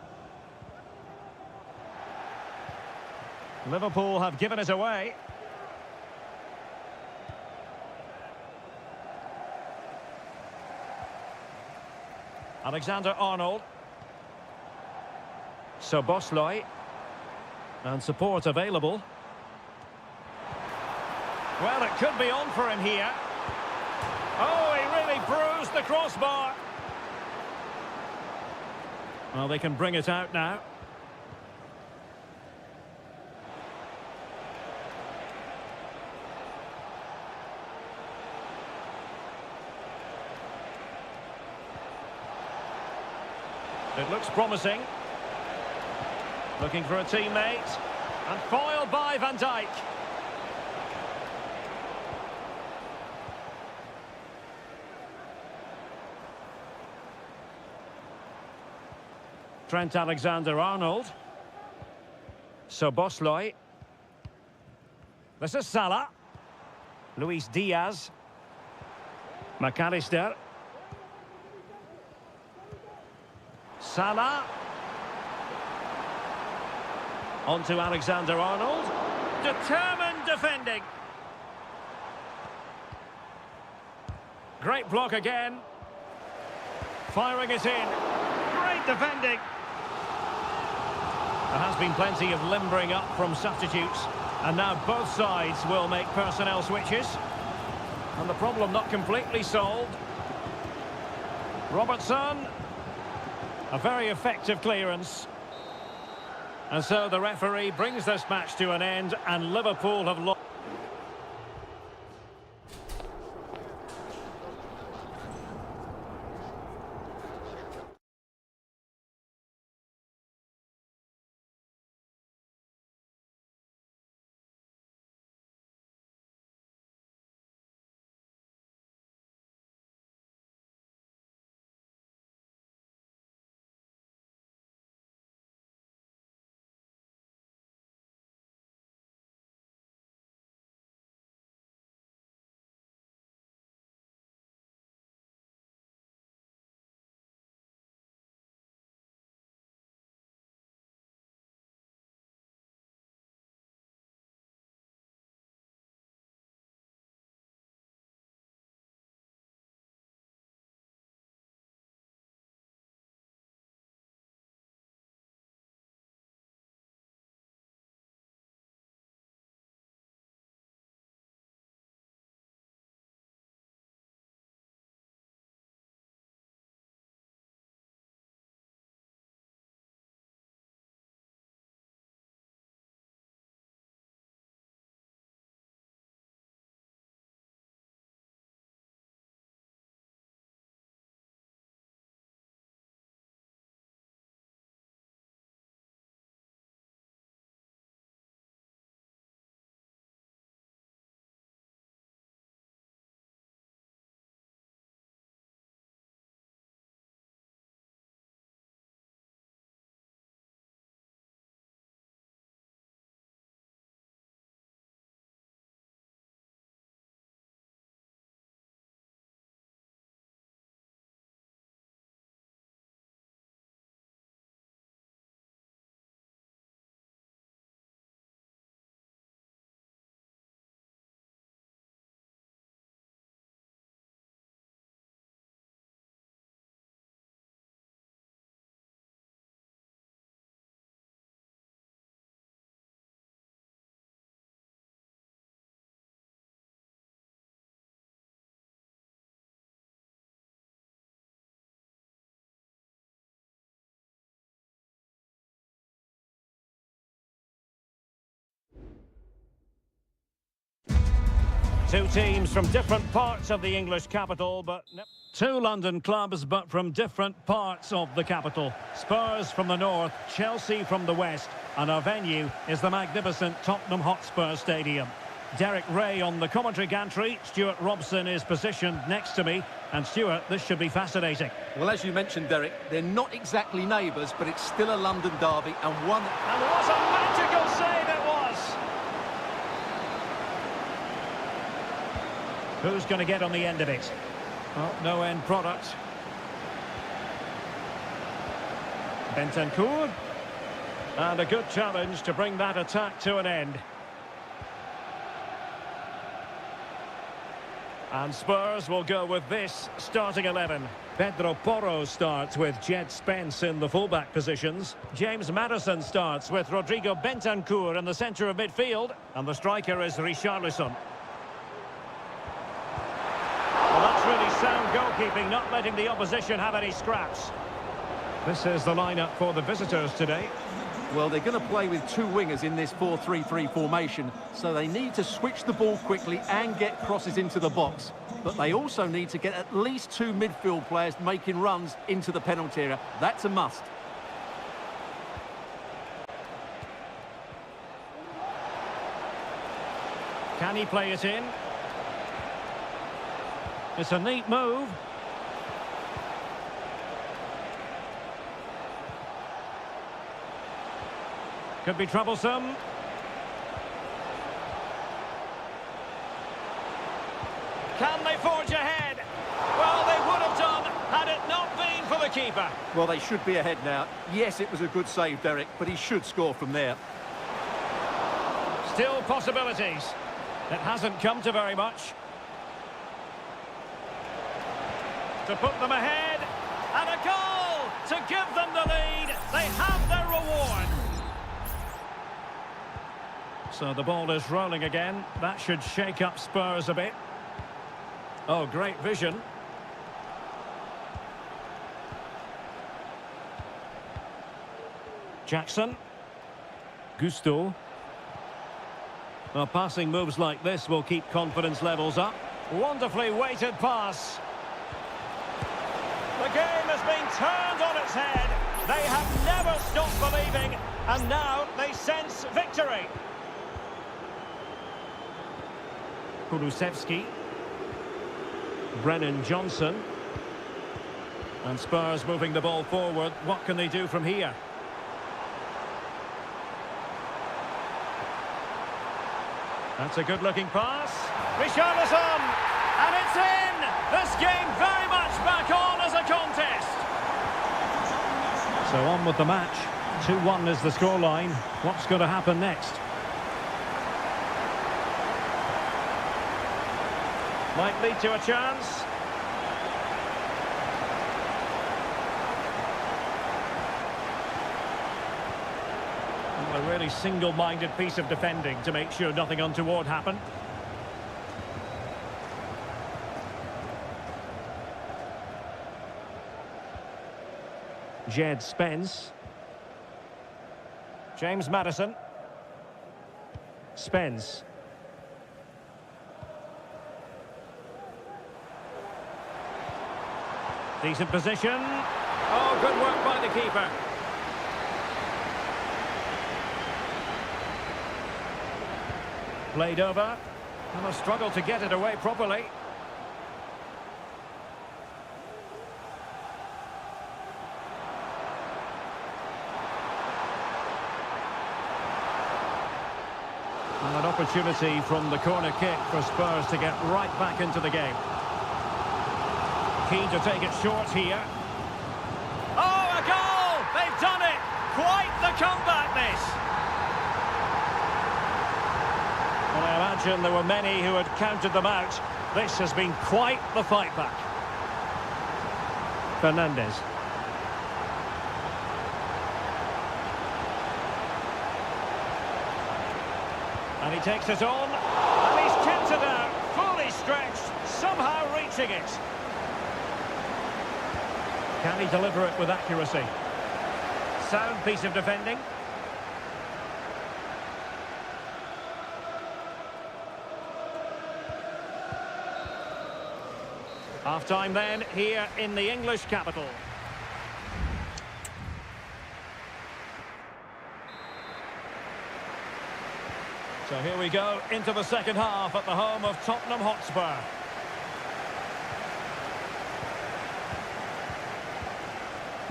Liverpool have given it away. Alexander-Arnold. So Bosloy. And support available. Well, it could be on for him here. Oh, he really bruised the crossbar. Well, they can bring it out now. It looks promising. Looking for a teammate. And foiled by Van Dijk. Trent Alexander-Arnold. So Bosloy. This is Salah. Luis Diaz. McAllister. Salah. On to Alexander-Arnold. Determined defending. Great block again. Firing it in. Great defending. There has been plenty of limbering up from substitutes. And now both sides will make personnel switches. And the problem not completely solved. Robertson. A very effective clearance. And so the referee brings this match to an end, and Liverpool have lost. Two teams from different parts of the English capital, but two London clubs, but from different parts of the capital. Spurs from the north, Chelsea from the west, and our venue is the magnificent Tottenham Hotspur Stadium. Derek Ray on the commentary gantry. Stuart Robson is positioned next to me. And Stuart, this should be fascinating. Well, as you mentioned, Derek, they're not exactly neighbours, but it's still a London derby, and one... And what a magical save it was! Who's going to get on the end of it? Oh, no end product. Bentancur. And a good challenge to bring that attack to an end. And Spurs will go with this starting 11. Pedro Porro starts with Jed Spence in the fullback positions. James Maddison starts with Rodrigo Bentancur in the centre of midfield. And the striker is Richarlison. Well, that's really sound goalkeeping, not letting the opposition have any scraps. This is the lineup for the visitors today. Well, they're going to play with two wingers in this 4-3-3 formation, so they need to switch the ball quickly and get crosses into the box. But they also need to get at least two midfield players making runs into the penalty area. That's a must. Can he play it in? It's a neat move. Could be troublesome. Can they forge ahead? Well, they would have done had it not been for the keeper. Well, they should be ahead now. Yes, it was a good save, Derek, but he should score from there. Still possibilities. It hasn't come to very much. To put them ahead. And a goal to give them the lead. They have their reward. So the ball is rolling again. That should shake up Spurs a bit. Oh, great vision. Jackson. Gusto. Well, passing moves like this will keep confidence levels up. Wonderfully weighted pass. The game has been turned on its head. They have never stopped believing, and now they sense victory. Kulusevski. Brennan Johnson. And Spurs moving the ball forward. What can they do from here? That's a good-looking pass. Richarlison! And it's in! This game very much back on as a contest. So on with the match. 2-1 is the scoreline. What's going to happen next? Might lead to a chance. A really single-minded piece of defending to make sure nothing untoward happened. Jed Spence. James Maddison. Spence. Decent position. Oh, good work by the keeper. Played over. And a struggle to get it away properly. And an opportunity from the corner kick for Spurs to get right back into the game. Keen to take it short here. Oh, a goal! They've done it! Quite the comeback, this! Well, I imagine there were many who had counted them out. This has been quite the fight back. Fernandez. And he takes it on. And he's kept it out. Fully stretched. Somehow reaching it. Can he deliver it with accuracy? Sound piece of defending. Half-time then, here in the English capital. So here we go into the second half at the home of Tottenham Hotspur.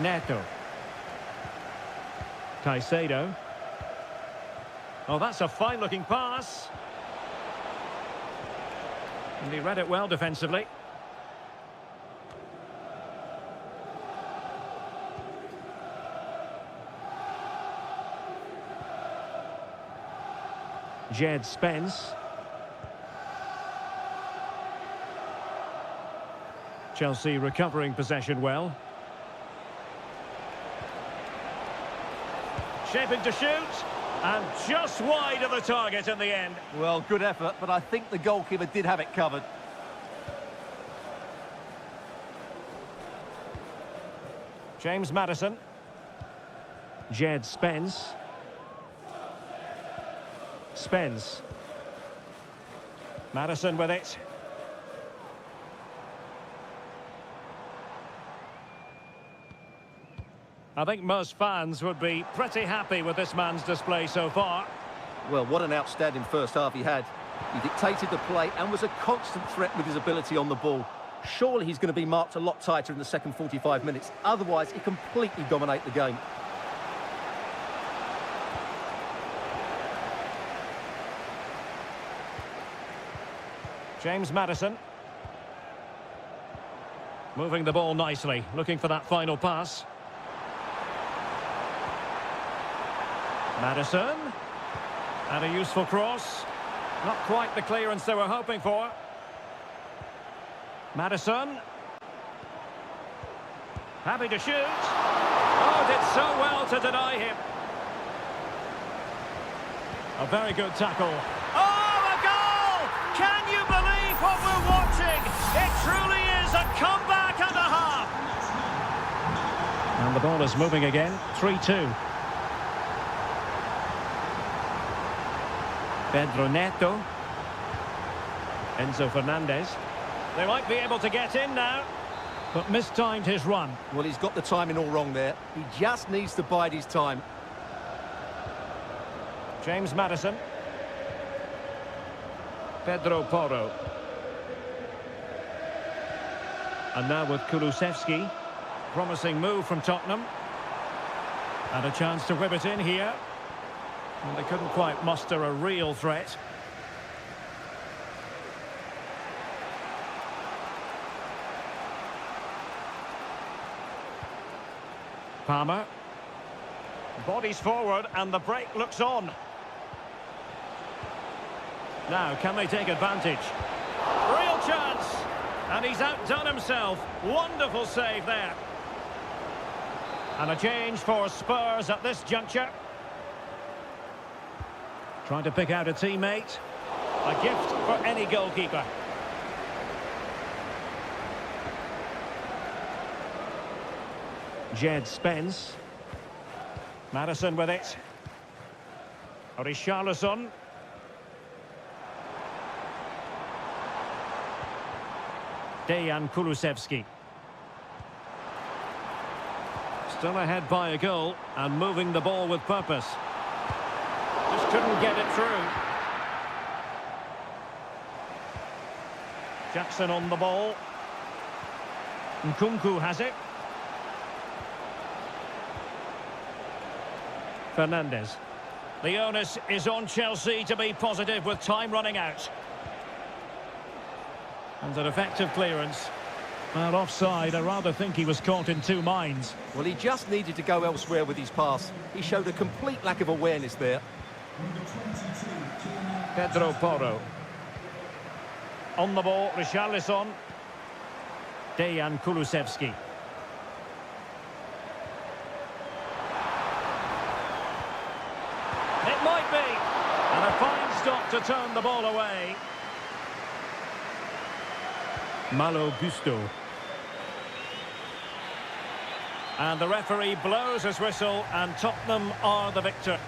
Neto. Caicedo. Oh, that's a fine-looking pass. And he read it well defensively. Jed Spence. Chelsea recovering possession well. Shaping to shoot, and just wide of the target in the end. Well, good effort, but I think the goalkeeper did have it covered. James Maddison. Jed Spence. Spence. Maddison with it. I think most fans would be pretty happy with this man's display so far. Well, what an outstanding first half he had. He dictated the play and was a constant threat with his ability on the ball. Surely he's going to be marked a lot tighter in the second 45 minutes. Otherwise, he completely dominate the game. James Maddison. Moving the ball nicely, looking for that final pass. Maddison. And a useful cross. Not quite the clearance they were hoping for. Maddison. Happy to shoot. Oh, did so well to deny him. A very good tackle. Oh, a goal! Can you believe what we're watching? It truly is a comeback and a half. And the ball is moving again. 3-2. Pedro Neto. Enzo Fernandez. They might be able to get in now, but mistimed his run. Well, he's got the timing all wrong there. He just needs to bide his time. James Maddison. Pedro Porro. And now with Kulusevski. Promising move from Tottenham. And a chance to whip it in here. And they couldn't quite muster a real threat. Palmer. Bodies forward and the break looks on. Now, can they take advantage? Real chance! And he's outdone himself. Wonderful save there. And a change for Spurs at this juncture. Trying to pick out a teammate. A gift for any goalkeeper. Jed Spence. Maddison with it. Richarlison. Dejan Kulusevski. Still ahead by a goal and moving the ball with purpose. Just couldn't get it through. Jackson on the ball. Nkunku has it. Fernandez. The onus is on Chelsea to be positive with time running out. And an effective clearance. Well, offside, I rather think he was caught in two minds. Well, he just needed to go elsewhere with his pass. He showed a complete lack of awareness there. Pedro Porro. On the ball, Richarlison. Dejan Kulusevski. It might be. And a fine stop to turn the ball away. Malo Gusto. And the referee blows his whistle and Tottenham are the victor.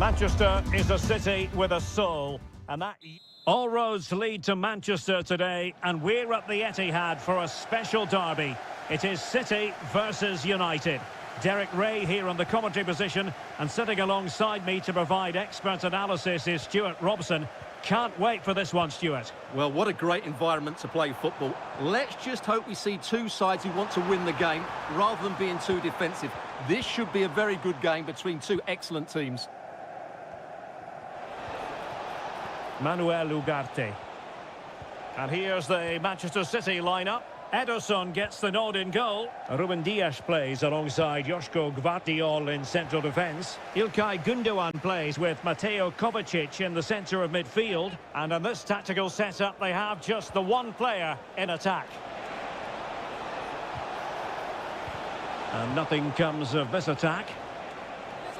Manchester is a city with a soul, and that all roads lead to Manchester today, and we're at the Etihad for a special derby. It is City versus United. Derek Ray here on the commentary position, and sitting alongside me to provide expert analysis is Stuart Robson. Can't wait for this one, Stuart. Well, what a great environment to play football. Let's just hope we see two sides who want to win the game rather than being too defensive. This should be a very good game between two excellent teams. Manuel Ugarte. And here's the Manchester City lineup. Ederson gets the nod in goal. Ruben Dias plays alongside Joško Gvardiol in central defence. Ilkay Gundogan plays with Mateo Kovacic in the centre of midfield. And in this tactical setup, they have just the one player in attack. And nothing comes of this attack.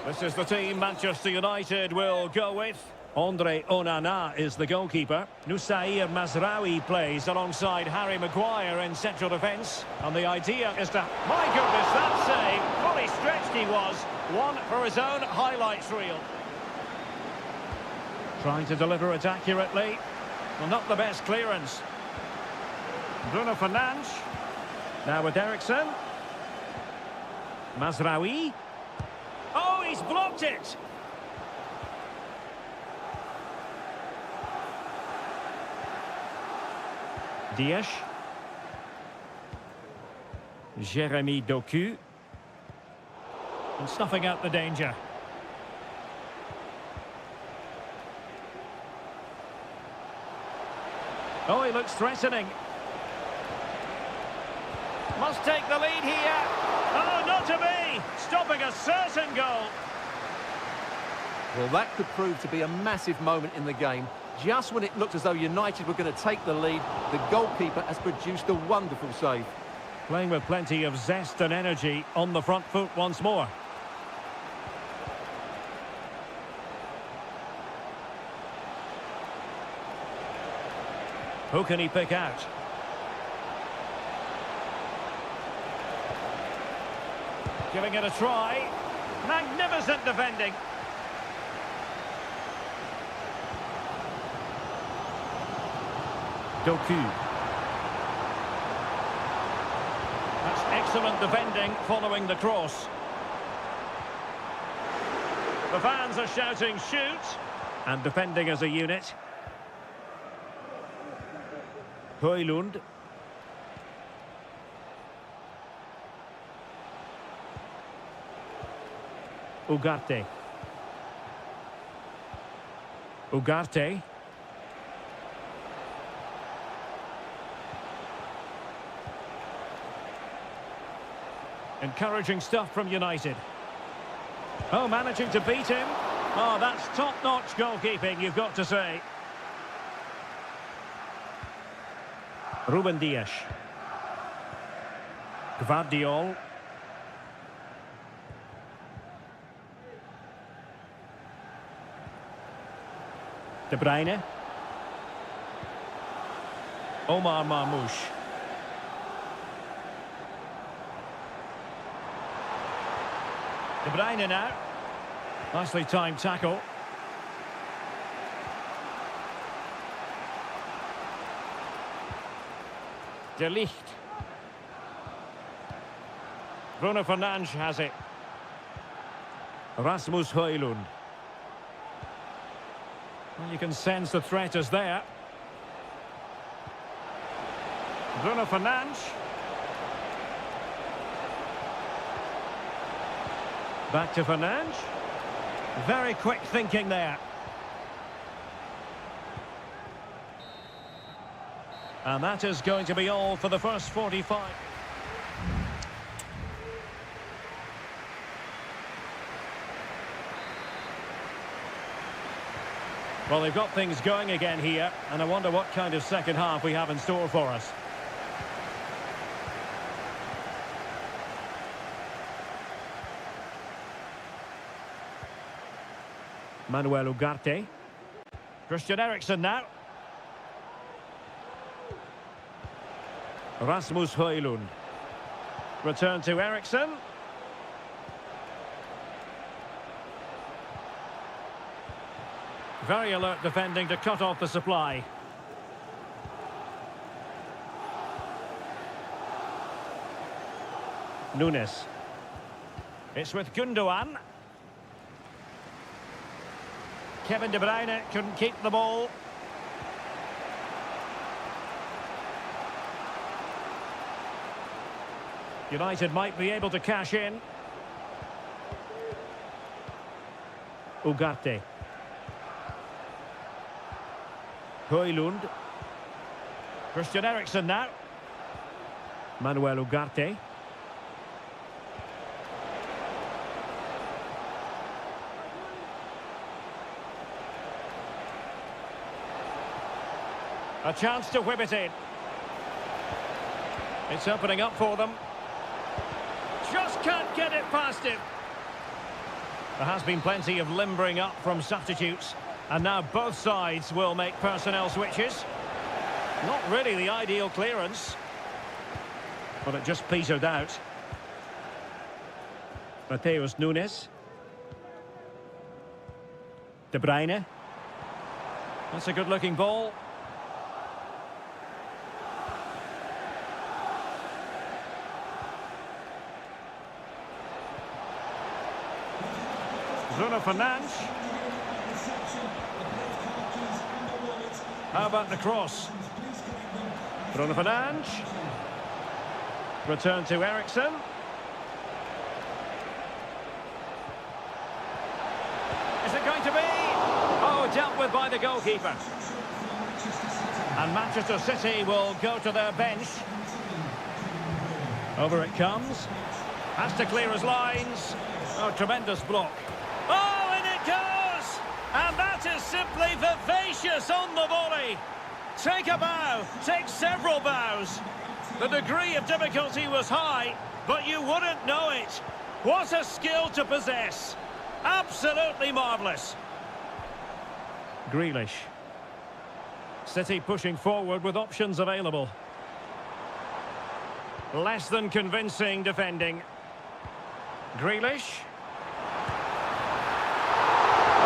This is the team Manchester United will go with. Andre Onana is the goalkeeper. Nusair Mazraoui plays alongside Harry Maguire in central defence. And the idea is to... My goodness, that save! Fully stretched he was. One for his own highlights reel. Trying to deliver it accurately. Well, not the best clearance. Bruno Fernandes. Now with Eriksen. Mazraoui. Oh, he's blocked it! Dias. Jeremy Doku. And snuffing out the danger. Oh, he looks threatening. Must take the lead here. Oh, not to be. Stopping a certain goal. Well, that could prove to be a massive moment in the game. Just when it looked as though United were going to take the lead, the goalkeeper has produced a wonderful save. Playing with plenty of zest and energy on the front foot once more. Who can he pick out? Giving it a try. Magnificent defending. Doku. That's excellent defending following the cross. The fans are shouting shoot, and defending as a unit. Højlund. Ugarte. Ugarte. Encouraging stuff from United. Oh, managing to beat him. Oh, that's top-notch goalkeeping, you've got to say. Ruben Dias. Gvardiol. De Bruyne. Omar Marmoush. De Bruyne now. Nicely timed tackle. De Ligt. Bruno Fernandes has it. Rasmus Højlund. Well, you can sense the threat is there. Bruno Fernandes. Back to Fernandes. Very quick thinking there. And that is going to be all for the first 45. Well, they've got things going again here, and I wonder what kind of second half we have in store for us. Manuel Ugarte. Christian Eriksen now. Rasmus Højlund. Return to Eriksen. Very alert defending to cut off the supply. Nunes. It's with Gundogan. Kevin De Bruyne couldn't keep the ball. United might be able to cash in. Ugarte. Højlund. Christian Eriksen now. Manuel Ugarte. A chance to whip it in. It's opening up for them. Just can't get it past him. There has been plenty of limbering up from substitutes. And now both sides will make personnel switches. Not really the ideal clearance. But it just petered out. Mateus Nunes. De Bruyne. That's a good-looking ball. Bruno Fernandes. How about the cross? Bruno Fernandes. Return to Eriksen. Is it going to be? Oh, dealt with by the goalkeeper. And Manchester City will go to their bench. Over it comes. Has to clear his lines. Oh, tremendous block. Oh, and it goes! And that is simply vivacious on the volley. Take a bow, take several bows. The degree of difficulty was high, but you wouldn't know it. What a skill to possess. Absolutely marvellous. Grealish. City pushing forward with options available. Less than convincing defending. Grealish.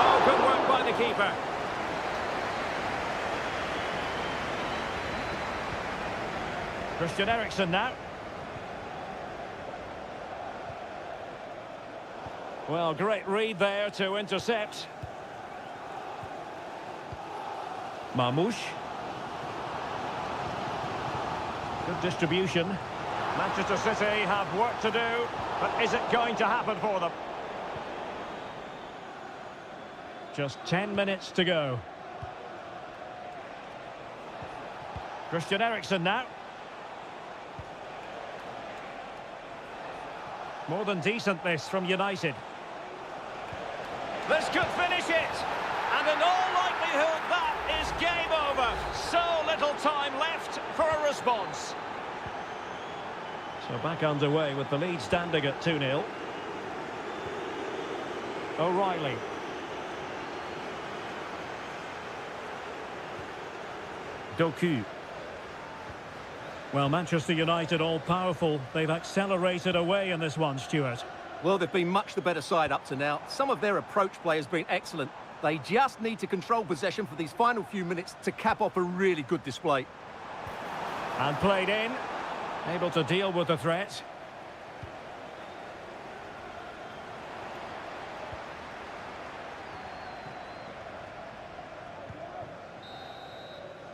Oh, good work by the keeper. Christian Eriksen now. Well, great read there to intercept. Marmoush. Good distribution. Manchester City have work to do, but is it going to happen for them? Just 10 minutes to go. Christian Eriksen now. More than decent this from United. This could finish it. And in all likelihood, that is game over. So little time left for a response. So back underway with the lead standing at 2-0. O'Reilly. Doku. Well, Manchester United all-powerful. They've accelerated away in this one, Stuart. Well, they've been much the better side up to now. Some of their approach play has been excellent. They just need to control possession for these final few minutes to cap off a really good display. And played in. Able to deal with the threat.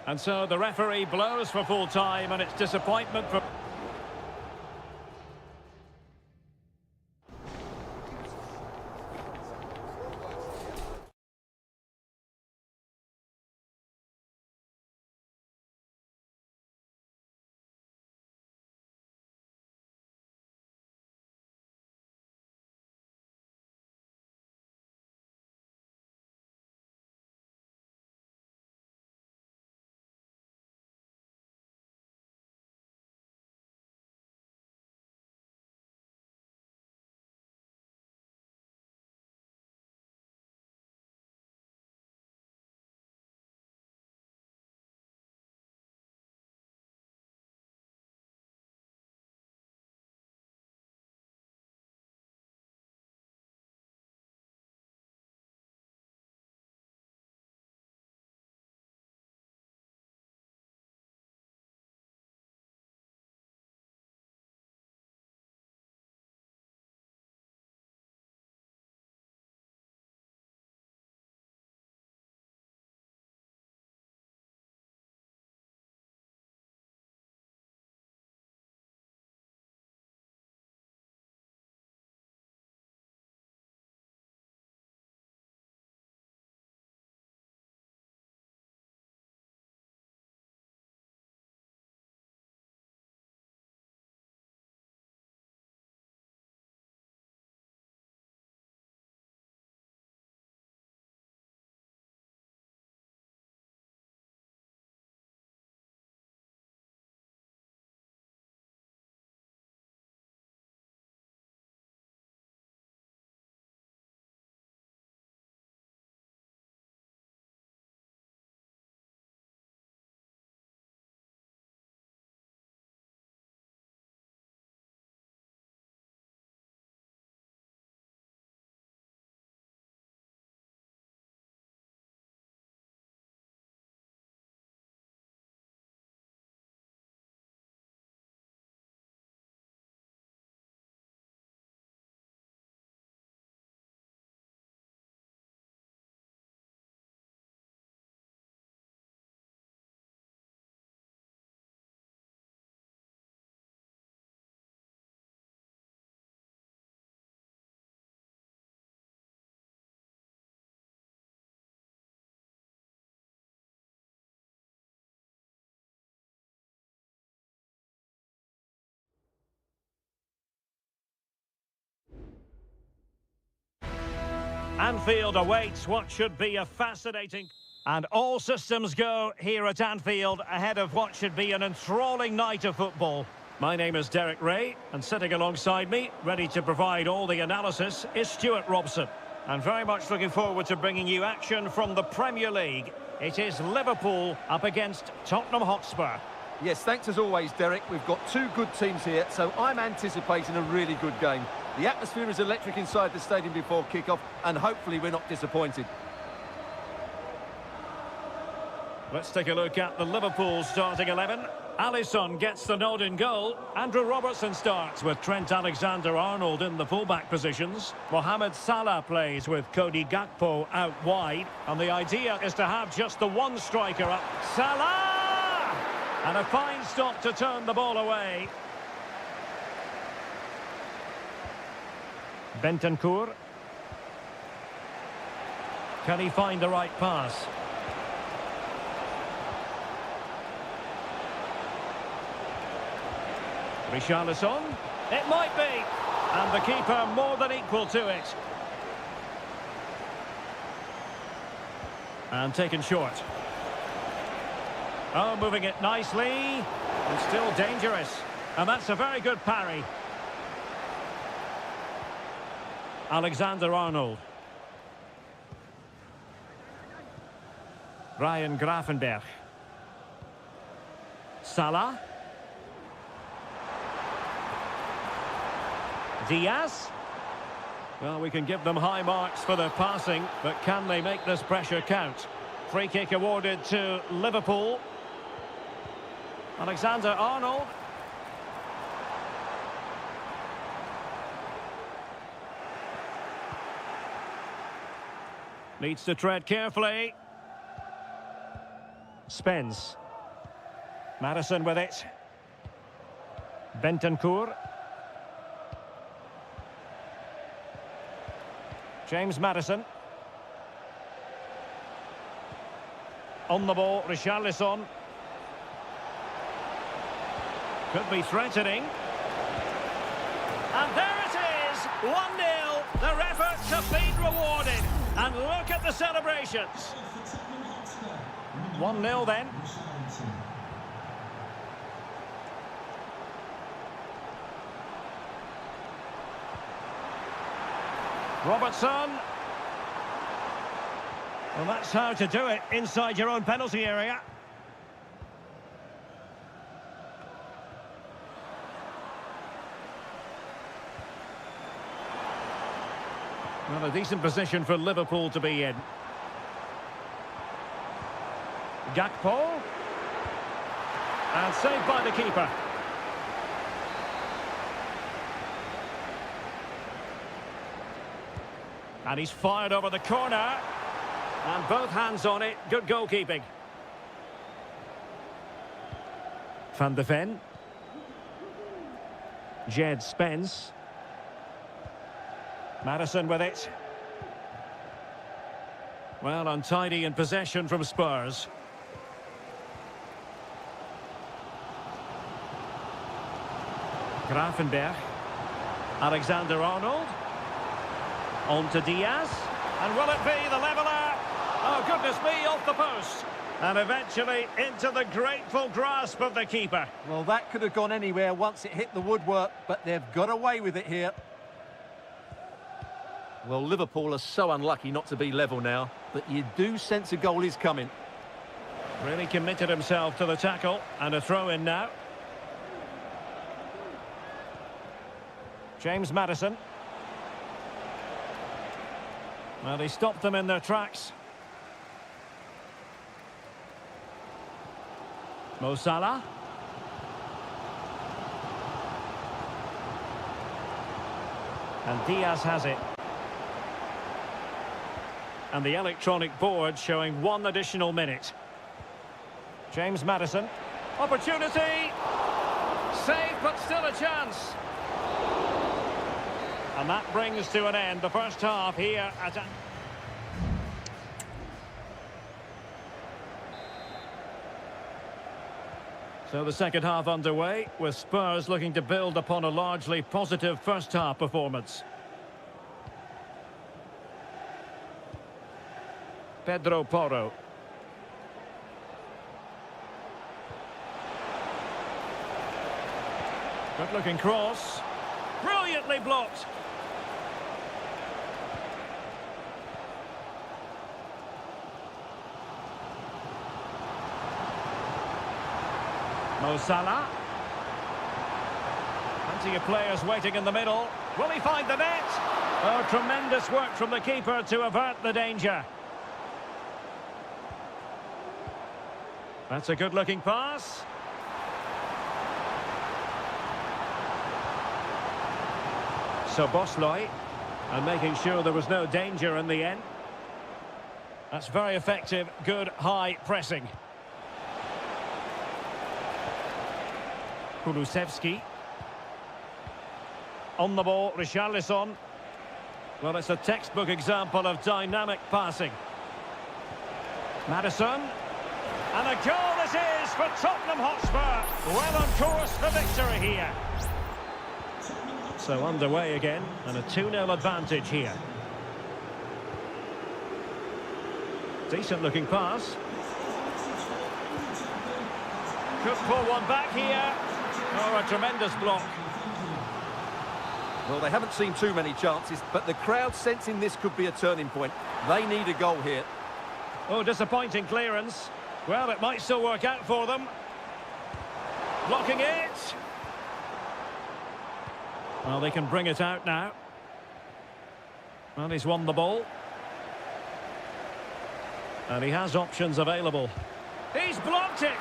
And so the referee blows for full time, and it's disappointment for... Anfield awaits what should be a fascinating... And all systems go here at Anfield ahead of what should be an enthralling night of football. My name is Derek Ray, and sitting alongside me, ready to provide all the analysis, is Stuart Robson. And very much looking forward to bringing you action from the Premier League. It is Liverpool up against Tottenham Hotspur. Yes, thanks as always, Derek. We've got two good teams here, so I'm anticipating a really good game. The atmosphere is electric inside the stadium before kick-off, and hopefully we're not disappointed. Let's take a look at the Liverpool starting 11. Alisson gets the nod in goal. Andrew Robertson starts with Trent Alexander-Arnold in the fullback positions. Mohamed Salah plays with Cody Gakpo out wide. And the idea is to have just the one striker up. Salah! And a fine stop to turn the ball away. Bentancur. Can he find the right pass? Richarlison, it might be, and the keeper more than equal to it. And taken short. Oh, moving it nicely, and still dangerous. And that's a very good parry. Alexander-Arnold. Ryan Gravenberch. Salah. Diaz. Well, we can give them high marks for their passing, but can they make this pressure count? Free kick awarded to Liverpool. Alexander-Arnold. Needs to tread carefully. Spence. Madison with it. Bentancur. James Madison. On the ball, Richarlison. Could be threatening. And there it is! 1-0. Their efforts have been rewarded. And look at the celebrations. 1-0 then. Robertson. Well, that's how to do it inside your own penalty area. Well, a decent position for Liverpool to be in. Gakpo. And saved by the keeper. And he's fired over the corner. And both hands on it. Good goalkeeping. Van de Ven. Jed Spence. Madison with it. Well, untidy in possession from Spurs. Gravenberch. Alexander-Arnold. On to Diaz. And will it be the leveller? Oh, goodness me, off the post. And eventually into the grateful grasp of the keeper. Well, that could have gone anywhere once it hit the woodwork, but they've got away with it here. Well, Liverpool are so unlucky not to be level now, but you do sense a goal is coming. Really committed himself to the tackle, and a throw-in now. James Madison. Well, he stopped them in their tracks. Mo Salah. And Diaz has it. And the electronic board showing 1 additional minute. James Madison. Opportunity! Save, but still a chance. And that brings to an end the first half here at... So the second half underway, with Spurs looking to build upon a largely positive first half performance. Pedro Porro. Good-looking cross. Brilliantly blocked. Mo Salah. Plenty of players waiting in the middle. Will he find the net? Oh, tremendous work from the keeper to avert the danger. That's a good-looking pass. So Bosley, and making sure there was no danger in the end. That's very effective, good high pressing. Kulusevski. On the ball, Richarlison. Well, it's a textbook example of dynamic passing. Maddison. And a goal it is for Tottenham Hotspur. Well on course for victory here. So underway again, and a 2-0 advantage here. Decent looking pass. Could pull one back here. Oh, a tremendous block. Well, they haven't seen too many chances, but the crowd sensing this could be a turning point. They need a goal here. Oh, disappointing clearance. Well, it might still work out for them. Blocking it. Well, they can bring it out now. Well, he's won the ball. And he has options available. He's blocked it.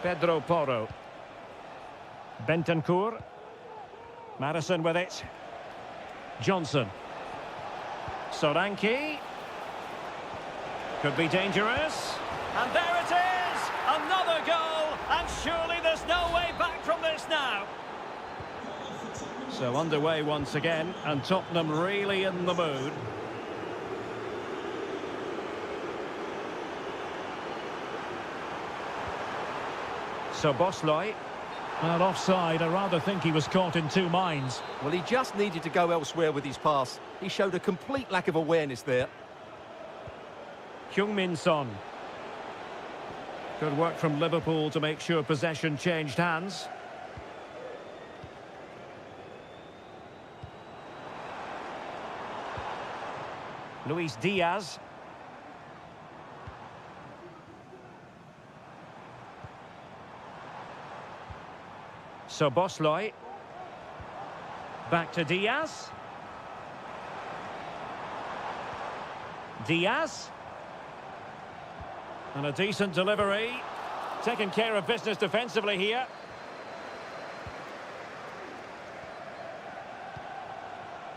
Pedro Porro. Bentancur. Maddison with it. Johnson. Solanke. Could be dangerous. And there it is! Another goal! And surely there's no way back from this now. So underway once again, and Tottenham really in the mood. So Bosley. And offside, I rather think he was caught in two minds. Well, he just needed to go elsewhere with his pass. He showed a complete lack of awareness there. Heung-min Son. Good work from Liverpool to make sure possession changed hands. Luis Diaz. So Bosley. Back to Diaz. Diaz. And a decent delivery. Taking care of business defensively here.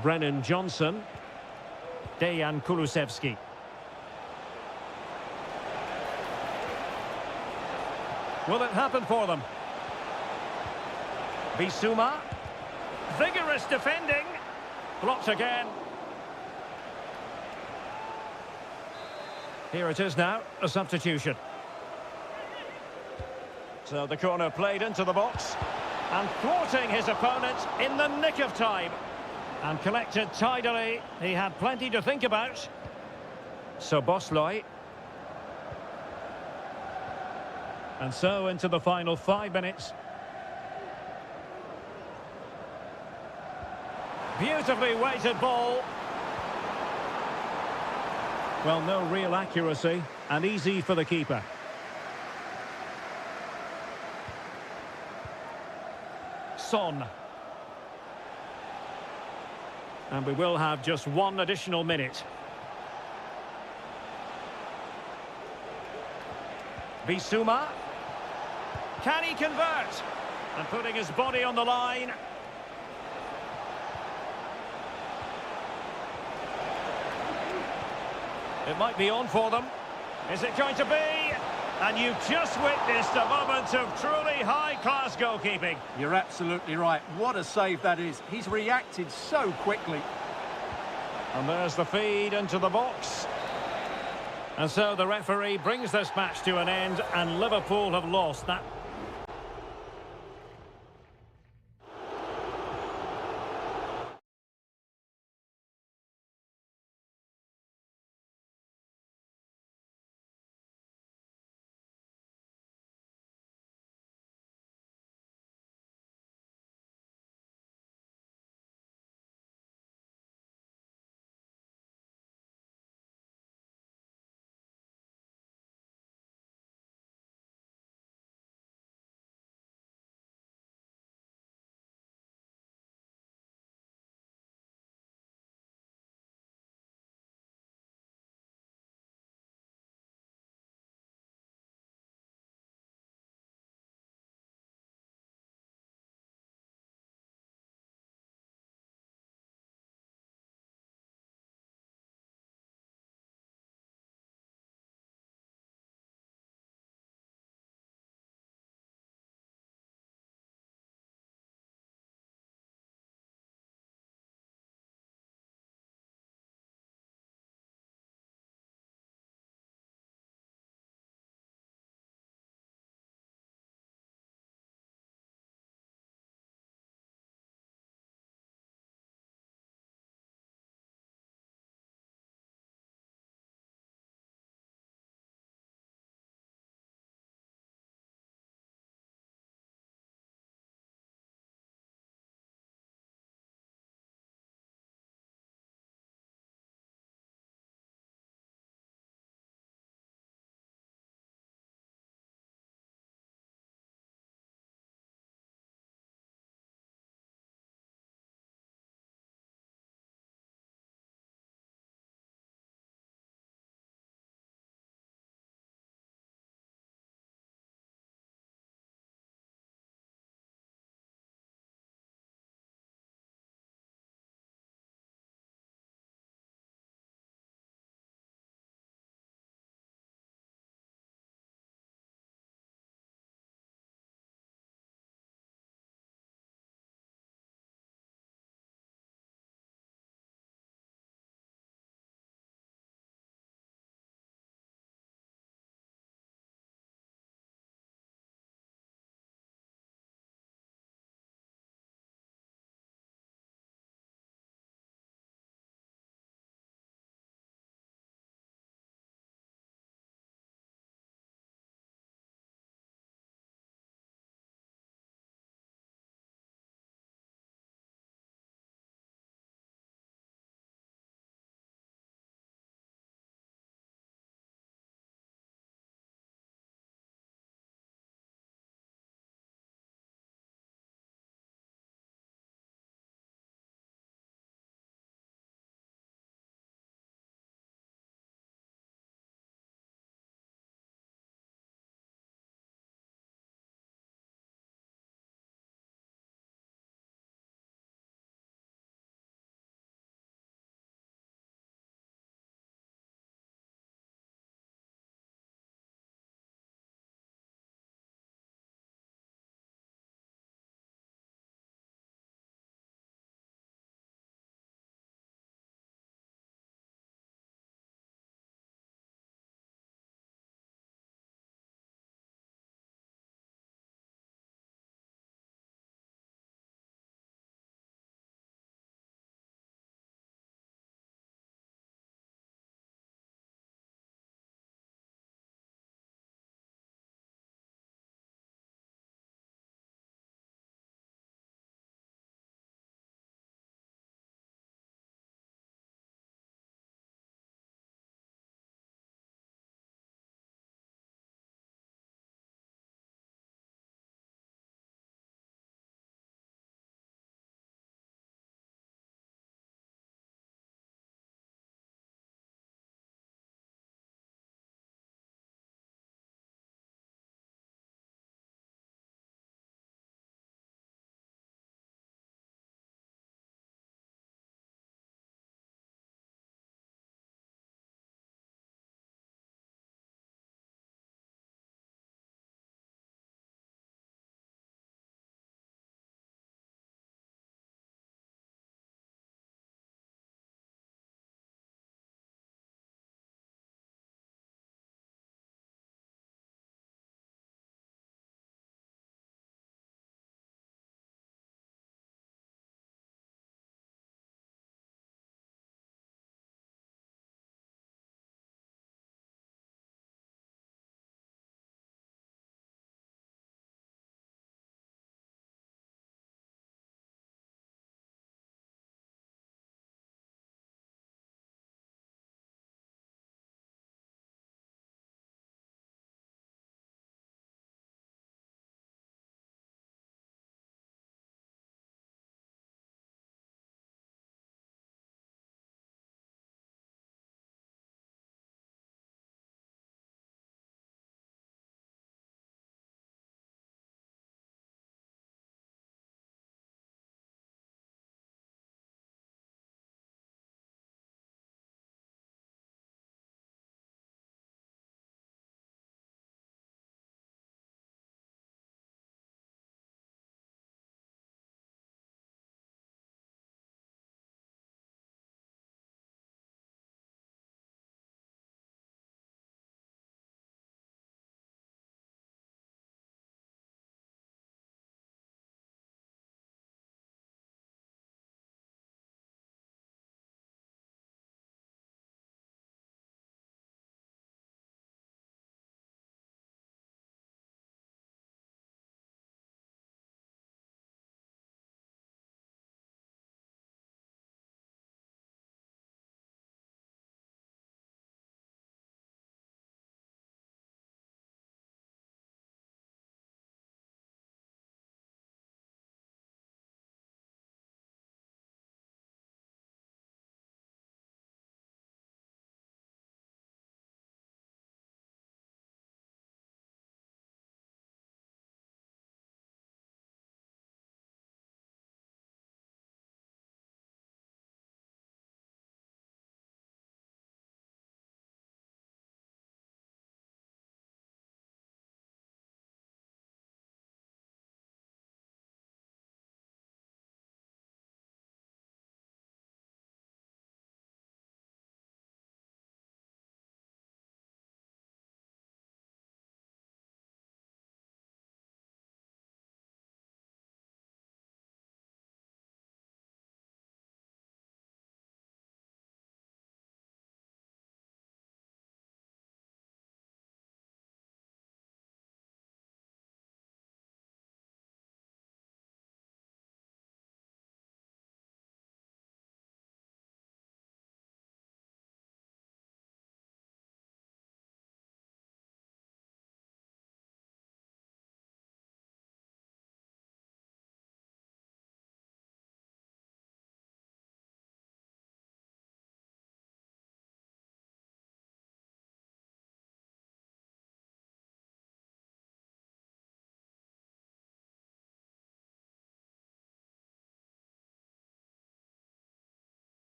Brennan Johnson. Dejan Kulusevski. Will it happen for them? Bissouma. Vigorous defending. Blocked again. Here it is now, a substitution. So the corner played into the box. And thwarting his opponent in the nick of time. And collected tidily. He had plenty to think about. So Bosley. And so into the final 5 minutes. Beautifully weighted ball. Well, no real accuracy, and easy for the keeper. Son. And we will have just one additional minute. Bissouma. Can he convert? And putting his body on the line. It might be on for them. Is it going to be? And you've just witnessed a moment of truly high-class goalkeeping. You're absolutely right. What a save that is. He's reacted so quickly. And there's the feed into the box. And so the referee brings this match to an end, and Liverpool have lost that.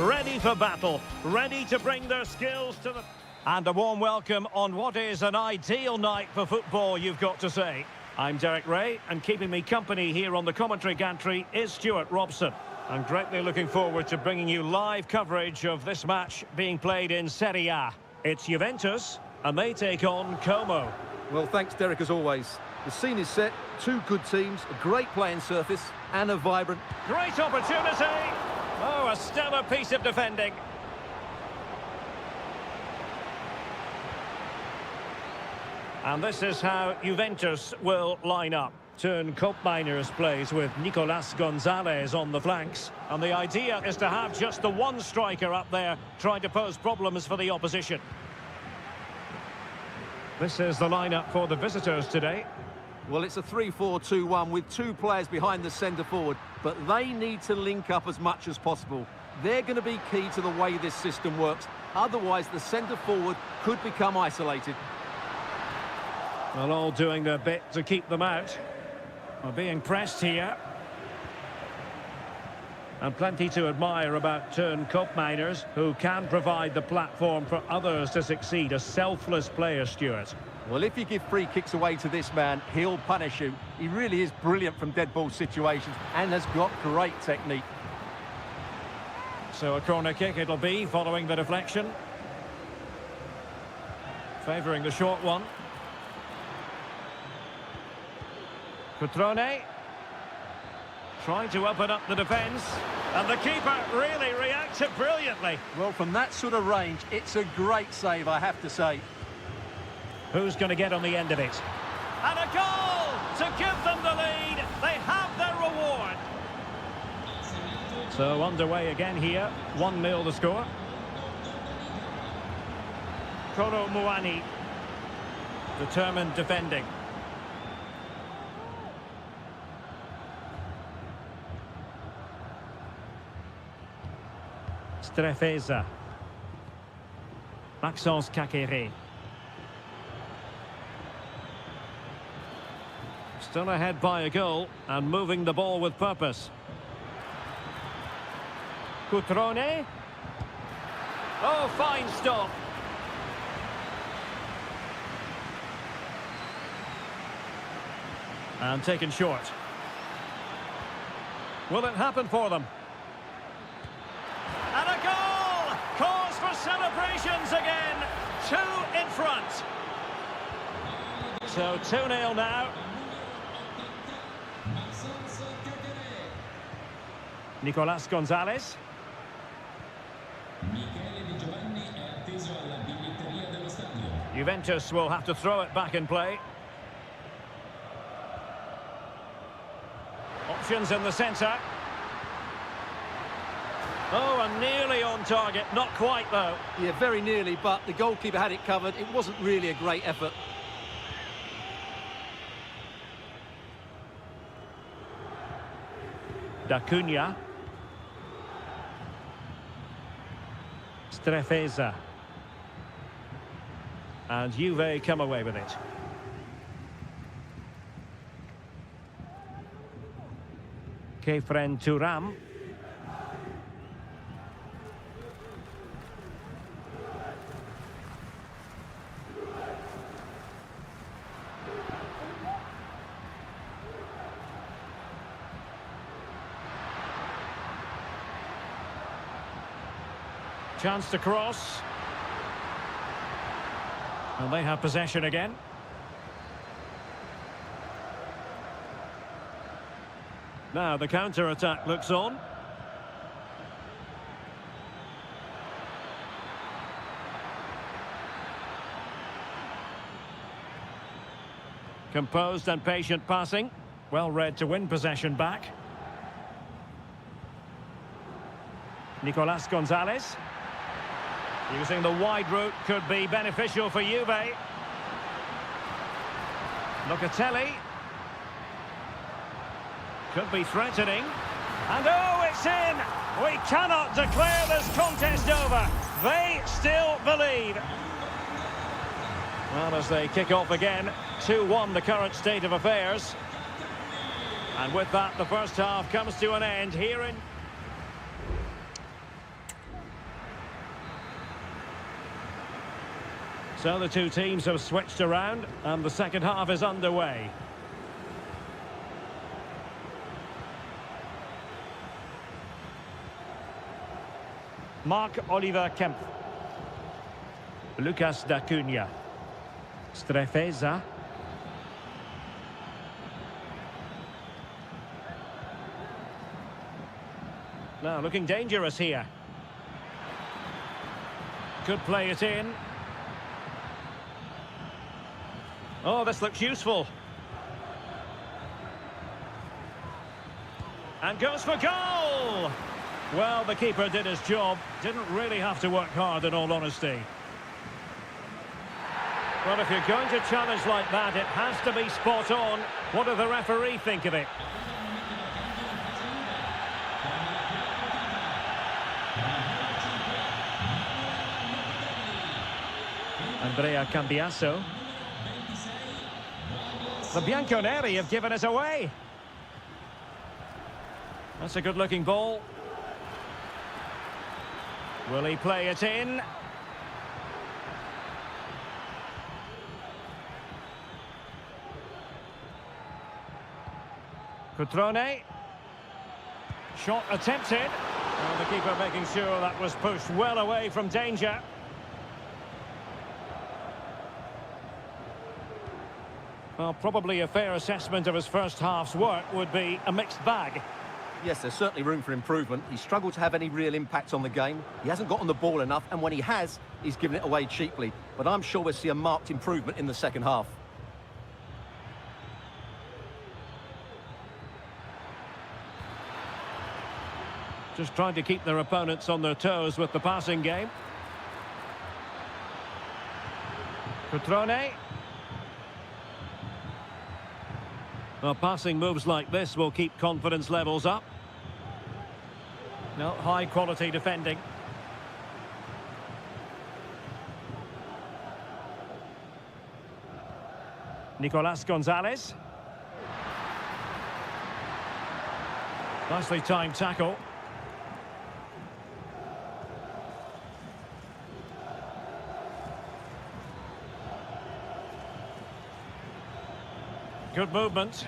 ready for battle, ready to bring their skills to the... And a warm welcome on what is an ideal night for football, you've got to say. I'm Derek Ray, and keeping me company here on the commentary gantry is Stuart Robson. I'm greatly looking forward to bringing you live coverage of this match being played in Seria. It's Juventus, and they take on Como. Well, thanks, Derek, as always. The scene is set, two good teams, a great playing surface, and a vibrant... Great opportunity! Oh, a stellar piece of defending. And this is how Juventus will line up. Turn Koopmeiners plays with Nicolas Gonzalez on the flanks. And the idea is to have just the one striker up there trying to pose problems for the opposition. This is the lineup for the visitors today. Well, it's a 3-4-2-1 with two players behind the centre forward, but they need to link up as much as possible. They're going to be key to the way this system works. Otherwise, the centre forward could become isolated. Well, all doing their bit to keep them out. Well, being pressed here. And plenty to admire about Turn Koopmeiners, who can provide the platform for others to succeed. A selfless player, Stuart. Well, if you give free kicks away to this man, he'll punish you. He really is brilliant from dead ball situations and has got great technique. So a corner kick it'll be, following the deflection. Favouring the short one. Cutrone. Trying to open up the defence. And the keeper really reacted brilliantly. Well, from that sort of range, it's a great save, I have to say. Who's going to get on the end of it? And a goal to give them the lead. They have their reward. So underway again here. 1-0 the score. Koro Muani. Determined defending. Strefeza. Maxence Kakere. Still ahead by a goal and moving the ball with purpose. Cutrone. Oh, fine stop. And taken short. Will it happen for them? And a goal! Cause for celebrations again. 2 in front. So 2-0 now. Nicolas Gonzalez. Juventus will have to throw it back in play. Options in the centre. Oh, and nearly on target. Not quite, though. Yeah, very nearly, but the goalkeeper had it covered. It wasn't really a great effort. D'Acunha. Strefeza. And Juve come away with it. Kefren Turam. Chance to cross. And they have possession again. Now the counter-attack looks on. Composed and patient passing. Well read to win possession back. Nicolas Gonzalez. Using the wide route could be beneficial for Juve. Locatelli. Could be threatening. And oh, it's in! We cannot declare this contest over. They still believe. Well, as they kick off again, 2-1 the current state of affairs. And with that, the first half comes to an end here in... So the two teams have switched around and the second half is underway. Mark Oliver Kemp. Lucas da Cunha. Strefeza. Now looking dangerous here. Could play it in. Oh, this looks useful. And goes for goal! Well, the keeper did his job. Didn't really have to work hard, in all honesty. Well, if you're going to challenge like that, it has to be spot on. What does the referee think of it? Andrea Cambiasso. The Bianconeri have given it away. That's a good-looking ball. Will he play it in? Cutrone. Shot attempted. And the keeper making sure that was pushed well away from danger. Well, probably a fair assessment of his first half's work would be a mixed bag. Yes, there's certainly room for improvement. He's struggled to have any real impact on the game. He hasn't got on the ball enough, and when he has, he's given it away cheaply. But I'm sure we'll see a marked improvement in the second half. Just trying to keep their opponents on their toes with the passing game. Cutrone. Well, passing moves like this will keep confidence levels up. No, high-quality defending. Nicolas Gonzalez. Nicely timed tackle. Good movement.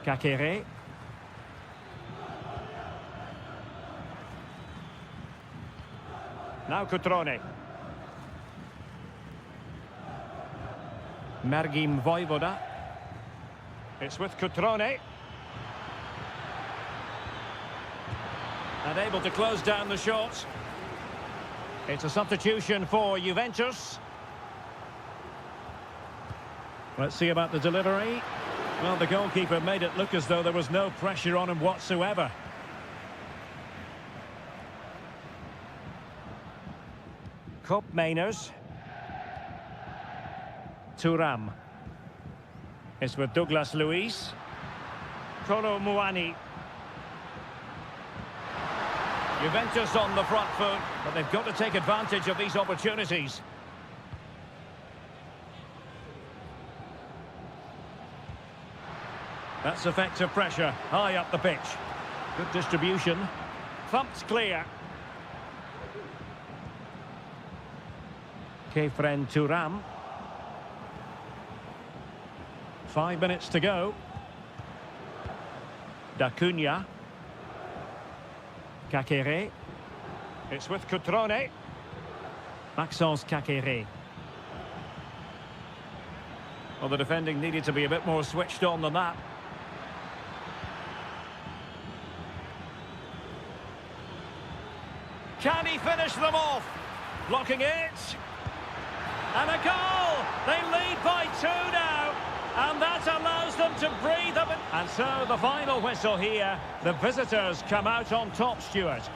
Kakere. Now Cutrone. Mergim Vojvoda. It's with Cutrone. And able to close down the shot. It's a substitution for Juventus. Let's see about the delivery. Well, the goalkeeper made it look as though there was no pressure on him whatsoever. Kopp Mainers. Thuram. It's with Douglas Luiz. Kolo Muani. Juventus on the front foot, but they've got to take advantage of these opportunities. That's effective pressure, high up the pitch. Good distribution. Thumped clear. Kefren Thuram. 5 minutes to go. Da Cunha. Kakere. It's with Cutrone. Maxence Kakere. Well, the defending needed to be a bit more switched on than that. Can he finish them off? Blocking it. And a goal! They lead by 2 now. And that allows them to breathe a bit. And so the final whistle here. The visitors come out on top, Stuart.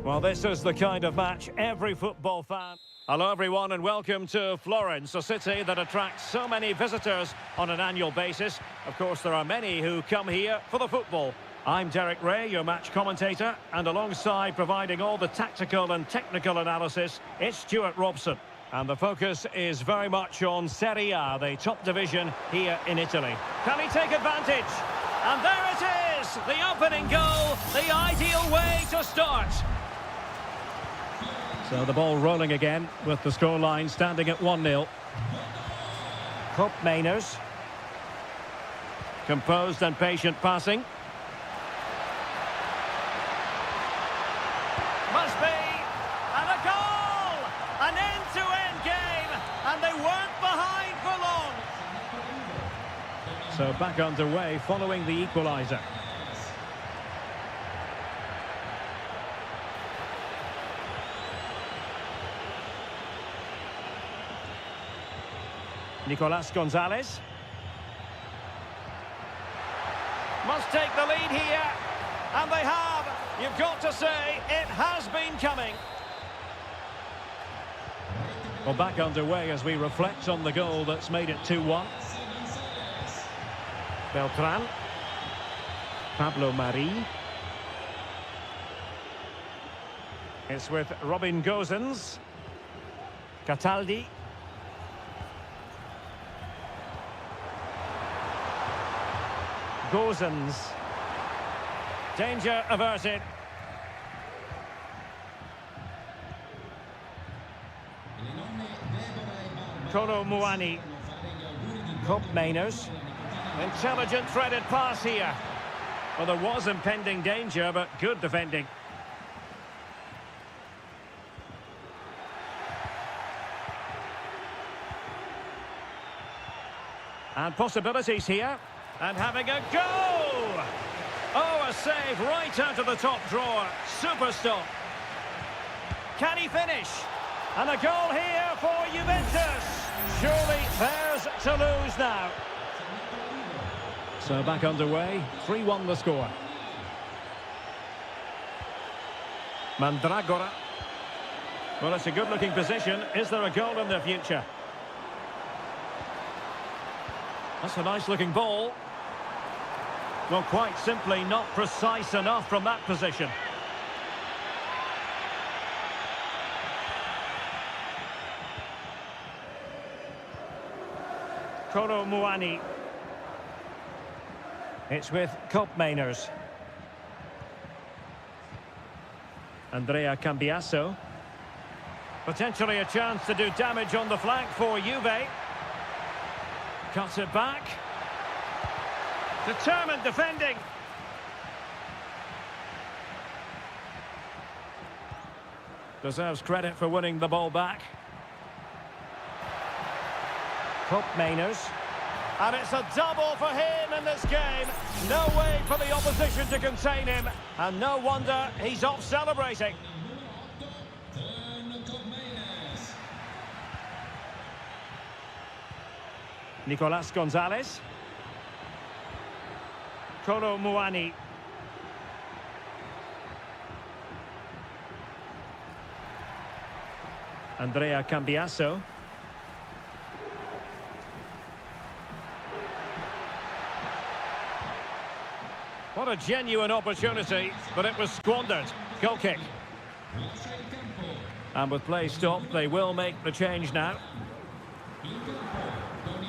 Well, this is the kind of match every football fan... Hello, everyone, and welcome to Florence, a city that attracts so many visitors on an annual basis. Of course, there are many who come here for the football. I'm Derek Ray, your match commentator, and alongside providing all the tactical and technical analysis, it's Stuart Robson. And the focus is very much on Seria, the top division here in Italy. Can he take advantage? And there it is! The opening goal, the ideal way to start. So the ball rolling again with the scoreline standing at 1-0. Cup Mainers. Composed and patient passing. Must be. And a goal! An end-to-end game. And they weren't behind for long. So back underway following the equaliser. Nicolas Gonzalez. Must take the lead here. And they have. You've got to say, it has been coming. Well, back underway as we reflect on the goal that's made it 2-1. Beltran. Pablo Mari. It's with Robin Gosens. Cataldi. Gosens. Danger averted. Kolo Muani. Cup Mainers. Intelligent threaded pass here. Well, there was impending danger, but good defending. And possibilities here. And having a go! Oh, a save right out of the top drawer. Super stop. Can he finish? And a goal here for Juventus. Surely theirs to lose now. So back underway. 3-1 the score. Mandragora. Well, it's a good-looking position. Is there a goal in the future? That's a nice-looking ball. Well, quite simply not precise enough from that position. Kolo Muani. It's with Cup Mainers. Andrea Cambiasso. Potentially a chance to do damage on the flank for Juve. Cuts it back. Determined defending. Deserves credit for winning the ball back. Cup Mainers. And it's a double for him in this game. No way for the opposition to contain him. And no wonder he's off celebrating. Nicolas Gonzalez. Kolo Muani. Andrea Cambiasso. What a genuine opportunity, but it was squandered. Goal kick. And with play stopped, they will make the change now.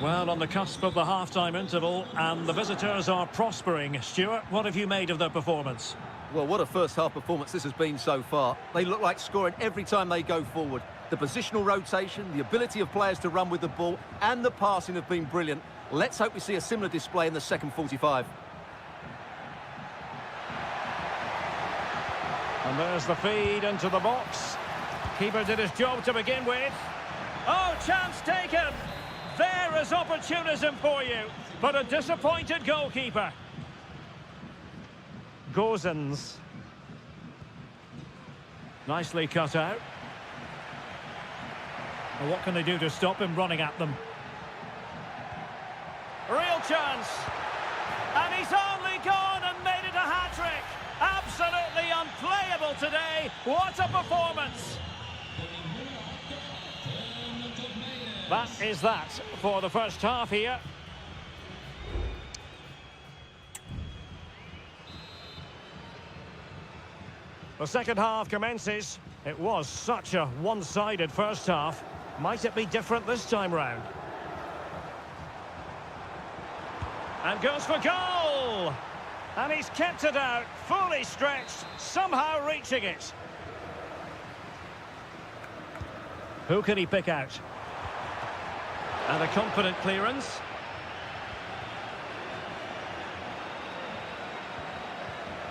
Well, on the cusp of the half-time interval, and the visitors are prospering. Stuart, what have you made of their performance? Well, what a first-half performance this has been so far. They look like scoring every time they go forward. The positional rotation, the ability of players to run with the ball, and the passing have been brilliant. Let's hope we see a similar display in the second 45. And there's the feed into the box. Keeper did his job to begin with. Oh, chance taken! There is opportunism for you, but a disappointed goalkeeper. Gosens. Nicely cut out. Well, what can they do to stop him running at them? Real chance. And he's only gone and made it a hat-trick. Absolutely unplayable goal today. What a performance! That is that for the first half here. The second half commences. It was such a one-sided first half. Might it be different this time round? And goes for goal! And he's kept it out, fully stretched, somehow reaching it. Who can he pick out? And a confident clearance.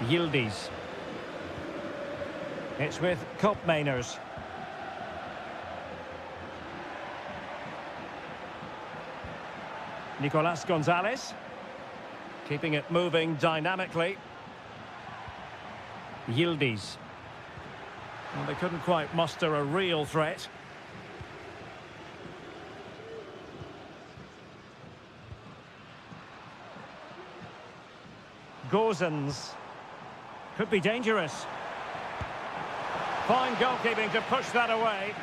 Yildiz. It's with Koopmeiners. Nicolas Gonzalez. Keeping it moving dynamically. Yildiz. Well, they couldn't quite muster a real threat. Gozens. Could be dangerous. Fine goalkeeping to push that away.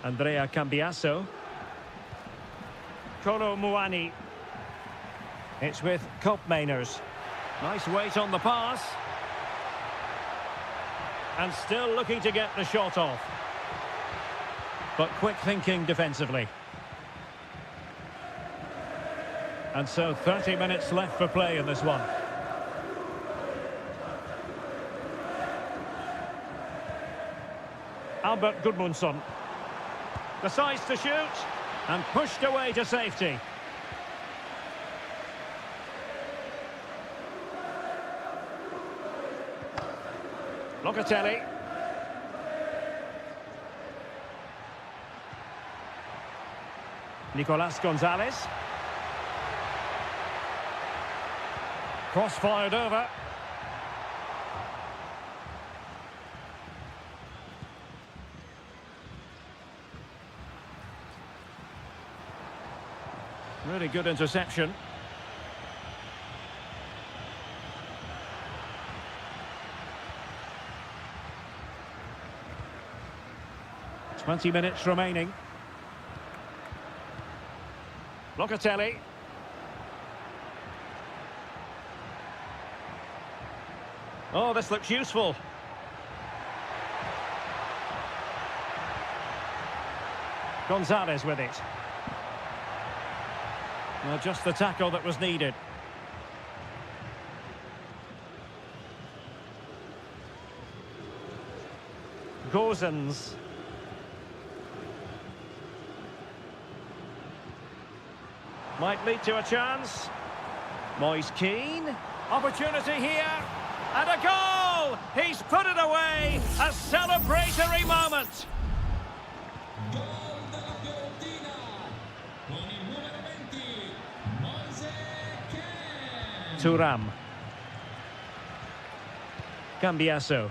Andrea Cambiasso. Kolo Muani. It's with Koopmeiners. Nice weight on the pass. And still looking to get the shot off. But quick thinking defensively. And so 30 minutes left for play in this one. Albert Gudmundsson decides to shoot and pushed away to safety. Locatelli. Nicolas Gonzalez. Cross fired over. Really good interception. Twenty minutes remaining. Locatelli. Oh, this looks useful. Gonzalez with it. Well, just the tackle that was needed. Gozens. Might lead to a chance. Moise Keane. Opportunity here. And a goal! He's put it away! A celebratory moment! Gol della Fiorentina con il numero 20, Moise Kean. Thuram. Cambiasso.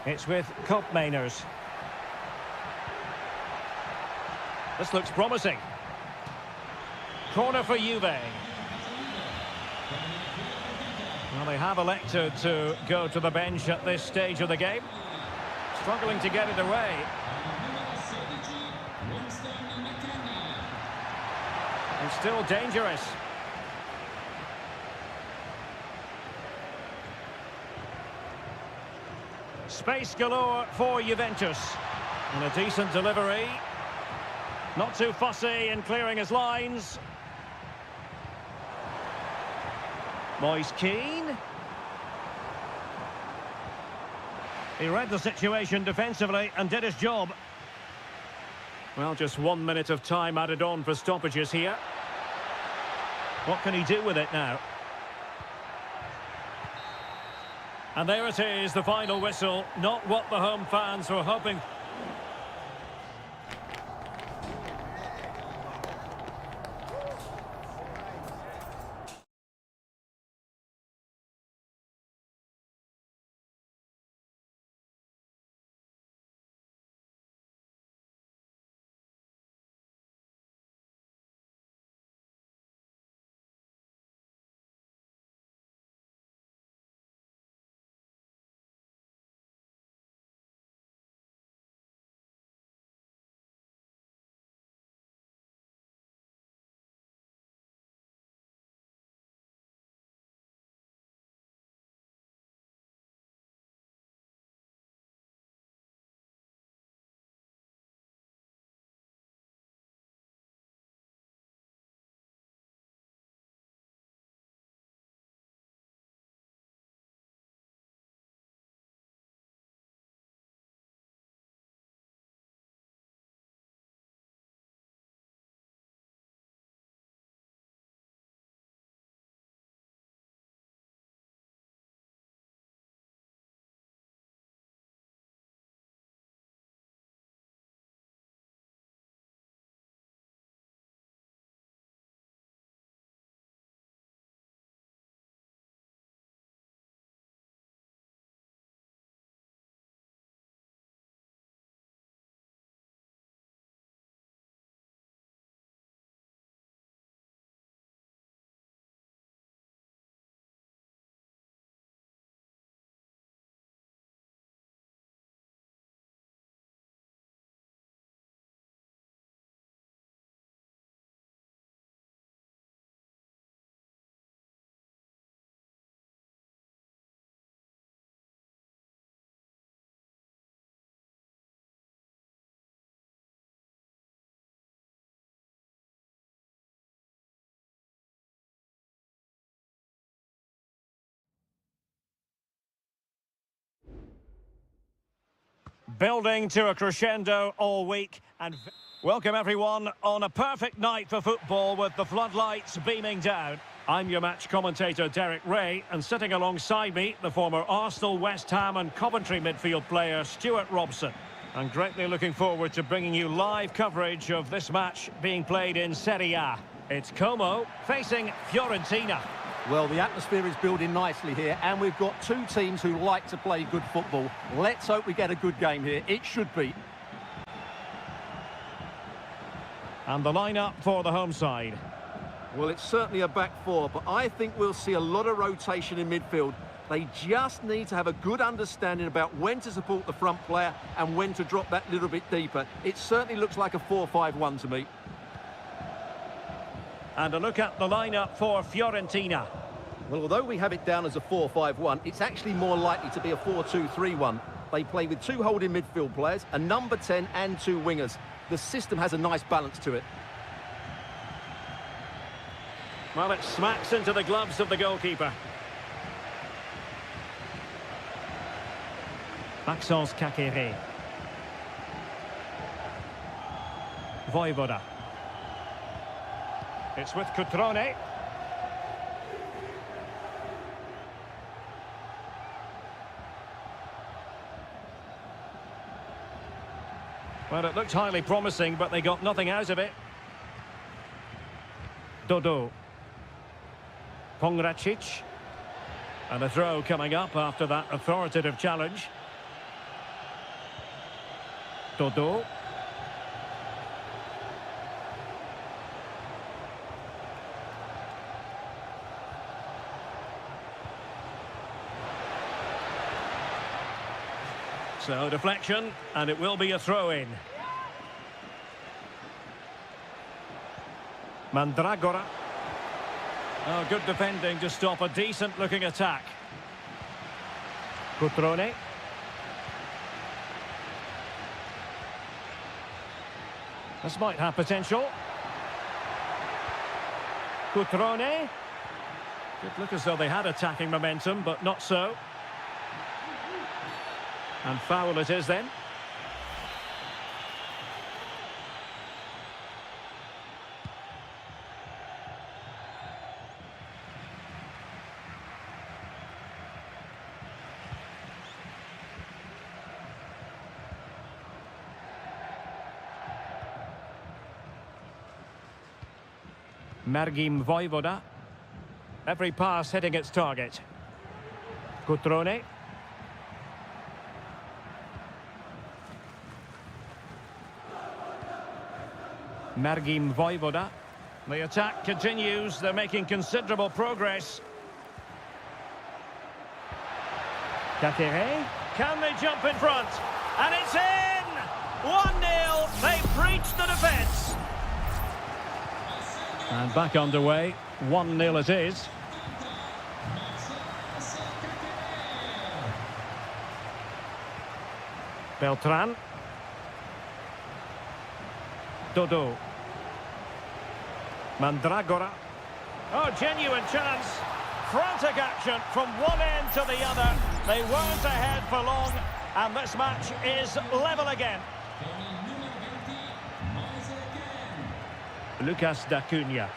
It's with Koopmeiners. This looks promising. Corner for Juve. Well, they have elected to go to the bench at this stage of the game. Struggling to get it away. And still dangerous. Space galore for Juventus. And a decent delivery. Not too fussy in clearing his lines. Moise Keane. He read the situation defensively and did his job. Well, just 1 minute of time added on for stoppages here. What can he do with it now? And there it is, the final whistle. Not what the home fans were hoping. Building to a crescendo all week and welcome everyone on a perfect night for football with the floodlights beaming down. I'm your match commentator Derek Ray, and sitting alongside me the former Arsenal, West Ham and Coventry midfield player Stuart Robson. I'm greatly looking forward to bringing you live coverage of this match being played in Seria. It's Como facing Fiorentina. Well, the atmosphere is building nicely here, and we've got two teams who like to play good football. Let's hope we get a good game here. It should be. And the lineup for the home side. Well, it's certainly a back four, but I think we'll see a lot of rotation in midfield. They just need to have a good understanding about when to support the front player and when to drop that little bit deeper. It certainly looks like a 4-5-1 to me. And a look at the lineup for Fiorentina. Well, although we have it down as a 4-5-1, it's actually more likely to be a 4-2-3-1. They play with two holding midfield players, a number 10 and two wingers. The system has a nice balance to it. Well, it smacks into the gloves of the goalkeeper. Maxence Kakere. Voivoda. It's with Cutrone. Well, it looked highly promising, but they got nothing out of it. Dodo. Pongracic. And a throw coming up after that authoritative challenge. Dodo. So deflection, and it will be a throw-in. Mandragora. Oh, good defending to stop a decent-looking attack. Cutrone. This might have potential. Cutrone. Good look as though they had attacking momentum, but not so. And foul it is then. Mergim Voivoda. Every pass hitting its target. Cutrone. Mergim Voivoda. The attack continues. They're making considerable progress. Kakere. Can they jump in front? And it's in! 1-0. They've breached the defence. And back underway. 1-0 it is. Beltran. Dodo. Mandragora. Oh, genuine chance. Frantic action from one end to the other. They weren't ahead for long, and this match is level again. Lucas D'Acunha.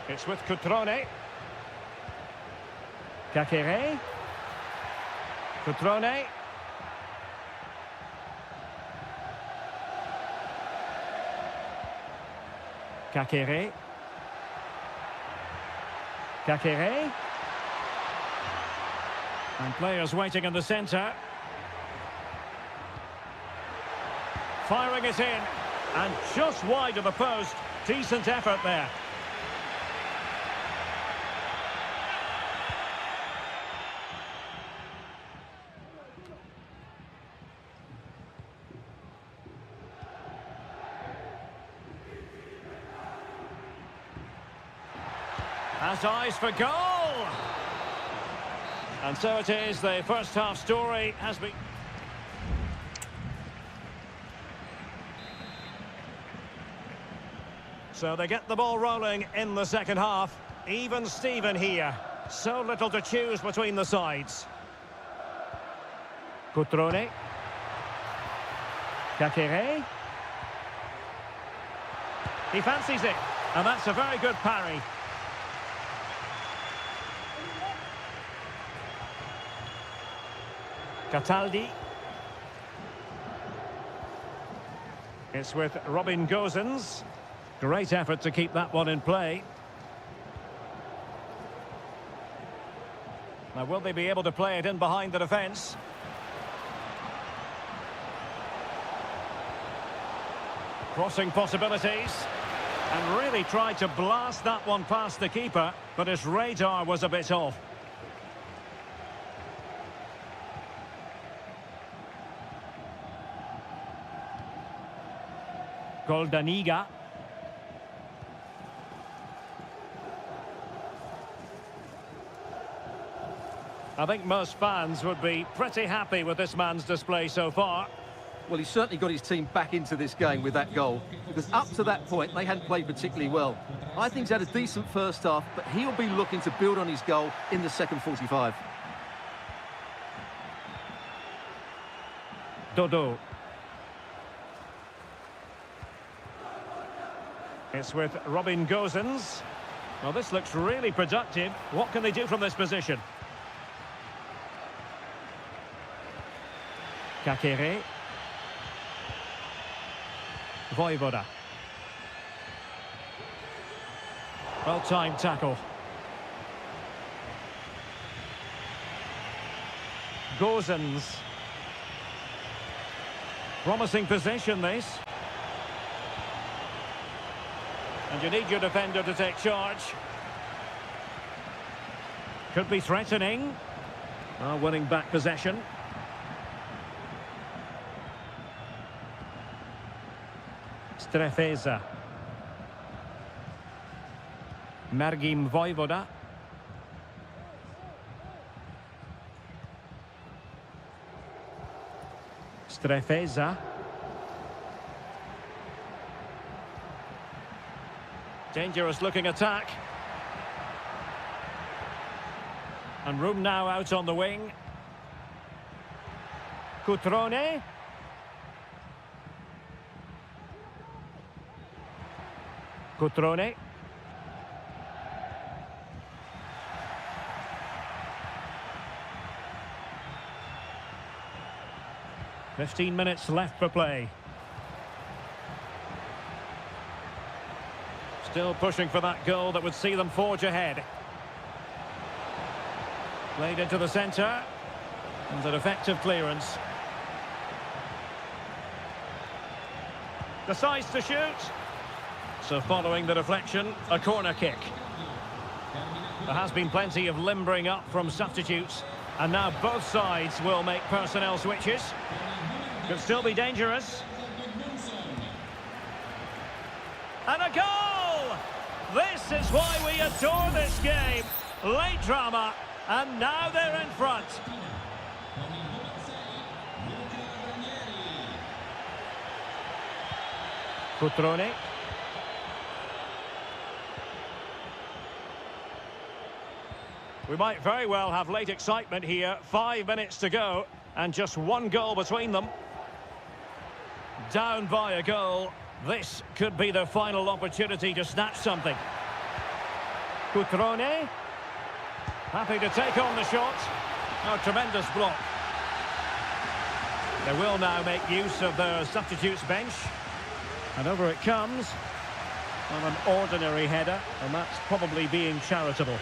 It's with Cutrone. Kakere. Cutrone. Kakere. Kakere. And players waiting in the centre. Firing it in. And just wide of the post. Decent effort there. Has eyes for goal! And so it is, the first half story has been... So they get the ball rolling in the second half. Even Steven here. So little to choose between the sides. Cutrone. Kakere. He fancies it, and that's a very good parry. Cataldi. It's with Robin Gosens. Great effort to keep that one in play. Now, will they be able to play it in behind the defence? Crossing possibilities. And really tried to blast that one past the keeper, but his radar was a bit off. Goldaniga. I think most fans would be pretty happy with this man's display so far. Well, he's certainly got his team back into this game with that goal, because up to that point, they hadn't played particularly well. I think he's had a decent first half, but he'll be looking to build on his goal in the second 45. Dodo. It's with Robin Gosens. Well, this looks really productive. What can they do from this position? Kakere. Voivoda. Well-timed tackle. Gosens. Promising possession, this. And you need your defender to take charge. Could be threatening. Winning back possession. Strefeza. Margim Voivoda. Strefeza. Dangerous looking attack. And room now out on the wing. Cutrone. Cutrone. "15 minutes left for play. Still pushing for that goal that would see them forge ahead. Played into the centre. And an effective clearance. Decides to shoot. So following the deflection, a corner kick. There has been plenty of limbering up from substitutes, and now both sides will make personnel switches. Could still be dangerous. And a goal! This is why we adore this game. Late drama, and now they're in front. Cutrone. We might very well have late excitement here. 5 minutes to go, and just one goal between them. Down by a goal. This could be their final opportunity to snatch something. Cutrone. Happy to take on the shot. Oh, tremendous block. They will now make use of their substitutes bench. And over it comes on an ordinary header, and that's probably being charitable.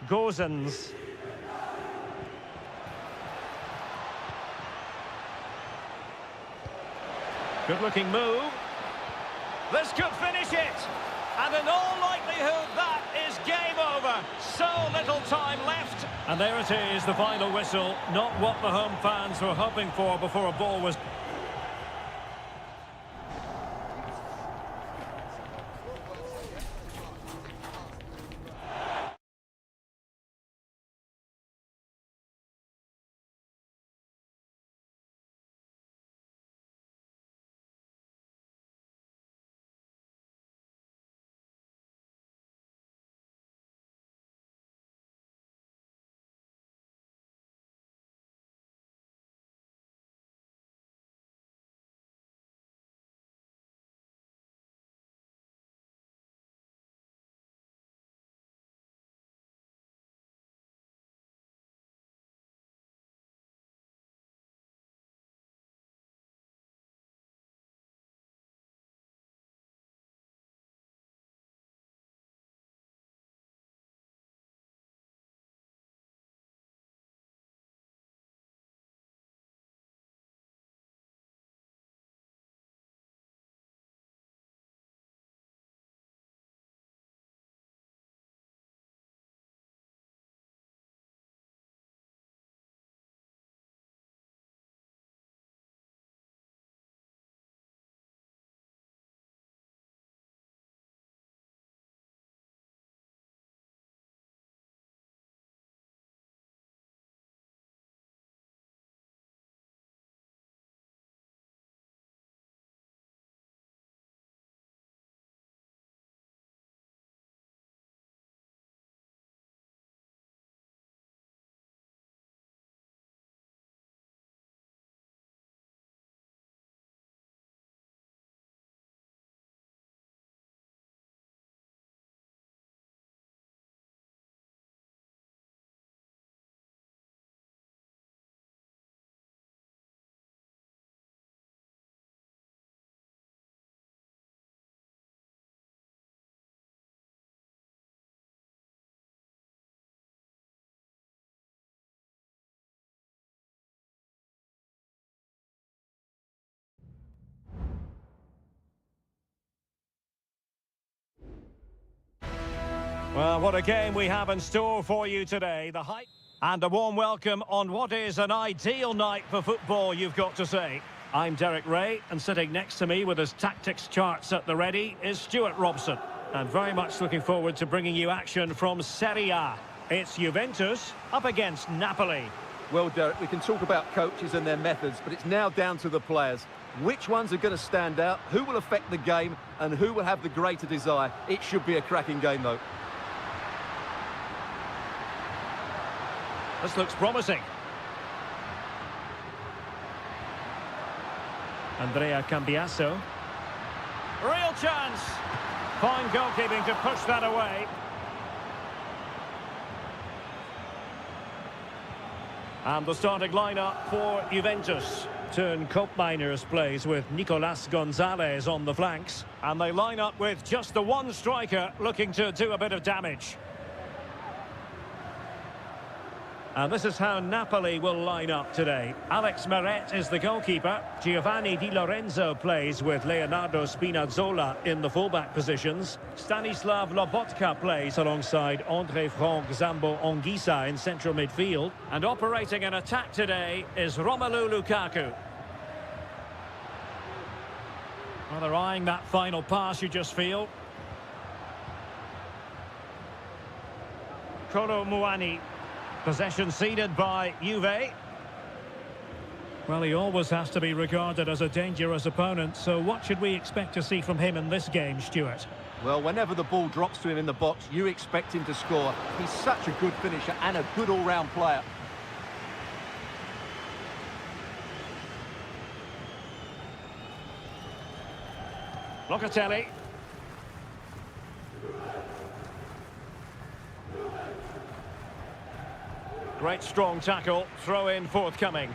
Gosens. Good-looking move. This could finish it. And in all likelihood, that is game over. So little time left. And there it is, the final whistle. Not what the home fans were hoping for before a ball was... Well, what a game we have in store for you today. The hype and a warm welcome on what is an ideal night for football, you've got to say. I'm Derek Ray, and sitting next to me with his tactics charts at the ready is Stuart Robson. And very much looking forward to bringing you action from Seria. It's Juventus up against Napoli. Well, Derek, we can talk about coaches and their methods, but it's now down to the players. Which ones are going to stand out, who will affect the game, and who will have the greater desire? It should be a cracking game, though. This looks promising. Andrea Cambiasso. Real chance. Fine goalkeeping to push that away. And the starting lineup for Juventus. Turn Koopmeiners plays with Nicolas Gonzalez on the flanks. And they line up with just the one striker looking to do a bit of damage. And this is how Napoli will line up today. Alex Meret is the goalkeeper. Giovanni Di Lorenzo plays with Leonardo Spinazzola in the fullback positions. Stanislav Lobotka plays alongside André Franck Zambo Anguissa in central midfield. And operating an attack today is Romelu Lukaku. Well, they're eyeing that final pass, you just feel. Kolo Muani. Possession ceded by Juve. Well, he always has to be regarded as a dangerous opponent, so what should we expect to see from him in this game, Stuart? Well, whenever the ball drops to him in the box, you expect him to score. He's such a good finisher and a good all-round player. Locatelli. Great strong tackle, throw in forthcoming.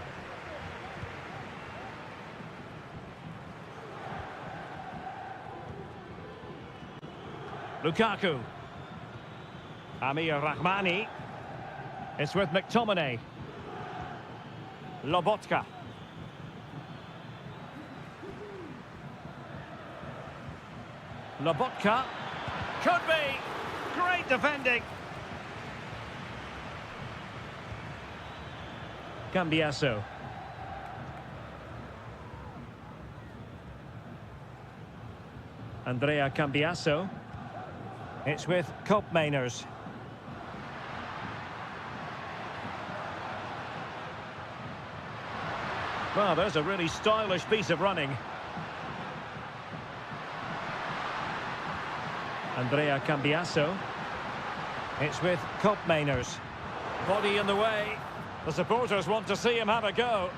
Lukaku. Amir Rahmani. It's with McTominay. Lobotka. Lobotka. Could be. Great defending. Cambiasso. Andrea Cambiasso. It's with Koopmeiners. Well, there's a really stylish piece of running. Andrea Cambiasso. It's with Koopmeiners. Body in the way. The supporters want to see him have a go.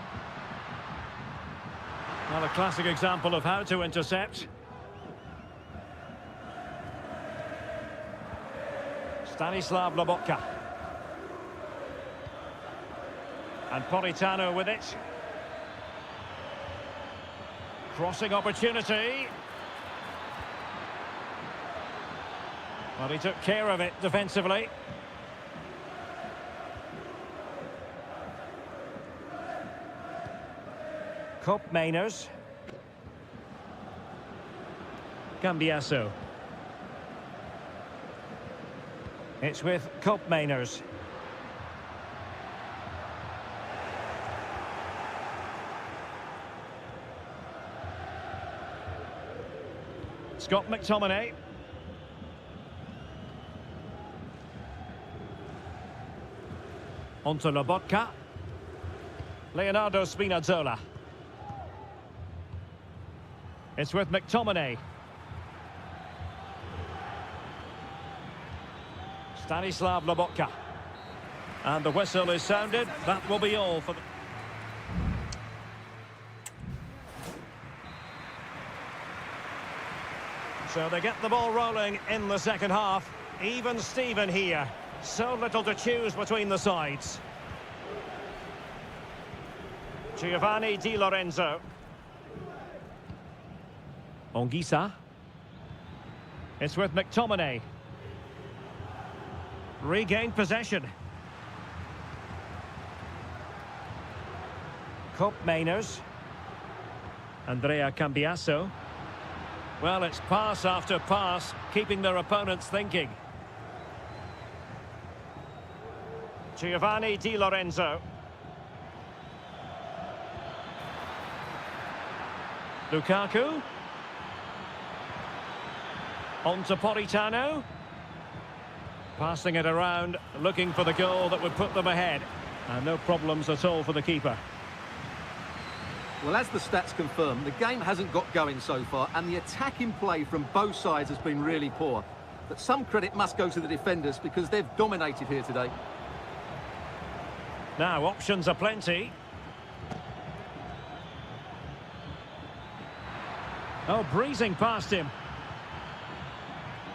Well, a classic example of how to intercept. Stanislav Lobotka. And Politano with it. Crossing opportunity. Well, he took care of it defensively. Koopmeiners. Cambiasso. It's with Koopmeiners. Scott McTominay. Onto Lobotka. Leonardo Spinazzola. It's with McTominay. Stanislav Lobotka. And the whistle is sounded. That will be all for the... So they get the ball rolling in the second half. Even Steven here. So little to choose between the sides. Giovanni Di Lorenzo. Anguissa. It's with McTominay. Regained possession. Koopmeiners. Andrea Cambiasso. Well, it's pass after pass, keeping their opponents thinking. Giovanni Di Lorenzo. Lukaku. On to Politano. Passing it around, looking for the goal that would put them ahead. And no problems at all for the keeper. Well, as the stats confirm, the game hasn't got going so far, and the attacking play from both sides has been really poor. But some credit must go to the defenders because they've dominated here today. Now, options are plenty. Oh, breezing past him.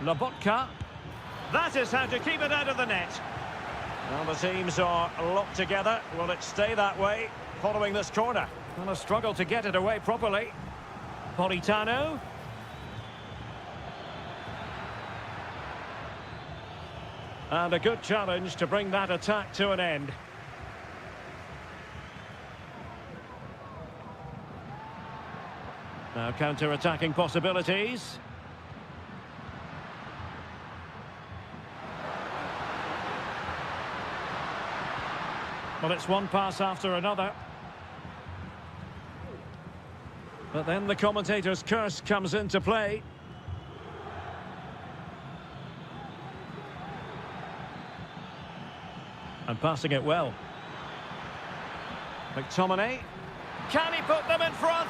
Lobotka. That is how to keep it out of the net. Well, the teams are locked together. Will it stay that way following this corner? Well, a struggle to get it away properly. Politano. And a good challenge to bring that attack to an end. Now counter-attacking possibilities. Well, it's one pass after another. But then the commentator's curse comes into play. And passing it well. McTominay. Can he put them in front?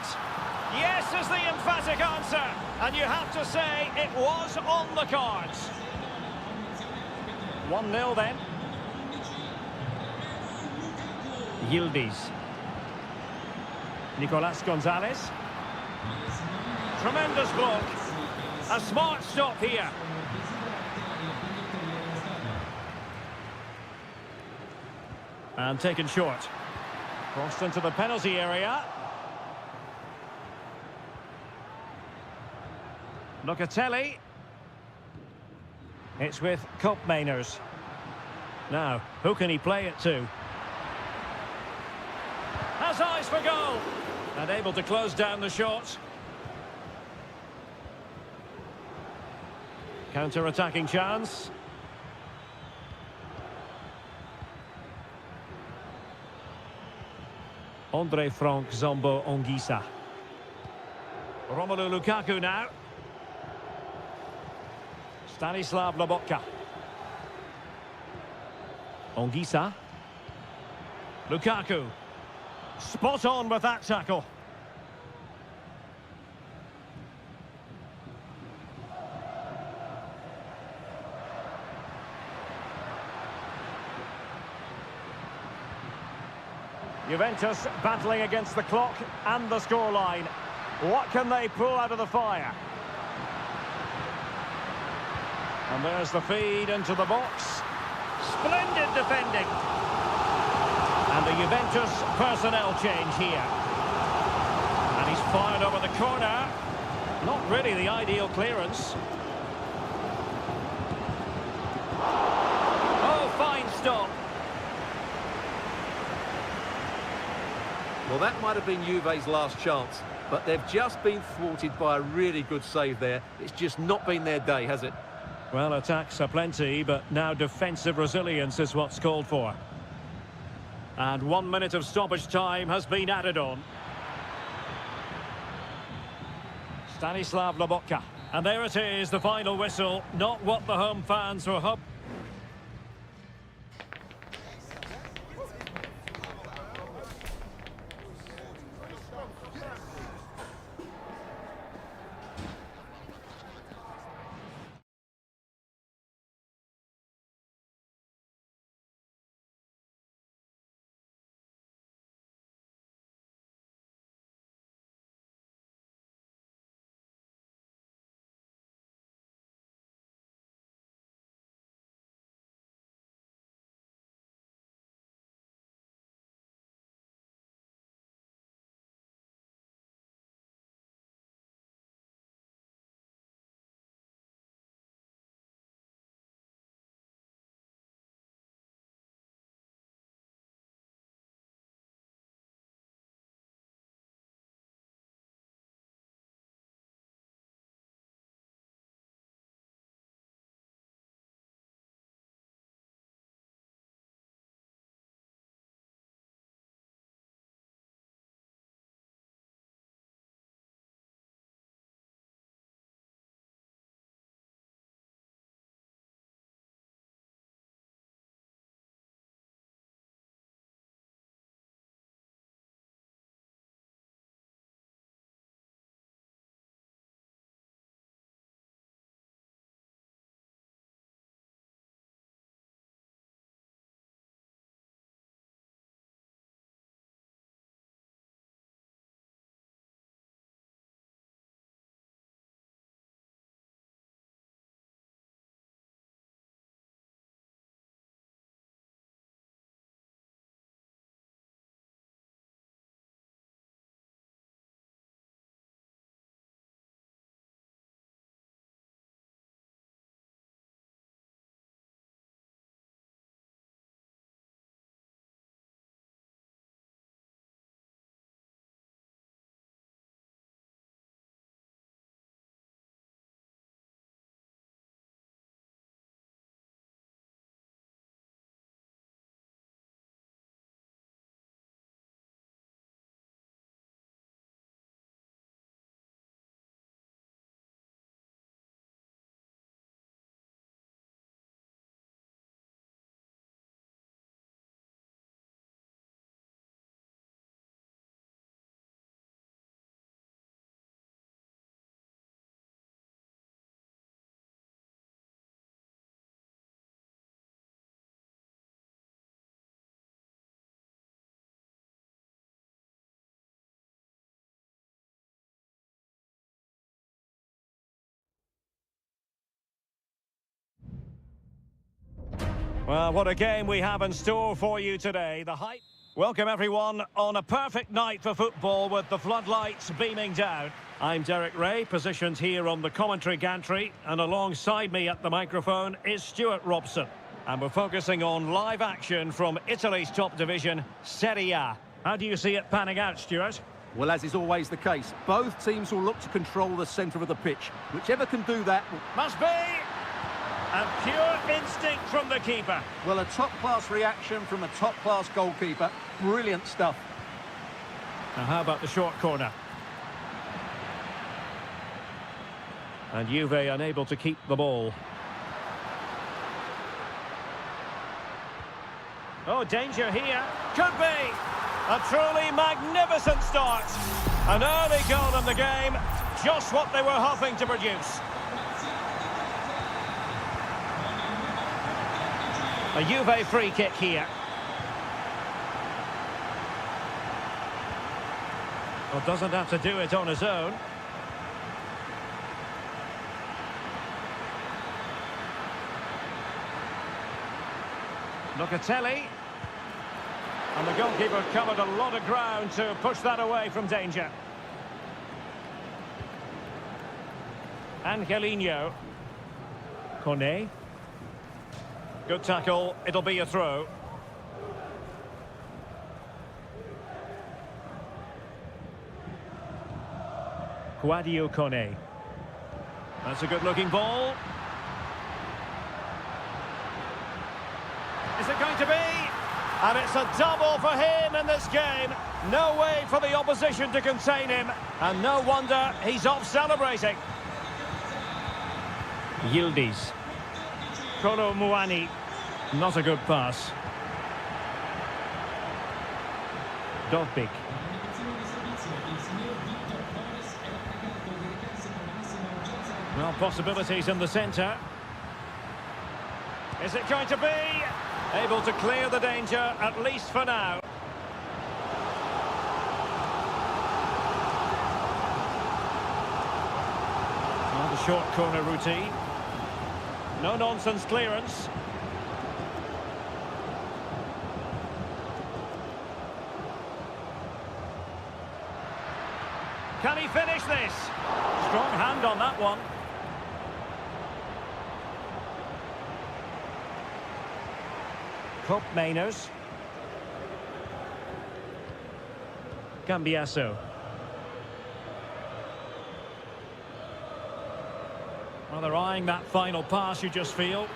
Yes is the emphatic answer. And you have to say it was on the cards. 1-0 then. Yildiz. Nicolas Gonzalez. Tremendous block. A smart stop here. And taken short. Crossed into the penalty area. Locatelli. It's with Koopmeiners. Now, who can he play it to? Has eyes for goal. And able to close down the shot. Counter-attacking chance. Andre Frank Zombo Ongisa. Romelu Lukaku now. Stanislav Lobotka. Ongisa. Lukaku. Spot on with that tackle. Juventus battling against the clock and the scoreline. What can they pull out of the fire? And there's the feed into the box. Splendid defending. And the Juventus personnel change here. And he's fired over the corner. Not really the ideal clearance. Oh, fine stop. Well, that might have been Juve's last chance, but they've just been thwarted by a really good save there. It's just not been their day, has it? Well, attacks are plenty, but now defensive resilience is what's called for. And 1 minute of stoppage time has been added on. Stanislav Lobotka. And there it is, the final whistle. Not what the home fans were hoping. Well, what a game we have in store for you today. The hype. Welcome everyone on a perfect night for football with the floodlights beaming down. I'm Derek Ray, positioned here on the commentary gantry, and alongside me at the microphone is Stuart Robson. And we're focusing on live action from Italy's top division, Seria. How do you see it panning out, Stuart? Well, as is always the case, both teams will look to control the centre of the pitch. Whichever can do that will... Must be! And pure instinct from the keeper. Well, a top-class reaction from a top-class goalkeeper. Brilliant stuff. Now, how about the short corner? And Juve unable to keep the ball. Oh, danger here. Could be. A truly magnificent start. An early goal in the game. Just what they were hoping to produce. A Juve free kick here. Well, doesn't have to do it on his own. Locatelli. And the goalkeeper covered a lot of ground to push that away from danger. Angelino. Kone. Good tackle. It'll be a throw. Quadio Kone. That's a good-looking ball. Is it going to be? And it's a double for him in this game. No way for the opposition to contain him. And no wonder he's off celebrating. Yildiz. Kolo Muani. Not a good pass. Dovbik. Well, possibilities in the centre. Is it going to be? Able to clear the danger, at least for now. Well, the short corner routine. No-nonsense clearance. Can he finish this? Strong hand on that one. Cup Mainers. Cambiasso. Well, they're eyeing that final pass, you just feel.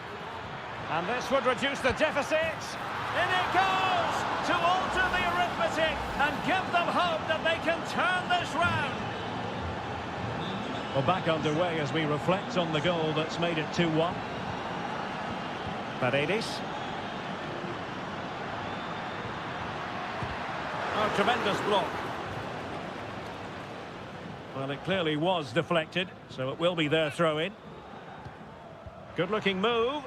And this would reduce the deficit. In it goes to alter the arithmetic and give them hope that they can turn this round. Well, back underway as we reflect on the goal that's made it 2-1. Paredes. Oh, tremendous block. Well, it clearly was deflected, so it will be their throw-in. Good-looking move.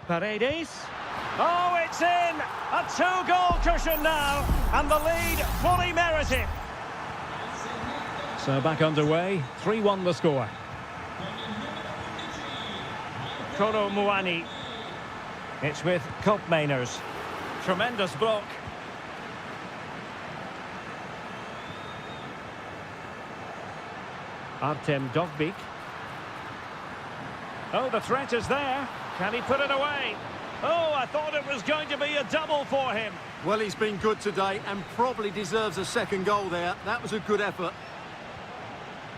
Paredes. Oh, it's in! A two-goal cushion now, and the lead fully merited. So back underway, 3-1 the score. Kolo Muani. It's with Cup Mainers. Tremendous block. Artem Dovbik. Oh, the threat is there. Can he put it away? Oh, I thought it was going to be a double for him. Well, he's been good today and probably deserves a second goal there. That was a good effort.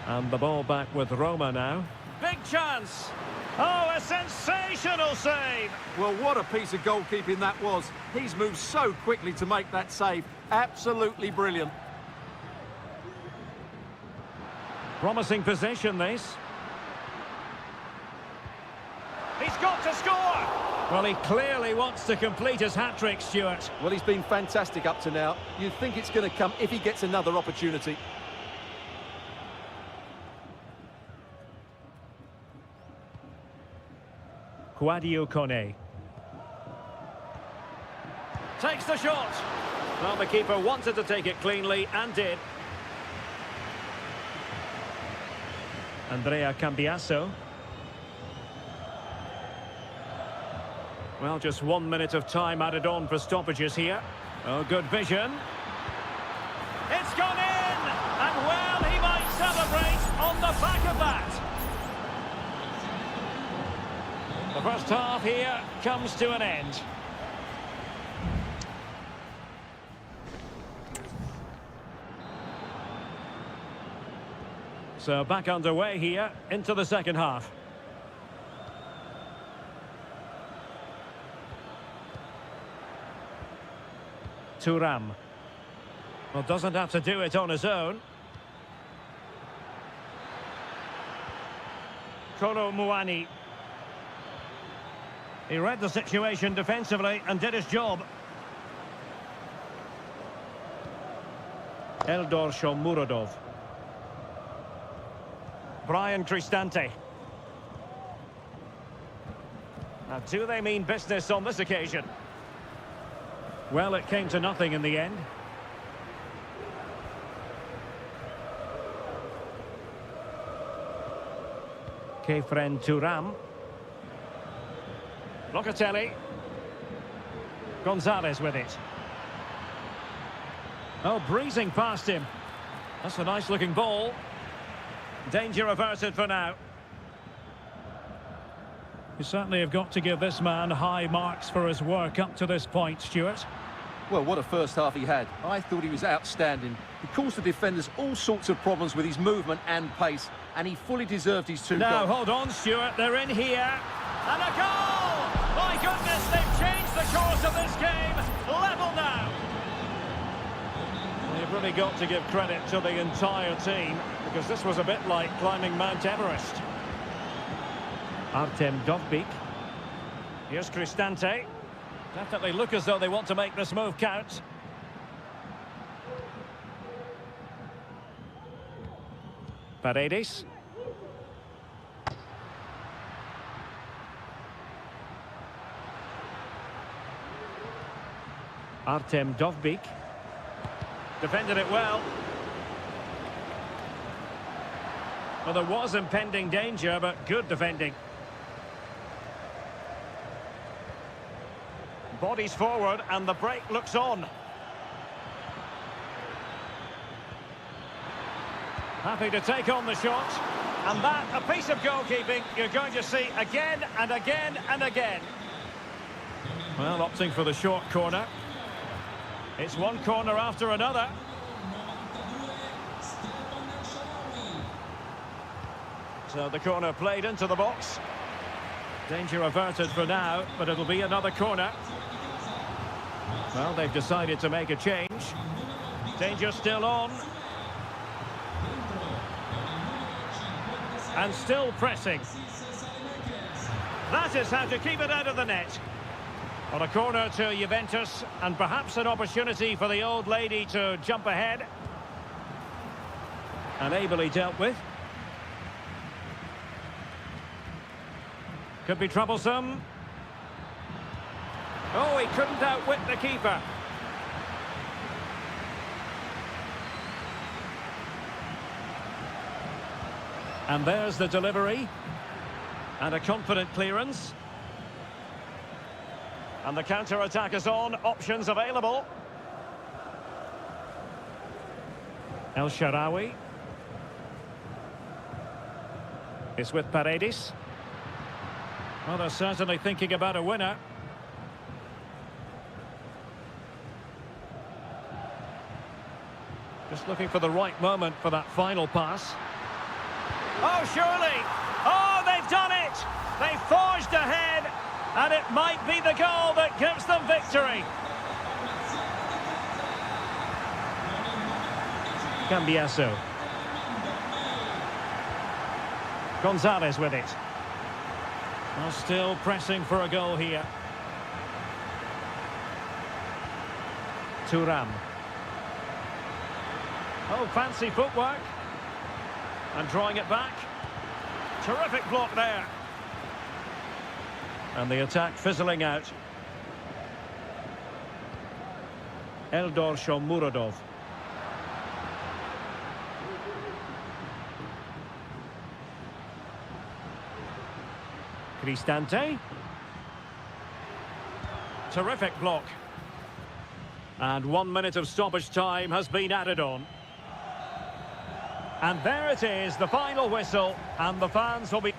And the ball back with Roma now. Big chance. Oh, a sensational save. Well, what a piece of goalkeeping that was. He's moved so quickly to make that save. Absolutely brilliant. Promising possession, this. He's got to score! Well, he clearly wants to complete his hat-trick, Stuart. Well, he's been fantastic up to now. You'd think it's going to come if he gets another opportunity. Quadio Kone. Takes the shot. Well, the keeper wanted to take it cleanly and did. Andrea Cambiasso. Well, just 1 minute of time added on for stoppages here. Oh, good vision. It's gone in! And well, he might celebrate on the back of that. The first half here comes to an end. So back underway here into the second half. Thuram. Well, doesn't have to do it on his own. Kolo Muani. He read the situation defensively and did his job. Eldor Shomurodov. Brian Cristante. Now, do they mean business on this occasion? Well, it came to nothing in the end. Kefren Thuram. Locatelli. Gonzalez with it. Oh, breezing past him. That's a nice-looking ball. Danger averted for now. You certainly have got to give this man high marks for his work up to this point, Stuart. Well, what a first half he had. I thought he was outstanding. He caused the defenders all sorts of problems with his movement and pace, and he fully deserved his 2 Now, goals. hold on, Stuart. They're in here. And a goal! My goodness, they've changed the course of this game. Level now. You've really got to give credit to the entire team, because this was a bit like climbing Mount Everest. Artem Dovbyk. Here's Cristante. Definitely look as though they want to make this move count. Paredes. Artem Dovbyk. Defended it well. Well, there was impending danger, but good defending. Bodies forward, and the break looks on. Happy to take on the shot. And that, a piece of goalkeeping you're going to see again and again and again. Well, opting for the short corner. It's one corner after another. So the corner played into the box. Danger averted for now, but it'll be another corner. Well, they've decided to make a change. Danger still on. And still pressing. That is how to keep it out of the net. On a corner to Juventus, and perhaps an opportunity for the old lady to jump ahead. And ably dealt with. Could be troublesome. Oh, he couldn't outwit the keeper. And there's the delivery. And a confident clearance. And the counter-attack is on. Options available. El Shaarawy. It's with Paredes. Well, they're certainly thinking about a winner. Just looking for the right moment for that final pass. Oh, surely! Oh, they've done it! They've forged ahead, and it might be the goal that gives them victory. Cambiasso. Gonzalez with it. Well, still pressing for a goal here. Thuram. Oh, fancy footwork. And drawing it back. Terrific block there. And the attack fizzling out. Eldor Shomurodov. Cristante. Terrific block. And 1 minute of stoppage time has been added on. And there it is, the final whistle, and the fans will be...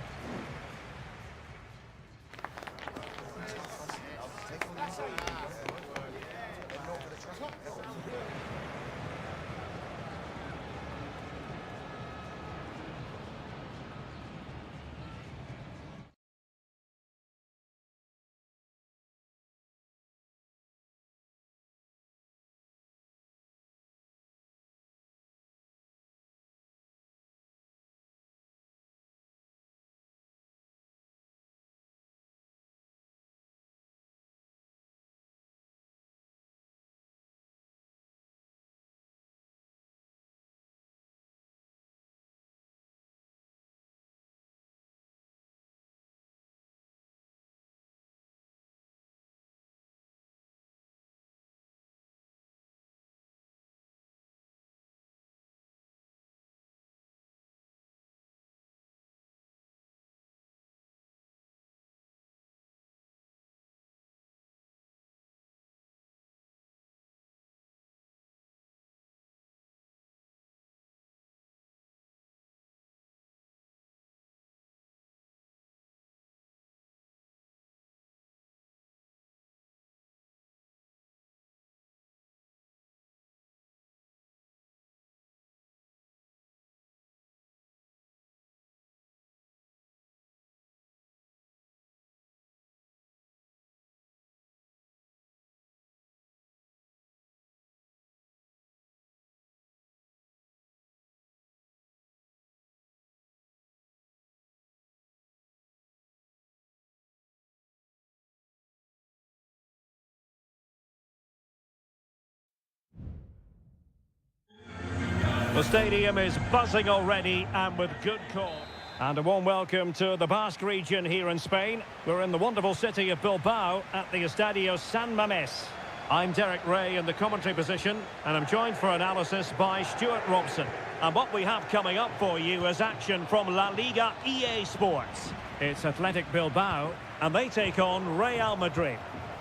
The stadium is buzzing already, and with good call. And a warm welcome to the Basque region here in Spain. We're in the wonderful city of Bilbao at the Estadio San Mamés. I'm Derek Ray in the commentary position, and I'm joined for analysis by Stuart Robson. And what we have coming up for you is action from La Liga EA Sports. It's Athletic Bilbao, and they take on Real Madrid.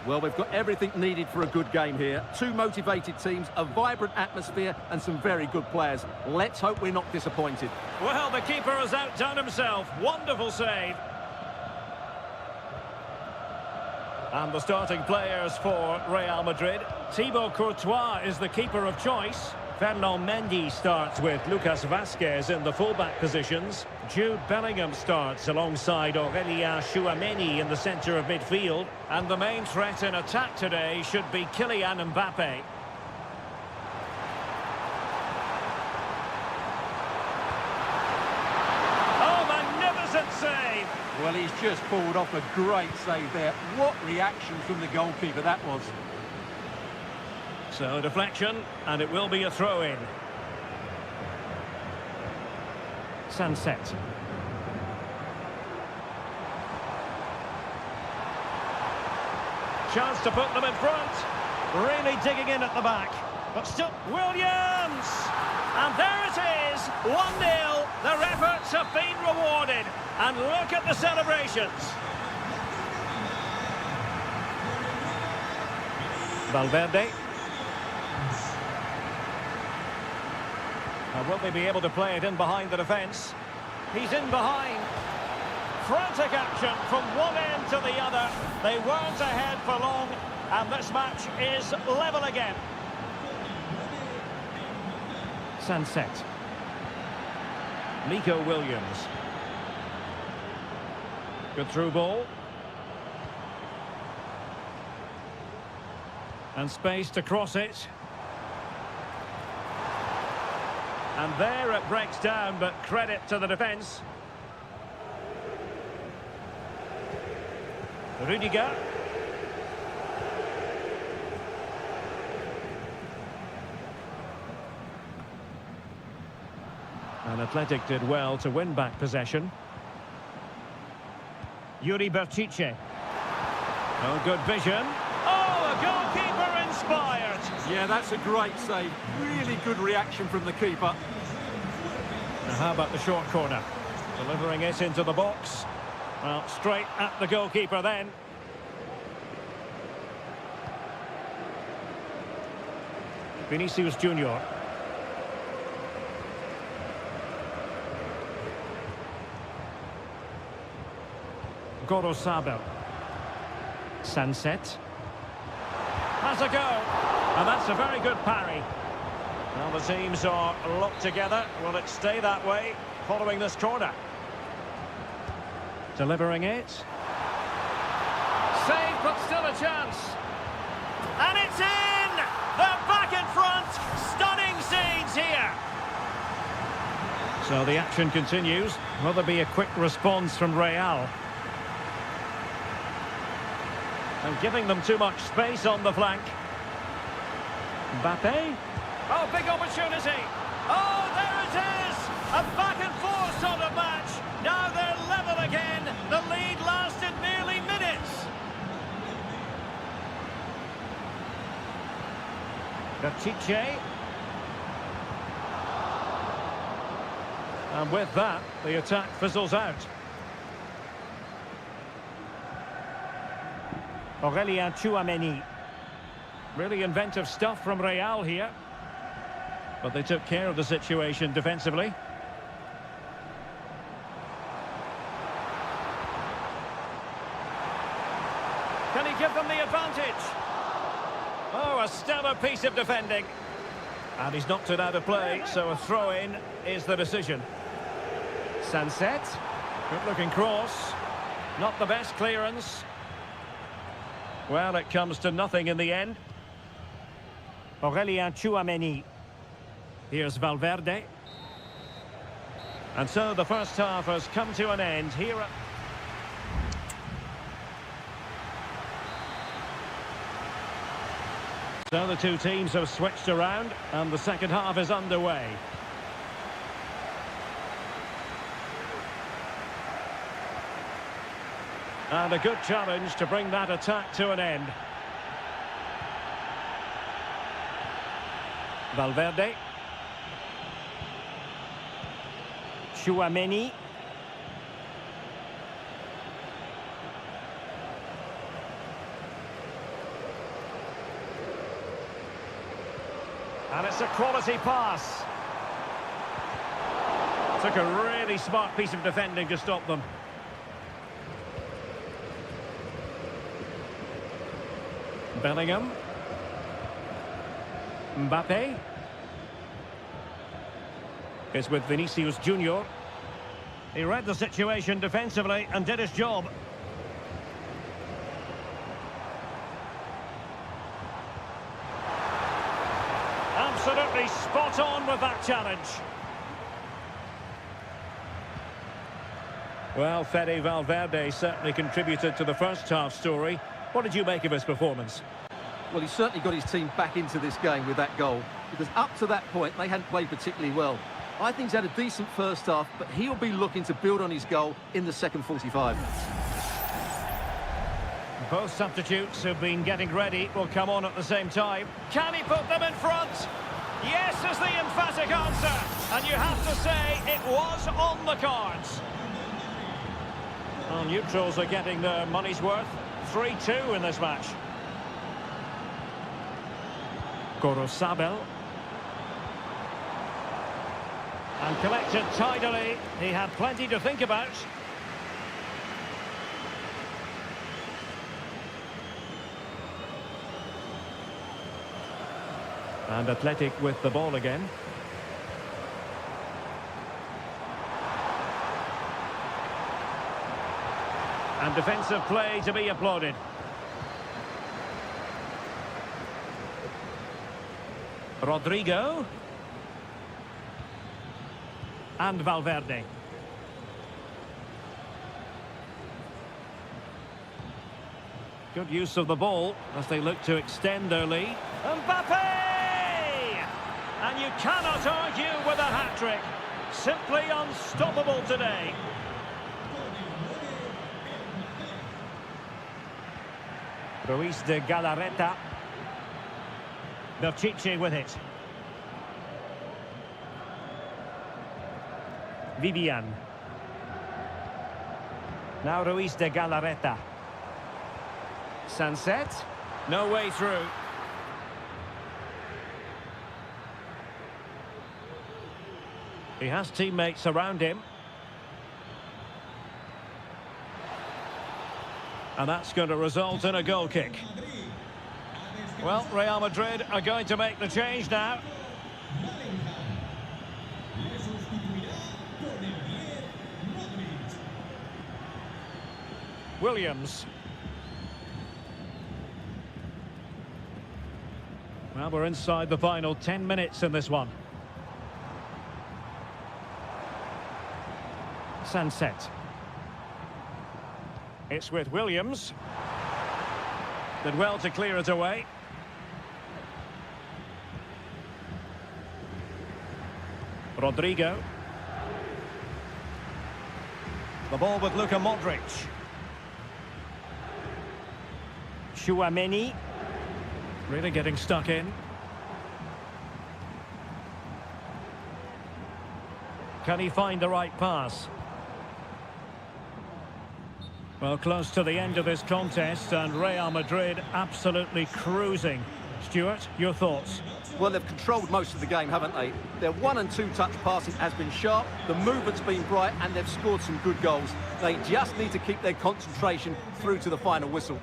Well, we've got everything needed for a good game here. Two motivated teams, a vibrant atmosphere and some very good players. Let's hope we're not disappointed. Well, the keeper has outdone himself. Wonderful save. And the starting players for Real Madrid. Thibaut Courtois is the keeper of choice. Ferland Mendy starts with Lucas Vazquez in the fullback positions. Jude Bellingham starts alongside Aurélien Tchouameni in the centre of midfield. And the main threat in attack today should be Kylian Mbappe. Oh, magnificent save! Well, he's just pulled off a great save there. What reaction from the goalkeeper that was. So deflection, and it will be a throw-in. Sunset. Chance to put them in front. Really digging in at the back. But still, Williams! And there it is, 1-0. Their efforts have been rewarded. And look at the celebrations. Valverde. Now, will they be able to play it in behind the defence? He's in behind. Frantic action from one end to the other. They weren't ahead for long, and this match is level again. Sunset. Nico Williams. Good through ball. And space to cross it. And there it breaks down, but credit to the defence. Rudiger. And Athletic did well to win back possession. Yuri Berchiche. Oh, good vision. Oh, a goalkeeper inspired. Yeah, that's a great save. Really good reaction from the keeper. Now, how about the short corner? Delivering it into the box. Well, straight at the goalkeeper then. Vinicius Junior. Sabel. Sunset. Has a go. And that's a very good parry. Now the teams are locked together. Will it stay that way following this corner? Delivering it. Save, but still a chance. And it's in! They're back in front. Stunning scenes here. So the action continues. Will there be a quick response from Real? And giving them too much space on the flank. Mbappe. Oh, big opportunity. Oh, there it is! A back and forth sort of match. Now they're level again. The lead lasted nearly minutes. Pichet. And with that, the attack fizzles out. Aurélien Tchouameni. Really inventive stuff from Real here. But they took care of the situation defensively. Can he give them the advantage? Oh, a stellar piece of defending. And he's knocked it out of play, so a throw-in is the decision. Sunset. Good-looking cross. Not the best clearance. Well, it comes to nothing in the end. Aurélien Tchouameni. Here's Valverde. And so the first half has come to an end here. So the two teams have switched around and the second half is underway. And a good challenge to bring that attack to an end. Valverde. Tchouameni. And it's a quality pass. Took a really smart piece of defending to stop them. Bellingham. Mbappe. It's with Vinicius Junior. He read the situation defensively and did his job. Absolutely spot on with that challenge. Well, Fede Valverde certainly contributed to the first half story. What did you make of his performance? Well, he certainly got his team back into this game with that goal, because up to that point, they hadn't played particularly well. I think he's had a decent first half, but he'll be looking to build on his goal in the second 45. Both substitutes who've been getting ready will come on at the same time. Can he put them in front? Yes is the emphatic answer. And you have to say it was on the cards. Well, neutrals are getting their money's worth. 3-2 in this match. Sabel. And collected tidily. He had plenty to think about. And Athletic with the ball again. And defensive play to be applauded. Rodrigo. And Valverde. Good use of the ball as they look to extend their lead. Mbappe! And you cannot argue with a hat-trick. Simply unstoppable today. Ruiz de Galarreta. Pichet with it. Vivian. Now Ruiz de Galarreta. Sunset. No way through. He has teammates around him. And that's going to result in a goal kick. Well, Real Madrid are going to make the change now. Williams. Well, we're inside the final 10 minutes in this one. Sunset. It's with Williams. Did well to clear it away. Rodrigo. The ball with Luka Modric. Chouameni. Really getting stuck in. Can he find the right pass? Well, close to the end of this contest, and Real Madrid absolutely cruising. Stuart, your thoughts? Well, they've controlled most of the game, haven't they? Their 1- and 2-touch passing has been sharp, the movement's been bright, and they've scored some good goals. They just need to keep their concentration through to the final whistle.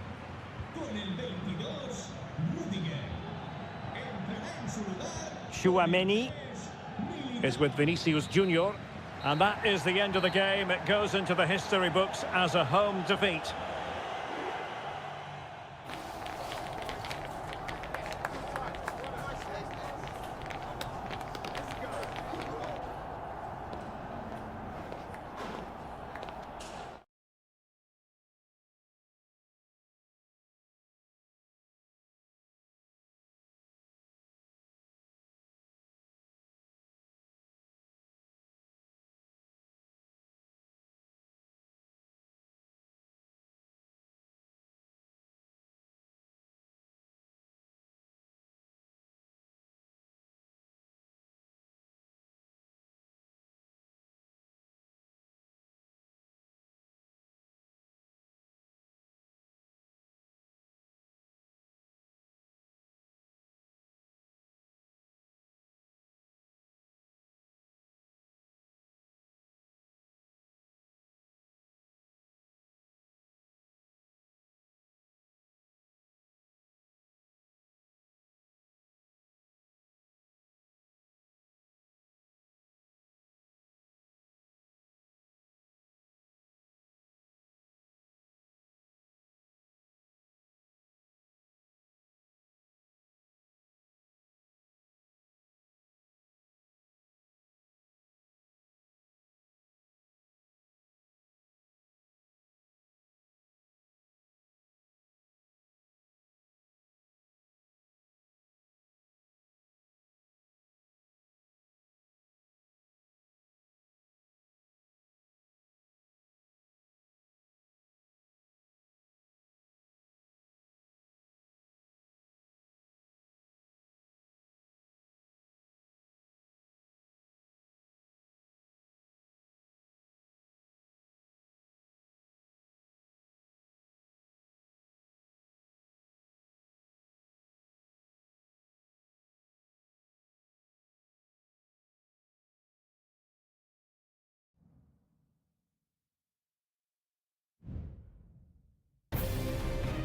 Chouameni is with Vinicius Junior. And that is the end of the game. It goes into the history books as a home defeat.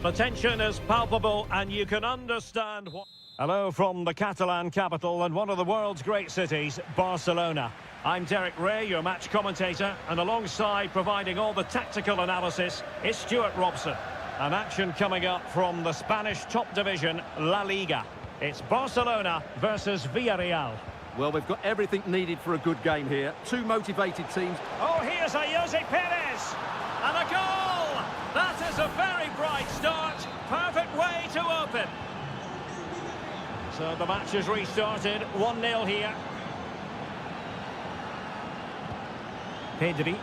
The tension is palpable, and you can understand what... Hello from the Catalan capital and one of the world's great cities, Barcelona. I'm Derek Ray, your match commentator, and alongside providing all the tactical analysis is Stuart Robson. An action coming up from the Spanish top division, La Liga. It's Barcelona versus Villarreal. Well, we've got everything needed for a good game here. Two motivated teams. Oh, here's a Jose Perez! And a goal! That is a very bright start. Perfect way to open. So the match has restarted. 1-0 here. Pedri.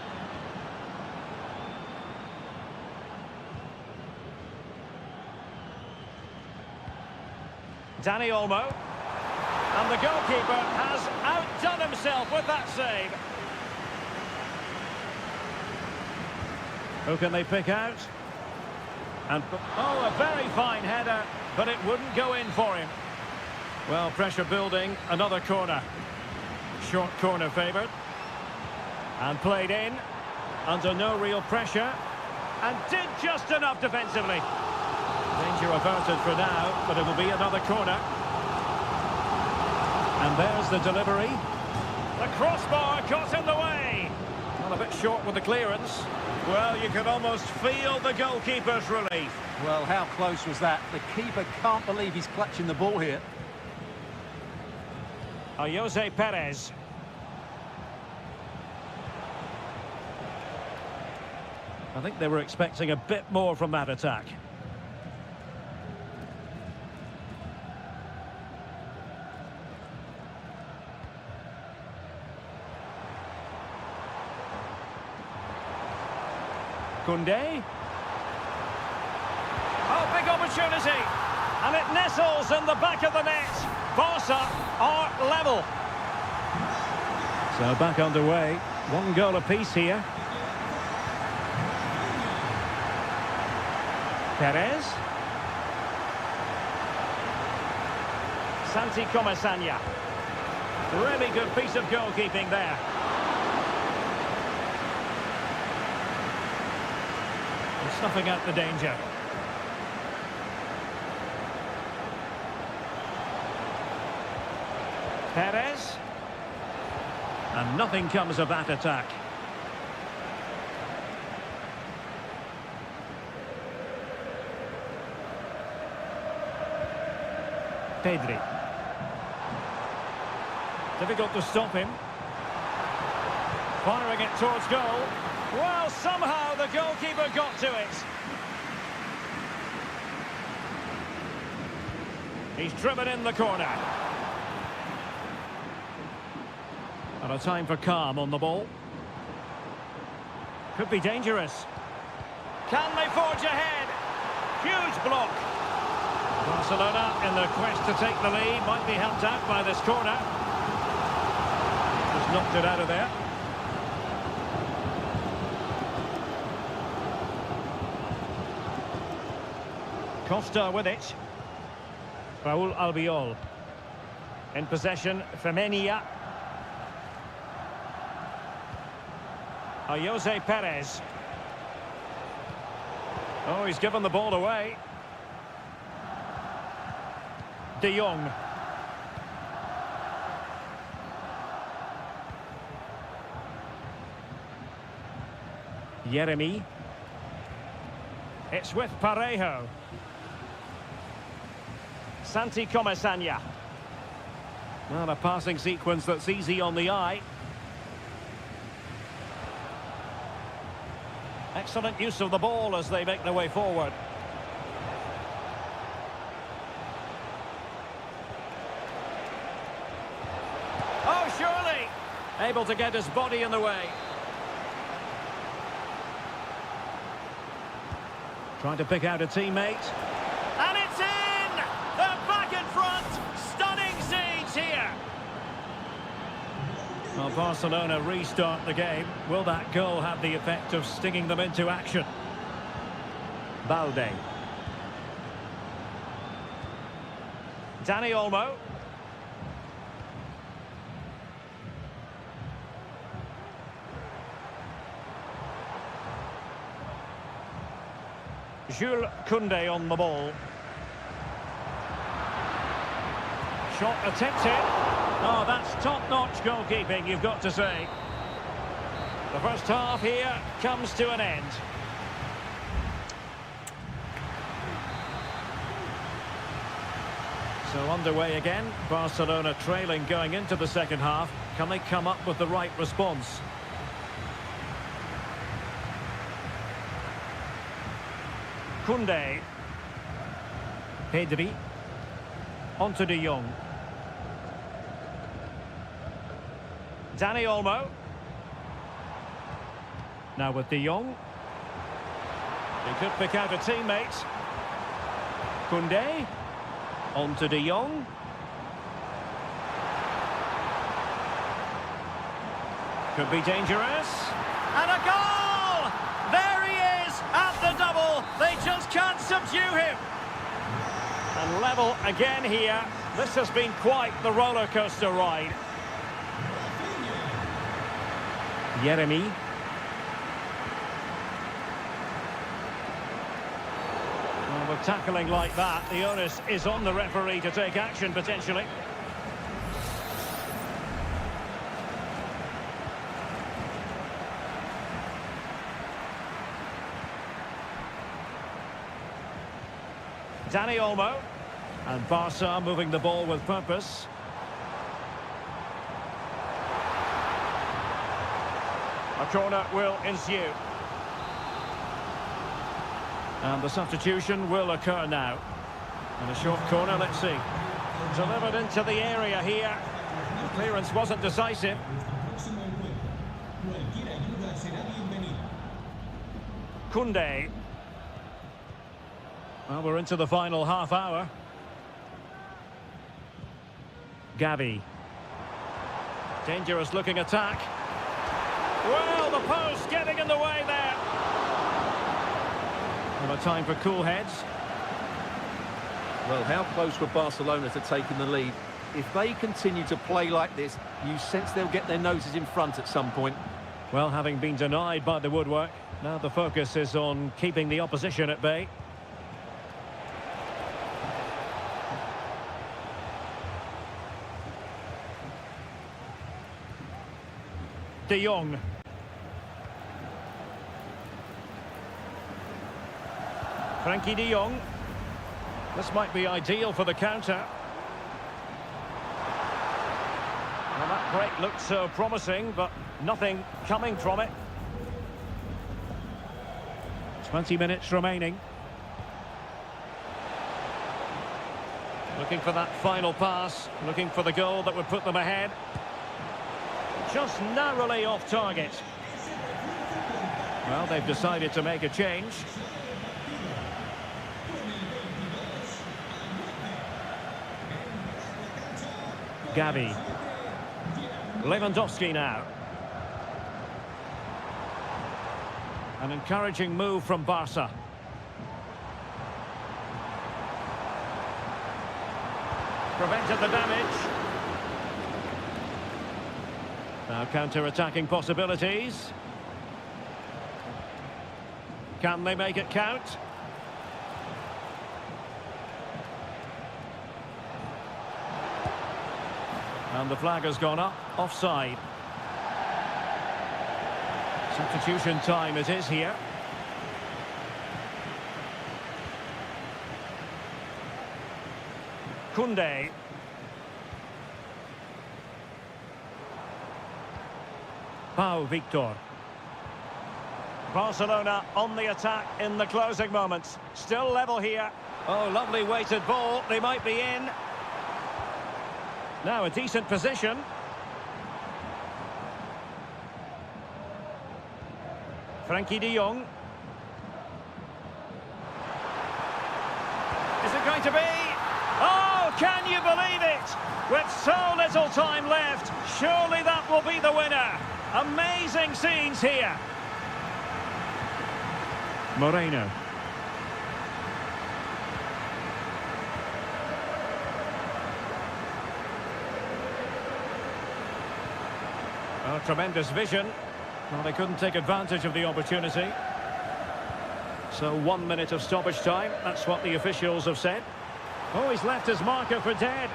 Dani Olmo. And the goalkeeper has outdone himself with that save. Who can they pick out? And oh, a very fine header, but it wouldn't go in for him. Well, pressure building, another corner. Short corner favoured. And played in, under no real pressure, and did just enough defensively. Danger averted for now, but it'll be another corner. And there's the delivery. The crossbar caught in the way. Well, a bit short with the clearance. Well, you can almost feel the goalkeeper's relief. Well, how close was that? The keeper can't believe he's clutching the ball here. Jose Perez. I think they were expecting a bit more from that attack. Koundé. Oh, big opportunity. And it nestles in the back of the net. Barca are level. So back underway. One goal apiece here. Perez. Santi Comasanya. Really good piece of goalkeeping there. And snuffing out the danger. Perez. And nothing comes of that attack. Pedri. Difficult to stop him. Firing it towards goal. Well, somehow the goalkeeper got to it. He's driven in the corner. And a time for calm on the ball. Could be dangerous. Can they forge ahead? Huge block. Barcelona, in their quest to take the lead, might be helped out by this corner. Just knocked it out of there. Costa with it. Raul Albiol. In possession, Femenia. Jose Perez. Oh, he's given the ball away. De Jong. Yeremy. It's with Parejo. Santi Comasanya. Well, a passing sequence that's easy on the eye. Excellent use of the ball as they make their way forward. Oh, surely! Able to get his body in the way. Trying to pick out a teammate. And it's in! They're back in front! Stunning scenes here! Well, Barcelona restart the game. Will that goal have the effect of stinging them into action? Balde. Dani Olmo. Jules Koundé on the ball. Shot attempted. Oh, that's top-notch goalkeeping, you've got to say. The first half here comes to an end. So underway again. Barcelona trailing going into the second half. Can they come up with the right response? Koundé. Pedri. On to De Jong. Dani Olmo. Now with De Jong. He could pick out a teammate. Koundé. On to De Jong. Could be dangerous. And a goal! There he is at the double. They just can't subdue him. And level again here. This has been quite the roller coaster ride. Jeremy. Well, with tackling like that, the onus is on the referee to take action, potentially. Dani Olmo. And Barca moving the ball with purpose. A corner will ensue. And the substitution will occur now. And a short corner, let's see. Delivered into the area here. The clearance wasn't decisive. Koundé. Well, we're into the final half hour. Gavi. Dangerous looking attack. Well, the post getting in the way there. And a time for cool heads. Well, how close were Barcelona to taking the lead? If they continue to play like this, you sense they'll get their noses in front at some point. Well, having been denied by the woodwork, now the focus is on keeping the opposition at bay. De Jong. Frankie de Jong. This might be ideal for the counter. Well, that break looked so promising, but nothing coming from it. 20 minutes remaining. Looking for that final pass, looking for the goal that would put them ahead. Just narrowly off target. Well, they've decided to make a change. Gavi. Lewandowski now. An encouraging move from Barca. Prevented the damage. Now counter-attacking possibilities. Can they make it count? And the flag has gone up, offside. Substitution time it is here. Koundé. Pau Victor. Barcelona on the attack in the closing moments. Still level here. Oh, lovely weighted ball. They might be in. Now a decent position. Frankie de Jong. Is it going to be? Oh, can you believe it? With so little time left, surely that will be the winner. Amazing scenes here. Moreno. Oh, tremendous vision. Well, they couldn't take advantage of the opportunity. So 1 minute of stoppage time. That's what the officials have said. Oh, he's left his marker for dead.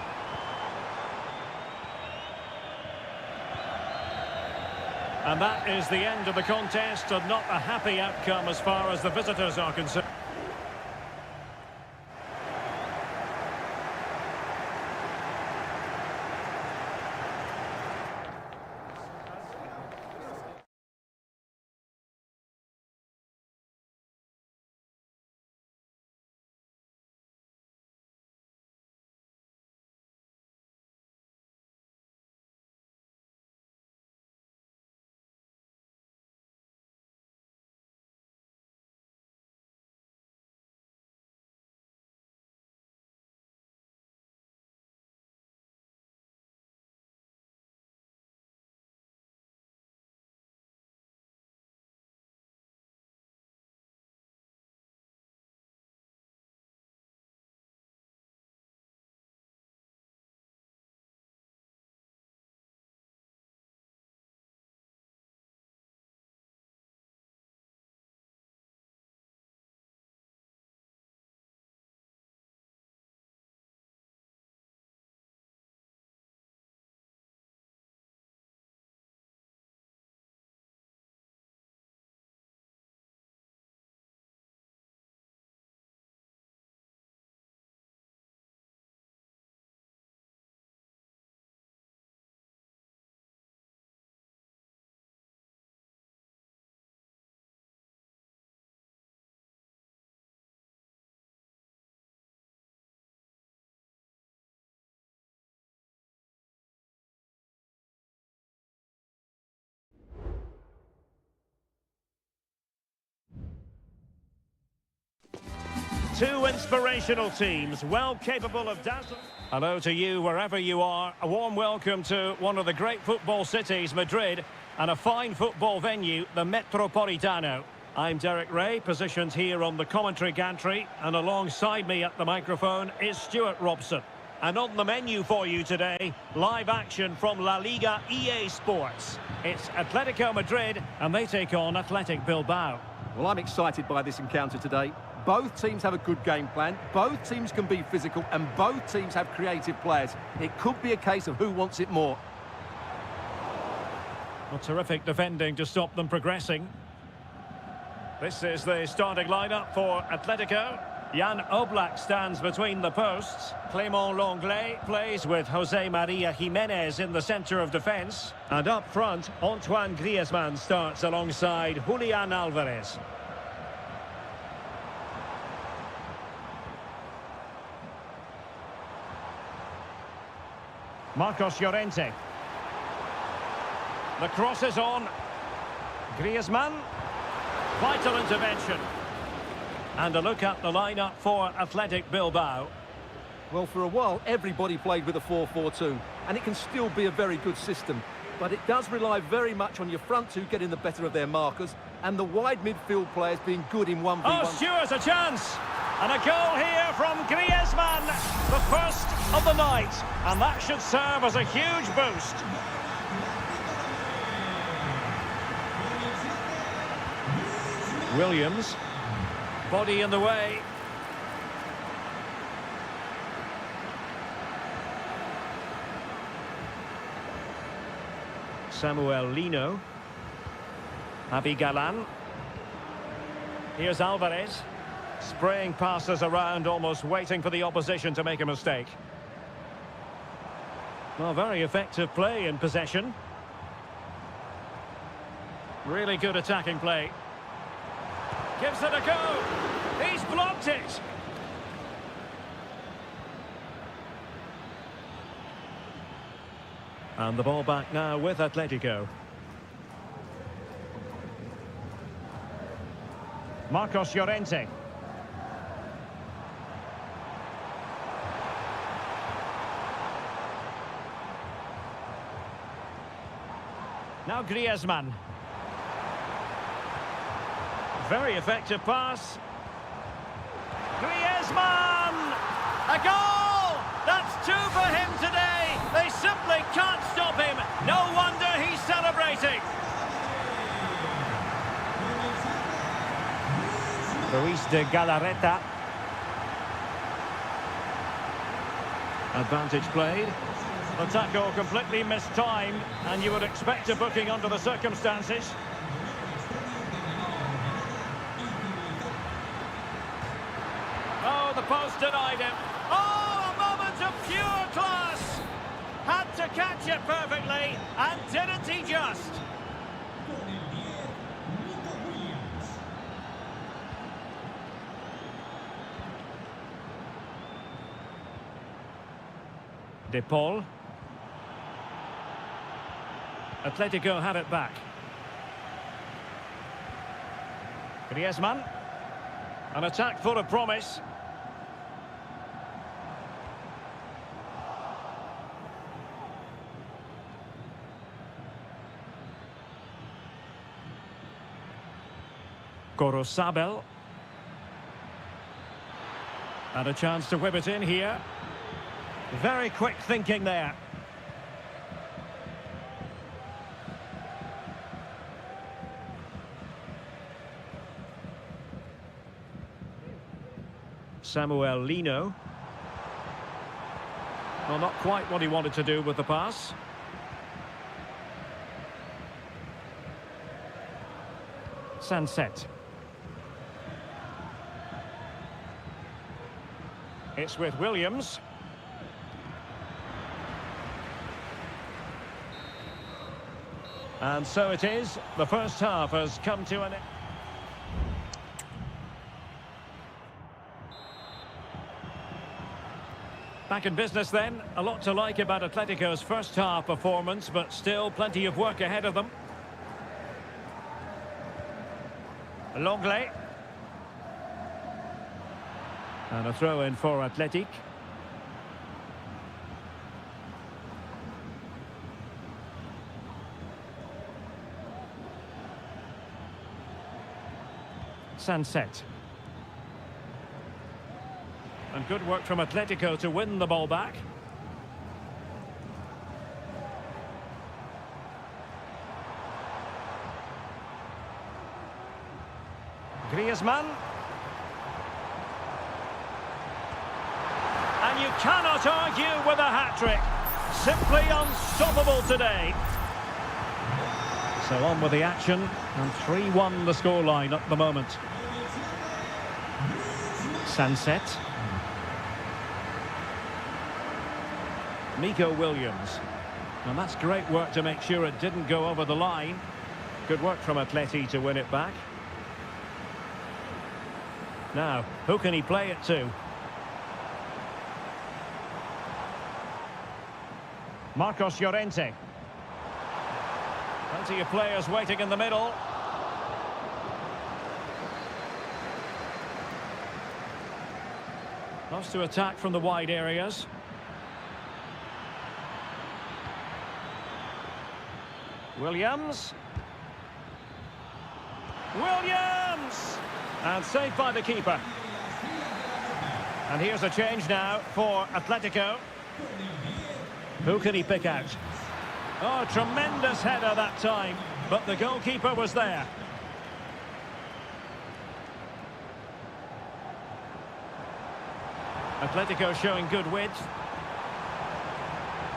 And that is the end of the contest, and not a happy outcome as far as the visitors are concerned. Two inspirational teams, well capable of dazzling. Hello to you wherever you are. A warm welcome to one of the great football cities, Madrid, and a fine football venue, the Metropolitano. I'm Derek Ray, positioned here on the commentary gantry, and alongside me at the microphone is Stuart Robson. And on the menu for you today, live action from La Liga EA Sports. It's Atletico Madrid, and they take on Athletic Bilbao. Well, I'm excited by this encounter today. Both teams have a good game plan, both teams can be physical, and both teams have creative players. It could be a case of who wants it more. Well, terrific defending to stop them progressing. This is the starting lineup for Atletico. Jan Oblak stands between the posts. Clément Lenglet plays with Jose Maria Jimenez in the centre of defence. And up front, Antoine Griezmann starts alongside Julian Alvarez. Marcos Llorente. The cross is on. Griezmann. Vital intervention. And a look at the lineup for Athletic Bilbao. Well, for a while, everybody played with a 4-4-2, and it can still be a very good system. But it does rely very much on your front two getting the better of their markers, and the wide midfield players being good in 1v1. Oh, Stuart, a chance! And a goal here from Griezmann, the first of the night. And that should serve as a huge boost. Williams. Body in the way. Samuel Lino. Javi Galán. Here's Alvarez. Spraying passes around, almost waiting for the opposition to make a mistake. Well, very effective play in possession. Really good attacking play. Gives it a go. He's blocked it. And the ball back now with Atletico. Marcos Llorente. Now Griezmann. Very effective pass. Griezmann! A goal! That's two for him today. They simply can't stop him. No wonder he's celebrating. Luis de Galarreta. Advantage played. The tackle completely mistimed, and you would expect a booking under the circumstances. Oh, the post denied him. Oh, a moment of pure class! Had to catch it perfectly, and didn't he just? De Paul. Atletico had it back. Griezmann. An attack full of promise. Gorosabel. And a chance to whip it in here. Very quick thinking there. Samuel Lino. Well, not quite what he wanted to do with the pass. Sunset. It's with Williams. And so it is. The first half has come to an end. Back in business then. A lot to like about Atletico's first half performance, but still plenty of work ahead of them. Lenglet. And a throw in for Athletic. Sunset. And good work from Atletico to win the ball back. Griezmann. And you cannot argue with a hat-trick. Simply unstoppable today. So on with the action, and 3-1 the scoreline at the moment. Sunset. Nico Williams. And that's great work to make sure it didn't go over the line. Good work from Atleti to win it back. Now, who can he play it to? Marcos Llorente. Plenty of players waiting in the middle. Loves to attack from the wide areas. Williams. Williams! And saved by the keeper. And here's a change now for Atletico. Who can he pick out? Oh, tremendous header that time, but the goalkeeper was there. Atletico showing good width.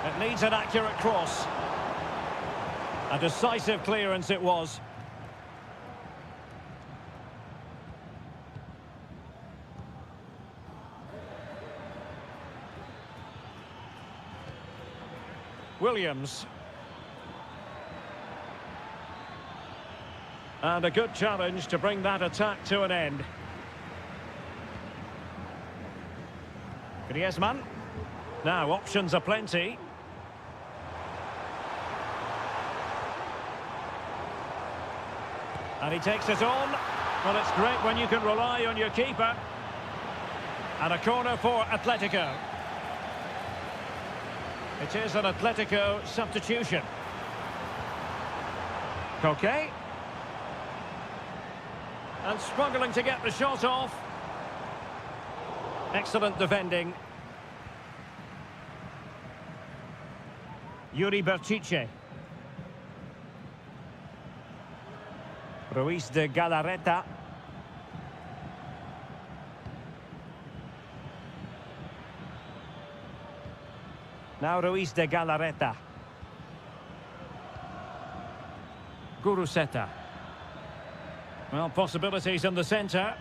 It needs an accurate cross. A decisive clearance it was. Williams. And a good challenge to bring that attack to an end. Griezmann. Now, options are plenty. And he takes it on. Well, it's great when you can rely on your keeper. And a corner for Atletico. It is an Atletico substitution. Coque. And struggling to get the shot off. Excellent defending. Yuri Berchiche. Ruiz de Galarreta. Now Ruiz de Galarreta. Guruseta. Well, possibilities in the centre.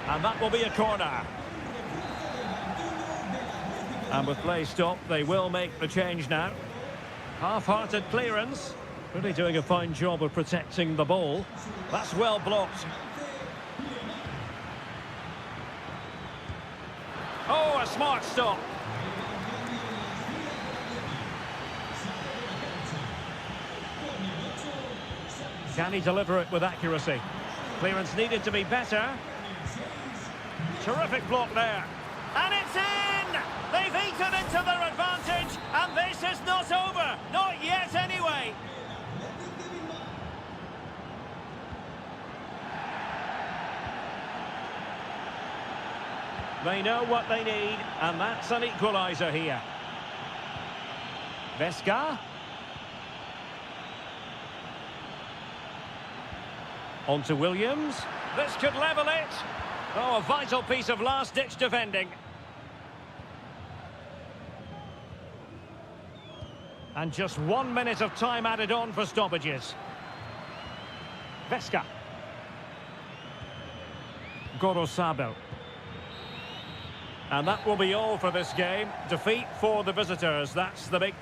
And that will be a corner. And with play stopped, they will make the change now. Half-hearted clearance. Really doing a fine job of protecting the ball. That's well blocked. Oh, a smart stop. Can he deliver it with accuracy? Clearance needed to be better. Terrific block there. And it's in! They've eaten into their advantage, and this is not over. Not yet, anyway. They know what they need, and that's an equaliser here. Vesca. On to Williams. This could level it. Oh, a vital piece of last-ditch defending. And just 1 minute of time added on for stoppages. Vesca. Gorosabel. And that will be all for this game. Defeat for the visitors. That's the big...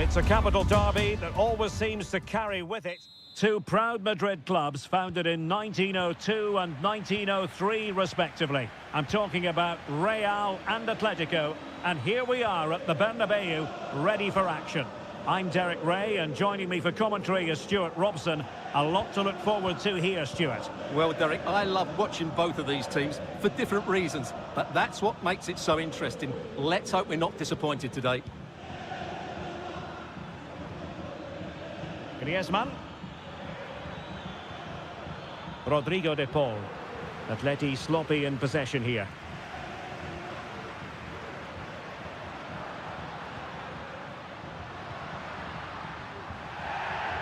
It's a capital derby that always seems to carry with it two proud Madrid clubs founded in 1902 and 1903 respectively. I'm talking about Real and Atletico, and here we are at the Bernabeu, ready for action. I'm Derek Ray, and joining me for commentary is Stuart Robson. A lot to look forward to here, Stuart. Well, Derek, I love watching both of these teams for different reasons, but that's what makes it so interesting. Let's hope we're not disappointed today. Griezmann. Rodrigo de Paul. Atleti sloppy in possession here.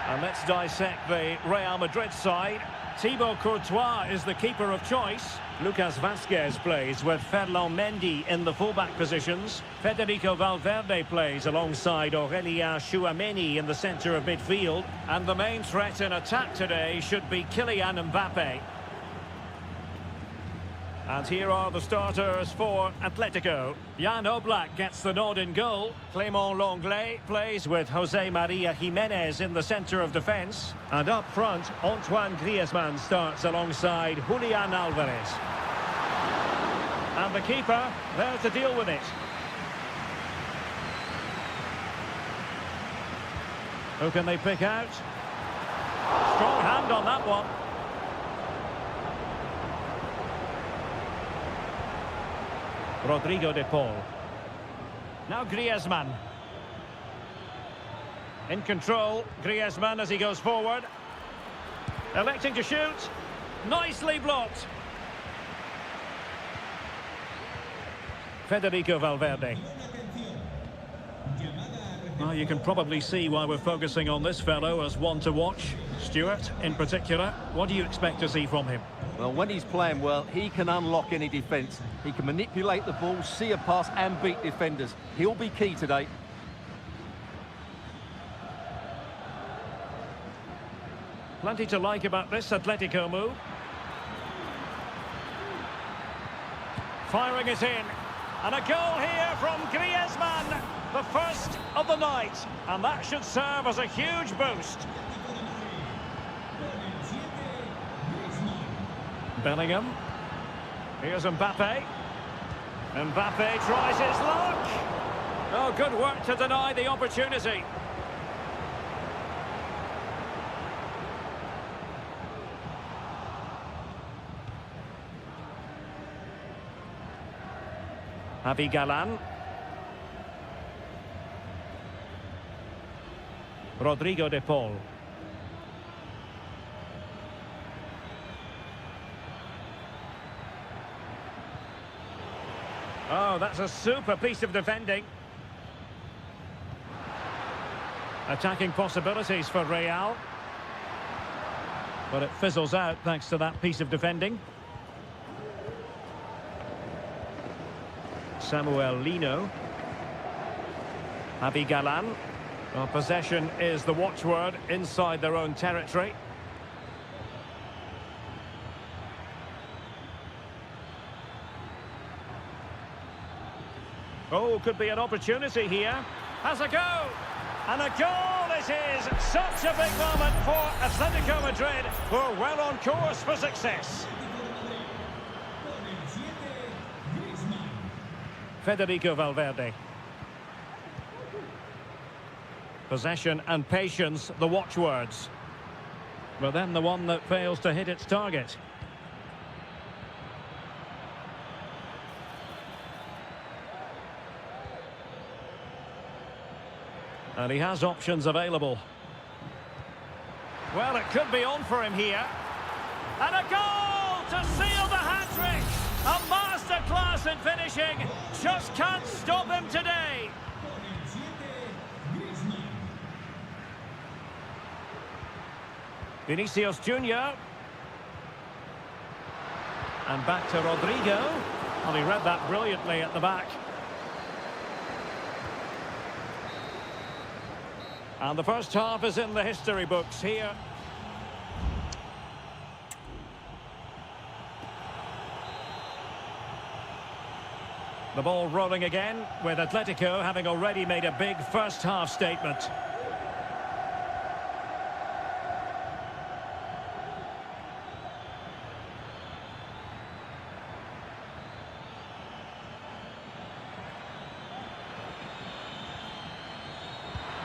And let's dissect the Real Madrid side. Thibaut Courtois is the keeper of choice. Lucas Vazquez plays with Ferland Mendy in the fullback positions. Federico Valverde plays alongside Aurélien Tchouameni in the centre of midfield. And the main threat in attack today should be Kylian Mbappe. And here are the starters for Atletico. Jan Oblak gets the nod in goal. Clément Lenglet plays with José María Jiménez in the centre of defence. And up front, Antoine Griezmann starts alongside Julián Álvarez. And the keeper there to deal with it. Who can they pick out? Strong hand on that one. Rodrigo de Paul. Now Griezmann. In control, Griezmann as he goes forward. Electing to shoot. Nicely blocked. Federico Valverde. Well, you can probably see why we're focusing on this fellow as one to watch. Stuart, in particular, what do you expect to see from him? Well, when he's playing well, he can unlock any defence. He can manipulate the ball, see a pass and beat defenders. He'll be key today. Plenty to like about this Atletico move. Firing it in. And a goal here from Griezmann. The first of the night. And that should serve as a huge boost. Bellingham. Here's Mbappe. Mbappe tries his luck. Oh, good work to deny the opportunity. Javi Galán. Rodrigo de Paul. Oh, that's a super piece of defending. Attacking possibilities for Real. But it fizzles out thanks to that piece of defending. Samuel Lino. Javi Galán. Well, possession is the watchword inside their own territory. Oh, could be an opportunity here. Has a go. And a goal it is. Such a big moment for Atletico Madrid, who are well on course for success. Federico Valverde. Possession and patience, the watchwords. But then the one that fails to hit its target. And he has options available. Well, it could be on for him here. And a goal to seal the hat-trick! A masterclass in finishing. Just can't stop him today. Vinicius Junior. And back to Rodrigo. Well, he read that brilliantly at the back. And the first half is in the history books here. The ball rolling again, with Atletico having already made a big first-half statement.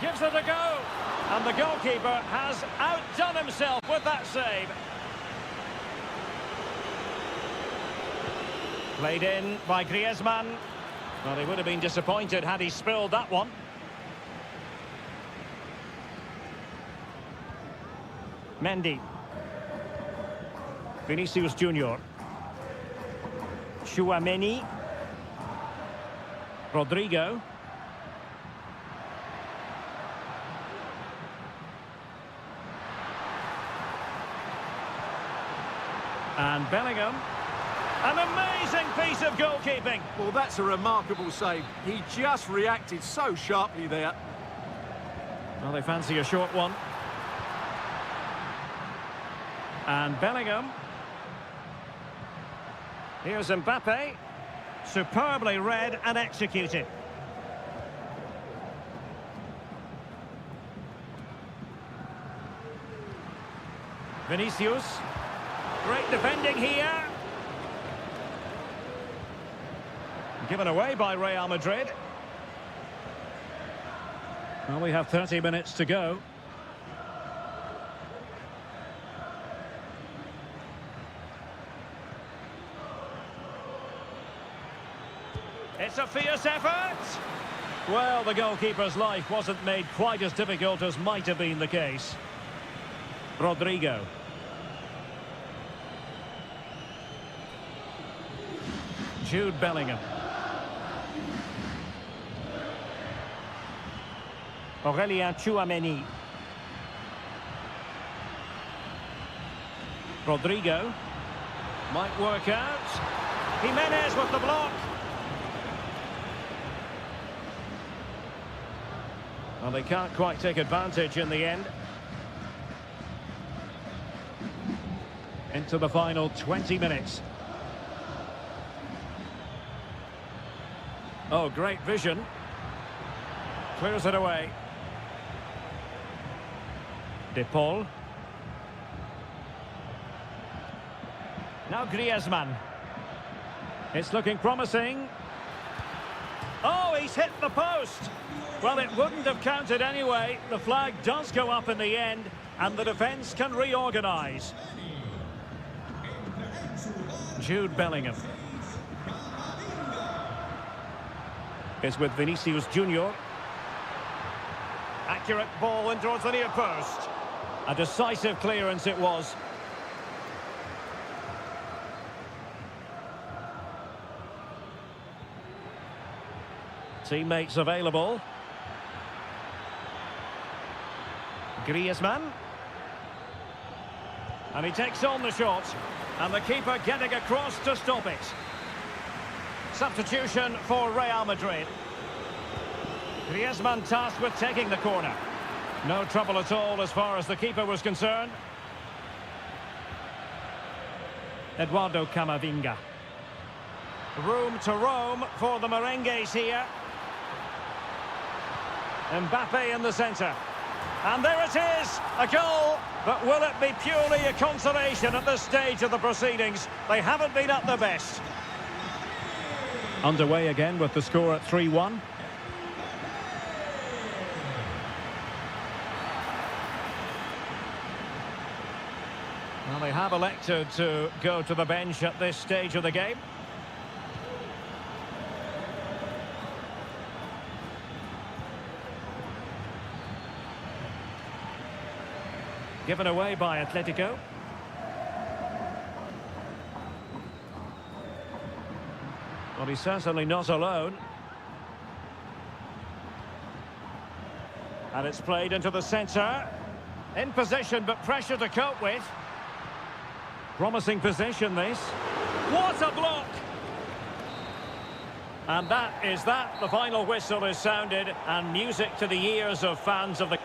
Gives it a go, and the goalkeeper has outdone himself with that save. Played in by Griezmann. Well, he would have been disappointed had he spilled that one. Mendy. Vinicius Junior. Tchouaméni. Rodrigo. And Bellingham. An amazing piece of goalkeeping. Well, that's a remarkable save. He just reacted so sharply there. Well, they fancy a short one. And Bellingham. Here's Mbappe. Superbly read and executed. Vinicius. Great defending here. Given away by Real Madrid. Well, we have 30 minutes to go. It's a fierce effort. Well, the goalkeeper's life wasn't made quite as difficult as might have been the case. Rodrigo. Jude Bellingham. Aurélien Tchouaméni. Rodrigo. Might work out. Jimenez with the block. Well, they can't quite take advantage in the end. Into the final 20 minutes. Oh, great vision. Clears it away. De Paul. Now Griezmann. It's looking promising. Oh, he's hit the post. Well, it wouldn't have counted anyway. The flag does go up in the end, and the defence can reorganise. Jude Bellingham. Is with Vinicius Junior. Accurate ball in towards the near post. A decisive clearance it was. Teammates available. Griezmann. And he takes on the shot. And the keeper getting across to stop it. Substitution for Real Madrid. Griezmann tasked with taking the corner. No trouble at all as far as the keeper was concerned. Eduardo Camavinga. Room to roam for the merengues here. Mbappe in the centre. And there it is, a goal. But will it be purely a consolation at this stage of the proceedings? They haven't been at their best. Underway again with the score at 3-1. Well, they have elected to go to the bench at this stage of the game. Given away by Atletico. Well, he's certainly not alone. And it's played into the centre. In position, but pressure to cope with. Promising position, this. What a block! And that is that. The final whistle is sounded, and music to the ears of fans of the...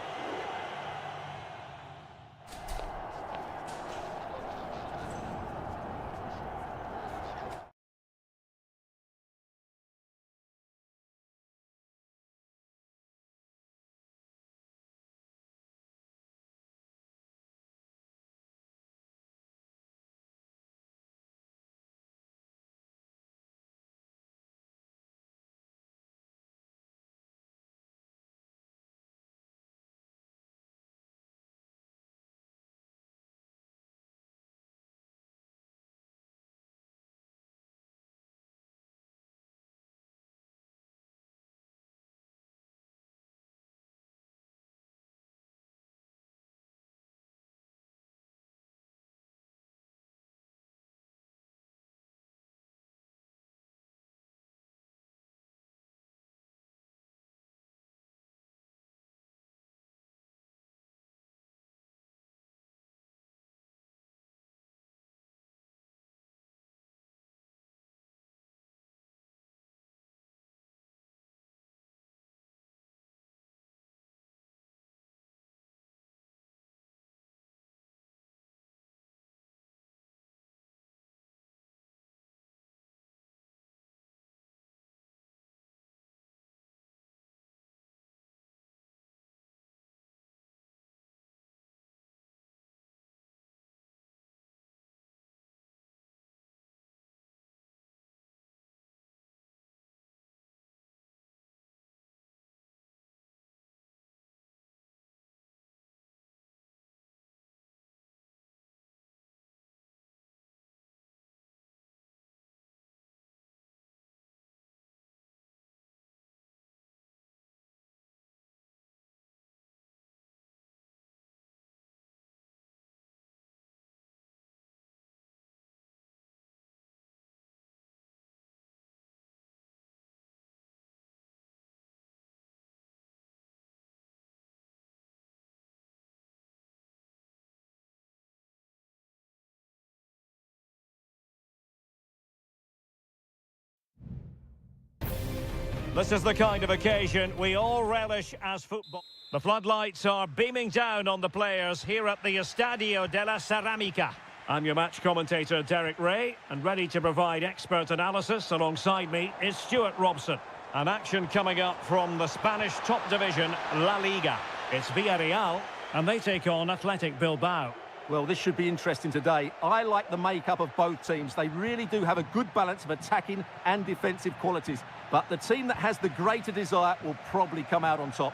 This is the kind of occasion we all relish as football. The floodlights are beaming down on the players here at the Estadio de la Ceramica. I'm your match commentator, Derek Ray, and ready to provide expert analysis alongside me is Stuart Robson. An action coming up from the Spanish top division, La Liga. It's Villarreal, and they take on Athletic Bilbao. Well, this should be interesting today. I like the makeup of both teams. They really do have a good balance of attacking and defensive qualities. But the team that has the greater desire will probably come out on top.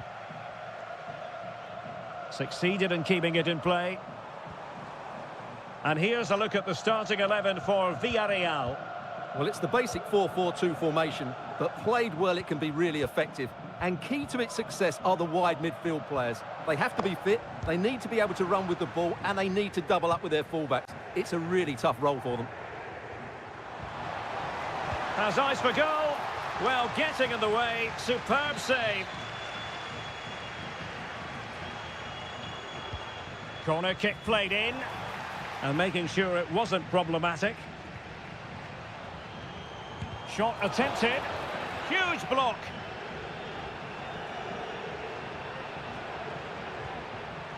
Succeeded in keeping it in play. And here's a look at the starting 11 for Villarreal. Well, it's the basic 4-4-2 formation, but played well it can be really effective. And key to its success are the wide midfield players. They have to be fit, they need to be able to run with the ball, and they need to double up with their fullbacks. It's a really tough role for them. Has eyes for goal. Well, getting in the way. Superb save. Corner kick played in. And making sure it wasn't problematic. Shot attempted. Huge block.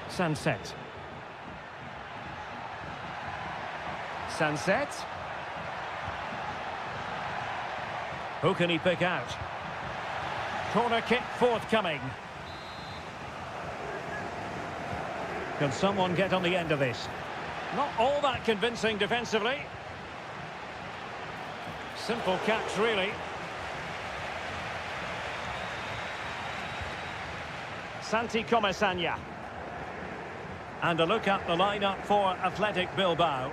Sunset. Sunset. Who can he pick out? Corner kick forthcoming. Can someone get on the end of this? Not all that convincing defensively. Simple catch, really. Santi Comesaña. And a look at the lineup for Athletic Bilbao.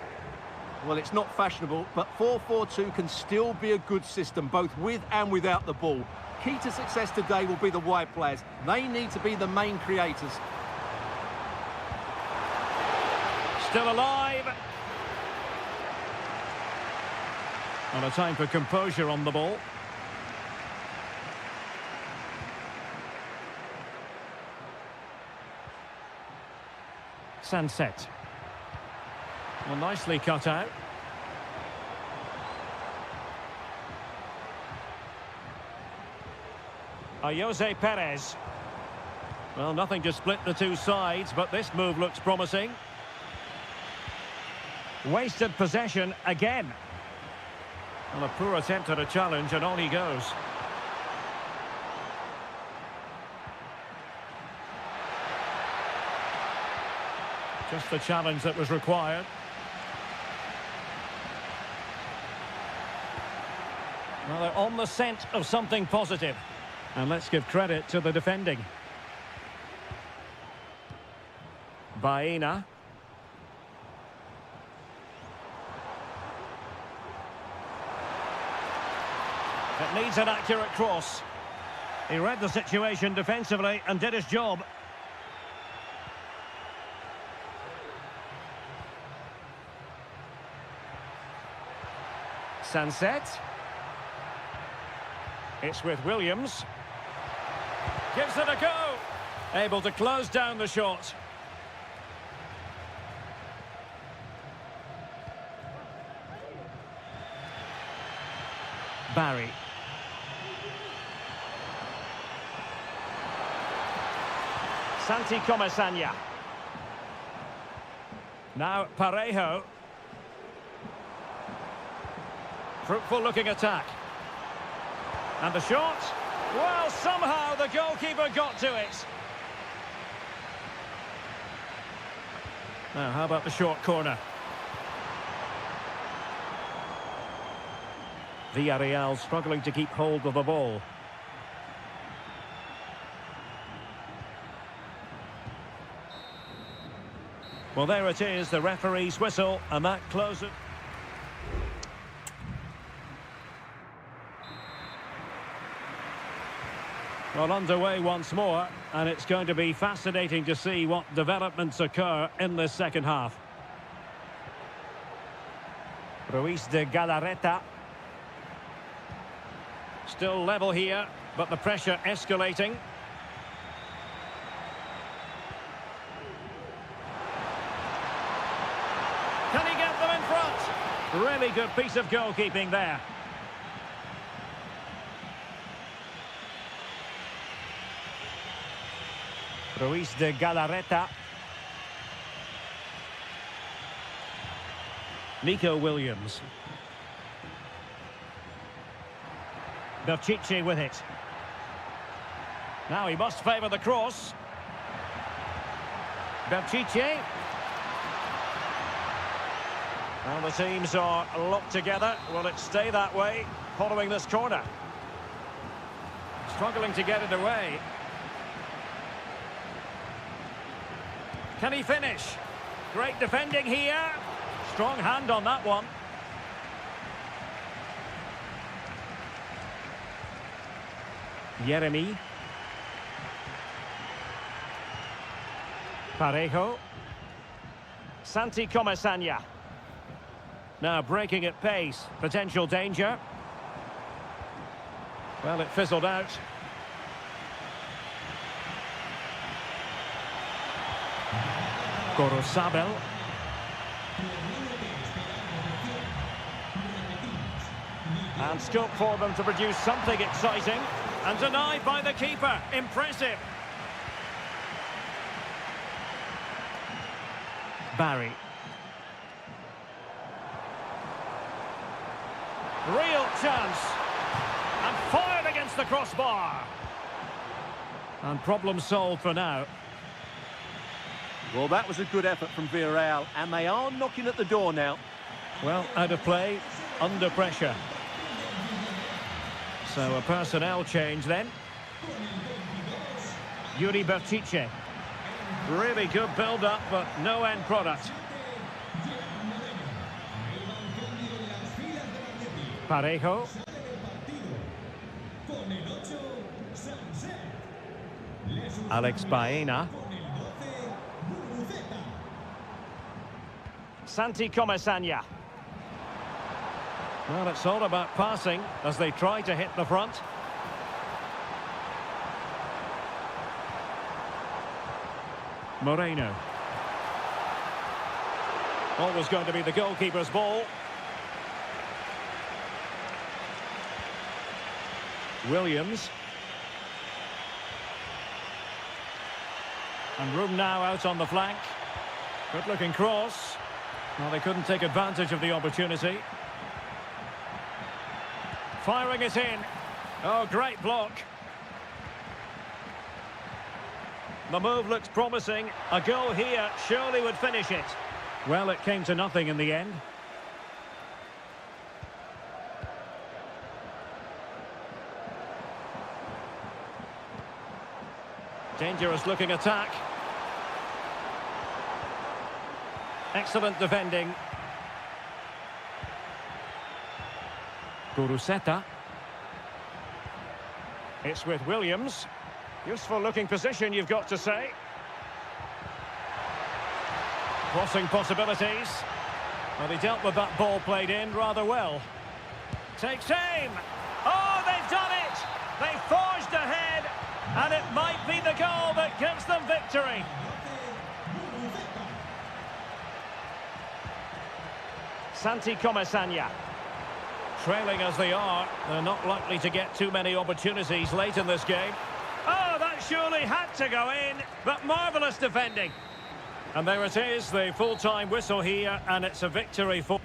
Well, it's not fashionable, but 4-4-2 can still be a good system, both with and without the ball. Key to success today will be the wide players. They need to be the main creators. Still alive. And a time for composure on the ball. Sunset. Well, nicely cut out. Jose Perez. Well, nothing to split the two sides, but this move looks promising. Wasted possession again. Well, a poor attempt at a challenge, and on he goes. Just the challenge that was required. Well, they're on the scent of something positive. And let's give credit to the defending. Baena. It needs an accurate cross. He read the situation defensively and did his job. Sunset. It's with Williams. Gives it a go. Able to close down the shot. Barry. Santi Comesaña. Now Parejo. Fruitful looking attack. And the shot. Well, somehow the goalkeeper got to it. Now, how about the short corner? Villarreal struggling to keep hold of the ball. Well, there it is, the referee's whistle, and that closes. Well, underway once more, and it's going to be fascinating to see what developments occur in this second half. Ruiz de Galarreta. Still level here, but the pressure escalating. Can he get them in front? Really good piece of goalkeeping there. Ruiz de Galarreta. Nico Williams. Pírat's with it. Now he must favour the cross. Pírat's. Well, the teams are locked together. Will it stay that way following this corner? Struggling to get it away. Can he finish? Great defending here. Strong hand on that one. Yeremy. Parejo. Santi Comesaña. Now breaking at pace. Potential danger. Well, it fizzled out. Gorosabel. And scope for them to produce something exciting. And denied by the keeper. Impressive. Barry. Real chance. And fired against the crossbar. And problem solved for now. Well, that was a good effort from Villarreal, and they are knocking at the door now. Well, out of play, under pressure. So a personnel change then. Yuri Pírat's. Really good build-up, but no end product. Parejo. Alex Baena. Santi Comesaña. Well, it's all about passing as they try to hit the front. Moreno. Always going to be the goalkeeper's ball. Williams. And room now out on the flank. Good looking cross. Well, they couldn't take advantage of the opportunity. Firing it in. Oh, great block. The move looks promising. A goal here surely would finish it. Well, it came to nothing in the end. Dangerous looking attack. Excellent defending. Guruseta. It's with Williams. Useful looking position, you've got to say. Crossing possibilities. Well, he dealt with that ball played in rather well. Takes aim. Oh, they've done it! They forged ahead, and it might be the goal that gives them victory. Santi Comesaña. Trailing as they are, they're not likely to get too many opportunities late in this game. Oh, that surely had to go in, but marvellous defending. And there it is, the full-time whistle here, and it's a victory for...